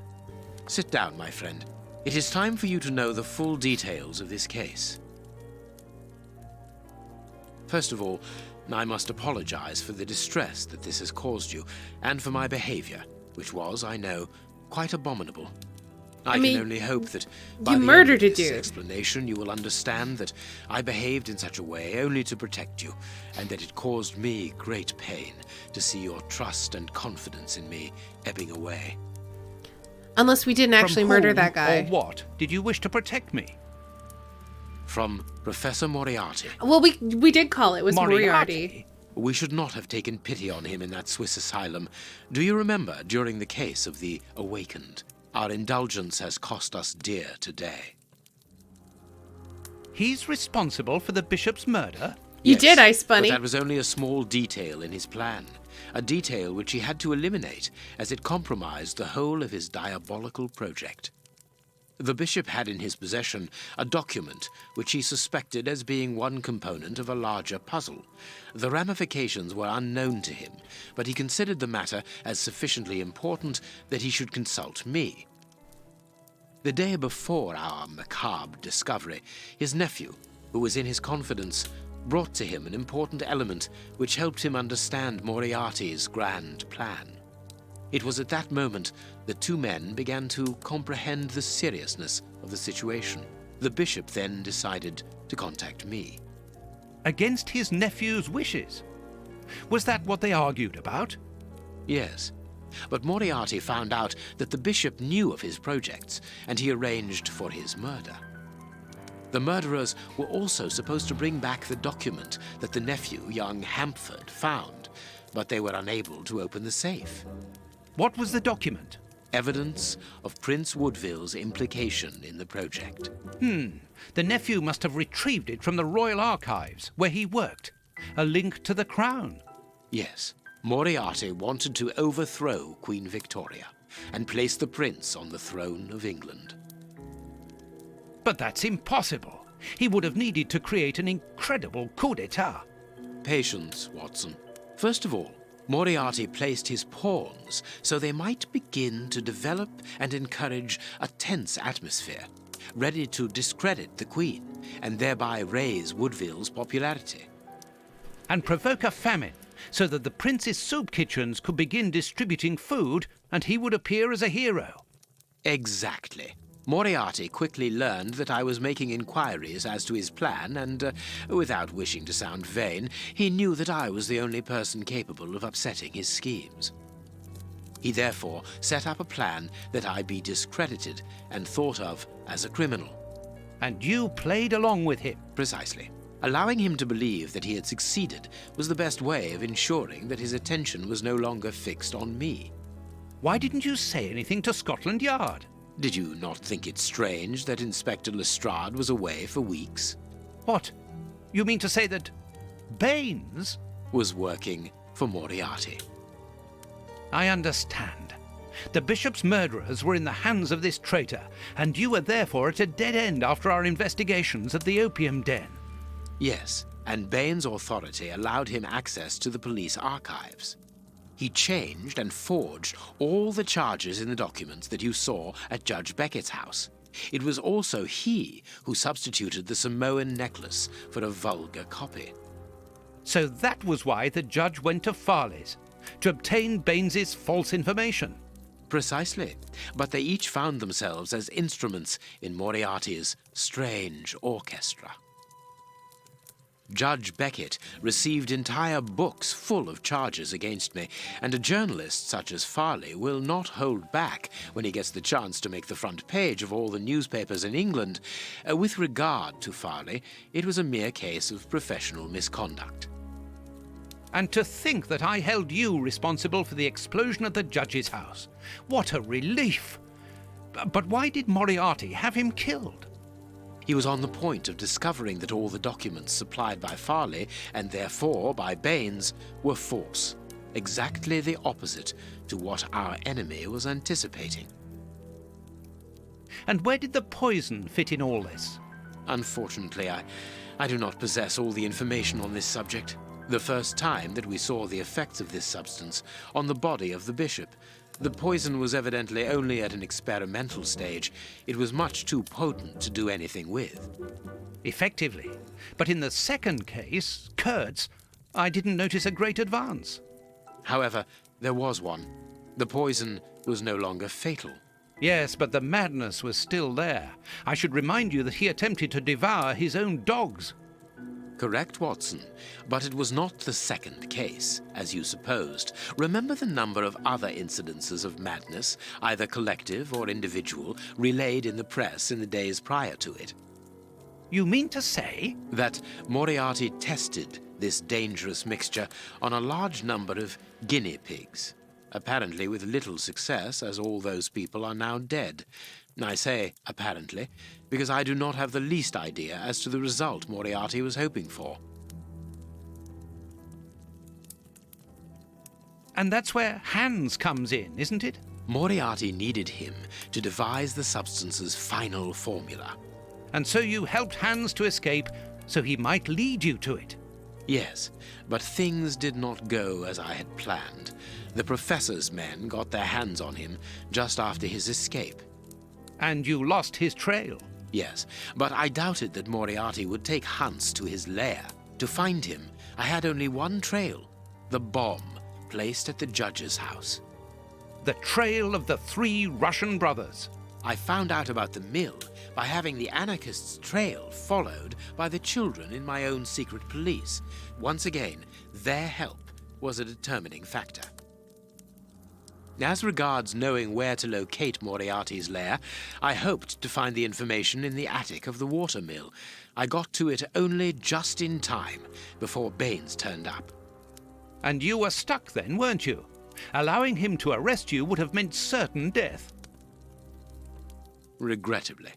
Sit down, my friend. It is time for you to know the full details of this case. First of all, I must apologize for the distress that this has caused you, and for my behavior, which was, I know, quite abominable. I mean, can only hope that by you the murdered end of a this dude. explanation you will understand that I behaved in such a way only to protect you, and that it caused me great pain to see your trust and confidence in me ebbing away. Unless we didn't actually murder whom that guy. Or what did you wish to protect me? From Professor Moriarty. Well, we did call it. It was Moriarty. We should not have taken pity on him in that Swiss asylum. Do you remember, during the case of the Awakened, our indulgence has cost us dear today? He's responsible for the bishop's murder? You did, Ice Bunny. But that was only a small detail in his plan. A detail which he had to eliminate, as it compromised the whole of his diabolical project. The bishop had in his possession a document which he suspected as being one component of a larger puzzle. The ramifications were unknown to him, but he considered the matter as sufficiently important that he should consult me. The day before our macabre discovery, his nephew, who was in his confidence, brought to him an important element which helped him understand Moriarty's grand plan. It was at that moment the two men began to comprehend the seriousness of the situation. The bishop then decided to contact me. Against his nephew's wishes? Was that what they argued about? Yes, but Moriarty found out that the bishop knew of his projects, and he arranged for his murder. The murderers were also supposed to bring back the document that the nephew, young Hampford, found, but they were unable to open the safe. What was the document? Evidence of Prince Woodville's implication in the project. The nephew must have retrieved it from the Royal Archives, where he worked. A link to the crown. Yes. Moriarty wanted to overthrow Queen Victoria and place the prince on the throne of England. But that's impossible. He would have needed to create an incredible coup d'etat. Patience, Watson. First of all, Moriarty placed his pawns so they might begin to develop and encourage a tense atmosphere, ready to discredit the Queen and thereby raise Woodville's popularity. And provoke a famine, so that the prince's soup kitchens could begin distributing food and he would appear as a hero. Exactly. Moriarty quickly learned that I was making inquiries as to his plan, and, without wishing to sound vain, he knew that I was the only person capable of upsetting his schemes. He therefore set up a plan that I be discredited and thought of as a criminal. And you played along with him? Precisely. Allowing him to believe that he had succeeded was the best way of ensuring that his attention was no longer fixed on me. Why didn't you say anything to Scotland Yard? Did you not think it strange that Inspector Lestrade was away for weeks? What? You mean to say that Baines was working for Moriarty? I understand. The bishop's murderers were in the hands of this traitor, and you were therefore at a dead end after our investigations of the opium den. Yes, and Baines' authority allowed him access to the police archives. He changed and forged all the charges in the documents that you saw at Judge Beckett's house. It was also he who substituted the Samoan necklace for a vulgar copy. So that was why the judge went to Farley's, to obtain Baines's false information. Precisely, but they each found themselves as instruments in Moriarty's strange orchestra. Judge Beckett received entire books full of charges against me, and a journalist such as Farley will not hold back when he gets the chance to make the front page of all the newspapers in England. With regard to Farley, it was a mere case of professional misconduct. And to think that I held you responsible for the explosion at the judge's house. What a relief! But why did Moriarty have him killed? He was on the point of discovering that all the documents supplied by Farley, and therefore by Baines, were false, exactly the opposite to what our enemy was anticipating. And where did the poison fit in all this? Unfortunately, I do not possess all the information on this subject. The first time that we saw the effects of this substance on the body of the bishop, the poison was evidently only at an experimental stage. It was much too potent to do anything with. Effectively. But in the second case, Kurtz, I didn't notice a great advance. However, there was one. The poison was no longer fatal. Yes, but the madness was still there. I should remind you that he attempted to devour his own dogs. Correct, Watson. But it was not the second case, as you supposed. Remember the number of other incidences of madness, either collective or individual, relayed in the press in the days prior to it? You mean to say? That Moriarty tested this dangerous mixture on a large number of guinea pigs. Apparently with little success, as all those people are now dead. I say apparently, because I do not have the least idea as to the result Moriarty was hoping for. And that's where Hans comes in, isn't it? Moriarty needed him to devise the substance's final formula. And so you helped Hans to escape, so he might lead you to it. Yes, but things did not go as I had planned. The professor's men got their hands on him just after his escape. And you lost his trail? Yes, but I doubted that Moriarty would take Hans to his lair. To find him, I had only one trail, the bomb placed at the judge's house. The trail of the 3 Russian brothers. I found out about the mill by having the anarchists' trail followed by the children in my own secret police. Once again, their help was a determining factor. As regards knowing where to locate Moriarty's lair, I hoped to find the information in the attic of the watermill. I got to it only just in time before Baines turned up. And you were stuck then, weren't you? Allowing him to arrest you would have meant certain death. Regrettably.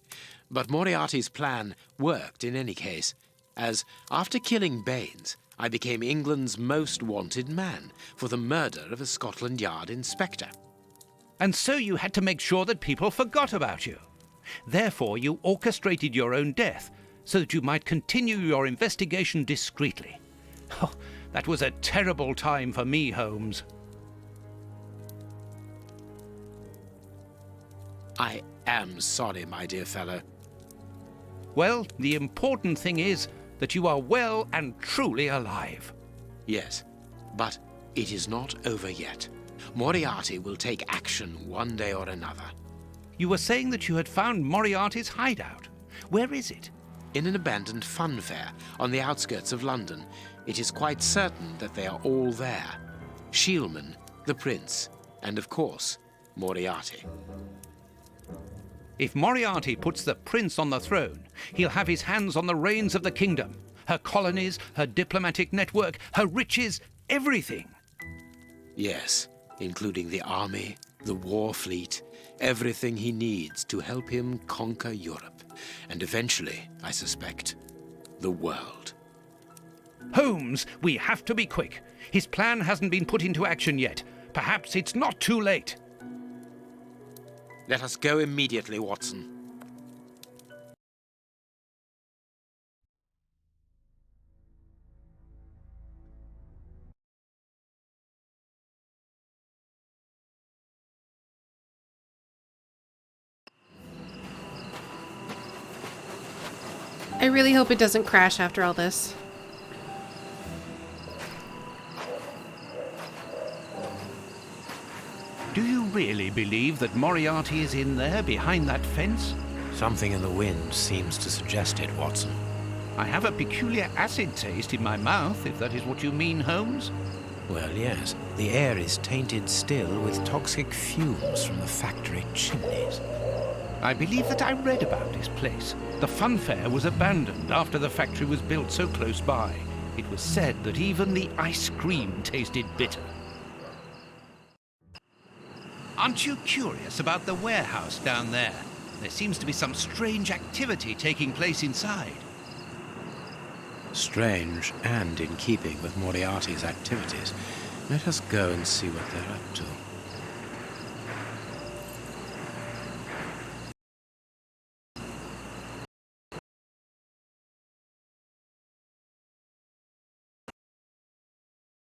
But Moriarty's plan worked in any case, as after killing Baines, I became England's most wanted man for the murder of a Scotland Yard inspector. And so you had to make sure that people forgot about you. Therefore, you orchestrated your own death so that you might continue your investigation discreetly. Oh, that was a terrible time for me, Holmes. I am sorry, my dear fellow. Well, the important thing is that you are well and truly alive. Yes, but it is not over yet. Moriarty will take action one day or another. You were saying that you had found Moriarty's hideout. Where is it? In an abandoned fun fair on the outskirts of London. It is quite certain that they are all there. Shielman, the prince, and of course, Moriarty. If Moriarty puts the prince on the throne, he'll have his hands on the reins of the kingdom. Her colonies, her diplomatic network, her riches, everything. Yes, including the army, the war fleet, everything he needs to help him conquer Europe. And eventually, I suspect, the world. Holmes, we have to be quick. His plan hasn't been put into action yet. Perhaps it's not too late. Let us go immediately, Watson. I really hope it doesn't crash after all this. Do you really believe that Moriarty is in there behind that fence? Something in the wind seems to suggest it, Watson. I have a peculiar acid taste in my mouth, if that is what you mean, Holmes. Well, yes. The air is tainted still with toxic fumes from the factory chimneys. I believe that I read about this place. The fun fair was abandoned after the factory was built so close by. It was said that even the ice cream tasted bitter. Aren't you curious about the warehouse down there? There seems to be some strange activity taking place inside. Strange and in keeping with Moriarty's activities. Let us go and see what they're up to.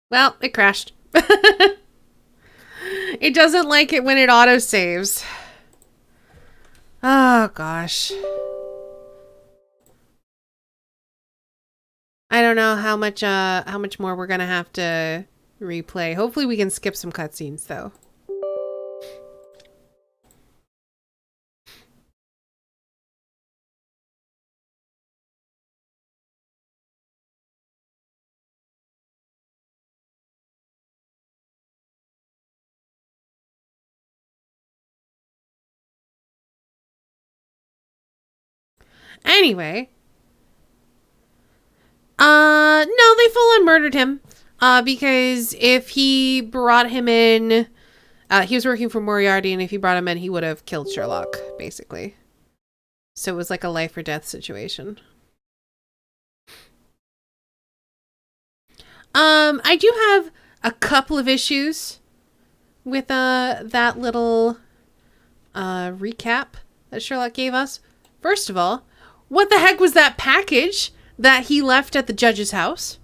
Well, it crashed. It doesn't like it when it autosaves. Oh, gosh. I don't know how much more we're gonna have to replay. Hopefully we can skip some cutscenes, though. Anyway. No, they full on murdered him. Because if he brought him in, he was working for Moriarty, and if he brought him in, he would have killed Sherlock, basically. So it was like a life or death situation. I do have a couple of issues with that little recap that Sherlock gave us. First of all, what the heck was that package that he left at the judge's house?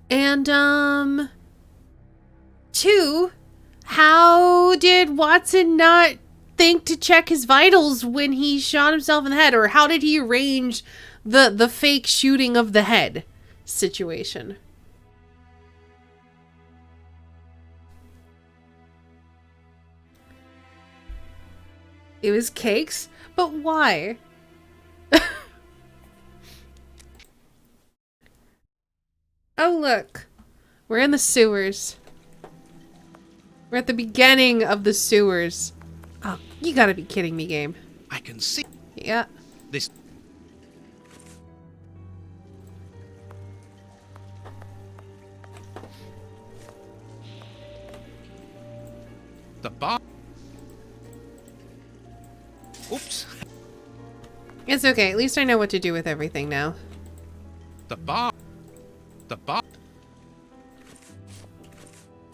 And two, how did Watson not think to check his vitals when he shot himself in the head? Or how did he arrange the fake shooting of the head situation? It was cakes? But why? Oh, look. We're in the sewers. We're at the beginning of the sewers. Oh, you gotta be kidding me, game. I can see. Yeah. This. The bar. Oops. It's okay. At least I know what to do with everything now. The bar. The bar.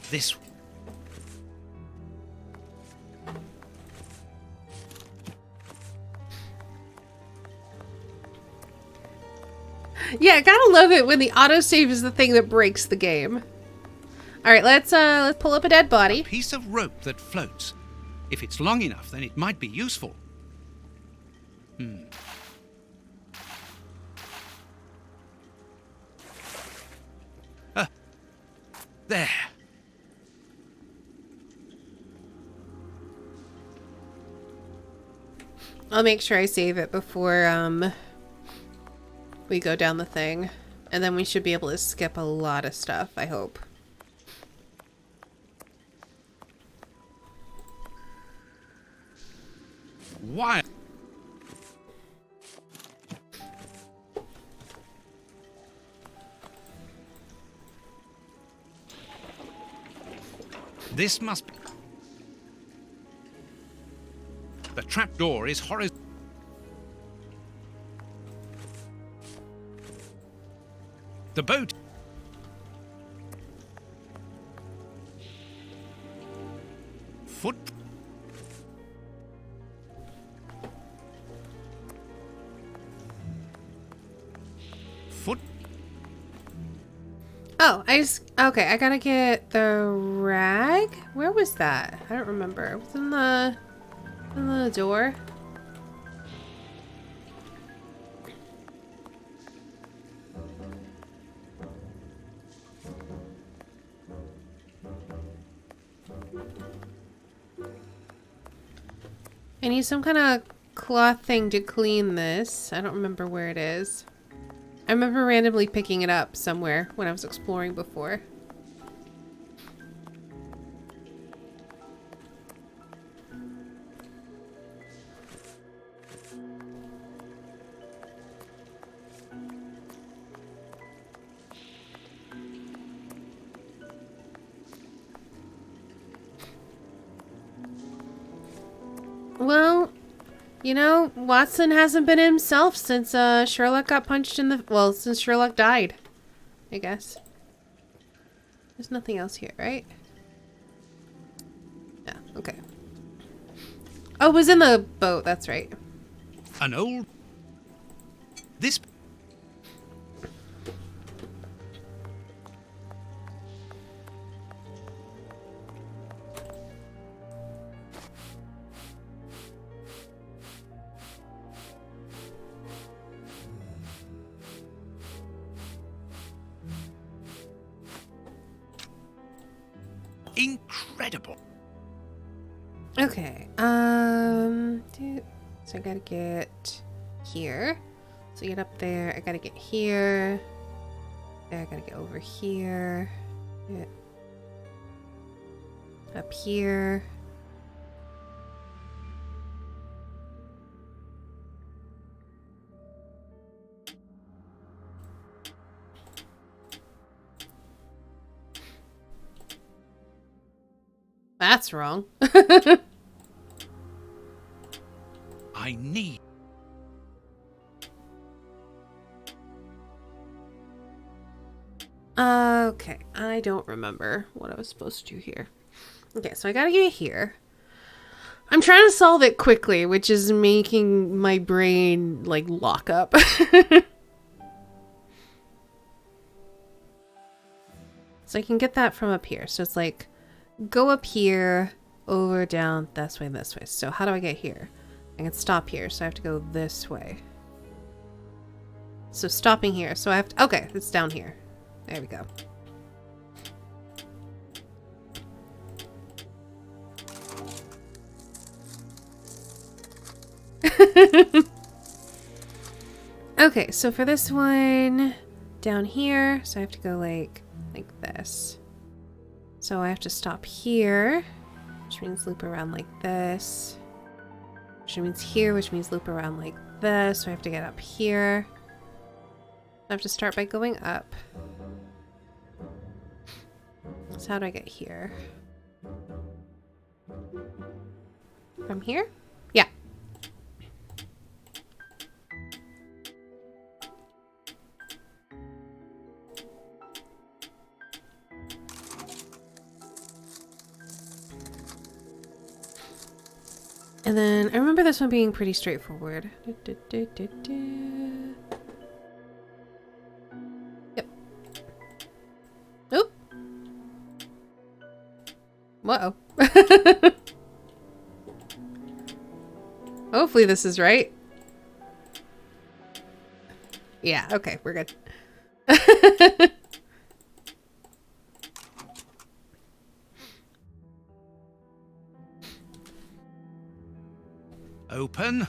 This. Yeah, gotta love it when the autosave is the thing that breaks the game. Alright, let's pull up a dead body. A piece of rope that floats. If it's long enough, then it might be useful. There. I'll make sure I save it before we go down the thing. And then we should be able to skip a lot of stuff, I hope. Why? This must be. The trapdoor is horizontal. The boat. Foot. Foot. Oh, okay, I gotta get the rag? Where was that? I don't remember. It was in the door. I need some kind of cloth thing to clean this. I don't remember where it is. I remember randomly picking it up somewhere when I was exploring before. Well, you know, Watson hasn't been himself since Sherlock got punched in the... Well, since Sherlock died, I guess. There's nothing else here, right? Yeah, okay. Oh, it was in the boat, that's right. An old... This... Incredible. Okay, so I gotta get here. So get up there, I gotta get here. There, I gotta get over here. Get up here. That's wrong. I need... Okay, I don't remember what I was supposed to do here. Okay, so I gotta get here. I'm trying to solve it quickly, which is making my brain, like, lock up. So I can get that from up here. So it's like, go up here, over, down, this way, this way. So how do I get here? I can stop here, so I have to go this way. So stopping here, so I have to... Okay, it's down here. There we go. Okay, so for this one, down here, so I have to go like this. So I have to stop here, which means loop around like this. Which means here, which means loop around like this. So I have to get up here. I have to start by going up. So how do I get here? From here? Yeah. And then I remember this one being pretty straightforward. Yep. Oop. Uh-oh. Hopefully this is right. Yeah, okay, we're good. Open.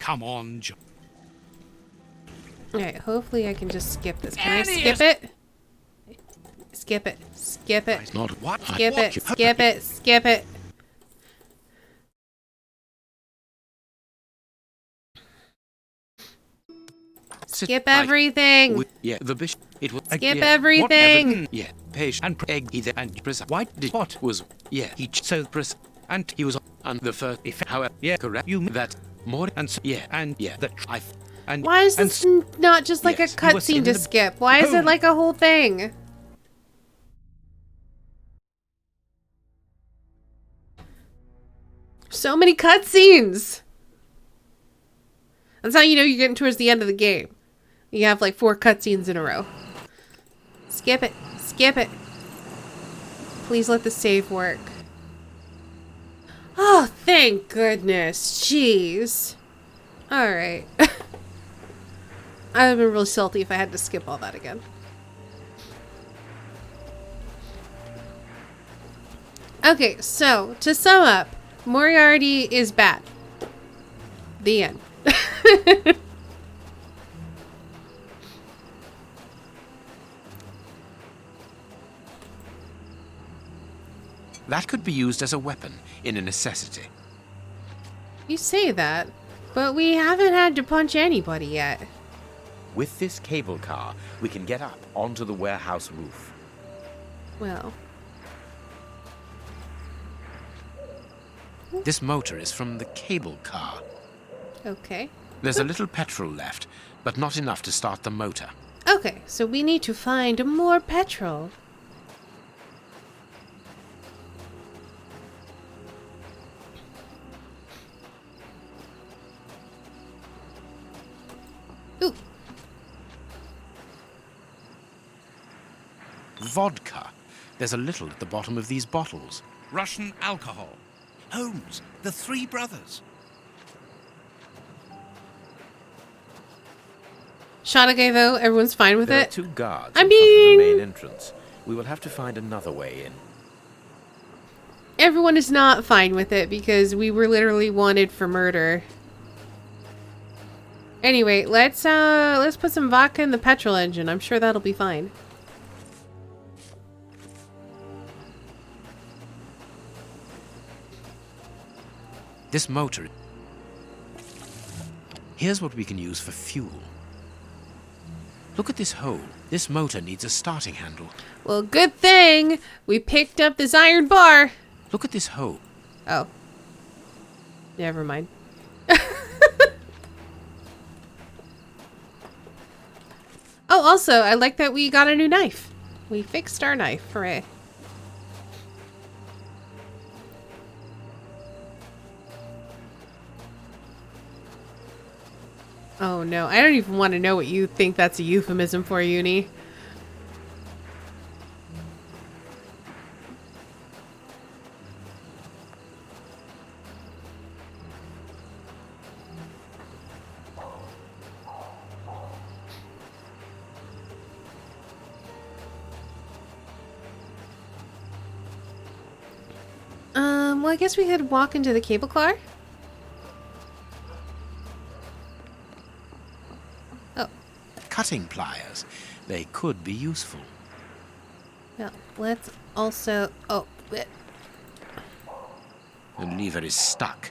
Come on, John. Alright, hopefully I can just skip this. Can I skip it? Skip it. Skip it. Not what? Skip it. Skip it. Skip it. Skip everything. Yeah, the bishop. It was. Skip everything. Yeah, patient and egg either and precise. Why did what was? Yeah, he so precise and he was on the first. If however, yeah, correct. You that more and so, yeah and yeah that I. And why is this not just like a cutscene to skip? Why is it like a whole thing? So many cutscenes. That's how you know you're getting towards the end of the game. You have like 4 cutscenes in a row. Skip it. Skip it. Please let the save work. Oh, thank goodness. Jeez. Alright. I would have been really salty if I had to skip all that again. Okay, so to sum up, Moriarty is bad. The end. That could be used as a weapon in a necessity. You say that, but we haven't had to punch anybody yet. With this cable car, we can get up onto the warehouse roof. Well. This motor is from the cable car. Okay. There's a little petrol left, but not enough to start the motor. Okay, so we need to find more petrol. Ooh. Vodka. There's a little at the bottom of these bottles. Russian alcohol. Holmes, the 3 brothers. Shot okay though, everyone's fine with There it. are 2 guards I in mean, front of the main entrance. We will have to find another way in. Everyone is not fine with it because we were literally wanted for murder. Anyway, let's put some vodka in the petrol engine. I'm sure that'll be fine. This motor. Here's what we can use for fuel. Look at this hole. This motor needs a starting handle. Well, good thing we picked up this iron bar. Look at this hole. Oh. Never mind. Oh, also, I like that we got a new knife. We fixed our knife. Hooray. Oh no, I don't even want to know what you think that's a euphemism for, Uni. Well, I guess we could walk into the cable car. Oh. Cutting pliers. They could be useful. Well, let's also... Oh, The lever is stuck.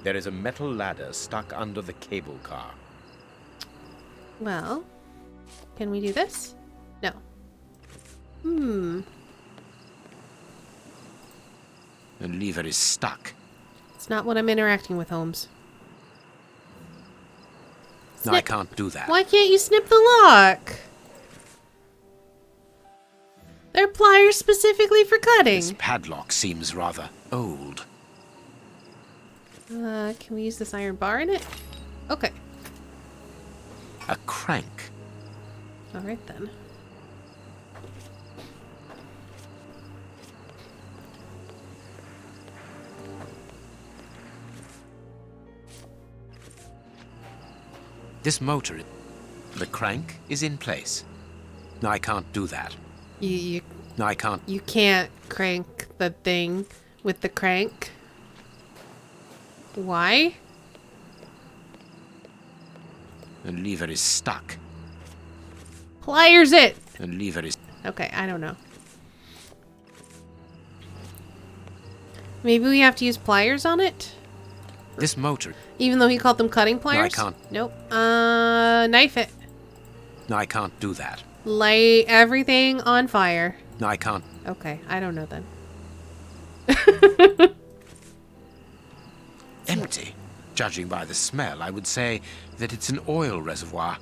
There is a metal ladder stuck under the cable car. well, can we do this? No. The lever is stuck. It's not what I'm interacting with, Holmes. No, I can't do that. Why can't you snip the lock? They're pliers specifically for cutting. This padlock seems rather old. Can we use this iron bar in it? Okay. A crank. Alright then. This motor, the crank is in place. No, I can't do that. No, I can't. You can't crank the thing with the crank. Why? The lever is stuck. Pliers it! The lever is... Okay, I don't know. Maybe we have to use pliers on it? This motor... Even though he called them cutting pliers? No, I can't. Nope. Knife it. No, I can't do that. Light everything on fire. No, I can't. Okay, I don't know then. Empty. Judging by the smell, I would say that it's an oil reservoir.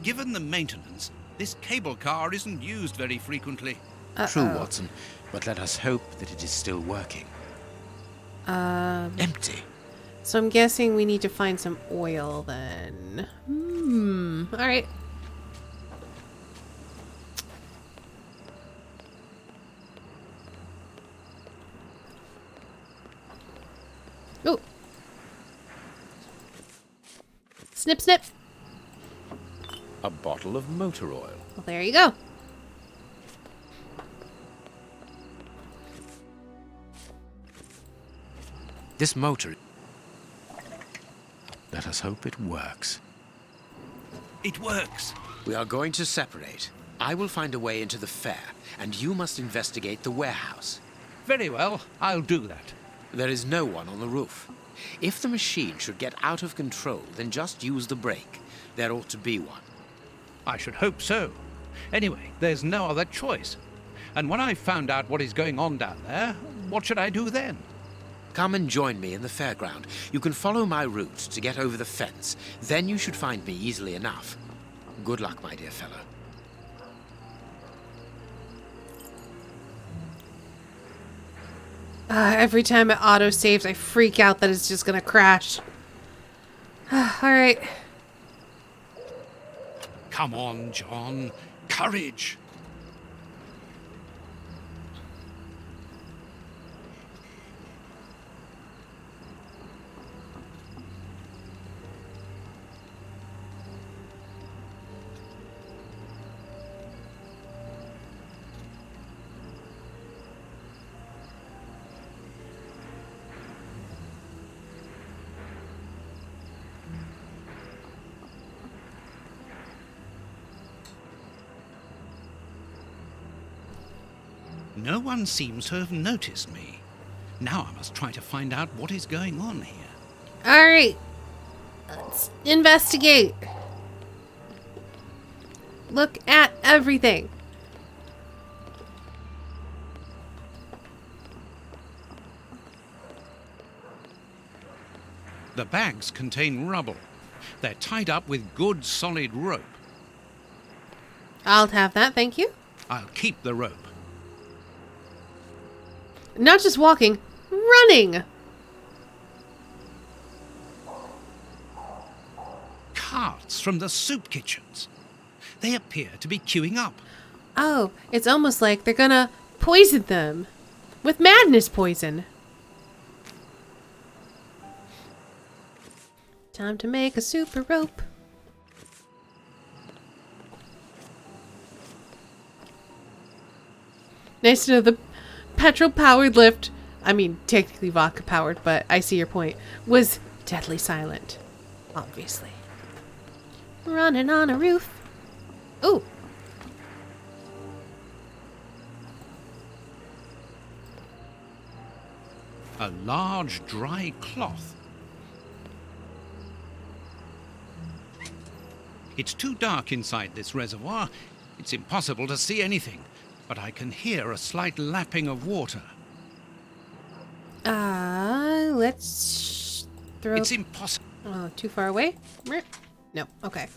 Given the maintenance, this cable car isn't used very frequently. True, Watson, but let us hope that it is still working. Empty. So I'm guessing we need to find some oil then. Alright. Ooh. Snip, snip. A bottle of motor oil. Well, there you go. This motor... Let us hope it works. It works. We are going to separate. I will find a way into the fair, and you must investigate the warehouse. Very well, I'll do that. There is no one on the roof. If the machine should get out of control, then just use the brake. There ought to be one. I should hope so. Anyway, there's no other choice. And when I've found out what is going on down there, what should I do then? Come and join me in the fairground. You can follow my route to get over the fence. Then you should find me easily enough. Good luck, my dear fellow. Every time it auto-saves, I freak out that it's just gonna crash. Alright. Come on, John. Courage. No one seems to have noticed me. Now I must try to find out what is going on here. Alright. Let's investigate. Look at everything. The bags contain rubble. They're tied up with good solid rope. I'll have that, thank you. I'll keep the rope. Not just walking, running. Carts from the soup kitchens. They appear to be queuing up. Oh, it's almost like they're gonna poison them. With madness poison. Time to make a super rope. Nice to know the petrol-powered lift, I mean, technically vodka-powered, but I see your point, was deadly silent. Obviously. Running on a roof. Ooh. A large dry cloth. It's too dark inside this reservoir. It's impossible to see anything, but I can hear a slight lapping of water. Let's throw... It's impossible. Oh, too far away? No, okay.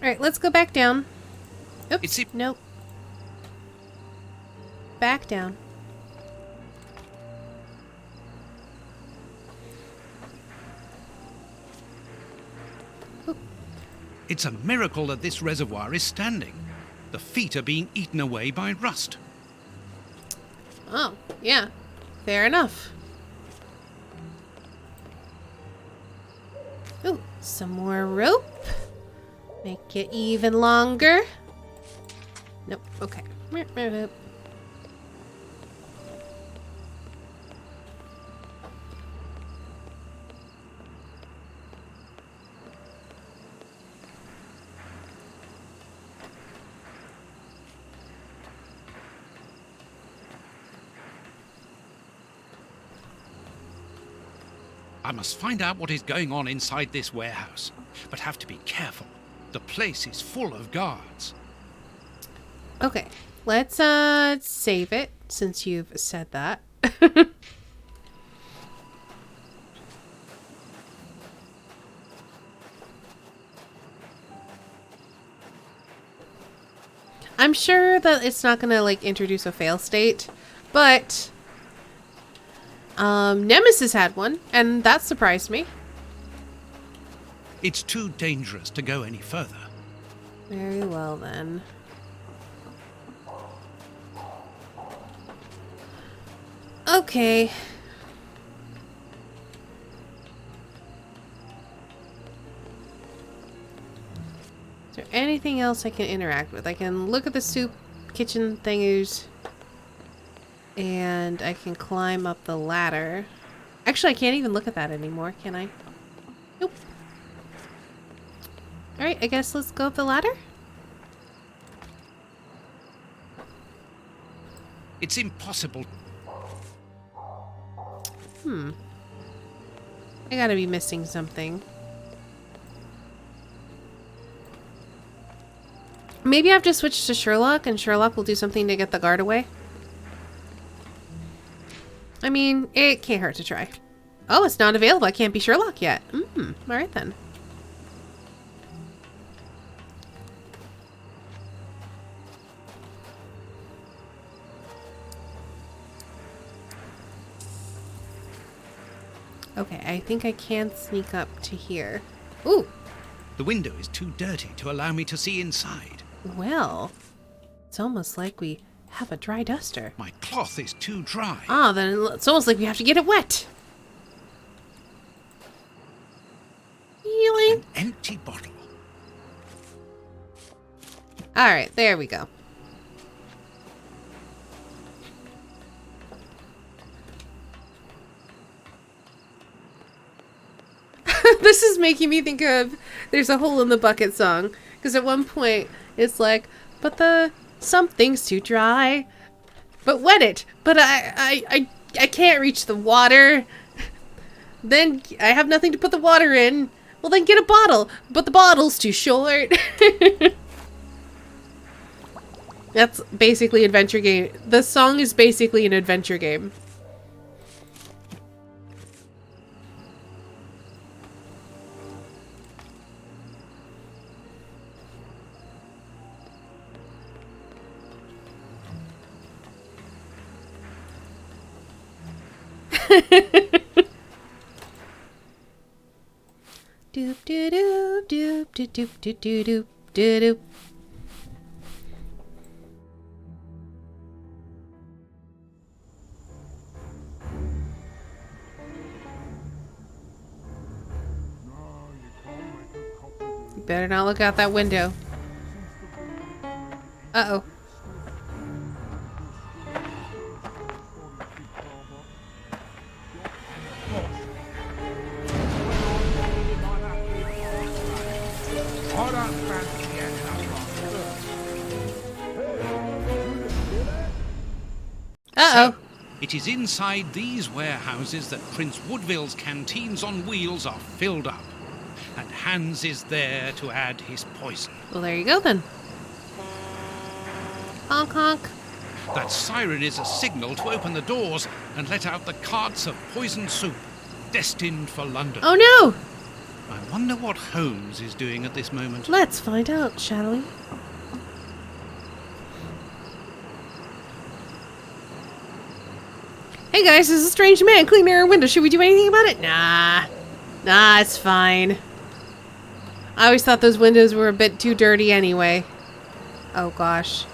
Alright, let's go back down. Oops, nope. Back down. It's a miracle that this reservoir is standing. The feet are being eaten away by rust. Oh, yeah. Fair enough. Ooh, some more rope. Make it even longer. Nope, okay. I must find out what is going on inside this warehouse, but have to be careful. The place is full of guards. Okay, let's save it since you've said that. I'm sure that it's not gonna like introduce a fail state, but Nemesis had one, and that surprised me. It's too dangerous to go any further. Very well then. Okay. Is there anything else I can interact with? I can look at the soup kitchen thingies. And I can climb up the ladder. Actually, I can't even look at that anymore, can I? Nope. Alright, I guess let's go up the ladder. It's impossible. I gotta be missing something. Maybe I have to switch to Sherlock, and Sherlock will do something to get the guard away. I mean, it can't hurt to try. Oh, it's not available. I can't be Sherlock yet. Alright then. Okay, I think I can sneak up to here. Ooh! The window is too dirty to allow me to see inside. Well, it's almost like we have a dry duster. My cloth is too dry. Ah, then it's almost like we have to get it wet. An empty bottle. Alright, there we go. This is making me think of There's a Hole in the Bucket song. Because at one point, it's like, but the something's too dry. But wet it. But I can't reach the water. Then I have nothing to put the water in. Well, then get a bottle. But the bottle's too short. That's basically adventure game. The song is basically an adventure game. Doop doo doo doop doo doop doo doo doop doo doop. You better not look out that window. Uh-oh. Uh-oh. So, it is inside these warehouses that Prince Woodville's canteens on wheels are filled up. And Hans is there to add his poison. Well, there you go then. Honk honk. That siren is a signal to open the doors and let out the carts of poisoned soup, destined for London. Oh no! I wonder what Holmes is doing at this moment. Let's find out, shall we? Hey guys, there's a strange man cleaning our window. Should we do anything about it? Nah, it's fine. I always thought those windows were a bit too dirty anyway. Oh gosh.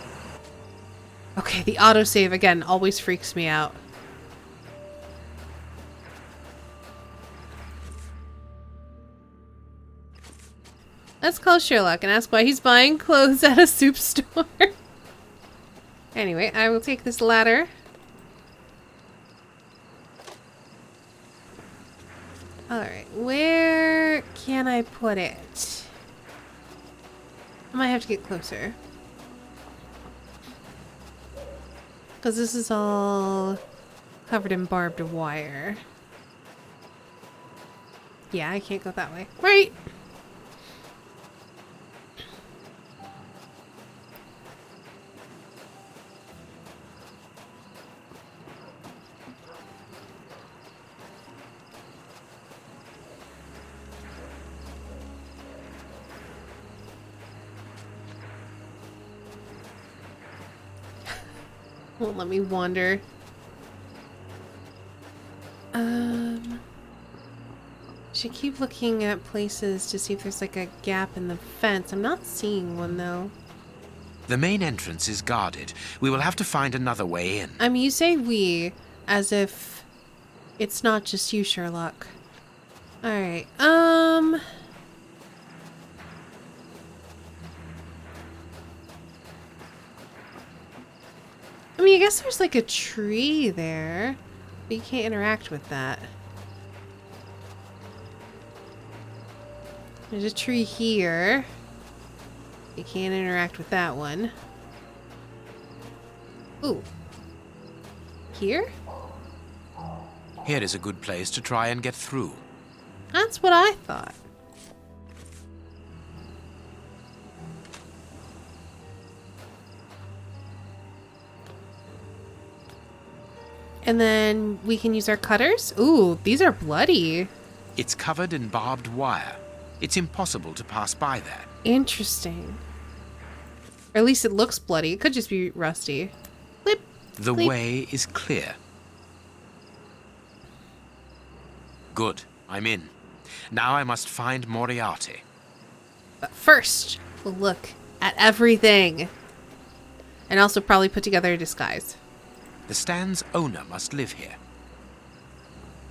Okay, the autosave again always freaks me out. Let's call Sherlock and ask why he's buying clothes at a soup store. Anyway, I will take this ladder. Alright, where can I put it? I might have to get closer. Because this is all covered in barbed wire. Yeah, I can't go that way. Right! Won't let me wander. Should keep looking at places to see if there's like a gap in the fence. I'm not seeing one though. The main entrance is guarded. We will have to find another way in. I mean, you say we as if it's not just you, Sherlock. Alright, I mean, I guess there's like a tree there, but you can't interact with that. There's a tree here. You can't interact with that one. Ooh. Here? Here is a good place to try and get through. That's what I thought. And then we can use our cutters? Ooh, these are bloody. It's covered in barbed wire. It's impossible to pass by that. Interesting. Or at least it looks bloody. It could just be rusty. Blip, the blip. way is clear. Good, I'm in. Now I must find Moriarty. But first, we'll look at everything. And also probably put together a disguise. The stand's owner must live here.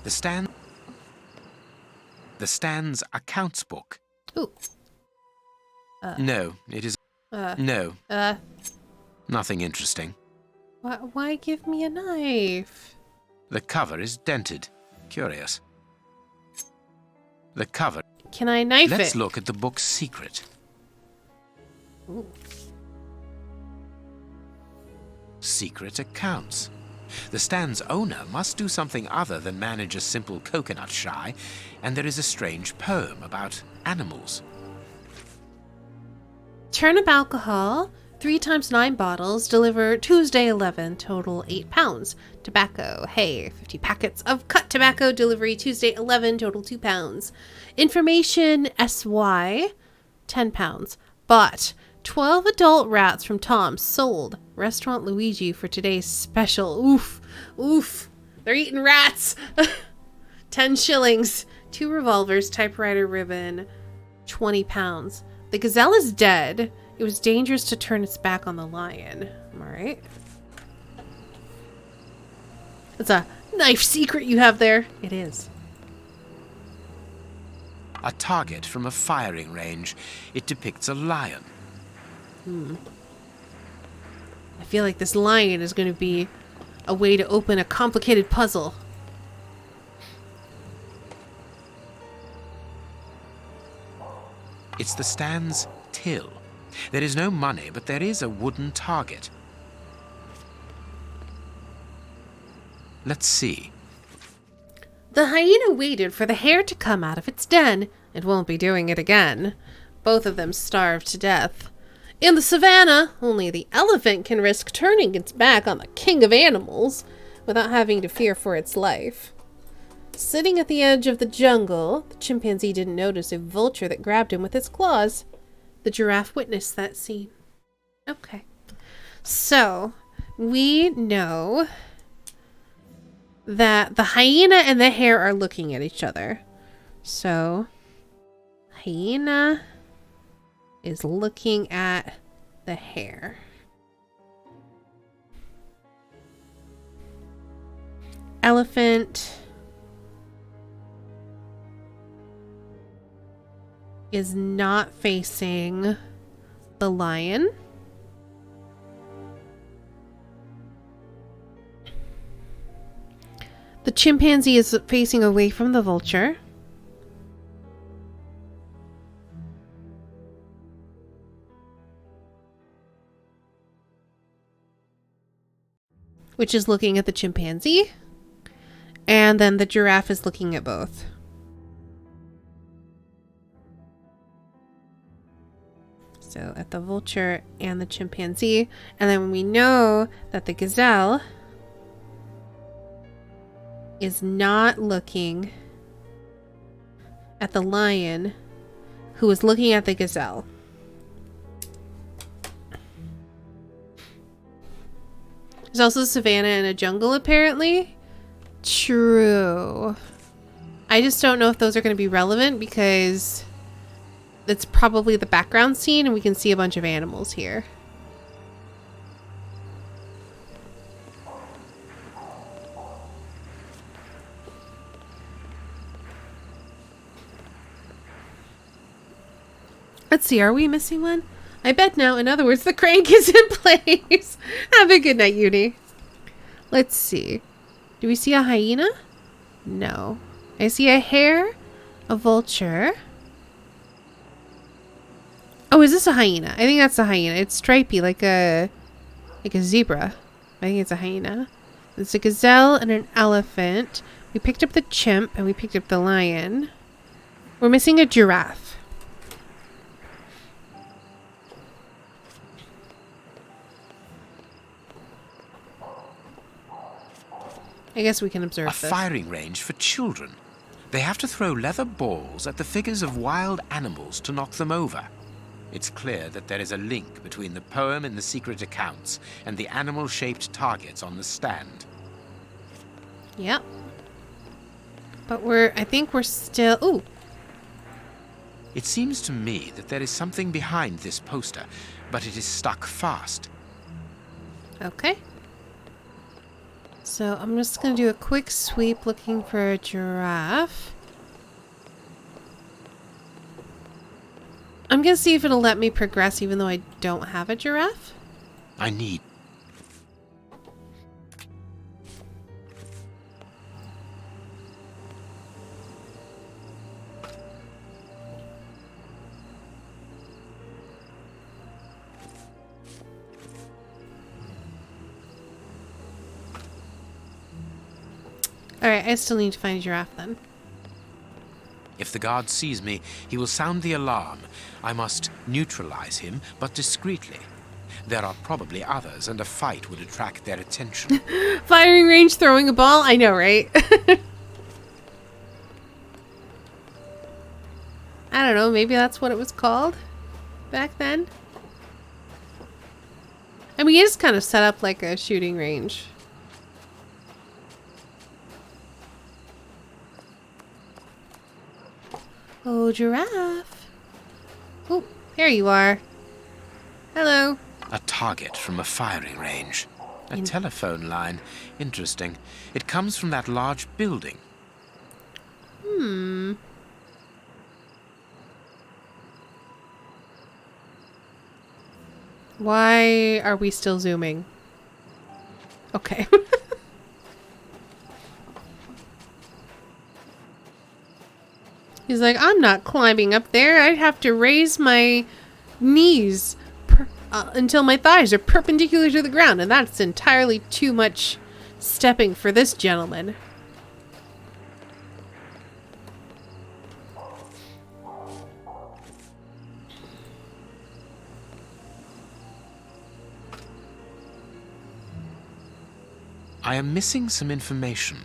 The stand's accounts book. Ooh. No, it is... No. Nothing interesting. Why give me a knife? The cover is dented. Curious. The cover... Can I knife it? Let's look at the book's secret. Ooh. Secret accounts. The stand's owner must do something other than manage a simple coconut shy, and there is a strange poem about animals. Turnip alcohol, 3 times 9 bottles, deliver Tuesday 11, total 8 pounds. Tobacco, hay, 50 packets of cut tobacco, delivery Tuesday 11, total 2 pounds. Information, SY, 10 pounds. Bought 12 adult rats from Tom, sold. Restaurant Luigi for today's special. Oof, oof, they're eating rats. 10 shillings. 2 revolvers, typewriter ribbon, 20 pounds. The gazelle is dead. It was dangerous to turn its back on the lion. All right. It's a knife secret you have there. It is. A target from a firing range. It depicts a lion. I feel like this lion is going to be a way to open a complicated puzzle. It's the stand's till. There is no money, but there is a wooden target. Let's see. The hyena waited for the hare to come out of its den. It won't be doing it again. Both of them starved to death. In the savannah, only the elephant can risk turning its back on the king of animals without having to fear for its life. Sitting at the edge of the jungle, the chimpanzee didn't notice a vulture that grabbed him with its claws. The giraffe witnessed that scene. Okay. So, we know that the hyena and the hare are looking at each other. So, hyena is looking at the hare. Elephant is not facing the lion. The chimpanzee is facing away from the vulture. Which is looking at the chimpanzee. And then the giraffe is looking at both. So at the vulture and the chimpanzee. And then we know that the gazelle is not looking at the lion, who is looking at the gazelle. There's also savannah and a jungle, apparently. True. I just don't know if those are going to be relevant because it's probably the background scene and we can see a bunch of animals here. Let's see, are we missing one? I bet now. In other words, the crank is in place. Have a good night, Uni. Let's see. Do we see a hyena? No. I see a hare, a vulture. Oh, is this a hyena? I think that's a hyena. It's stripy, like a zebra. I think it's a hyena. It's a gazelle and an elephant. We picked up the chimp and we picked up the lion. We're missing a giraffe. I guess we can observe this. A firing range for children. They have to throw leather balls at the figures of wild animals to knock them over. It's clear that there is a link between the poem in the secret accounts and the animal-shaped targets on the stand. Yep. But I think we're still... Ooh. It seems to me that there is something behind this poster, but it is stuck fast. Okay. So I'm just going to do a quick sweep looking for a giraffe. I'm going to see if it'll let me progress even though I don't have a giraffe. I need... Alright, I still need to find a giraffe then. If the guard sees me, he will sound the alarm. I must neutralize him, but discreetly. There are probably others, and a fight would attract their attention. Firing range, throwing a ball? I know, right? I don't know, maybe that's what it was called back then. I mean, it is kind of set up like a shooting range. Oh, giraffe. Oh, there you are. Hello. A target from a firing range. A telephone line. Interesting. It comes from that large building. Hmm. Why are we still zooming? Okay. He's like, I'm not climbing up there. I'd have to raise my knees until my thighs are perpendicular to the ground, and that's entirely too much stepping for this gentleman. I am missing some information.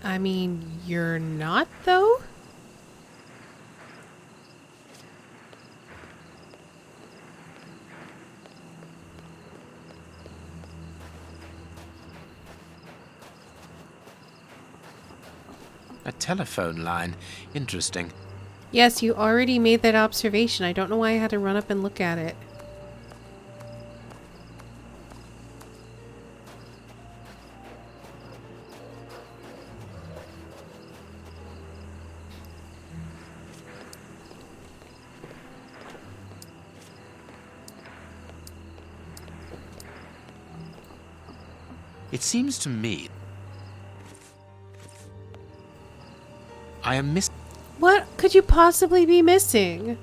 I mean, you're not, though? A telephone line. Interesting. Yes, you already made that observation. I don't know why I had to run up and look at it. It seems to me I am missing. What could you possibly be missing?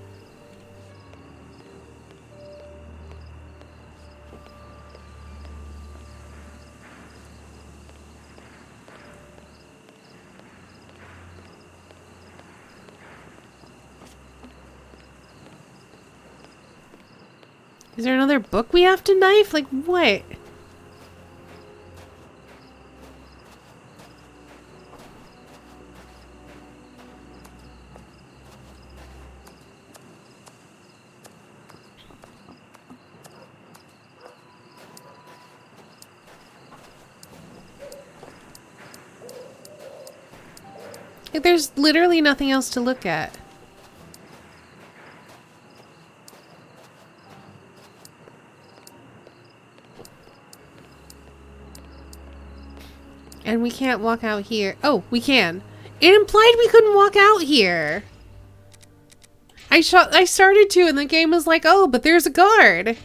Is there another book we have to knife? Like what? Like, there's literally nothing else to look at. And we can't walk out here. Oh, we can. It implied we couldn't walk out here. I started to, and the game was like, oh, but there's a guard.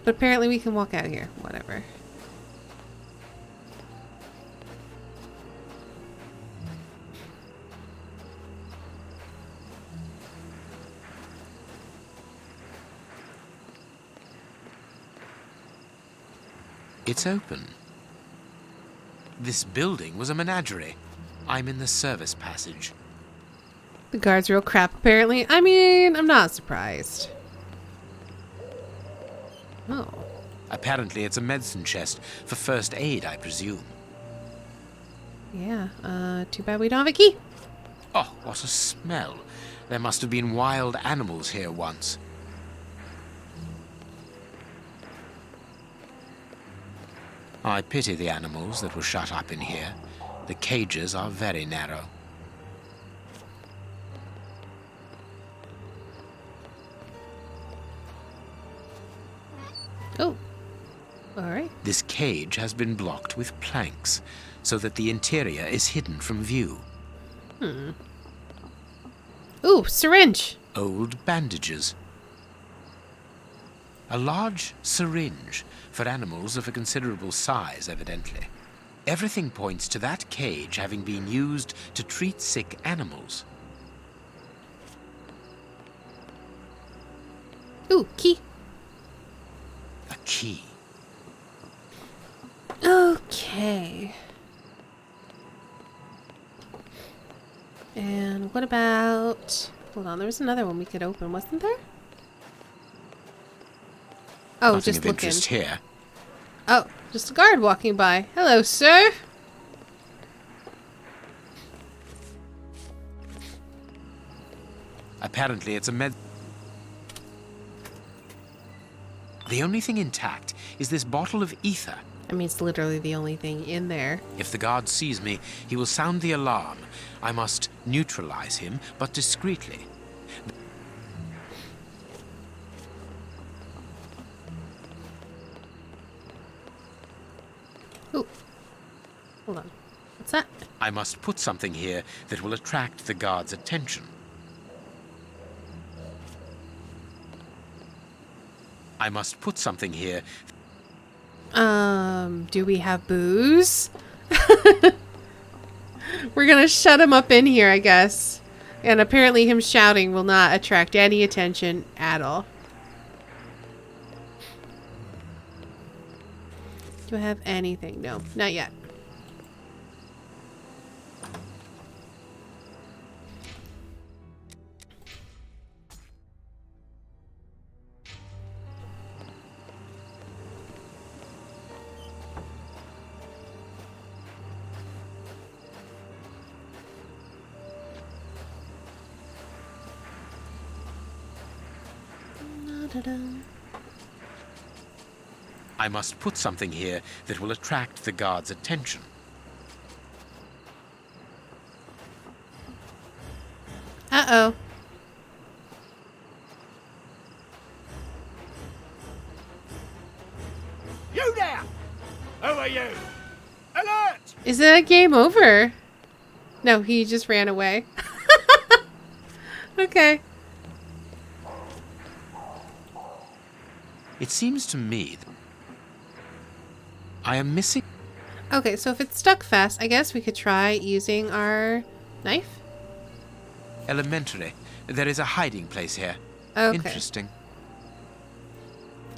But apparently we can walk out here. Whatever. It's open. This building was a menagerie. I'm in the service passage. The guard's real crap, apparently. I mean, I'm not surprised. Oh. Apparently it's a medicine chest for first aid, I presume. Yeah, too bad we don't have a key. Oh, what a smell. There must have been wild animals here once. I pity the animals that were shut up in here. The cages are very narrow. Oh, all right. This cage has been blocked with planks so that the interior is hidden from view. Hmm. Ooh, syringe. Old bandages. A large syringe for animals of a considerable size, evidently. Everything points to that cage having been used to treat sick animals. Ooh, key. A key. Okay. And what about... Hold on, there was another one we could open, wasn't there? Oh, Nothing just of looking. interest here. Oh, just a guard walking by. Hello, sir. Apparently it's a med... The only thing intact is this bottle of ether. I mean, it's literally the only thing in there. If the guard sees me, he will sound the alarm. I must neutralize him, but discreetly. Ooh. Hold on. What's that? I must put something here that will attract the guard's attention. I must put something here. Do we have booze? We're gonna shut him up in here, I guess. And apparently him shouting will not attract any attention at all. Do I have anything? No, not yet. I must put something here that will attract the guard's attention. Uh-oh. You there! Who are you? Alert! Is it a game over? No, he just ran away. Okay. It seems to me that I am missing... Okay, so if it's stuck fast, I guess we could try using our knife? Elementary. There is a hiding place here. Okay. Interesting.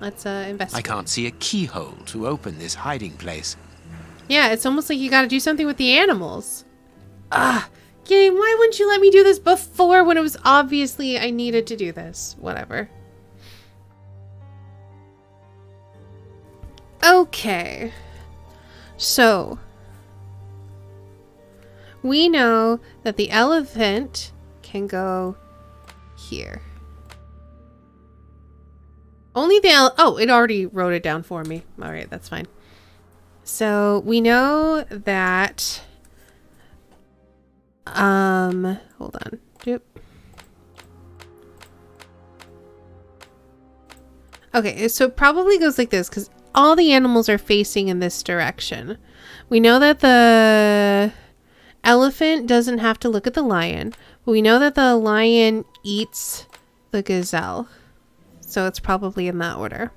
Let's investigate. I can't see a keyhole to open this hiding place. Yeah, it's almost like you gotta do something with the animals. Ah, game, why wouldn't you let me do this before when it was obviously I needed to do this? Whatever. Okay. So, we know that the elephant can go here. Only the oh, it already wrote it down for me. All right, that's fine. So we know that. Hold on. Doop. Okay, so it probably goes like this because all the animals are facing in this direction. We know that the elephant doesn't have to look at the lion, but we know that the lion eats the gazelle. So it's probably in that order.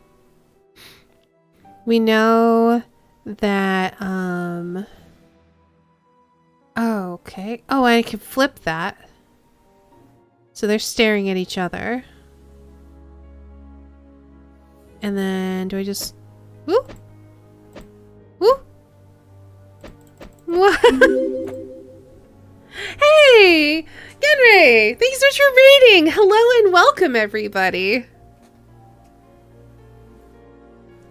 We know that, oh, okay. Oh, I can flip that. So they're staring at each other. And then do I just, woo? Woo? What? Hey, Genray, thanks so much for reading. Hello and welcome, everybody.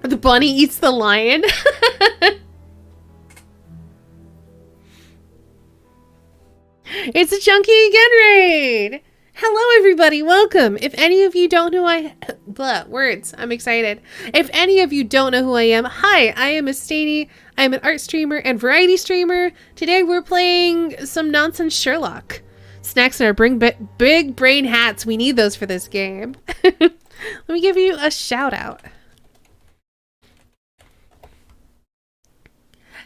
The bunny eats the lion. It's a chunky Genraid. Hello, everybody. Welcome. If any of you don't know I'm excited. If any of you don't know who I am, hi, I am Estani. I am an art streamer and variety streamer. Today we're playing some nonsense Sherlock. Snacks in our big brain hats. We need those for this game. Let me give you a shout out.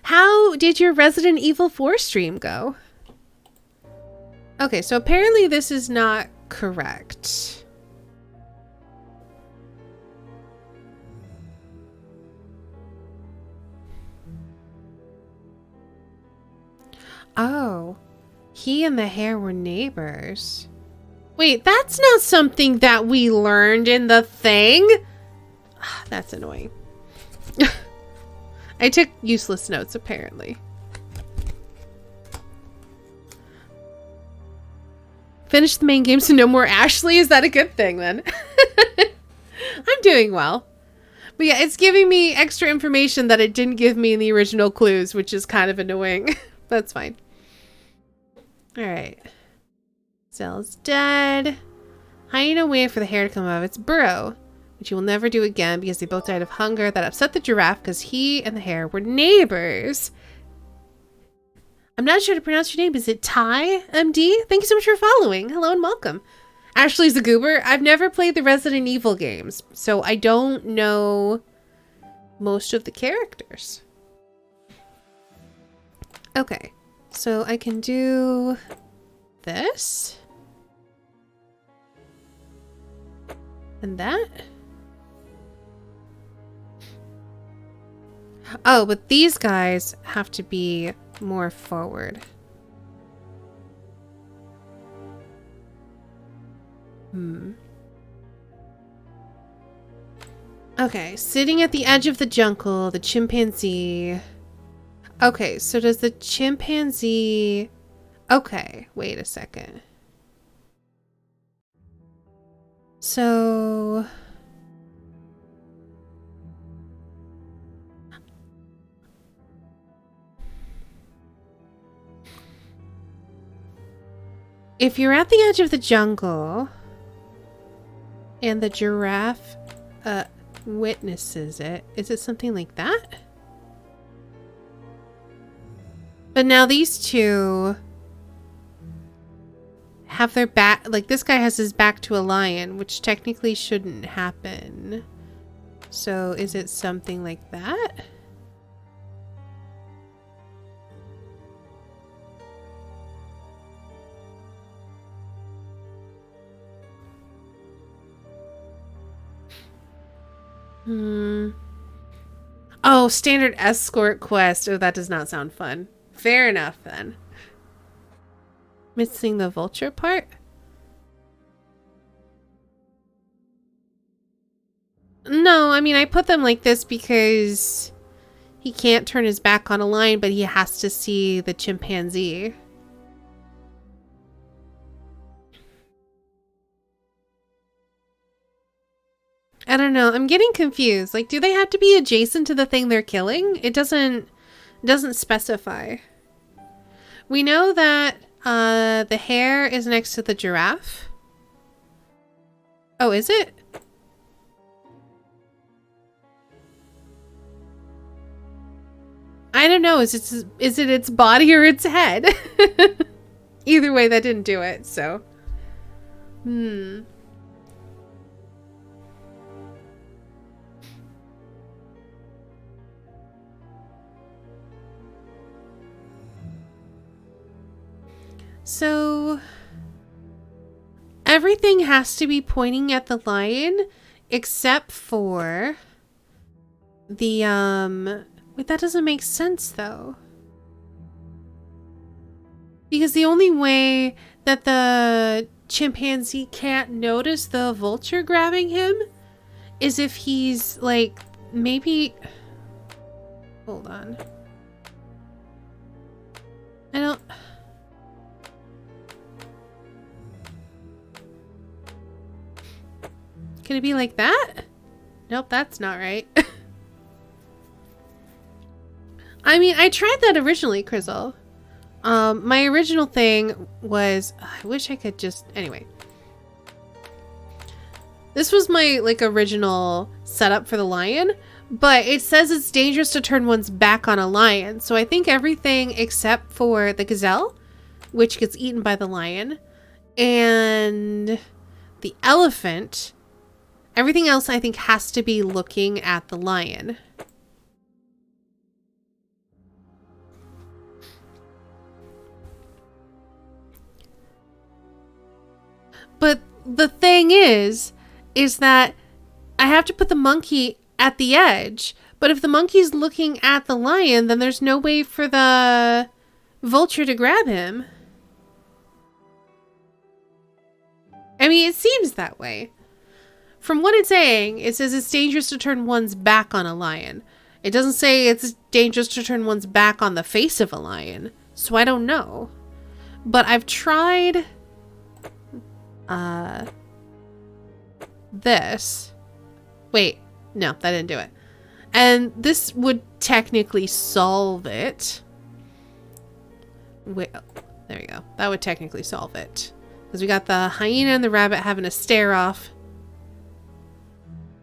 How did your Resident Evil 4 stream go? Okay, so apparently this is not correct. Oh, he and the hare were neighbors. Wait, that's not something that we learned in the thing. That's annoying. I took useless notes, apparently. Finish the main game so no more Ashley? Is that a good thing, then? I'm doing well. But yeah, it's giving me extra information that it didn't give me in the original clues, which is kind of annoying. That's fine. Alright. Zell's dead. Hyena waited for the hare to come out of its burrow, which he will never do again because they both died of hunger. That upset the giraffe because he and the hare were neighbors. I'm not sure how to pronounce your name. Is it Ty, MD? Thank you so much for following. Hello and welcome. Ashley's a goober. I've never played the Resident Evil games, so I don't know most of the characters. Okay, so I can do this. And that. Oh, but these guys have to be more forward. Okay, sitting at the edge of the jungle, the chimpanzee. Okay, so does the chimpanzee... Okay, wait a second. So... if you're at the edge of the jungle and the giraffe witnesses it, is it something like that? But now these two have their back, like this guy has his back to a lion, which technically shouldn't happen. So is it something like that? Oh, standard escort quest. Oh, that does not sound fun. Fair enough, then. Missing the vulture part? No, I mean, I put them like this because he can't turn his back on a lion, but he has to see the chimpanzee. I don't know. I'm getting confused. Like, do they have to be adjacent to the thing they're killing? It doesn't specify. We know that the hare is next to the giraffe. Oh, is it? I don't know. Is it its body or its head? Either way, that didn't do it, so. So everything has to be pointing at the lion except for the wait, that doesn't make sense though. Because the only way that the chimpanzee can't notice the vulture grabbing him is if he's like maybe, hold on. I don't. Can it be like that? Nope, that's not right. I mean, I tried that originally, Crizzle. My original thing was, I wish I could just, anyway. This was my, like, original setup for the lion, but it says it's dangerous to turn one's back on a lion. So I think everything except for the gazelle, which gets eaten by the lion, and the elephant, everything else I think has to be looking at the lion. But the thing is that I have to put the monkey at the edge. But if the monkey's looking at the lion, then there's no way for the vulture to grab him. I mean, it seems that way. From what it's saying, it says it's dangerous to turn one's back on a lion. It doesn't say it's dangerous to turn one's back on the face of a lion. So I don't know. But I've tried this. Wait, No, that didn't do it. And this would technically solve it. Wait, there we go. That would technically solve it. Because we got the hyena and the rabbit having a stare off.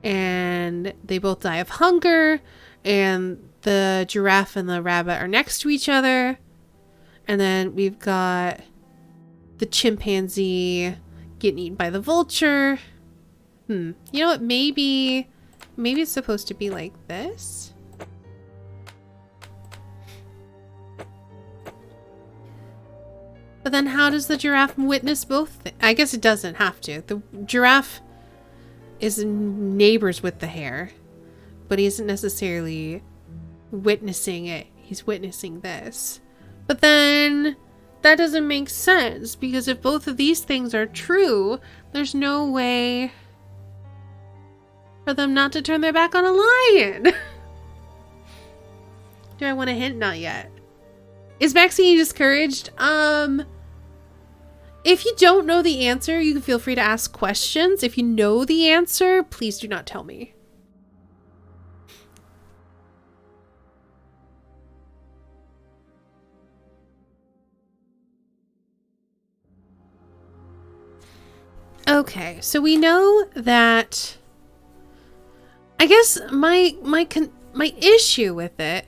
And they both die of hunger. And the giraffe and the rabbit are next to each other. And then we've got the chimpanzee getting eaten by the vulture. You know what? Maybe it's supposed to be like this. But then how does the giraffe witness both? I guess it doesn't have to. The giraffe is neighbors with the hare, but he isn't necessarily witnessing it. He's witnessing this. But then that doesn't make sense, because if both of these things are true, there's no way for them not to turn their back on a lion. Do I want a hint? Not yet. Is Maxine discouraged? If you don't know the answer, you can feel free to ask questions. If you know the answer, please do not tell me. Okay, so we know that, I guess my issue with it,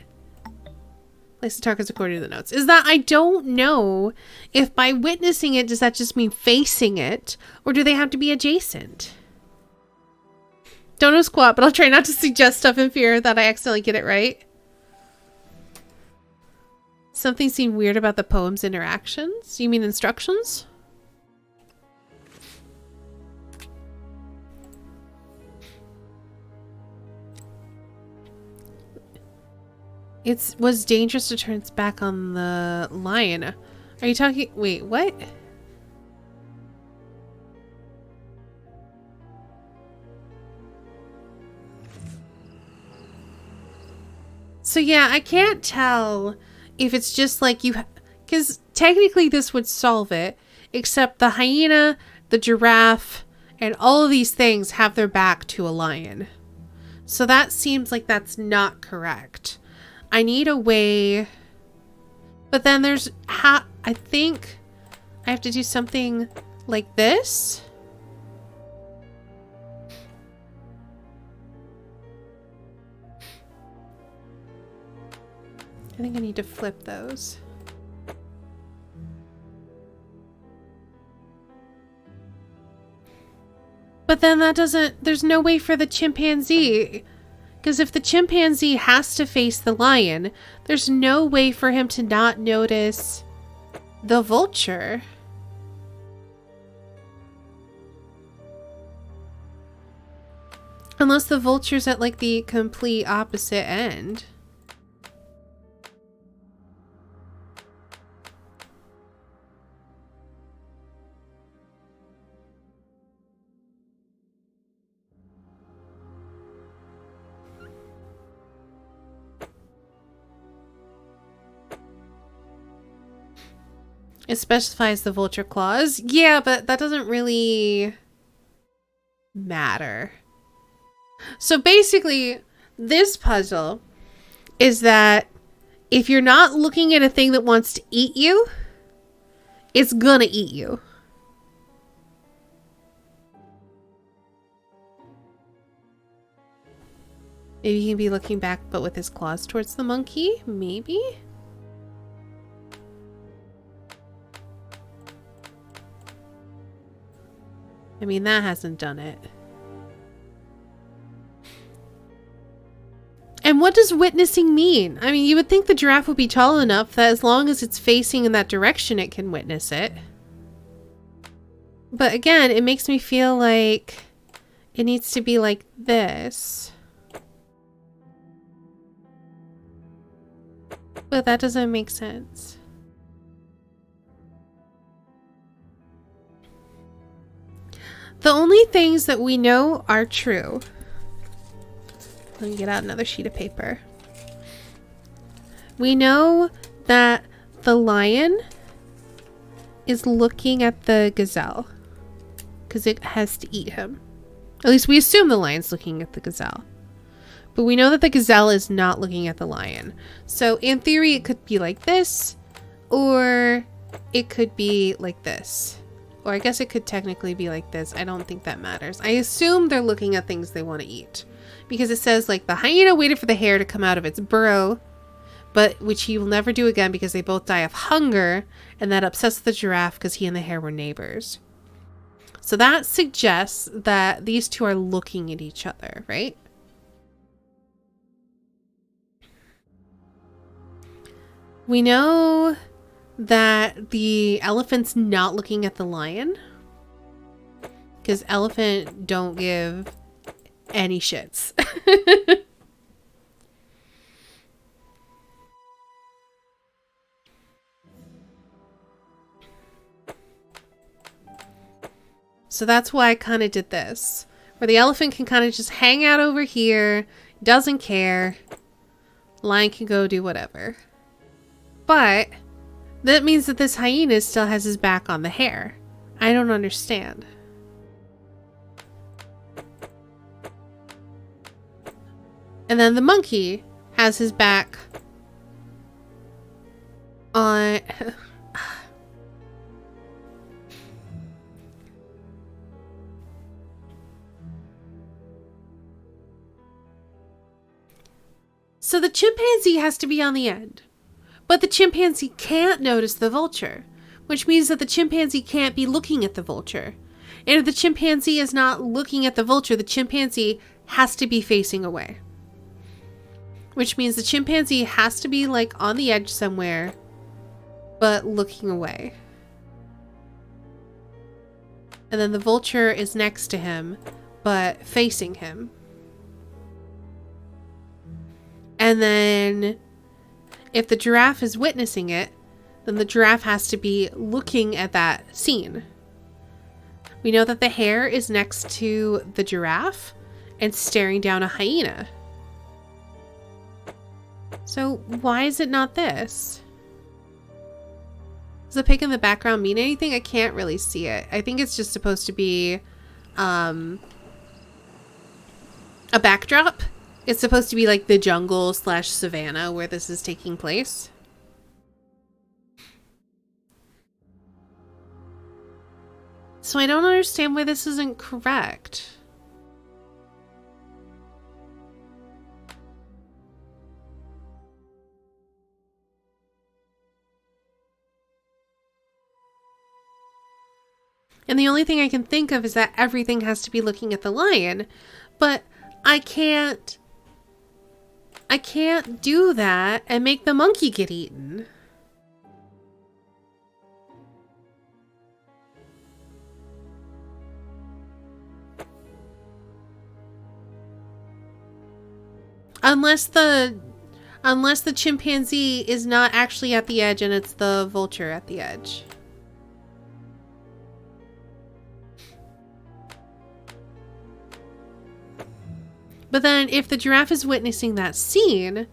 place the targets according to the notes, is that I don't know if by witnessing it, does that just mean facing it, or do they have to be adjacent? Don't know squat, but I'll try not to suggest stuff in fear that I accidentally get it right. Something seemed weird about the poem's interactions? You mean instructions? It was dangerous to turn its back on the lion. Are you talking? Wait, what? So yeah, I can't tell if it's just like you, because technically this would solve it, except the hyena, the giraffe, and all of these things have their back to a lion. So that seems like that's not correct. I need a way, but then there's I think I have to do something like this. I think I need to flip those. But then that doesn't, there's no way for the chimpanzee. Because if the chimpanzee has to face the lion, there's no way for him to not notice the vulture. Unless the vulture's at like the complete opposite end. It specifies the vulture claws. Yeah, but that doesn't really matter. So basically, this puzzle is that if you're not looking at a thing that wants to eat you, it's gonna eat you. Maybe he can be looking back, but with his claws towards the monkey? Maybe? I mean, that hasn't done it. And what does witnessing mean? I mean, you would think the giraffe would be tall enough that as long as it's facing in that direction, it can witness it. But again, it makes me feel like it needs to be like this. But that doesn't make sense. The only things that we know are true. Let me get out another sheet of paper. We know that the lion is looking at the gazelle because it has to eat him. At least we assume the lion's looking at the gazelle. But we know that the gazelle is not looking at the lion. So in theory, it could be like this, or it could be like this. Or I guess it could technically be like this. I don't think that matters. I assume they're looking at things they want to eat. Because it says, like, the hyena waited for the hare to come out of its burrow, but which he will never do again because they both die of hunger, and that upsets the giraffe because he and the hare were neighbors. So that suggests that these two are looking at each other, right? We know that the elephant's not looking at the lion because elephant don't give any shits. So that's why I kind of did this, where the elephant can kind of just hang out over here, doesn't care. Lion can go do whatever. But that means that this hyena still has his back on the hare. I don't understand. And then the monkey has his back on... So the chimpanzee has to be on the end. But the chimpanzee can't notice the vulture, which means that the chimpanzee can't be looking at the vulture. And if the chimpanzee is not looking at the vulture, the chimpanzee has to be facing away. Which means the chimpanzee has to be like on the edge somewhere, but looking away. And then the vulture is next to him, but facing him. And then if the giraffe is witnessing it, then the giraffe has to be looking at that scene. We know that the hare is next to the giraffe and staring down a hyena. So why is it not this? Does the pig in the background mean anything? I can't really see it. I think it's just supposed to be a backdrop. It's supposed to be like the jungle / savannah where this is taking place. So I don't understand why this isn't correct. And the only thing I can think of is that everything has to be looking at the lion, but I can't do that and make the monkey get eaten. Unless the chimpanzee is not actually at the edge and it's the vulture at the edge. But then if the giraffe is witnessing that scene,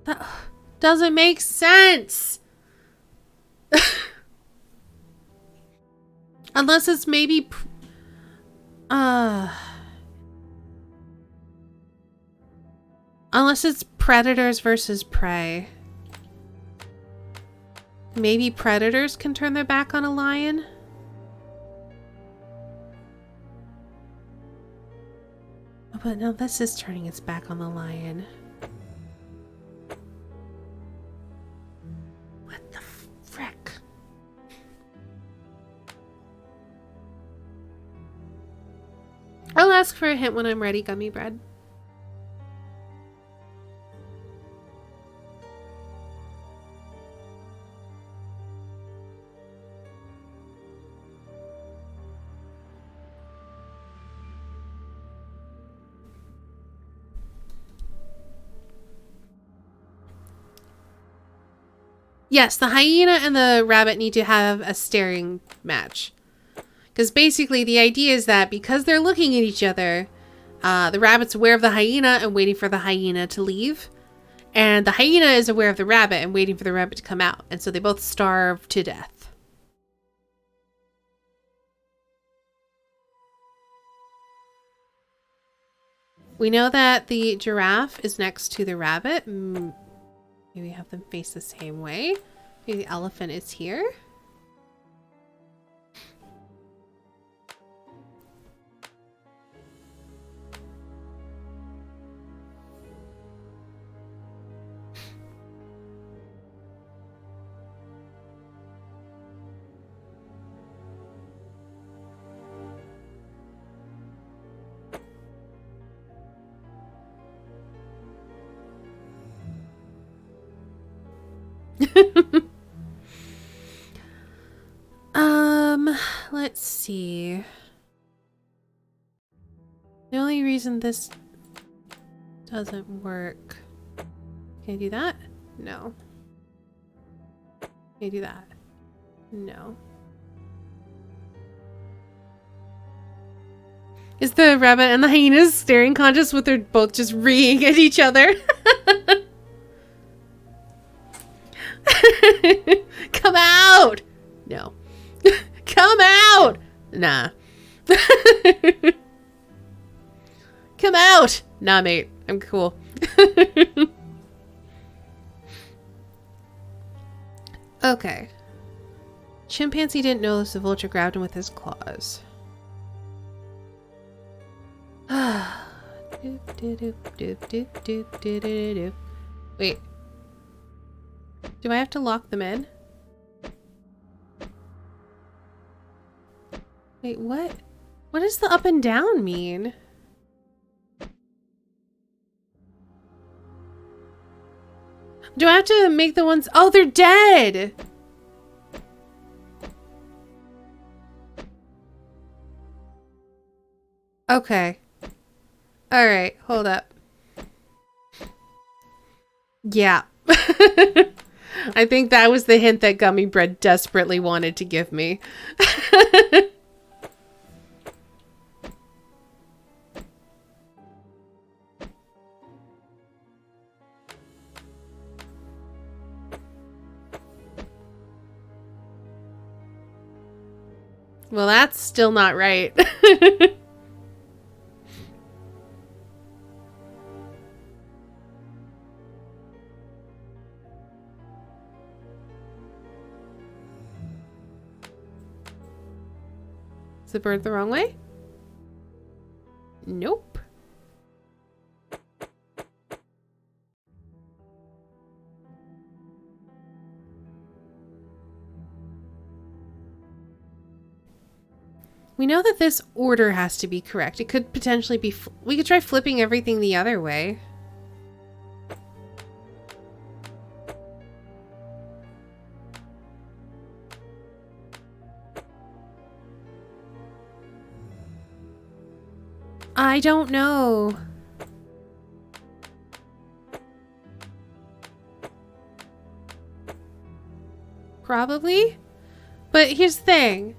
that doesn't make sense. Unless it's maybe unless it's predators versus prey. Maybe predators can turn their back on a lion? But no, this is turning its back on the lion. What the frick? I'll ask for a hint when I'm ready, Gummy Bread. Yes, the hyena and the rabbit need to have a staring match. Because basically the idea is that because they're looking at each other, the rabbit's aware of the hyena and waiting for the hyena to leave. And the hyena is aware of the rabbit and waiting for the rabbit to come out. And so they both starve to death. We know that the giraffe is next to the rabbit. Maybe have them face the same way. Maybe the elephant is here. Let's see. The only reason this doesn't work. Can I do that? No. Can I do that? No. Is the rabbit and the hyenas staring contest with their both just reeing at each other? Come out! No. Come out! Nah. Come out! Nah, mate. I'm cool. Okay. Chimpanzee didn't notice the vulture grabbed him with his claws. Wait. Do I have to lock them in? Wait, what? What does the up and down mean? Do I have to make the ones... Oh, they're dead! Okay. Alright, hold up. Yeah. I think that was the hint that Gummy Bread desperately wanted to give me. Well, that's still not right. Is the bird the wrong way? Nope. We know that this order has to be correct. It could potentially be... We could try flipping everything the other way. I don't know. Probably. But here's the thing.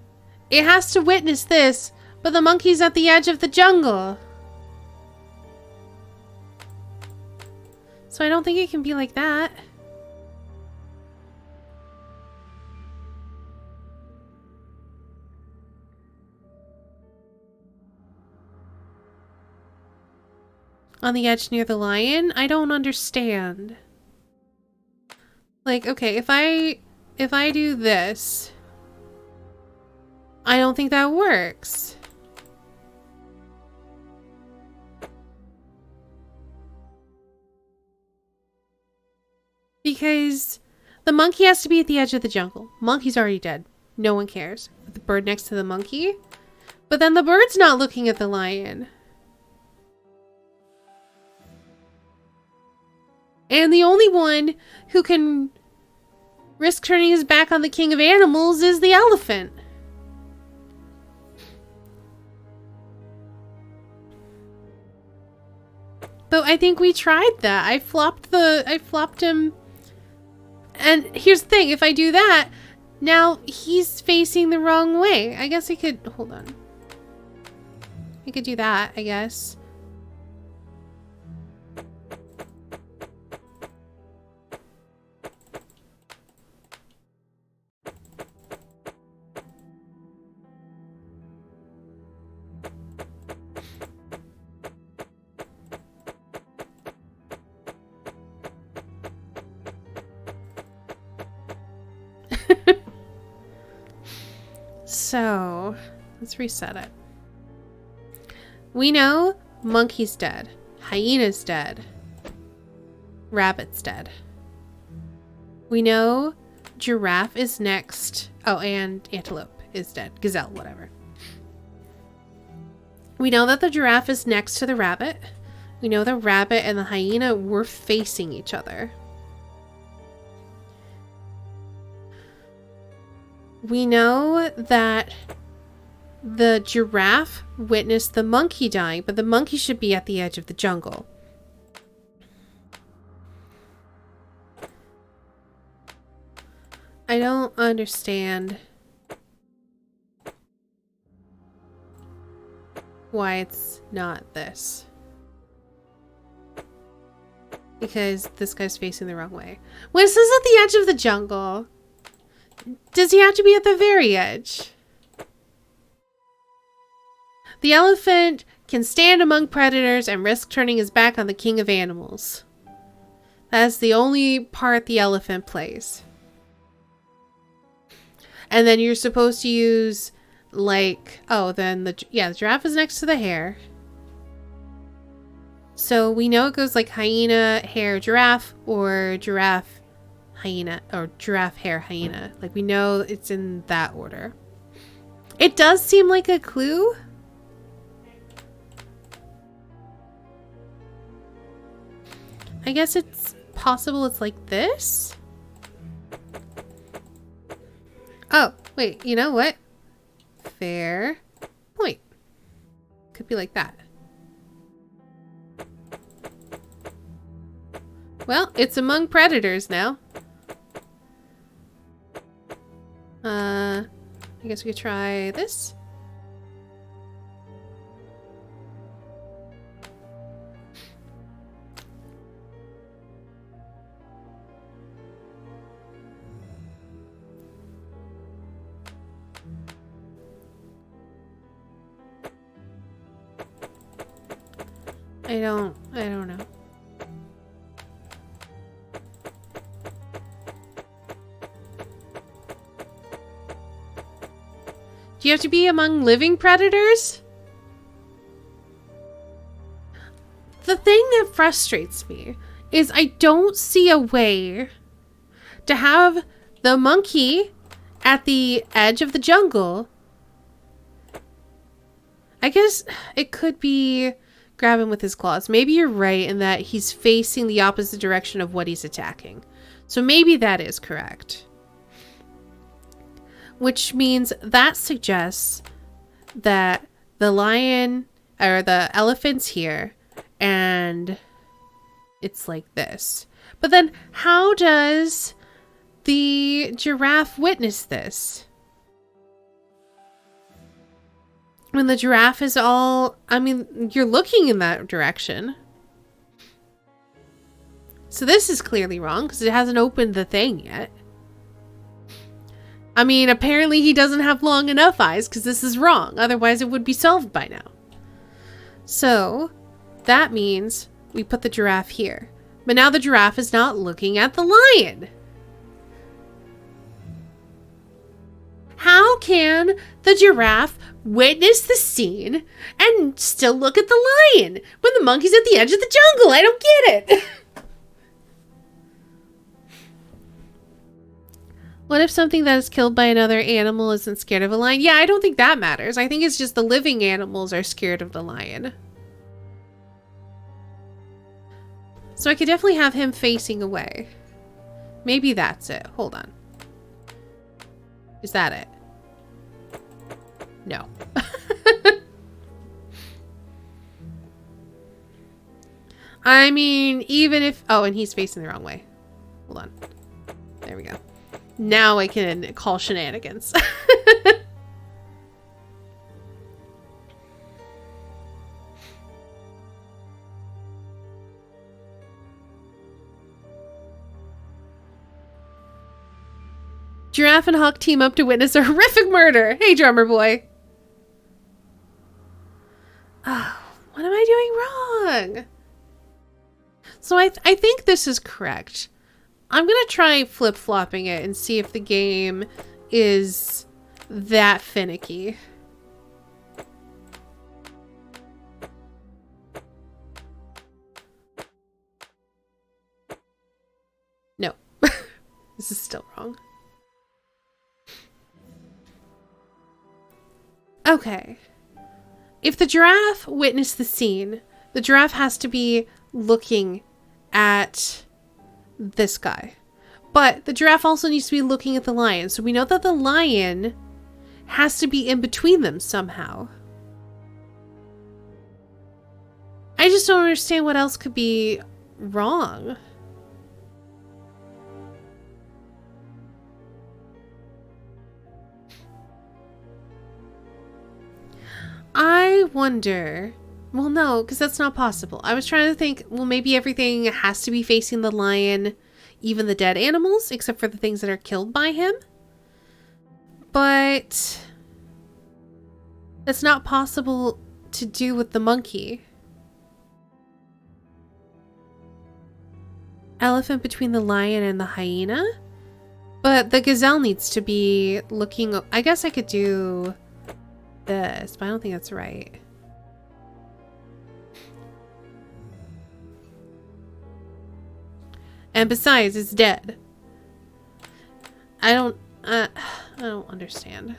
It has to witness this, but the monkey's at the edge of the jungle. So I don't think it can be like that. On the edge near the lion? I don't understand. Like, okay, if I do this, I don't think that works. Because the monkey has to be at the edge of the jungle. Monkey's already dead. No one cares. The bird next to the monkey. But then the bird's not looking at the lion. And the only one who can risk turning his back on the king of animals is the elephant. But I think we tried that. I flopped him. And here's the thing, if I do that, now he's facing the wrong way. I guess I could, hold on. I could do that, I guess. So, let's reset it. We know monkey's dead. Hyena's dead. Rabbit's dead. We know giraffe is next. Oh, and antelope is dead. Gazelle, whatever. We know that the giraffe is next to the rabbit. We know the rabbit and the hyena were facing each other. We know that the giraffe witnessed the monkey dying, but the monkey should be at the edge of the jungle. I don't understand why it's not this. Because this guy's facing the wrong way. When it says at the edge of the jungle, does he have to be at the very edge? The elephant can stand among predators and risk turning his back on the king of animals. That's the only part the elephant plays. And then you're supposed to use, like, oh, then the giraffe is next to the hare. So we know it goes like hyena, hare, giraffe, or giraffe, hyena, or giraffe, hare, hyena. Like, we know it's in that order. It does seem like a clue. I guess it's possible it's like this. Oh, wait, you know what? Fair point. Could be like that. Well, it's among predators now. I guess we could try this. I don't know. Do you have to be among living predators? The thing that frustrates me is I don't see a way to have the monkey at the edge of the jungle. I guess it could be grab him with his claws. Maybe you're right in that he's facing the opposite direction of what he's attacking. So maybe that is correct. Which means that suggests that the lion or the elephant's here and it's like this. But then how does the giraffe witness this? When the giraffe is all, I mean, you're looking in that direction. So this is clearly wrong because it hasn't opened the thing yet. I mean, apparently he doesn't have long enough eyes because this is wrong. Otherwise it would be solved by now. So that means we put the giraffe here. But now the giraffe is not looking at the lion. How can the giraffe witness the scene and still look at the lion when the monkey's at the edge of the jungle? I don't get it. What if something that is killed by another animal isn't scared of a lion? Yeah, I don't think that matters. I think it's just the living animals are scared of the lion. So I could definitely have him facing away. Maybe that's it. Hold on. Is that it? No. I mean, even if... Oh, and he's facing the wrong way. Hold on. There we go. Now I can call shenanigans. Giraffe and Hawk team up to witness a horrific murder. Hey, drummer boy. Oh, what am I doing wrong? So I think this is correct. I'm gonna try flip-flopping it and see if the game is that finicky. No. This is still wrong. Okay. If the giraffe witnessed the scene, the giraffe has to be looking at this guy. But the giraffe also needs to be looking at the lion. So we know that the lion has to be in between them somehow. I just don't understand what else could be wrong. I wonder... Well, no, because that's not possible. I was trying to think, well, maybe everything has to be facing the lion, even the dead animals, except for the things that are killed by him. But that's not possible to do with the monkey. Elephant between the lion and the hyena? But the gazelle needs to be looking... I guess I could do this, but I don't think that's right. And besides, it's dead. I don't understand.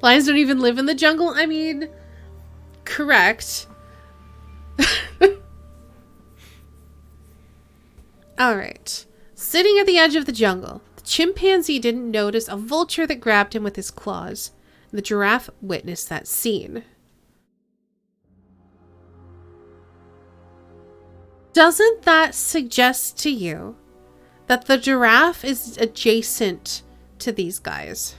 Lions don't even live in the jungle? I mean, correct. Alright. Sitting at the edge of the jungle, the chimpanzee didn't notice a vulture that grabbed him with his claws. The giraffe witnessed that scene. Doesn't that suggest to you that the giraffe is adjacent to these guys?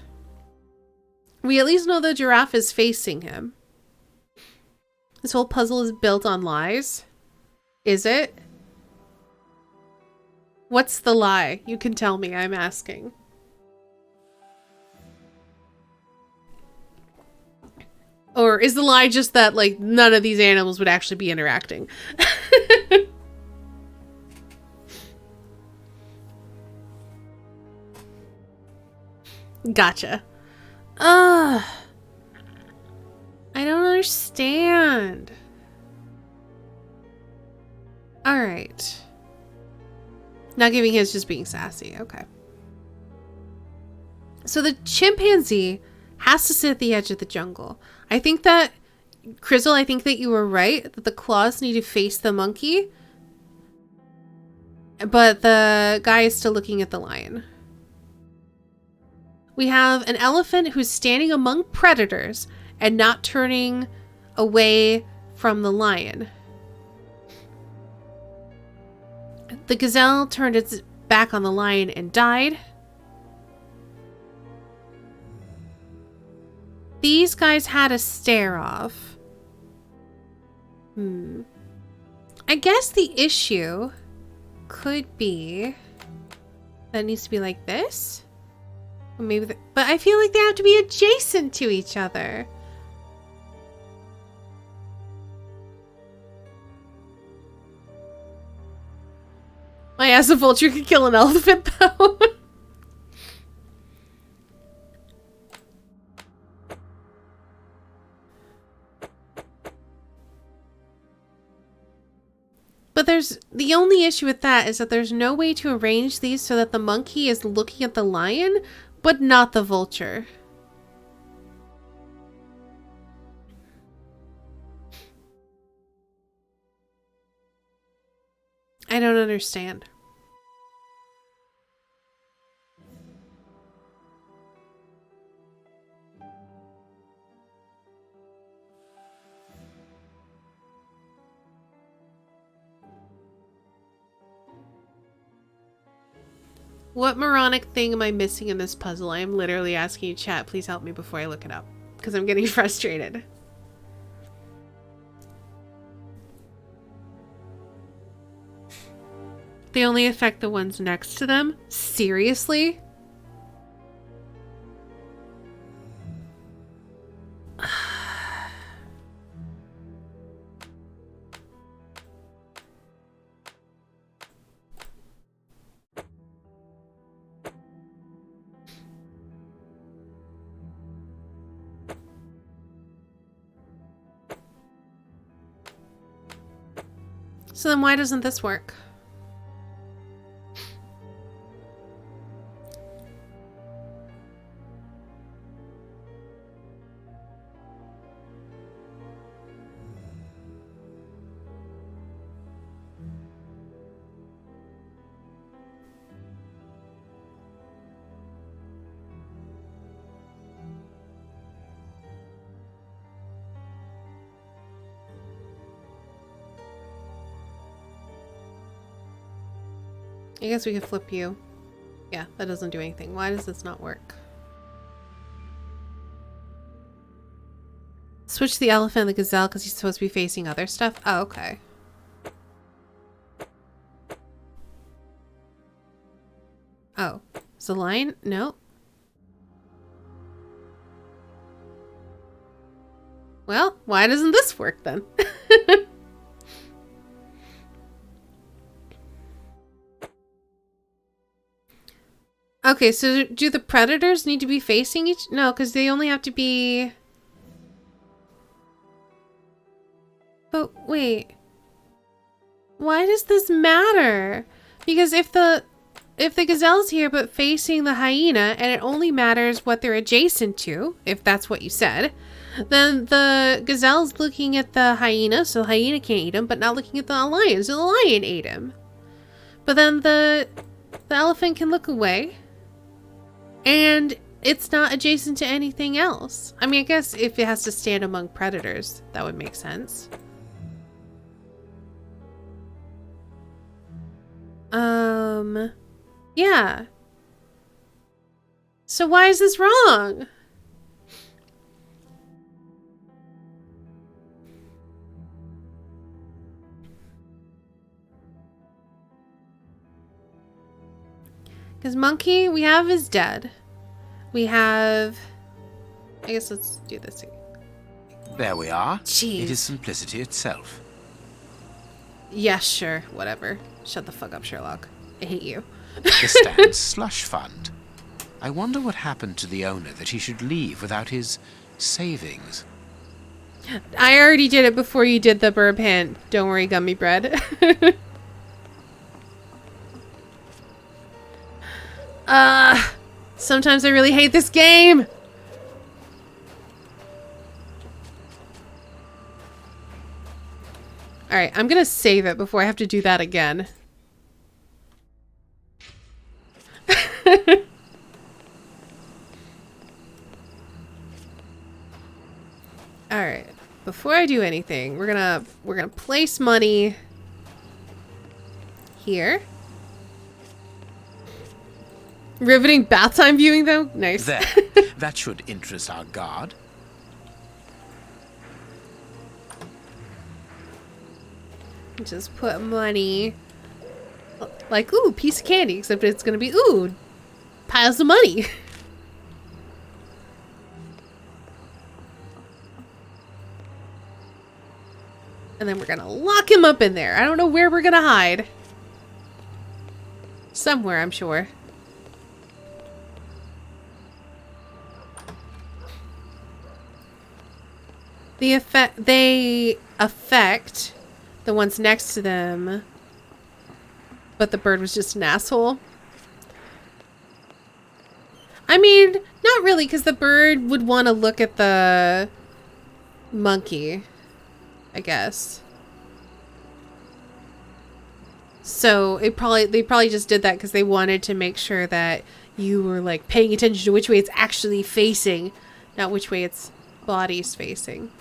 We at least know the giraffe is facing him. This whole puzzle is built on lies. Is it? What's the lie? You can tell me, I'm asking. Or is the lie just that, like, none of these animals would actually be interacting? Gotcha. I don't understand. Alright. Not giving his, just being sassy. Okay. So the chimpanzee has to sit at the edge of the jungle. I think that, Crizzle, I think that you were right, that the claws need to face the monkey. But the guy is still looking at the lion. We have an elephant who's standing among predators and not turning away from the lion. The gazelle turned its back on the lion and died. These guys had a stare-off. I guess the issue could be that it needs to be like this. Or maybe, but I feel like they have to be adjacent to each other. My ass, a vulture could kill an elephant, though. But the only issue with that is that there's no way to arrange these so that the monkey is looking at the lion, but not the vulture. I don't understand. What moronic thing am I missing in this puzzle? I am literally asking you, chat, please help me before I look it up, because I'm getting frustrated. They only affect the ones next to them? Seriously? So then why doesn't this work? I guess we could flip you. Yeah, that doesn't do anything. Why does this not work? Switch the elephant and the gazelle because he's supposed to be facing other stuff. Oh, okay. Oh, is the lion? No. Well, why doesn't this work then? Okay, so do the predators need to be facing each? No, because they only have to be... But wait. Why does this matter? Because if the gazelle's here but facing the hyena, and it only matters what they're adjacent to, if that's what you said, then the gazelle's looking at the hyena, so the hyena can't eat him, but not looking at the lion, so the lion ate him. But then the elephant can look away. And it's not adjacent to anything else. I mean, I guess if it has to stand among predators, that would make sense. Yeah. So why is this wrong? Because monkey, we have is dead. We have... I guess let's do this again. There we are. Jeez. It is simplicity itself. Yeah, sure. Whatever. Shut the fuck up, Sherlock. I hate you. The Stan's slush fund. I wonder what happened to the owner that he should leave without his savings. I already did it before you did the burp hint. Don't worry, gummy bread. Sometimes I really hate this game. Alright, I'm gonna save it before I have to do that again. Alright, before I do anything, we're gonna place money here. Riveting bath time viewing though? Nice. There. That should interest our guard. Just put money. Like, ooh, piece of candy, except it's gonna be, ooh, piles of money. And then we're gonna lock him up in there. I don't know where we're gonna hide. Somewhere, I'm sure. They affect the ones next to them, but the bird was just an asshole. I mean, not really, because the bird would want to look at the monkey, I guess. So they probably just did that because they wanted to make sure that you were like paying attention to which way it's actually facing, not which way its body's facing.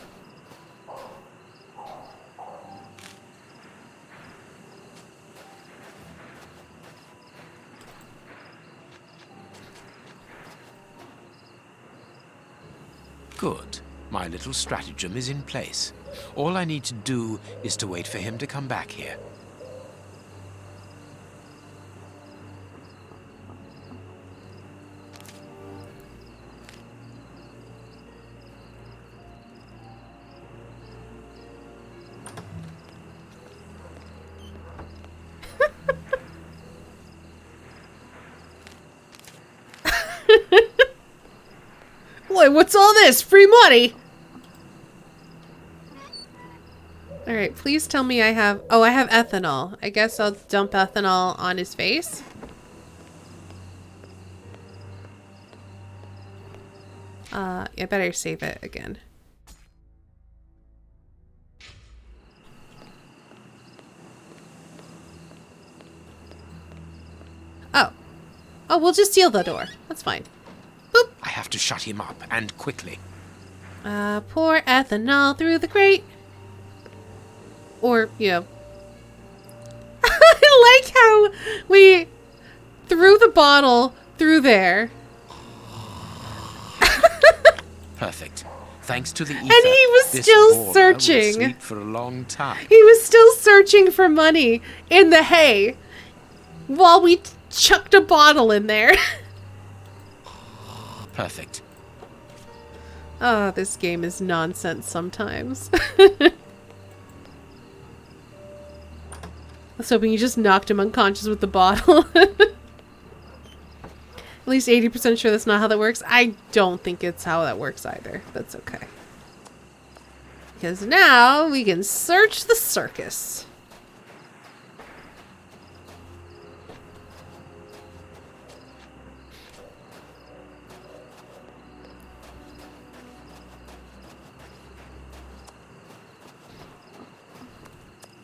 Good. My little stratagem is in place. All I need to do is to wait for him to come back here. Boy, what's all this? Free money? Alright, please tell me I have... Oh, I have ethanol. I guess I'll dump ethanol on his face. I better save it again. Oh. Oh, we'll just seal the door. That's fine. Boop. I have to shut him up, and quickly. Pour ethanol through the grate. Or, you know. I like how we threw the bottle through there. Perfect. Thanks to the ether, and he was this still borer will searching. sleep for a long time. He was still searching for money in the hay while we chucked a bottle in there. Perfect. Oh, this game is nonsense sometimes. I was hoping you just knocked him unconscious with the bottle. At least 80% sure that's not how that works. I don't think it's how that works either. That's okay. Because now we can search the circus.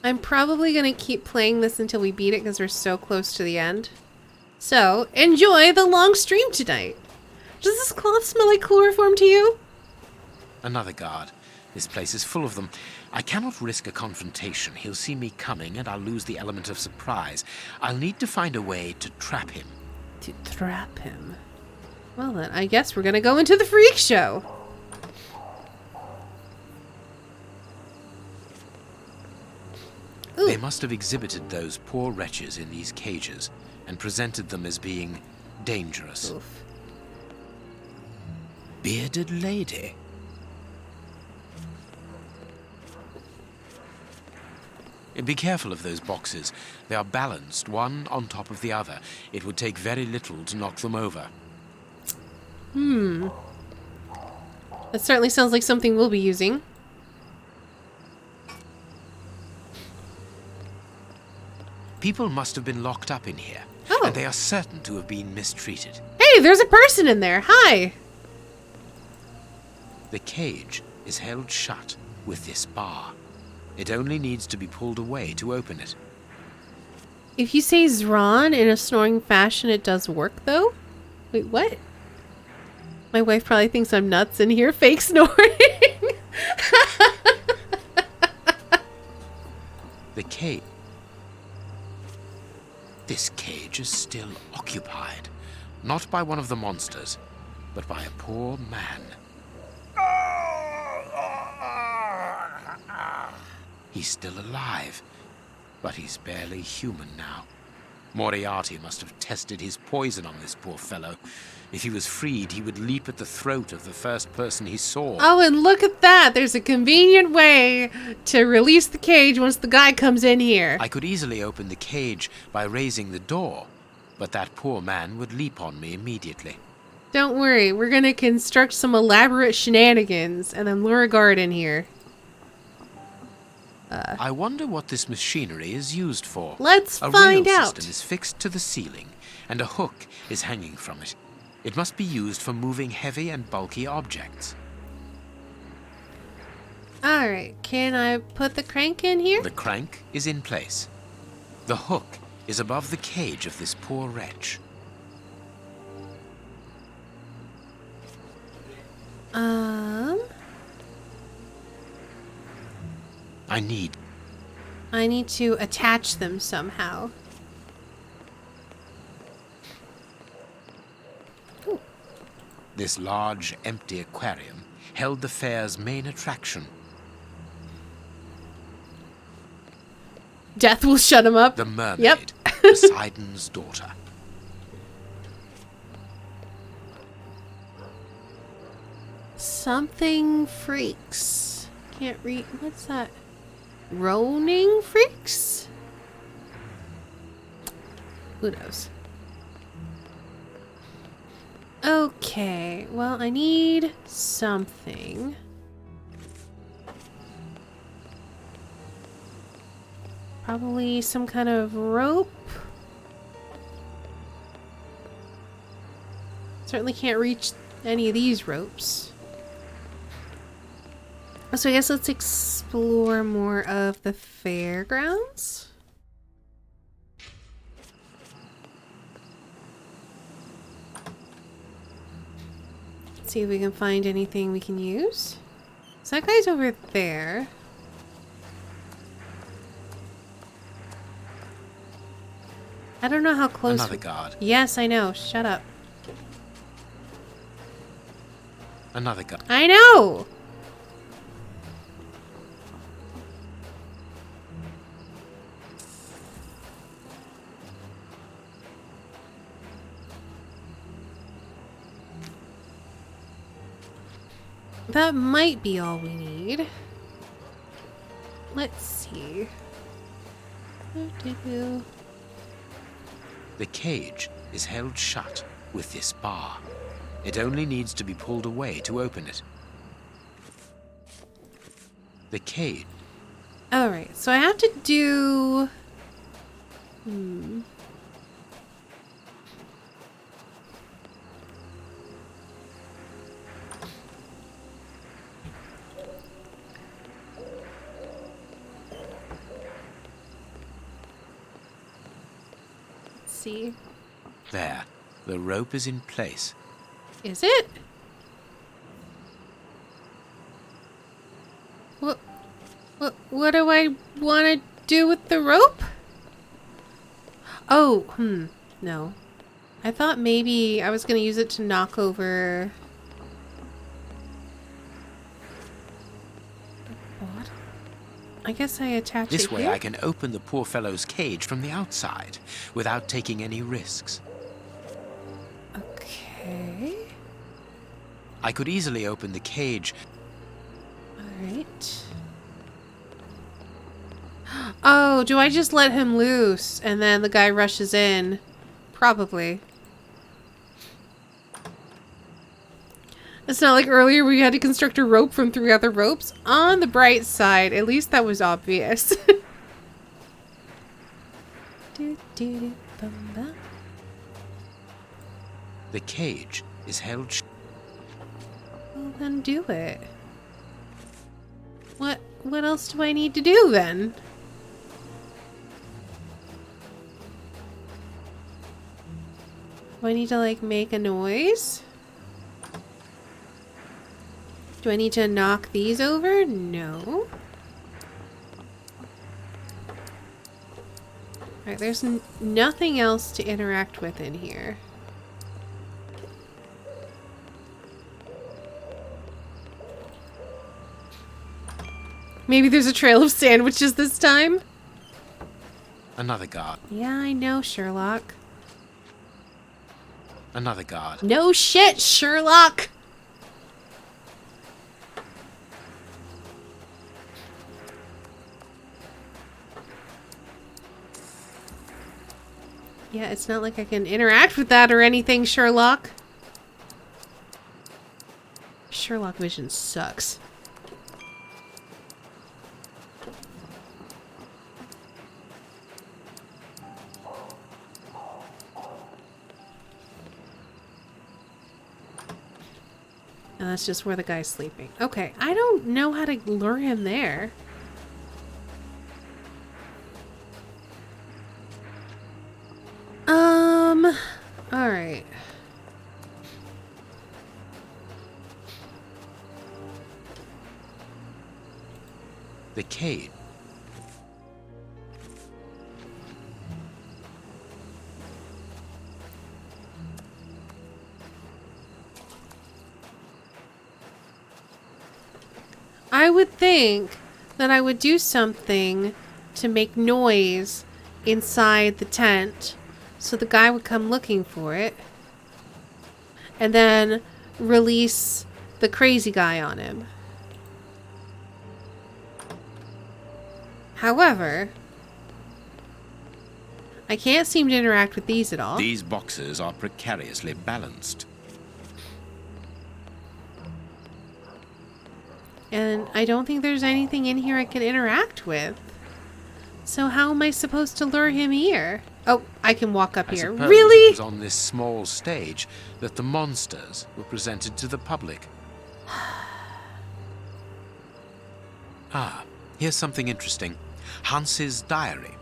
I'm probably going to keep playing this until we beat it because we're so close to the end. So, enjoy the long stream tonight. Does this cloth smell like chloroform to you? Another guard. This place is full of them. I cannot risk a confrontation. He'll see me coming and I'll lose the element of surprise. I'll need to find a way to trap him. To trap him? Well then, I guess we're going to go into the freak show. Ooh. They must have exhibited those poor wretches in these cages and presented them as being dangerous. Oof. Bearded lady. Be careful of those boxes. They are balanced, one on top of the other. It would take very little to knock them over. That certainly sounds like something we'll be using. People must have been locked up in here. Oh. And they are certain to have been mistreated. Hey, there's a person in there. Hi. The cage is held shut with this bar. It only needs to be pulled away to open it. If you say Zron in a snoring fashion, it does work, though? Wait, what? My wife probably thinks I'm nuts in here fake snoring. The cage. This cage is still occupied. Not by one of the monsters, but by a poor man. He's still alive, but he's barely human now. Moriarty must have tested his poison on this poor fellow. If he was freed, he would leap at the throat of the first person he saw. Oh, and look at that! There's a convenient way to release the cage once the guy comes in here. I could easily open the cage by raising the door, but that poor man would leap on me immediately. Don't worry, we're gonna construct some elaborate shenanigans and then lure a guard in here. I wonder what this machinery is used for. Let's find out. A rail system is fixed to the ceiling, and a hook is hanging from it. It must be used for moving heavy and bulky objects. Alright, can I put the crank in here? The crank is in place. The hook is above the cage of this poor wretch. I need to attach them somehow. Ooh. This large, empty aquarium held the fair's main attraction. Death will shut him up. The mermaid, yep. Poseidon's daughter. Something freaks. Can't read. What's that? Roning freaks? Who knows? Okay, well, I need something. Probably some kind of rope. Certainly can't reach any of these ropes. So I guess let's explore more of the fairgrounds. Let's see if we can find anything we can use. So that guy's over there. I don't know how close. Another guard. Yes, I know. Shut up. Another guard. I know! That might be all we need. Let's see. The cage is held shut with this bar. It only needs to be pulled away to open it. The cage. Alright, so I have to do... Let's see. There. The rope is in place. Is it? What do I want to do with the rope? Oh, no. I thought maybe I was going to use it to knock over... What? I guess I attach it This way here? I can open the poor fellow's cage from the outside without taking any risks. Okay. I could easily open the cage. Alright. Oh, do I just let him loose and then the guy rushes in? Probably. It's not like earlier we had to construct a rope from 3 other ropes. On the bright side, at least that was obvious. The cage is held shut. Well, then do it. What else do I need to do then? Do I need to like make a noise? Do I need to knock these over? No. Alright, there's nothing else to interact with in here. Maybe there's a trail of sandwiches this time? Another guard. Yeah, I know, Sherlock. Another guard. No shit, Sherlock! Yeah, it's not like I can interact with that or anything, Sherlock. Sherlock vision sucks. And that's just where the guy's sleeping. Okay, I don't know how to lure him there. Alright. The cage. I would think that I would do something to make noise inside the tent so the guy would come looking for it and then release the crazy guy on him. However, I can't seem to interact with these at all. These boxes are precariously balanced. And I don't think there's anything in here I can interact with. So how am I supposed to lure him here? Oh, I can walk up I here. suppose Really? It was on this small stage that the monsters were presented to the public. Ah, here's something interesting. Hans's diary.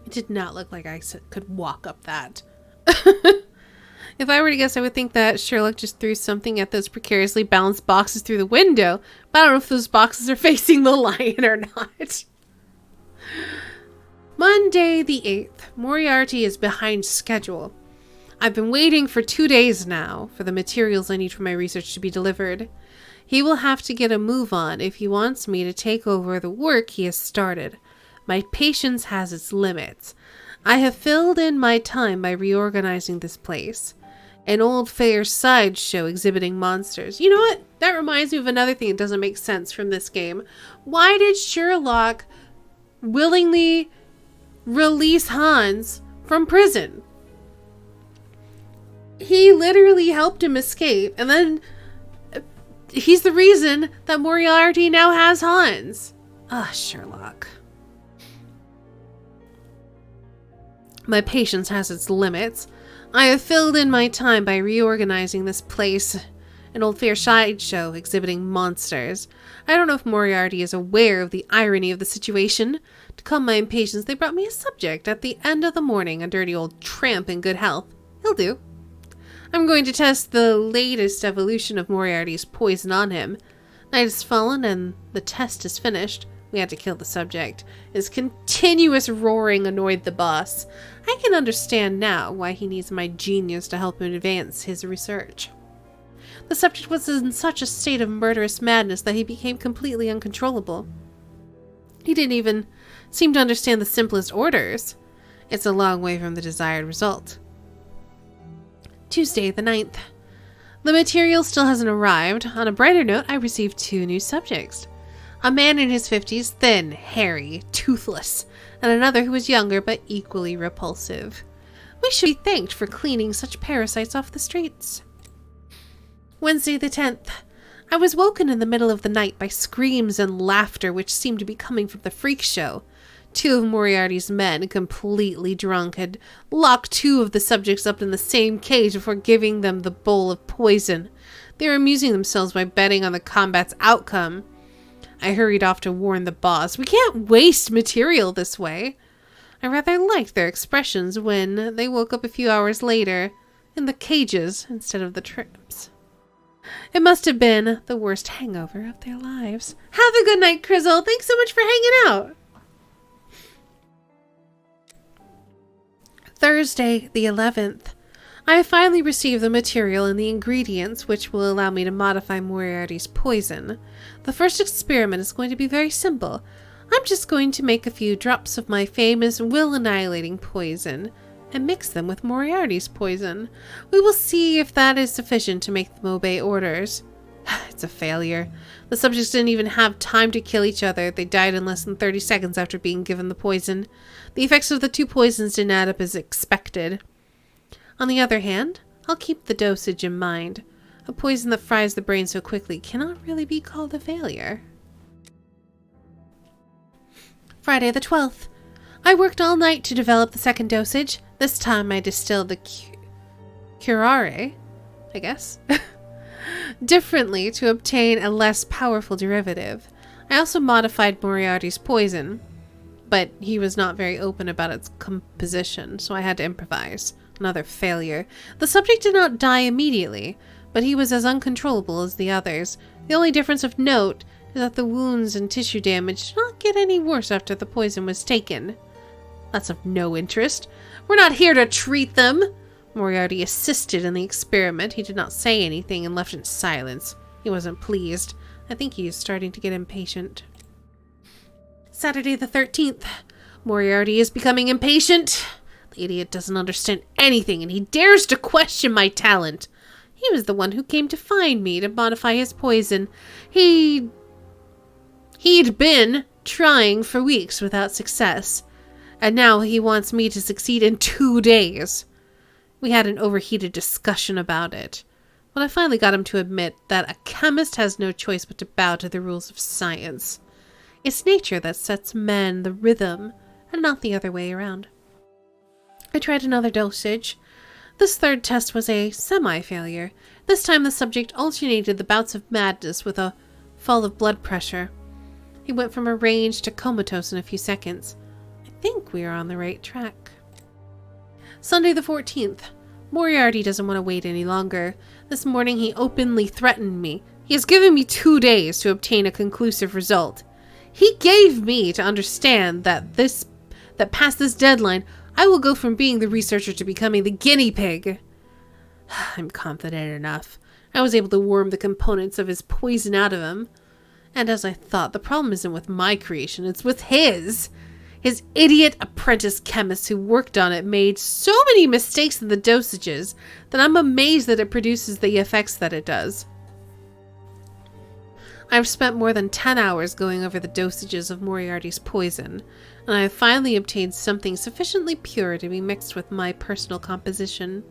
It did not look like I could walk up that. If I were to guess, I would think that Sherlock just threw something at those precariously balanced boxes through the window. But I don't know if those boxes are facing the lion or not. Monday the 8th. Moriarty is behind schedule. I've been waiting for 2 days now for the materials I need for my research to be delivered. He will have to get a move on if he wants me to take over the work he has started. My patience has its limits. I have filled in my time by reorganizing this place. An old fair sideshow exhibiting monsters. You know what? That reminds me of another thing that doesn't make sense from this game. Why did Sherlock willingly release Hans from prison? He literally helped him escape, and then he's the reason that Moriarty now has Hans. Ah, Sherlock. My patience has its limits. I have filled in my time by reorganizing this place. An old fair sideshow exhibiting monsters. I don't know if Moriarty is aware of the irony of the situation. To calm my impatience, they brought me a subject at the end of the morning, a dirty old tramp in good health. He'll do. I'm going to test the latest evolution of Moriarty's poison on him. Night has fallen and the test is finished. We had to kill the subject. His continuous roaring annoyed the boss. I can understand now why he needs my genius to help him advance his research. The subject was in such a state of murderous madness that he became completely uncontrollable. He didn't even seem to understand the simplest orders. It's a long way from the desired result. Tuesday the 9th. The material still hasn't arrived. On a brighter note, I received 2 new subjects. A man in his 50s, thin, hairy, toothless, and another who was younger but equally repulsive. We should be thanked for cleaning such parasites off the streets. Wednesday the 10th. I was woken in the middle of the night by screams and laughter which seemed to be coming from the freak show. 2 of Moriarty's men, completely drunk, had locked 2 of the subjects up in the same cage before giving them the bowl of poison. They were amusing themselves by betting on the combat's outcome. I hurried off to warn the boss. We can't waste material this way. I rather liked their expressions when they woke up a few hours later in the cages instead of the tramps. It must have been the worst hangover of their lives. Have a good night, Crizzle. Thanks so much for hanging out. Thursday, the 11th. I have finally received the material and the ingredients which will allow me to modify Moriarty's poison. The first experiment is going to be very simple. I'm just going to make a few drops of my famous will-annihilating poison and mix them with Moriarty's poison. We will see if that is sufficient to make them obey orders. It's a failure. The subjects didn't even have time to kill each other. They died in less than 30 seconds after being given the poison. The effects of the 2 poisons didn't add up as expected. On the other hand, I'll keep the dosage in mind. A poison that fries the brain so quickly cannot really be called a failure. Friday the 12th. I worked all night to develop the second dosage. This time I distilled the curare, I guess, differently to obtain a less powerful derivative. I also modified Moriarty's poison, but he was not very open about its composition, so I had to improvise. Another failure. The subject did not die immediately, but he was as uncontrollable as the others. The only difference of note is that the wounds and tissue damage did not get any worse after the poison was taken. That's of no interest. We're not here to treat them. Moriarty assisted in the experiment. He did not say anything and left in silence. He wasn't pleased. I think he is starting to get impatient. Saturday the 13th. Moriarty is becoming impatient. The idiot doesn't understand anything, and he dares to question my talent. He was the one who came to find me to modify his poison. He'd been trying for weeks without success, and now he wants me to succeed in 2 days. We had an overheated discussion about it, but I finally got him to admit that a chemist has no choice but to bow to the rules of science. It's nature that sets men the rhythm, and not the other way around. I tried another dosage. This third test was a semi-failure. This time the subject alternated the bouts of madness with a fall of blood pressure. He went from arranged to comatose in a few seconds. I think we are on the right track. Sunday the 14th. Moriarty doesn't want to wait any longer. This morning he openly threatened me. He has given me 2 days to obtain a conclusive result. He gave me to understand that past this deadline, I will go from being the researcher to becoming the guinea pig. I'm confident enough. I was able to worm the components of his poison out of him. And as I thought, the problem isn't with my creation, it's with his. His idiot apprentice chemist who worked on it made so many mistakes in the dosages that I'm amazed that it produces the effects that it does. I've spent more than 10 hours going over the dosages of Moriarty's poison, and I have finally obtained something sufficiently pure to be mixed with my personal composition.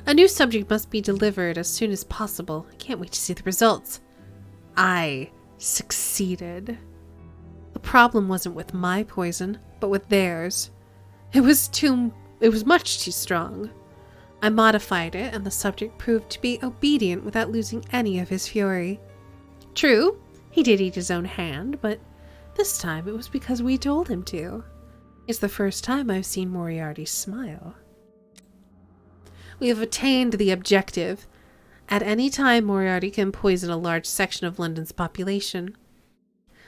A new subject must be delivered as soon as possible. I can't wait to see the results. I succeeded. The problem wasn't with my poison, but with theirs. It was much too strong. I modified it, and the subject proved to be obedient without losing any of his fury. True, he did eat his own hand, but this time it was because we told him to. It's the first time I've seen Moriarty smile. We have attained the objective. At any time, Moriarty can poison a large section of London's population.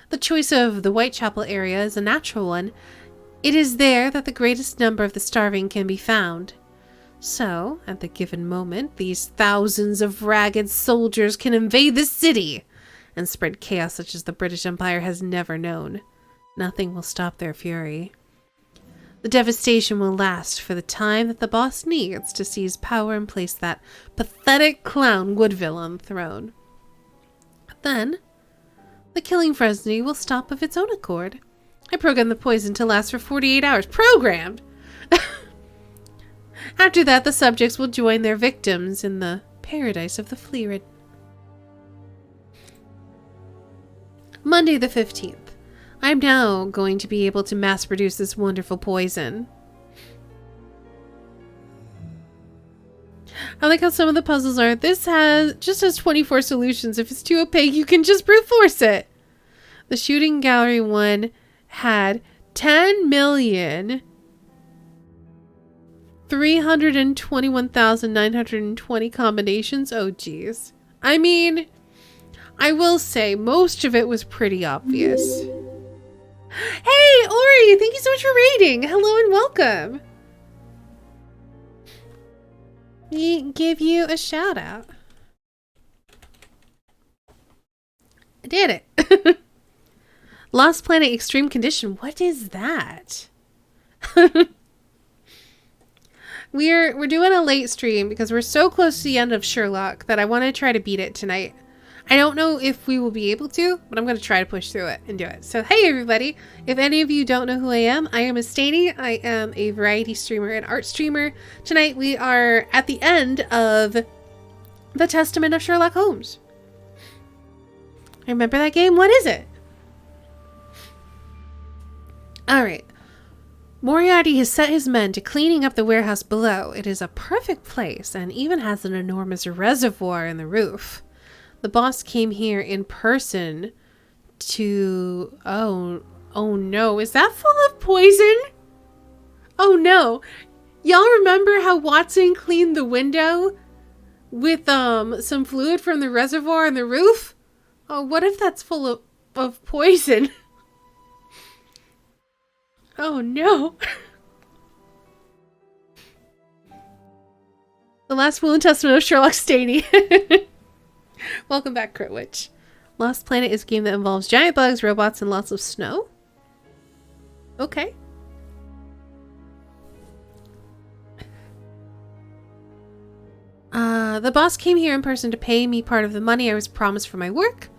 The choice of the Whitechapel area is a natural one. It is there that the greatest number of the starving can be found. So, at the given moment, these thousands of ragged soldiers can invade the city and spread chaos such as the British Empire has never known. Nothing will stop their fury. The devastation will last for the time that the boss needs to seize power and place that pathetic clown Woodville on the throne. Then, the killing frenzy will stop of its own accord. I programmed the poison to last for 48 hours. Programmed! After that, the subjects will join their victims in the paradise of the Fleerid. Monday the 15th. I am now going to be able to mass produce this wonderful poison. I like how some of the puzzles are, this has 24 solutions. If it's too opaque, you can just brute force it. The shooting gallery one had 10,321,920 combinations. Oh, geez. I mean, I will say most of it was pretty obvious. Hey, Ori! Thank you so much for raiding! Hello and welcome! We give you a shout out. I did it! Lost Planet Extreme Condition. What is that? We're doing a late stream because we're so close to the end of Sherlock that I want to try to beat it tonight. I don't know if we will be able to, but I'm going to try to push through it and do it. So, hey everybody, if any of you don't know who I am Staney. I am a variety streamer and art streamer. Tonight we are at the end of the Testament of Sherlock Holmes. Remember that game? What is it? Alright. Moriarty has set his men to cleaning up the warehouse below. It is a perfect place and even has an enormous reservoir in the roof. The boss came here in person to... Oh no. Is that full of poison? Oh no. Y'all remember how Watson cleaned the window with some fluid from the reservoir on the roof? Oh, what if that's full of poison? Oh no. The last will and testament of Sherlock Staney. Welcome back, Critwitch. Lost Planet is a game that involves giant bugs, robots, and lots of snow. Okay. The boss came here in person to pay me part of the money I was promised for my work.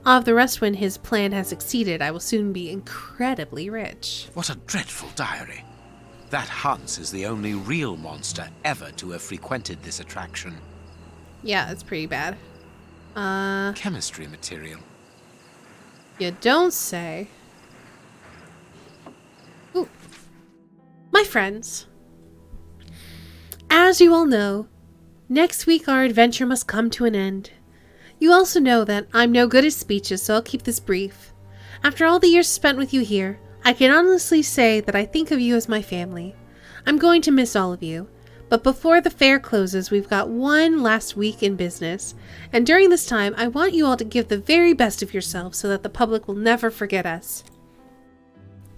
I'll have the rest when his plan has succeeded. I will soon be incredibly rich. What a dreadful diary. That Hans is the only real monster ever to have frequented this attraction. Yeah, it's pretty bad. Chemistry material. You don't say. Ooh. My friends, as you all know, next week our adventure must come to an end. You also know that I'm no good at speeches, so I'll keep this brief. After all the years spent with you here, I can honestly say that I think of you as my family. I'm going to miss all of you, but before the fair closes, we've got one last week in business, and during this time, I want you all to give the very best of yourselves so that the public will never forget us.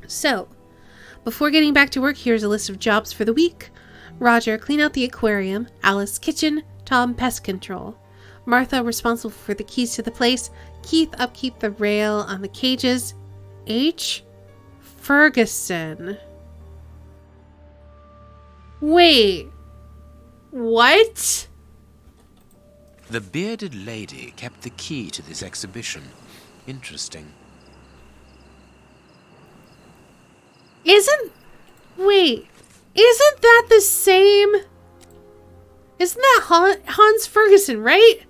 So, before getting back to work, here's a list of jobs for the week. Roger, clean out the aquarium. Alice, kitchen. Tom, pest control. Martha, responsible for the keys to the place. Keith, upkeep the rail on the cages. H, Ferguson. Wait. What? The bearded lady kept the key to this exhibition. Interesting. Wait. Isn't that the same? Isn't that Hans Ferguson, right?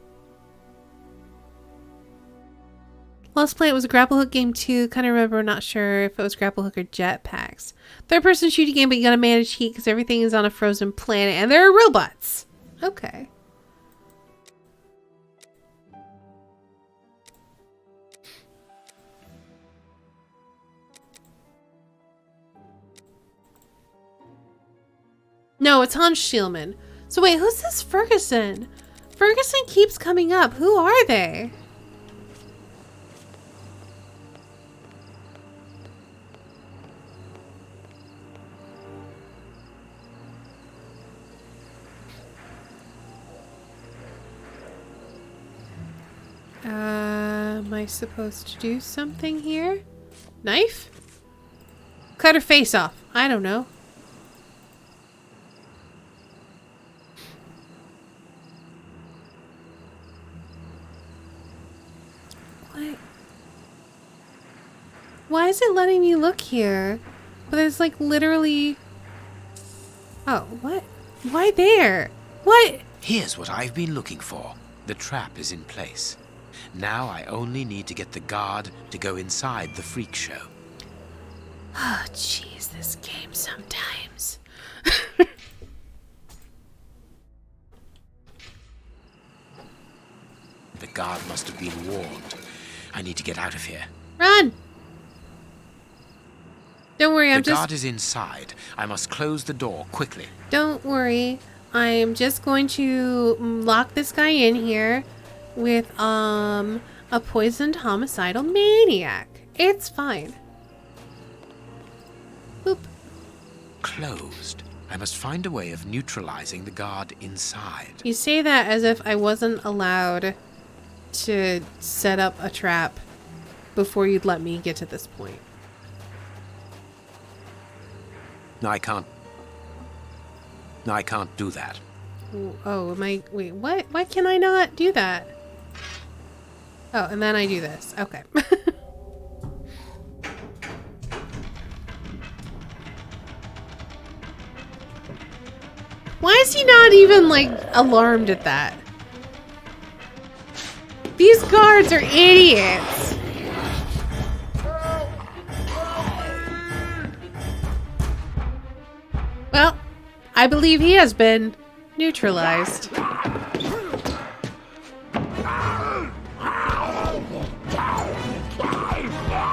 Lost Play, it was a grapple hook game too. Kind of remember, not sure if it was grapple hook or jetpacks. Third person shooting game, but you gotta manage heat because everything is on a frozen planet and there are robots. Okay. No, it's Hans Schielman. So wait, who's this Ferguson? Ferguson keeps coming up. Who are they? Am I supposed to do something here? Knife? Cut her face off. I don't know. What? Why is it letting me look here? But there's like literally... Oh, what? Why there? What? Here's what I've been looking for. The trap is in place. Now I only need to get the guard to go inside the freak show. Oh, jeez, this game sometimes. The guard must have been warned. I need to get out of here. Run! Don't worry, The guard is inside. I must close the door quickly. Don't worry. I'm just going to lock this guy in here with, a poisoned homicidal maniac. It's fine. Boop. Closed. I must find a way of neutralizing the guard inside. You say that as if I wasn't allowed to set up a trap before you'd let me get to this point. No, I can't do that. Oh, wait, what? Why can I not do that? Oh, and then I do this. Okay. Why is he not even, like, alarmed at that? These guards are idiots. Well, I believe he has been neutralized.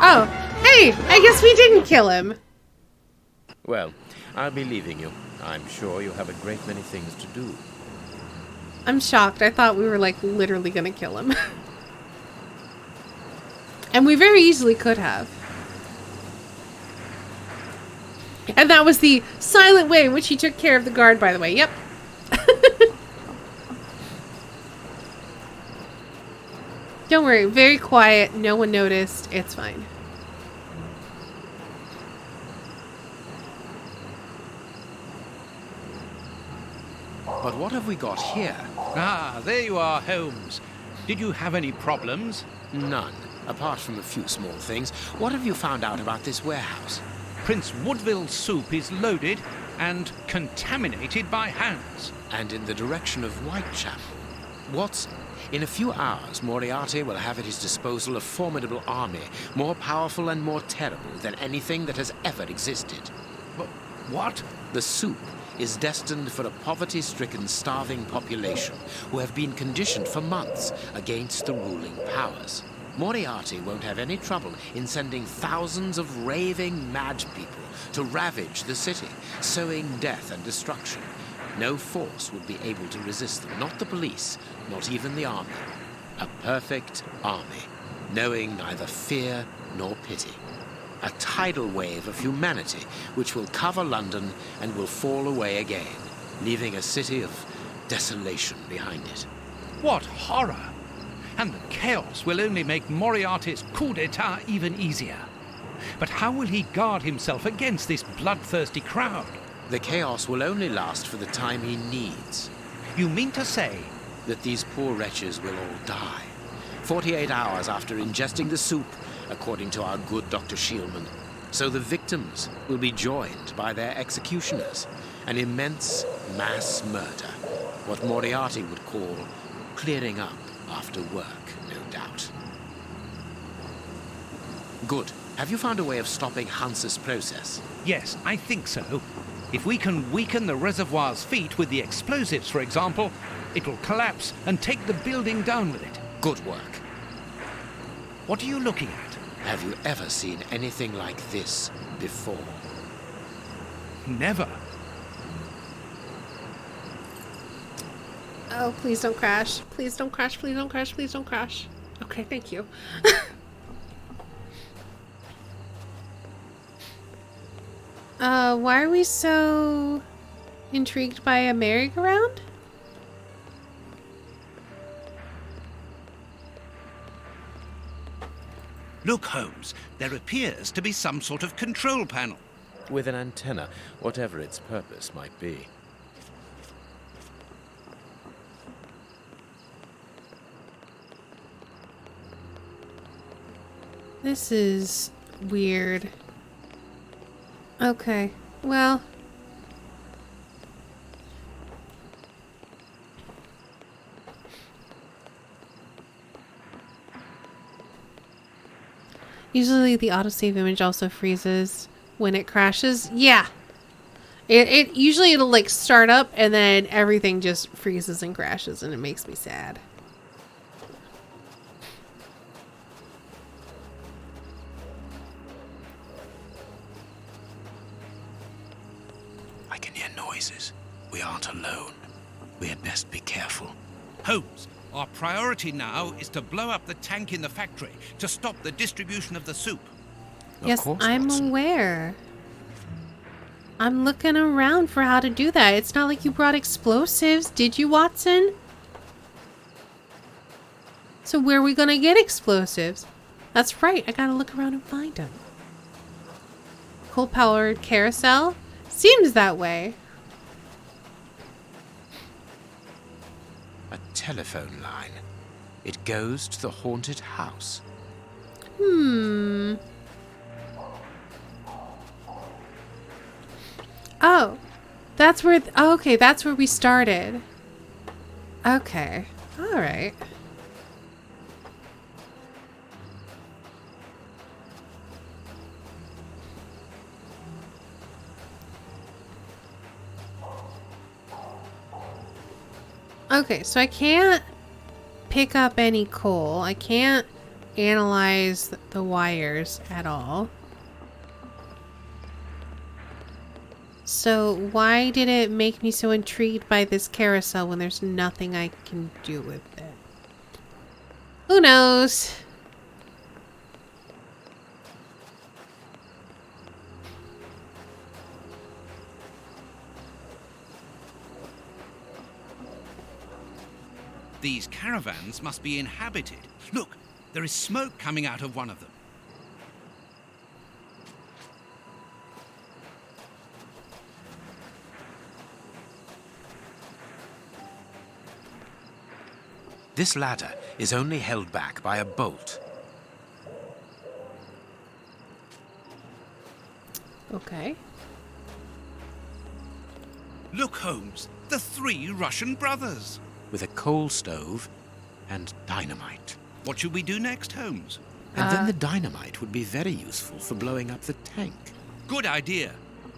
Oh, hey, I guess we didn't kill him. Well, I'll be leaving you. I'm sure you have a great many things to do. I'm shocked. I thought we were, like, literally gonna kill him. And we very easily could have. And that was the silent way in which he took care of the guard, by the way. Yep. Don't worry. Very quiet. No one noticed. It's fine. But what have we got here? Ah, there you are, Holmes. Did you have any problems? None, apart from a few small things. What have you found out about this warehouse? Prince Woodville's soup is loaded and contaminated by hands. And in the direction of Whitechapel. What's In a few hours, Moriarty will have at his disposal a formidable army, more powerful and more terrible than anything that has ever existed. What? The soup is destined for a poverty-stricken, starving population who have been conditioned for months against the ruling powers. Moriarty won't have any trouble in sending thousands of raving mad people to ravage the city, sowing death and destruction. No force would be able to resist them, not the police, not even the army. A perfect army, knowing neither fear nor pity. A tidal wave of humanity which will cover London and will fall away again, leaving a city of desolation behind it. What horror! And the chaos will only make Moriarty's coup d'etat even easier. But how will he guard himself against this bloodthirsty crowd? The chaos will only last for the time he needs. You mean to say that these poor wretches will all die 48 hours after ingesting the soup, according to our good Dr. Shielman. So the victims will be joined by their executioners. An immense mass murder. What Moriarty would call clearing up after work, no doubt. Good. Have you found a way of stopping Hans's process? Yes, I think so. If we can weaken the reservoir's feet with the explosives, for example, it will collapse and take the building down with it. Good work. What are you looking at? Have you ever seen anything like this before? Never. Oh, please don't crash. Please don't crash. Please don't crash. Please don't crash. Okay, thank you. Why are we so intrigued by a merry-go-round? Look, Holmes, there appears to be some sort of control panel. With an antenna, whatever its purpose might be. This is weird. Okay, well. Usually the autosave image also freezes when it crashes. Yeah. It usually it'll like start up and then everything just freezes and crashes and it makes me sad. I can hear noises. We aren't alone. We had best be careful. Holmes, our priority now is to blow up the tank in the factory to stop the distribution of the soup. Yes, I'm aware. I'm looking around for how to do that. It's not like you brought explosives, did you, Watson? So where are we gonna get explosives? That's right, I gotta look around and find them. Coal-powered carousel? Seems that way. A telephone line. It goes to the haunted house. Oh, that's where. Oh, okay, that's where we started. Okay, all right. Okay, so I can't pick up any coal. I can't analyze the wires at all. So why did it make me so intrigued by this carousel when there's nothing I can do with it? Who knows? These caravans must be inhabited. Look, there is smoke coming out of one of them. This ladder is only held back by a bolt. Okay. Look, Holmes, the three Russian brothers. With a coal stove and dynamite. What should we do next, Holmes? And then the dynamite would be very useful for blowing up the tank. Good idea.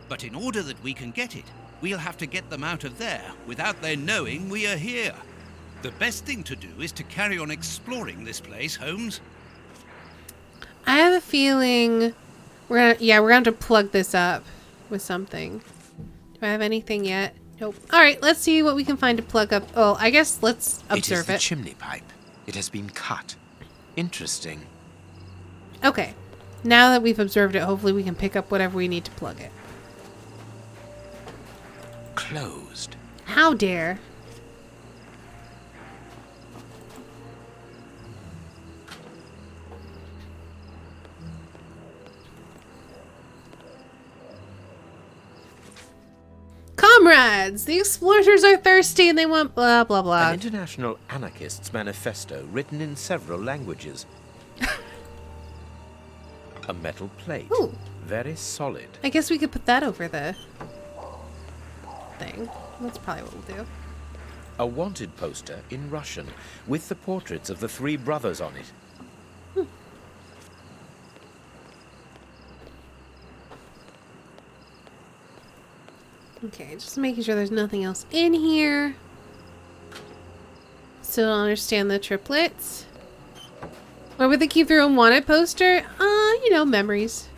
But in order that we can get it, we'll have to get them out of there without their knowing we are here. The best thing to do is to carry on exploring this place, Holmes. I have a feeling we're gonna have to plug this up with something. Do I have anything yet? Nope. Alright, let's see what we can find to plug up. Oh, I guess let's observe It is the chimney pipe. It has been cut. Interesting. Okay. Now that we've observed it, hopefully we can pick up whatever we need to plug it. Closed. How dare. Comrades! The explorers are thirsty and they want blah blah blah. An international anarchist's manifesto written in several languages. A metal plate. Ooh. Very solid. I guess we could put that over the thing. That's probably what we'll do. A wanted poster in Russian with the portraits of the three brothers on it. Okay, just making sure there's nothing else in here. Still don't understand the triplets. Why would they keep their own wanted poster? You know, memories.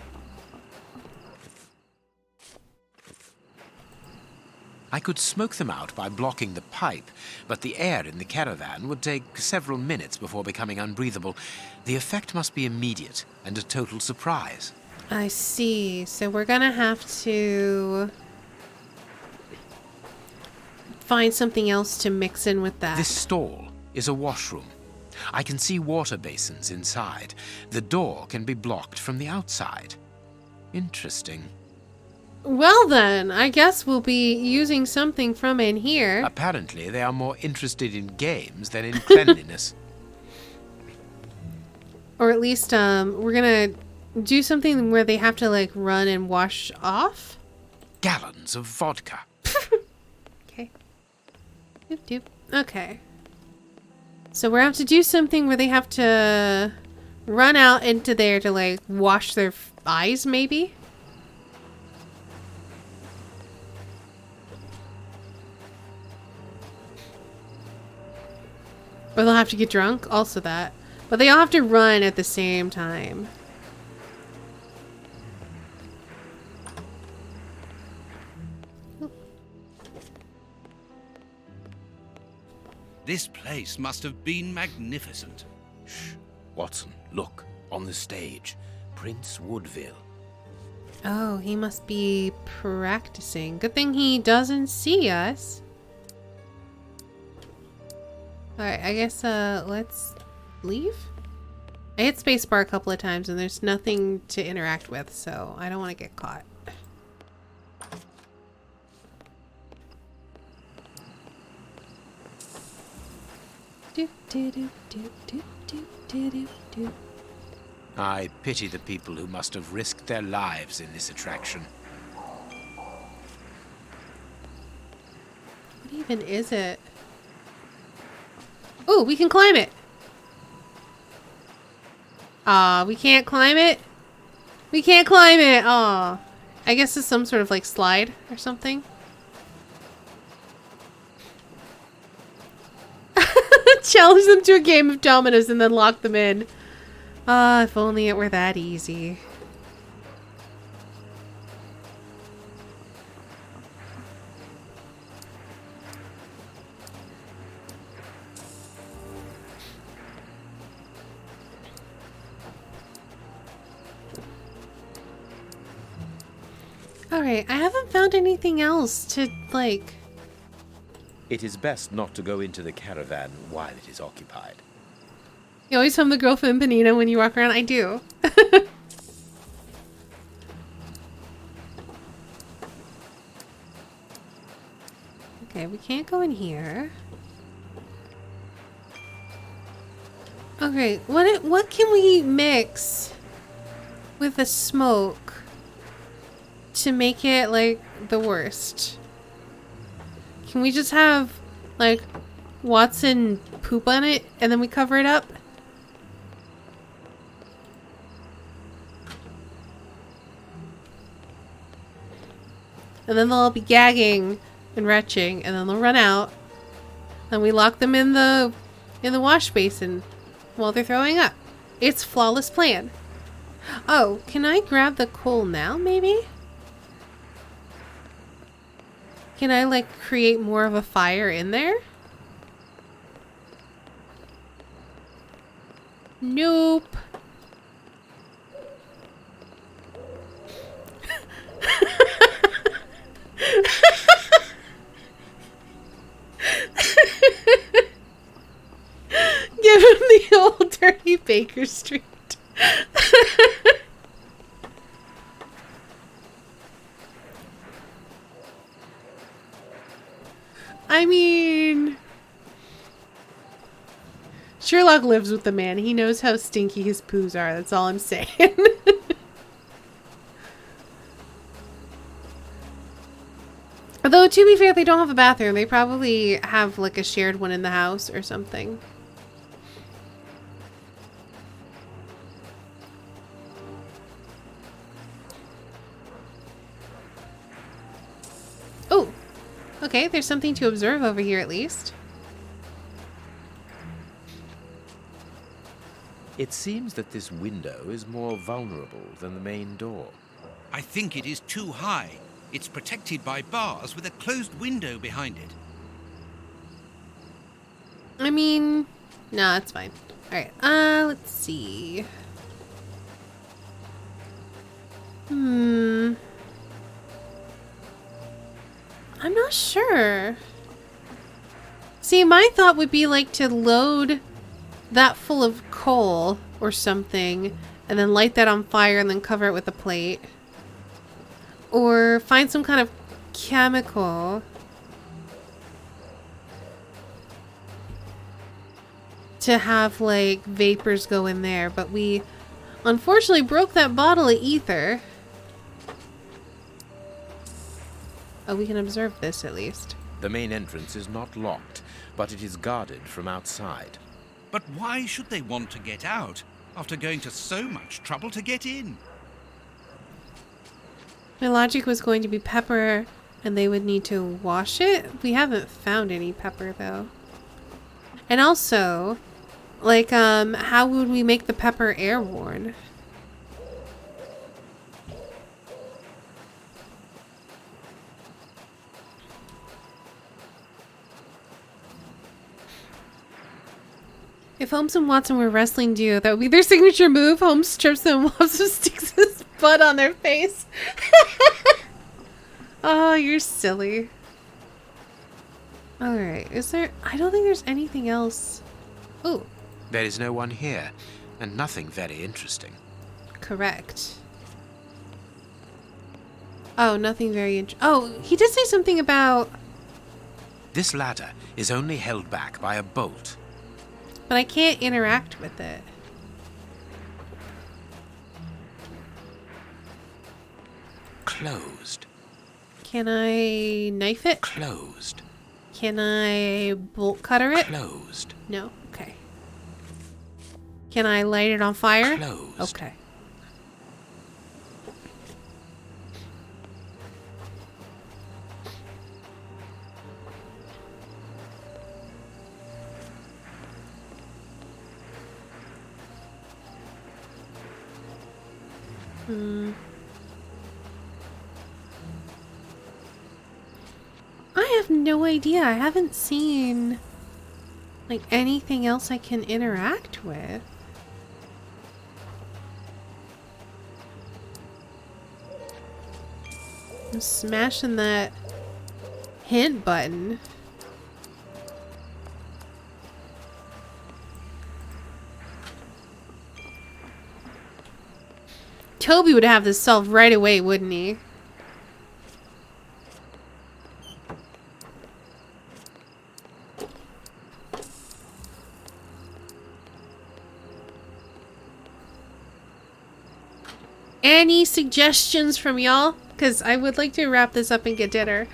I could smoke them out by blocking the pipe, but the air in the caravan would take several minutes before becoming unbreathable. The effect must be immediate and a total surprise. I see. So we're gonna have to find something else to mix in with that. This stall is a washroom. I can see water basins inside. The door can be blocked from the outside. Interesting. Well then, I guess we'll be using something from in here. Apparently, they are more interested in games than in cleanliness. Or at least, we're gonna do something where they have to, like, run and wash off? Gallons of vodka. Okay. Doop doop. Okay. So we're gonna have to do something where they have to run out into there to, like, wash their eyes, maybe? Or they'll have to get drunk, also that. But they all have to run at the same time. This place must have been magnificent. Shh. Watson, look. On the stage. Prince Woodville. Oh, he must be practicing. Good thing he doesn't see us. Alright, I guess, let's leave? I hit spacebar a couple of times and there's nothing to interact with, so I don't want to get caught. I pity the people who must have risked their lives in this attraction. What even is it? Oh, we can climb it! Aw, we can't climb it? We can't climb it! Aw. I guess it's some sort of, like, slide or something. Challenge them to a game of dominoes and then lock them in. Ah, if only it were that easy. Alright, I haven't found anything else to, like... It is best not to go into the caravan while it is occupied. You always hum the girl from Panina when you walk around? I do. Okay, we can't go in here. Okay, what can we mix with the smoke to make it, like, the worst? Can we just have, like, Watson poop on it and then we cover it up? And then they'll all be gagging and retching, and then they'll run out. And we lock them in the wash basin while they're throwing up. It's a flawless plan. Oh, can I grab the coal now, maybe? Can I, like, create more of a fire in there? Nope. Give him the old dirty Baker Street. I mean, Sherlock lives with the man. He knows how stinky his poos are. That's all I'm saying. Although, to be fair, they don't have a bathroom. They probably have, like, a shared one in the house or something. Oh! Okay, there's something to observe over here at least. It seems that this window is more vulnerable than the main door. I think it is too high. It's protected by bars with a closed window behind it. I mean, no, it's fine. Alright, let's see. I'm not sure. See, my thought would be like to load that full of coal or something and then light that on fire and then cover it with a plate. Or find some kind of chemical to have like vapors go in there, but we unfortunately broke that bottle of ether. Oh, we can observe this at least. The main entrance is not locked, but it is guarded from outside. But why should they want to get out after going to so much trouble to get in? My logic was going to be pepper and they would need to wash it. We haven't found any pepper though. And also, like, how would we make the pepper airborne? If Holmes and Watson were wrestling duo, that would be their signature move. Holmes trips them and Watson sticks his butt on their face. Oh, you're silly. Alright, is there... I don't think there's anything else. Oh. There is no one here, and nothing very interesting. Correct. Oh, nothing very oh, he did say something about... This ladder is only held back by a bolt. But I can't interact with it. Closed. Can I knife it? Closed. Can I bolt cutter it? Closed. No? Okay. Can I light it on fire? Closed. Okay. I have no idea. I haven't seen like anything else I can interact with. I'm smashing that hint button. Toby would have this solved right away, wouldn't he? Any suggestions from y'all? Because I would like to wrap this up and get dinner.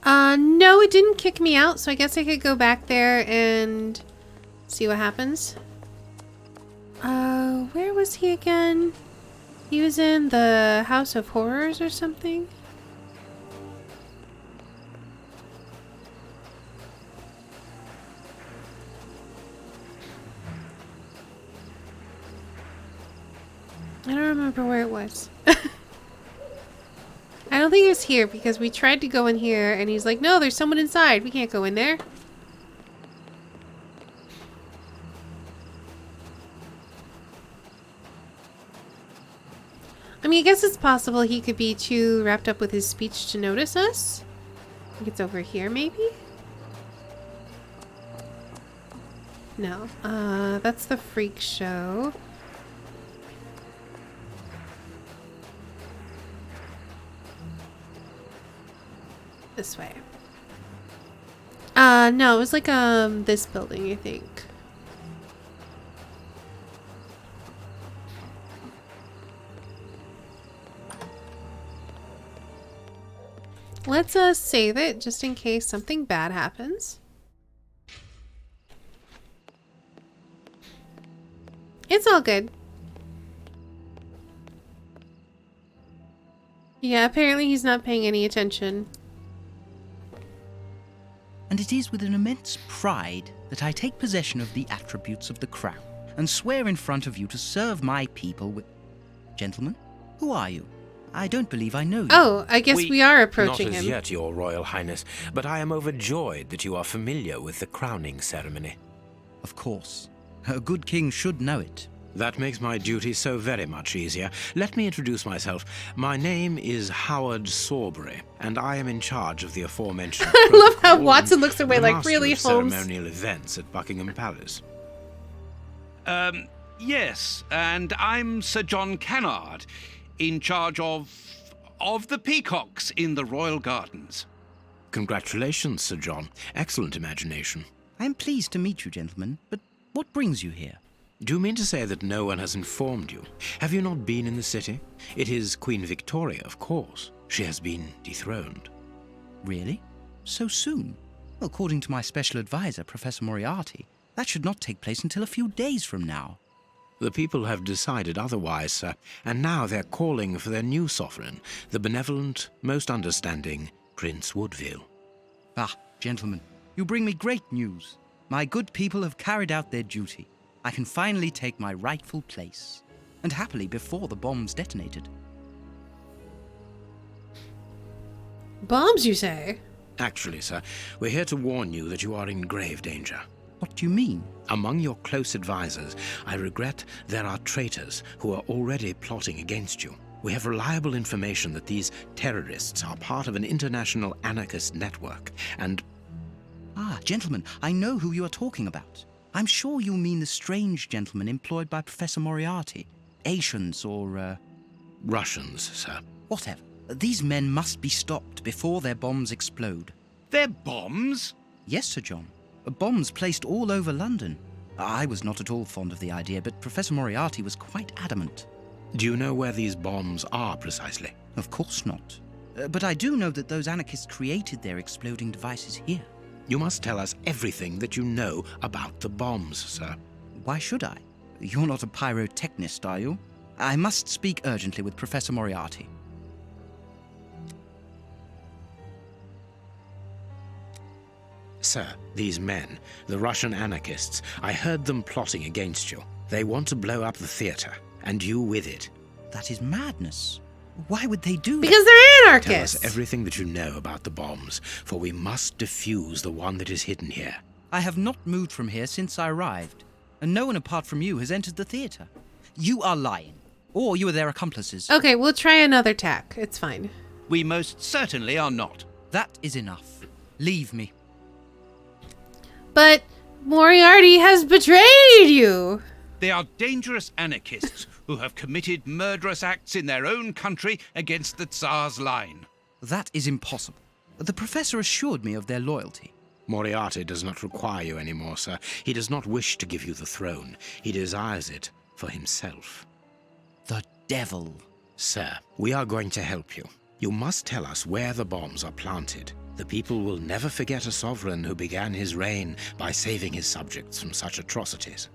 No, it didn't kick me out, so I guess I could go back there and see what happens. Where was he again? He was in the House of Horrors or something? I don't remember where it was. I don't think it was here because we tried to go in here and he's like, no, there's someone inside. We can't go in there. I mean, I guess it's possible he could be too wrapped up with his speech to notice us. I think it's over here, maybe? No. That's the freak show. This way. No, it was like, this building, I think. Let's, save it just in case something bad happens. It's all good. Yeah, apparently he's not paying any attention. And it is with an immense pride that I take possession of the attributes of the crown and swear in front of you to serve my people with... Gentlemen, who are you? I don't believe I know you. Oh, I guess we are approaching him. Not as yet, Your Royal Highness, but I am overjoyed that you are familiar with the crowning ceremony. Of course. A good king should know it. That makes my duty so very much easier. Let me introduce myself. My name is Howard Sawbury, and I am in charge of the aforementioned I love how Watson looks away like, really, Holmes? Ceremonial events at Buckingham Palace. Yes, and I'm Sir John Cannard, in charge of the peacocks in the Royal Gardens. Congratulations, Sir John. Excellent imagination. I am pleased to meet you, gentlemen, but what brings you here? Do you mean to say that no one has informed you? Have you not been in the city? It is Queen Victoria, of course. She has been dethroned. Really? So soon? According to my special advisor, Professor Moriarty, that should not take place until a few days from now. The people have decided otherwise, sir, and now they're calling for their new sovereign, the benevolent, most understanding Prince Woodville. Ah, gentlemen, you bring me great news. My good people have carried out their duty. I can finally take my rightful place, and happily before the bombs detonated. Bombs, you say? Actually, sir, we're here to warn you that you are in grave danger. What do you mean? Among your close advisors, I regret there are traitors who are already plotting against you. We have reliable information that these terrorists are part of an international anarchist network, and... Ah, gentlemen, I know who you are talking about. I'm sure you mean the strange gentleman employed by Professor Moriarty. Asians or, Russians, sir. Whatever. These men must be stopped before their bombs explode. Their bombs? Yes, Sir John. Bombs placed all over London. I was not at all fond of the idea, but Professor Moriarty was quite adamant. Do you know where these bombs are precisely? Of course not. But I do know that those anarchists created their exploding devices here. You must tell us everything that you know about the bombs, sir. Why should I? You're not a pyrotechnist, are you? I must speak urgently with Professor Moriarty. Sir, these men, the Russian anarchists, I heard them plotting against you. They want to blow up the theater, and you with it. That is madness. Why would they do that? Because they're anarchists! Tell us everything that you know about the bombs, for we must defuse the one that is hidden here. I have not moved from here since I arrived, and no one apart from you has entered the theater. You are lying, or you are their accomplices. Okay, we'll try another tack. It's fine. We most certainly are not. That is enough. Leave me. But Moriarty has betrayed you! They are dangerous anarchists who have committed murderous acts in their own country against the Tsar's line. That is impossible. The professor assured me of their loyalty. Moriarty does not require you anymore, sir. He does not wish to give you the throne. He desires it for himself. The devil. Sir, we are going to help you. You must tell us where the bombs are planted. The people will never forget a sovereign who began his reign by saving his subjects from such atrocities.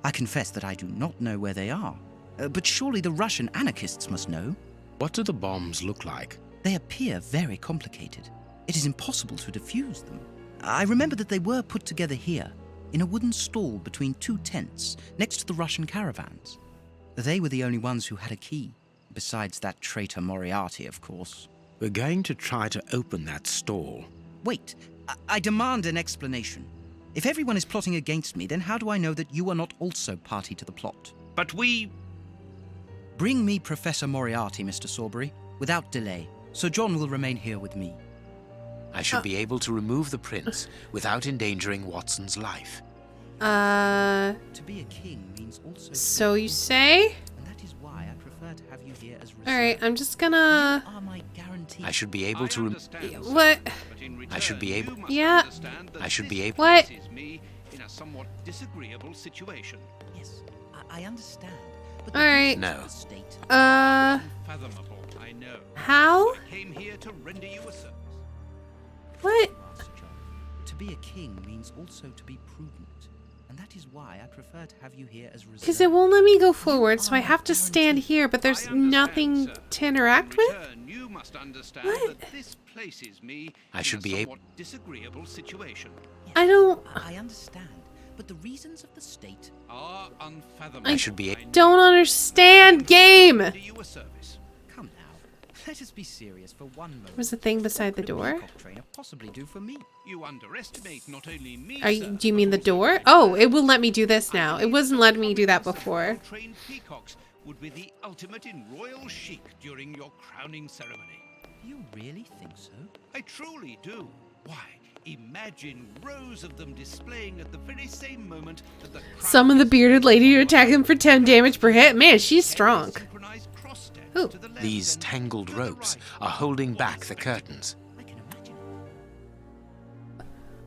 I confess that I do not know where they are. But surely the Russian anarchists must know. What do the bombs look like? They appear very complicated. It is impossible to defuse them. I remember that they were put together here, in a wooden stall between two tents, next to the Russian caravans. They were the only ones who had a key, besides that traitor Moriarty, of course. We're going to try to open that stall. Wait, I demand an explanation. If everyone is plotting against me, then how do I know that you are not also party to the plot? But we... Bring me Professor Moriarty, Mr. Sawbury, without delay. Sir John will remain here with me. I should be able to remove the prince without endangering Watson's life. To be a king means also... So you say? And that is why I prefer to have you here as reserve. Alright, I'm just gonna... You are my guarantee. I should be able to... What? I should be able... Yeah. I should be able... What? ...me in a somewhat disagreeable situation. Yes, I understand. But Alright. No. Unfathomable, I know. How? I came here to render you a service. What? To be a king means also to be prudent. And that is why I prefer to have you here as reserve. Because it won't let me go forward, so I have to stand here, but there's nothing to interact with? You must understand What? that this places me I should be able... disagreeable situation. I don't... I understand, but the reasons of the state are unfathomable. I should be... don't understand, game! Do you a service. Come now, let us be serious for one moment. Was the thing beside the door? What could a peacock trainer possibly do for me? You underestimate not only me, Do you mean the door? Oh, it will let me do this now. It wasn't letting me do that before. Trained peacocks would be the ultimate in royal chic during your crowning ceremony. You really think so? I truly do. Why? Imagine rows of them displaying at the very same moment that the Summon the bearded lady to attack him for 10 damage per hit. Man, she's strong. Ooh. These tangled ropes are holding back the curtains.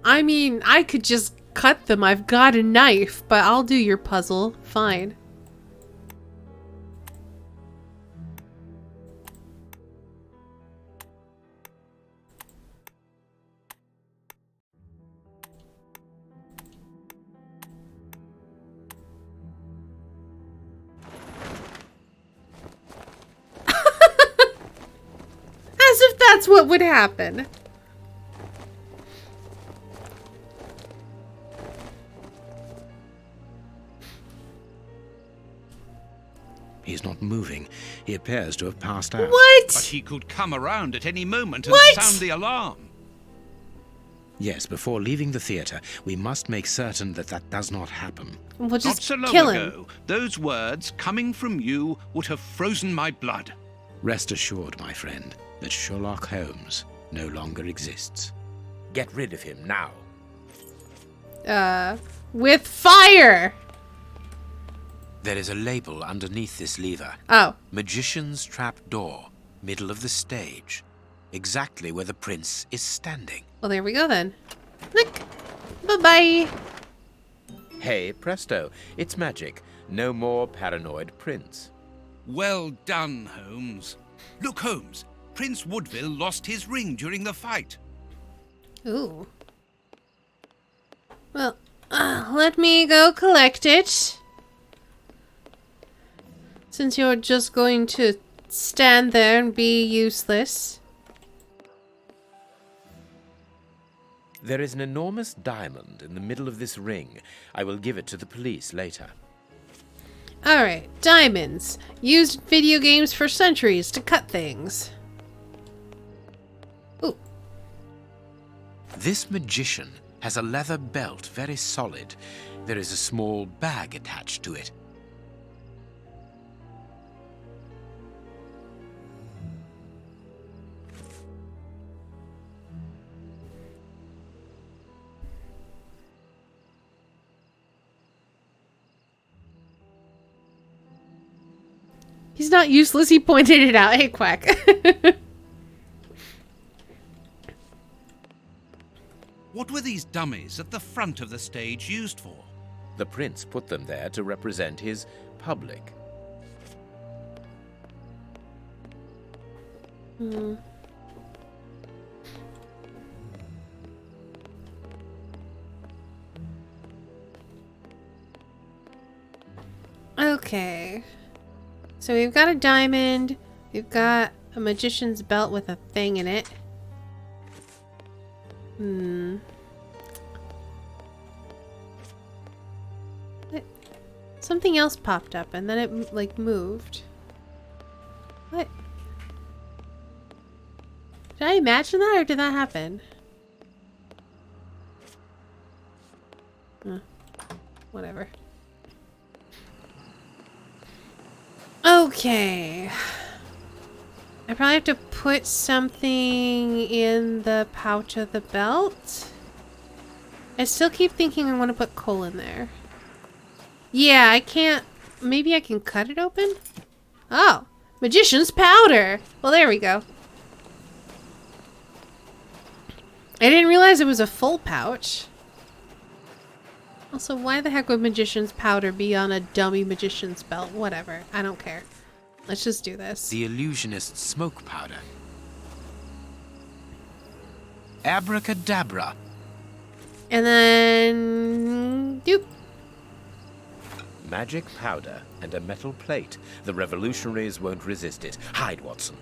I mean, I could just cut them. I've got a knife, but I'll do your puzzle. Fine. As if that's what would happen. He's not moving. He appears to have passed out. What? But he could come around at any moment and What? sound the alarm. Yes, before leaving the theatre, we must make certain that that does not happen. We'll just Not so long kill him. ago, those words coming from you would have frozen my blood. Rest assured, my friend, that Sherlock Holmes no longer exists. Get rid of him now. With fire! There is a label underneath this lever. Oh. Magician's Trap Door, middle of the stage. Exactly where the prince is standing. Well, there we go then. Look. Bye-bye. Hey, presto, it's magic. No more paranoid prince. Well done, Holmes. Look, Holmes, Prince Woodville lost his ring during the fight. Ooh. Well, let me go collect it. Since you're just going to stand there and be useless. There is an enormous diamond in the middle of this ring. I will give it to the police later. Alright, diamonds. Used in video games for centuries to cut things. Ooh. This magician has a leather belt, very solid. There is a small bag attached to it. He's not useless, he pointed it out. Hey, Quack. What were these dummies at the front of the stage used for? The prince put them there to represent his public. Okay. So we've got a diamond. We've got a magician's belt with a thing in it. Something else popped up and then it like moved. What? Did I imagine that or did that happen? Whatever. Okay. I probably have to put something in the pouch of the belt. I still keep thinking I want to put coal in there. Yeah, I can't. Maybe I can cut it open? Oh, magician's powder. Well, there we go. I didn't realize it was a full pouch. Also, why the heck would magician's powder be on a dummy magician's belt? Whatever. I don't care. Let's just do this. The illusionist's smoke powder. Abracadabra. And then... doop. Magic powder and a metal plate. The revolutionaries won't resist it. Hide, Watson.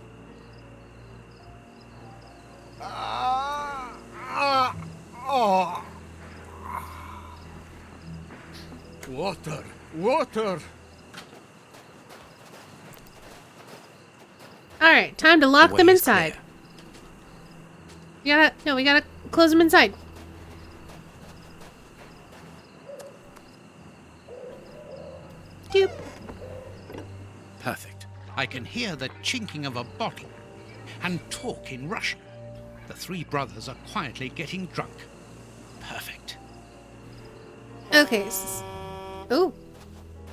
Water! Water! Alright, time to lock them inside. We gotta close them inside. Doop. Perfect. I can hear the chinking of a bottle and talk in Russian. The three brothers are quietly getting drunk. Perfect. Okay. Ooh.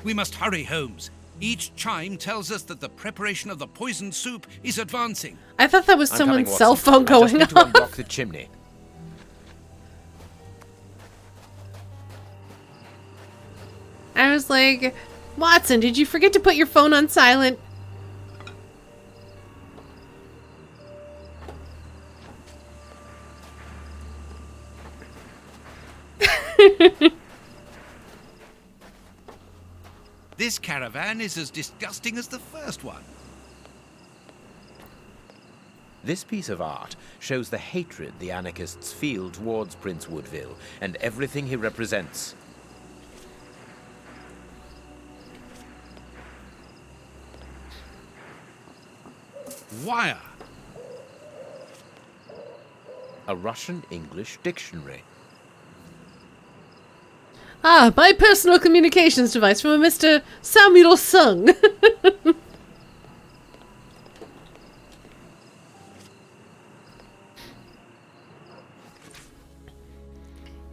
We must hurry, Holmes. Each chime tells us that the preparation of the poisoned soup is advancing. I thought that was someone's cell phone I just going need to off. unblock the chimney. I was like, Watson, did you forget to put your phone on silent? This caravan is as disgusting as the first one. This piece of art shows the hatred the anarchists feel towards Prince Woodville and everything he represents. Wire. A Russian-English dictionary. Ah, my personal communications device from a Mr. Samuel Sung.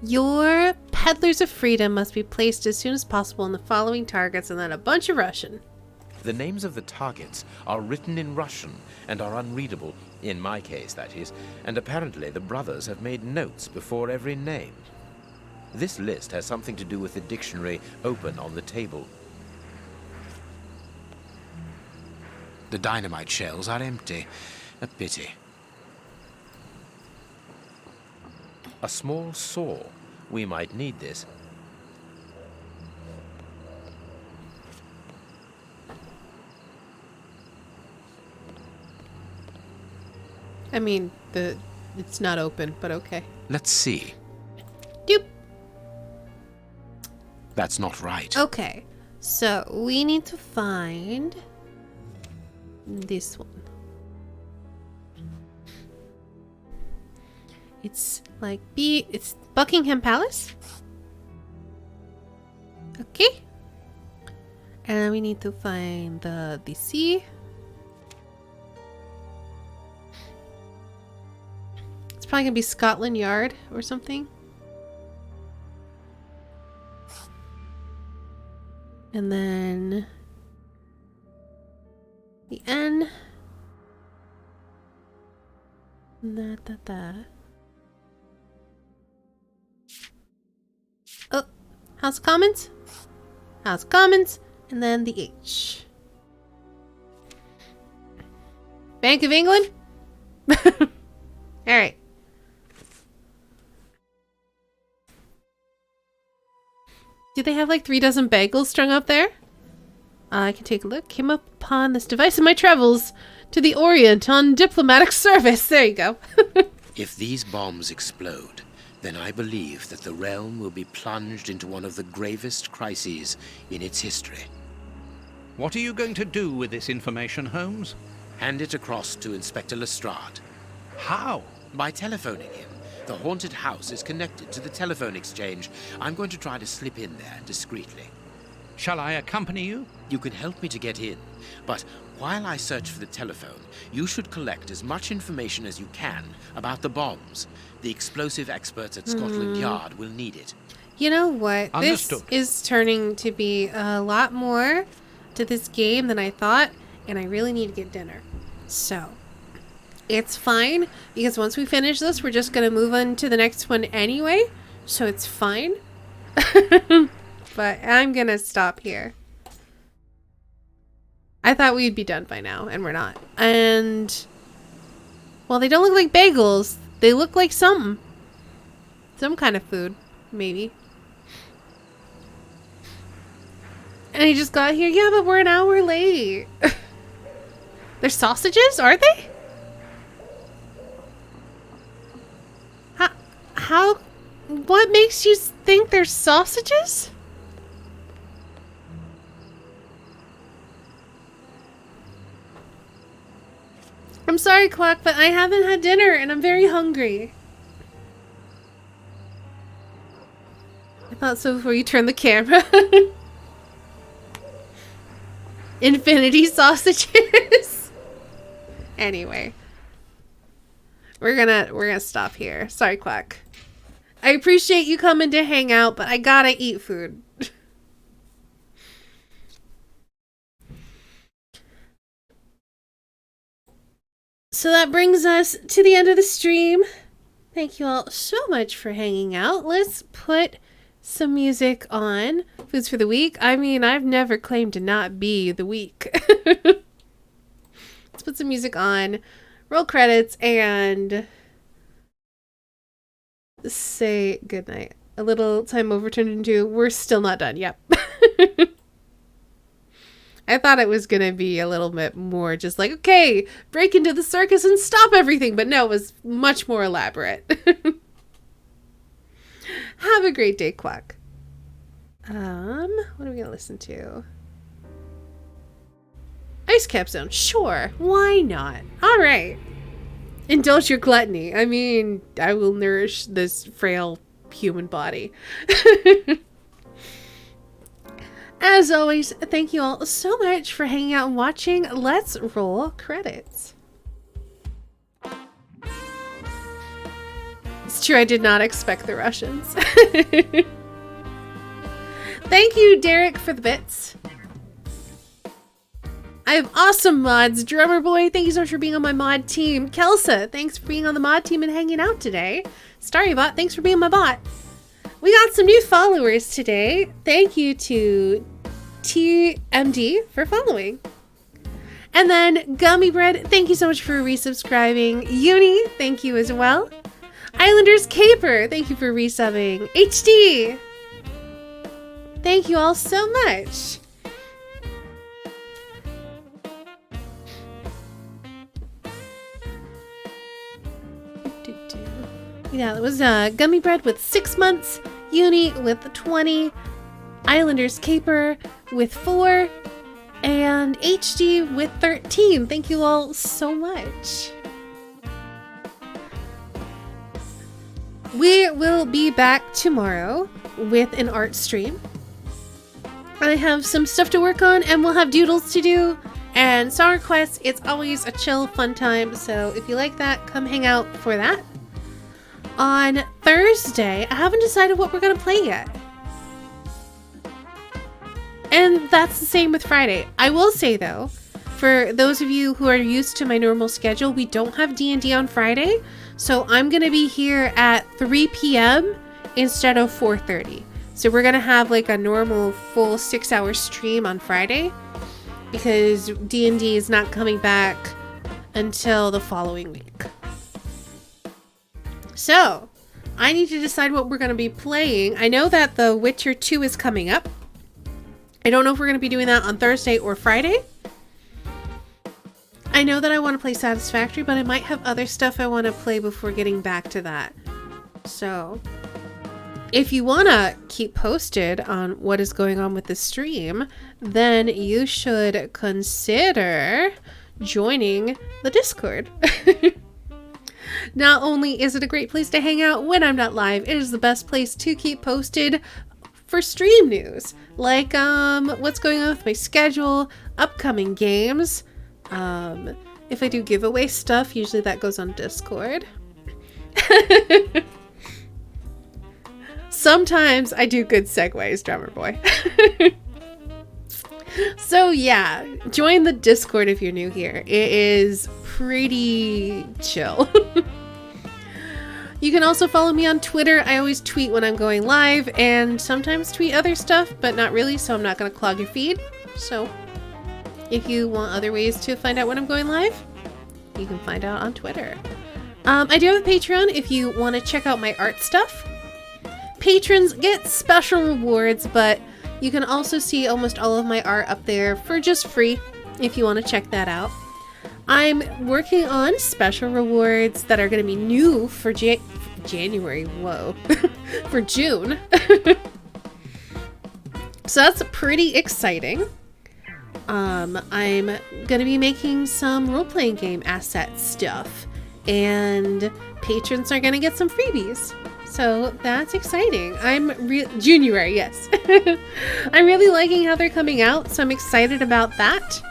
Your peddlers of freedom must be placed as soon as possible on the following targets, and then a bunch of Russian. The names of the targets are written in Russian and are unreadable, in my case, that is, and apparently the brothers have made notes before every name. This list has something to do with the dictionary open on the table. The dynamite shells are empty. A pity. A small saw. We might need this. I mean, it's not open, but okay. Let's see. Doop. That's not right. Okay, so we need to find this one. It's like it's Buckingham Palace. Okay. And we need to find the DC. It's probably gonna be Scotland Yard or something. And then the N. Oh, House of Commons. House of Commons. And then the H. Bank of England. Alright. Do they have like 3 dozen bagels strung up there? I can take a look. Came upon this device in my travels to the Orient on diplomatic service. There you go. If these bombs explode, then I believe that the realm will be plunged into one of the gravest crises in its history. What are you going to do with this information, Holmes? Hand it across to Inspector Lestrade. How? By telephoning him. The haunted house is connected to the telephone exchange. I'm going to try to slip in there discreetly. Shall I accompany you? You can help me to get in, but while I search for the telephone, you should collect as much information as you can about the bombs. The explosive experts at Scotland Yard will need it. You know what? Understood. This is turning to be a lot more to this game than I thought, and I really need to get dinner. So, it's fine, because once we finish this, we're just going to move on to the next one anyway, so it's fine. But I'm going to stop here. I thought we'd be done by now, and we're not. And, well, they don't look like bagels. They look like something. Some kind of food, maybe. And I just got here. Yeah, but we're an hour late. They're sausages, are they? How? What makes you think they're sausages? I'm sorry, Clock, but I haven't had dinner and I'm very hungry. I thought so before you turned the camera. Infinity sausages. Anyway. We're gonna stop here. Sorry, Quack. I appreciate you coming to hang out, but I gotta eat food. So that brings us to the end of the stream. Thank you all so much for hanging out. Let's put some music on. Foods for the week. I mean, I've never claimed to not be the week. Let's put some music on. Roll credits and say goodnight. A little time over turned into we're still not done. Yep. I thought it was going to be a little bit more just like, okay, break into the circus and stop everything. But no, it was much more elaborate. Have a great day, Quack. What are we going to listen to? Ice Cap Zone. Sure. Why not? All right. Indulge your gluttony. I mean, I will nourish this frail human body. As always, thank you all so much for hanging out and watching. Let's roll credits. It's true, I did not expect the Russians. Thank you, Derek, for the bits. I have awesome mods. Drummer Boy, thank you so much for being on my mod team. Kelsa, thanks for being on the mod team and hanging out today. Starrybot, thanks for being my bot. We got some new followers today. Thank you to TMD for following. And then Gummy Bread, thank you so much for resubscribing. Uni, thank you as well. Islanders Caper, thank you for resubbing. HD, thank you all so much. Yeah, it was Gummy Bread with 6 months, Uni with 20, Islanders Caper with 4, and HD with 13. Thank you all so much. We will be back tomorrow with an art stream. I have some stuff to work on and we'll have doodles to do and song requests. It's always a chill, fun time. So if you like that, come hang out for that. On Thursday, I haven't decided what we're going to play yet. And that's the same with Friday. I will say though, for those of you who are used to my normal schedule, we don't have D&D on Friday. So I'm going to be here at 3 p.m. instead of 4:30. So we're going to have like a normal full 6-hour stream on Friday because D&D is not coming back until the following week. So, I need to decide what we're going to be playing. I know that The Witcher 2 is coming up. I don't know if we're going to be doing that on Thursday or Friday. I know that I want to play Satisfactory, but I might have other stuff I want to play before getting back to that. So, if you want to keep posted on what is going on with the stream, then you should consider joining the Discord. Not only is it a great place to hang out when I'm not live, it is the best place to keep posted for stream news. Like what's going on with my schedule, upcoming games. If I do giveaway stuff, usually that goes on Discord. Sometimes I do good segues, Drummer Boy. So yeah, join the Discord if you're new here. It is pretty chill. You can also follow me on Twitter. I always tweet when I'm going live and sometimes tweet other stuff, but not really, so I'm not going to clog your feed. So if you want other ways to find out when I'm going live, you can find out on Twitter. I do have a Patreon if you want to check out my art stuff. Patrons get special rewards, but you can also see almost all of my art up there for just free if you want to check that out. I'm working on special rewards that are going to be new for January. Whoa. For June. So that's pretty exciting. I'm going to be making some role-playing game asset stuff, and patrons are going to get some freebies. So that's exciting. January, yes. I'm really liking how they're coming out, so I'm excited about that.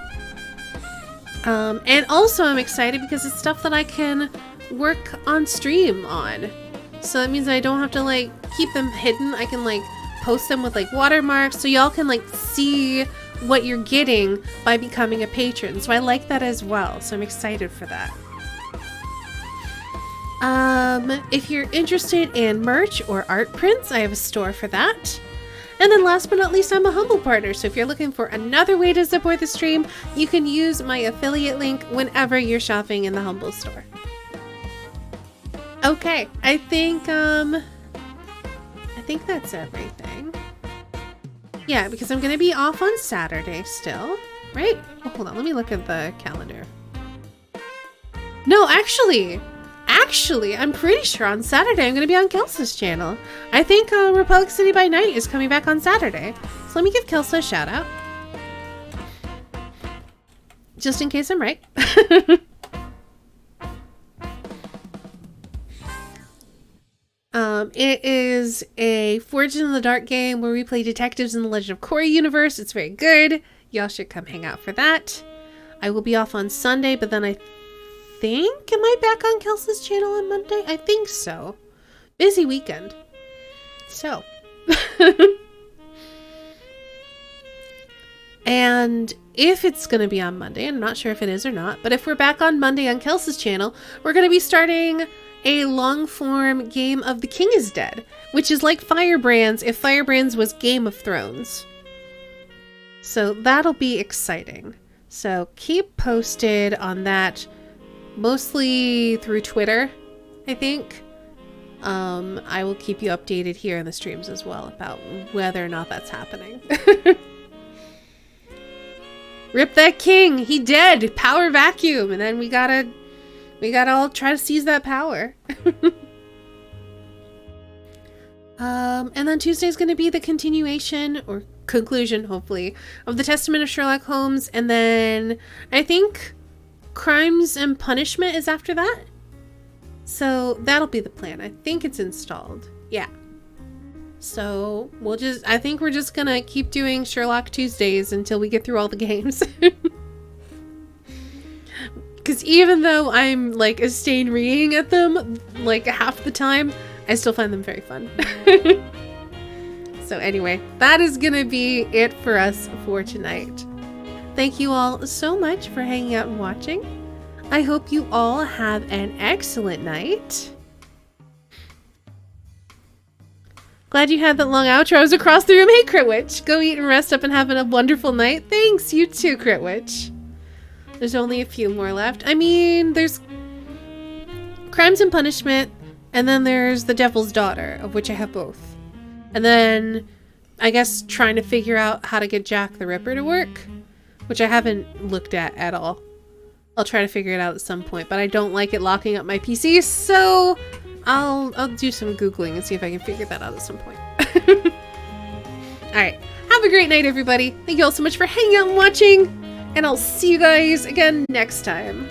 And also I'm excited because it's stuff that I can work on stream on. So that means I don't have to like keep them hidden. I can like post them with like watermarks so y'all can like see what you're getting by becoming a patron. So I like that as well. So I'm excited for that. If you're interested in merch or art prints, I have a store for that. And then last but not least, I'm a Humble partner. So if you're looking for another way to support the stream, you can use my affiliate link whenever you're shopping in the Humble store. Okay, I think that's everything. Yeah, because I'm gonna be off on Saturday still, right? Oh, hold on, let me look at the calendar. No, actually, I'm pretty sure on Saturday I'm going to be on Kelsa's channel. I think Republic City by Night is coming back on Saturday. So let me give Kelsa a shout out. Just in case I'm right. It is a Forged in the Dark game where we play detectives in the Legend of Korra universe. It's very good. Y'all should come hang out for that. I will be off on Sunday, but then am I back on Kelsa's channel on Monday? I think so. Busy weekend. So. And if it's going to be on Monday, I'm not sure if it is or not, but if we're back on Monday on Kelsa's channel, we're going to be starting a long-form game of The King is Dead, which is like Firebrands if Firebrands was Game of Thrones. So that'll be exciting. So keep posted on that, mostly through Twitter, I think. I will keep you updated here in the streams as well about whether or not that's happening. Rip that king! He dead! Power vacuum! And then we gotta all try to seize that power. And then Tuesday's gonna be the continuation, or conclusion, hopefully, of the Testament of Sherlock Holmes, and then I think Crimes and Punishment is after that. So that'll be the plan. I think it's installed. Yeah. So I think we're just gonna keep doing Sherlock Tuesdays until we get through all the games. Because even though I'm like a stain reading at them like half the time, I still find them very fun. So anyway, that is gonna be it for us for tonight. Thank you all so much for hanging out and watching. I hope you all have an excellent night. Glad you had that long outro. I was across the room. Hey, Critwitch. Go eat and rest up and have a wonderful night. Thanks. You too, Critwitch. There's only a few more left. I mean, there's Crimes and Punishment, and then there's The Devil's Daughter, of which I have both. And then I guess trying to figure out how to get Jack the Ripper to work, which I haven't looked at all. I'll try to figure it out at some point, but I don't like it locking up my PC, so I'll do some Googling and see if I can figure that out at some point. Alright, have a great night, everybody. Thank you all so much for hanging out and watching, and I'll see you guys again next time.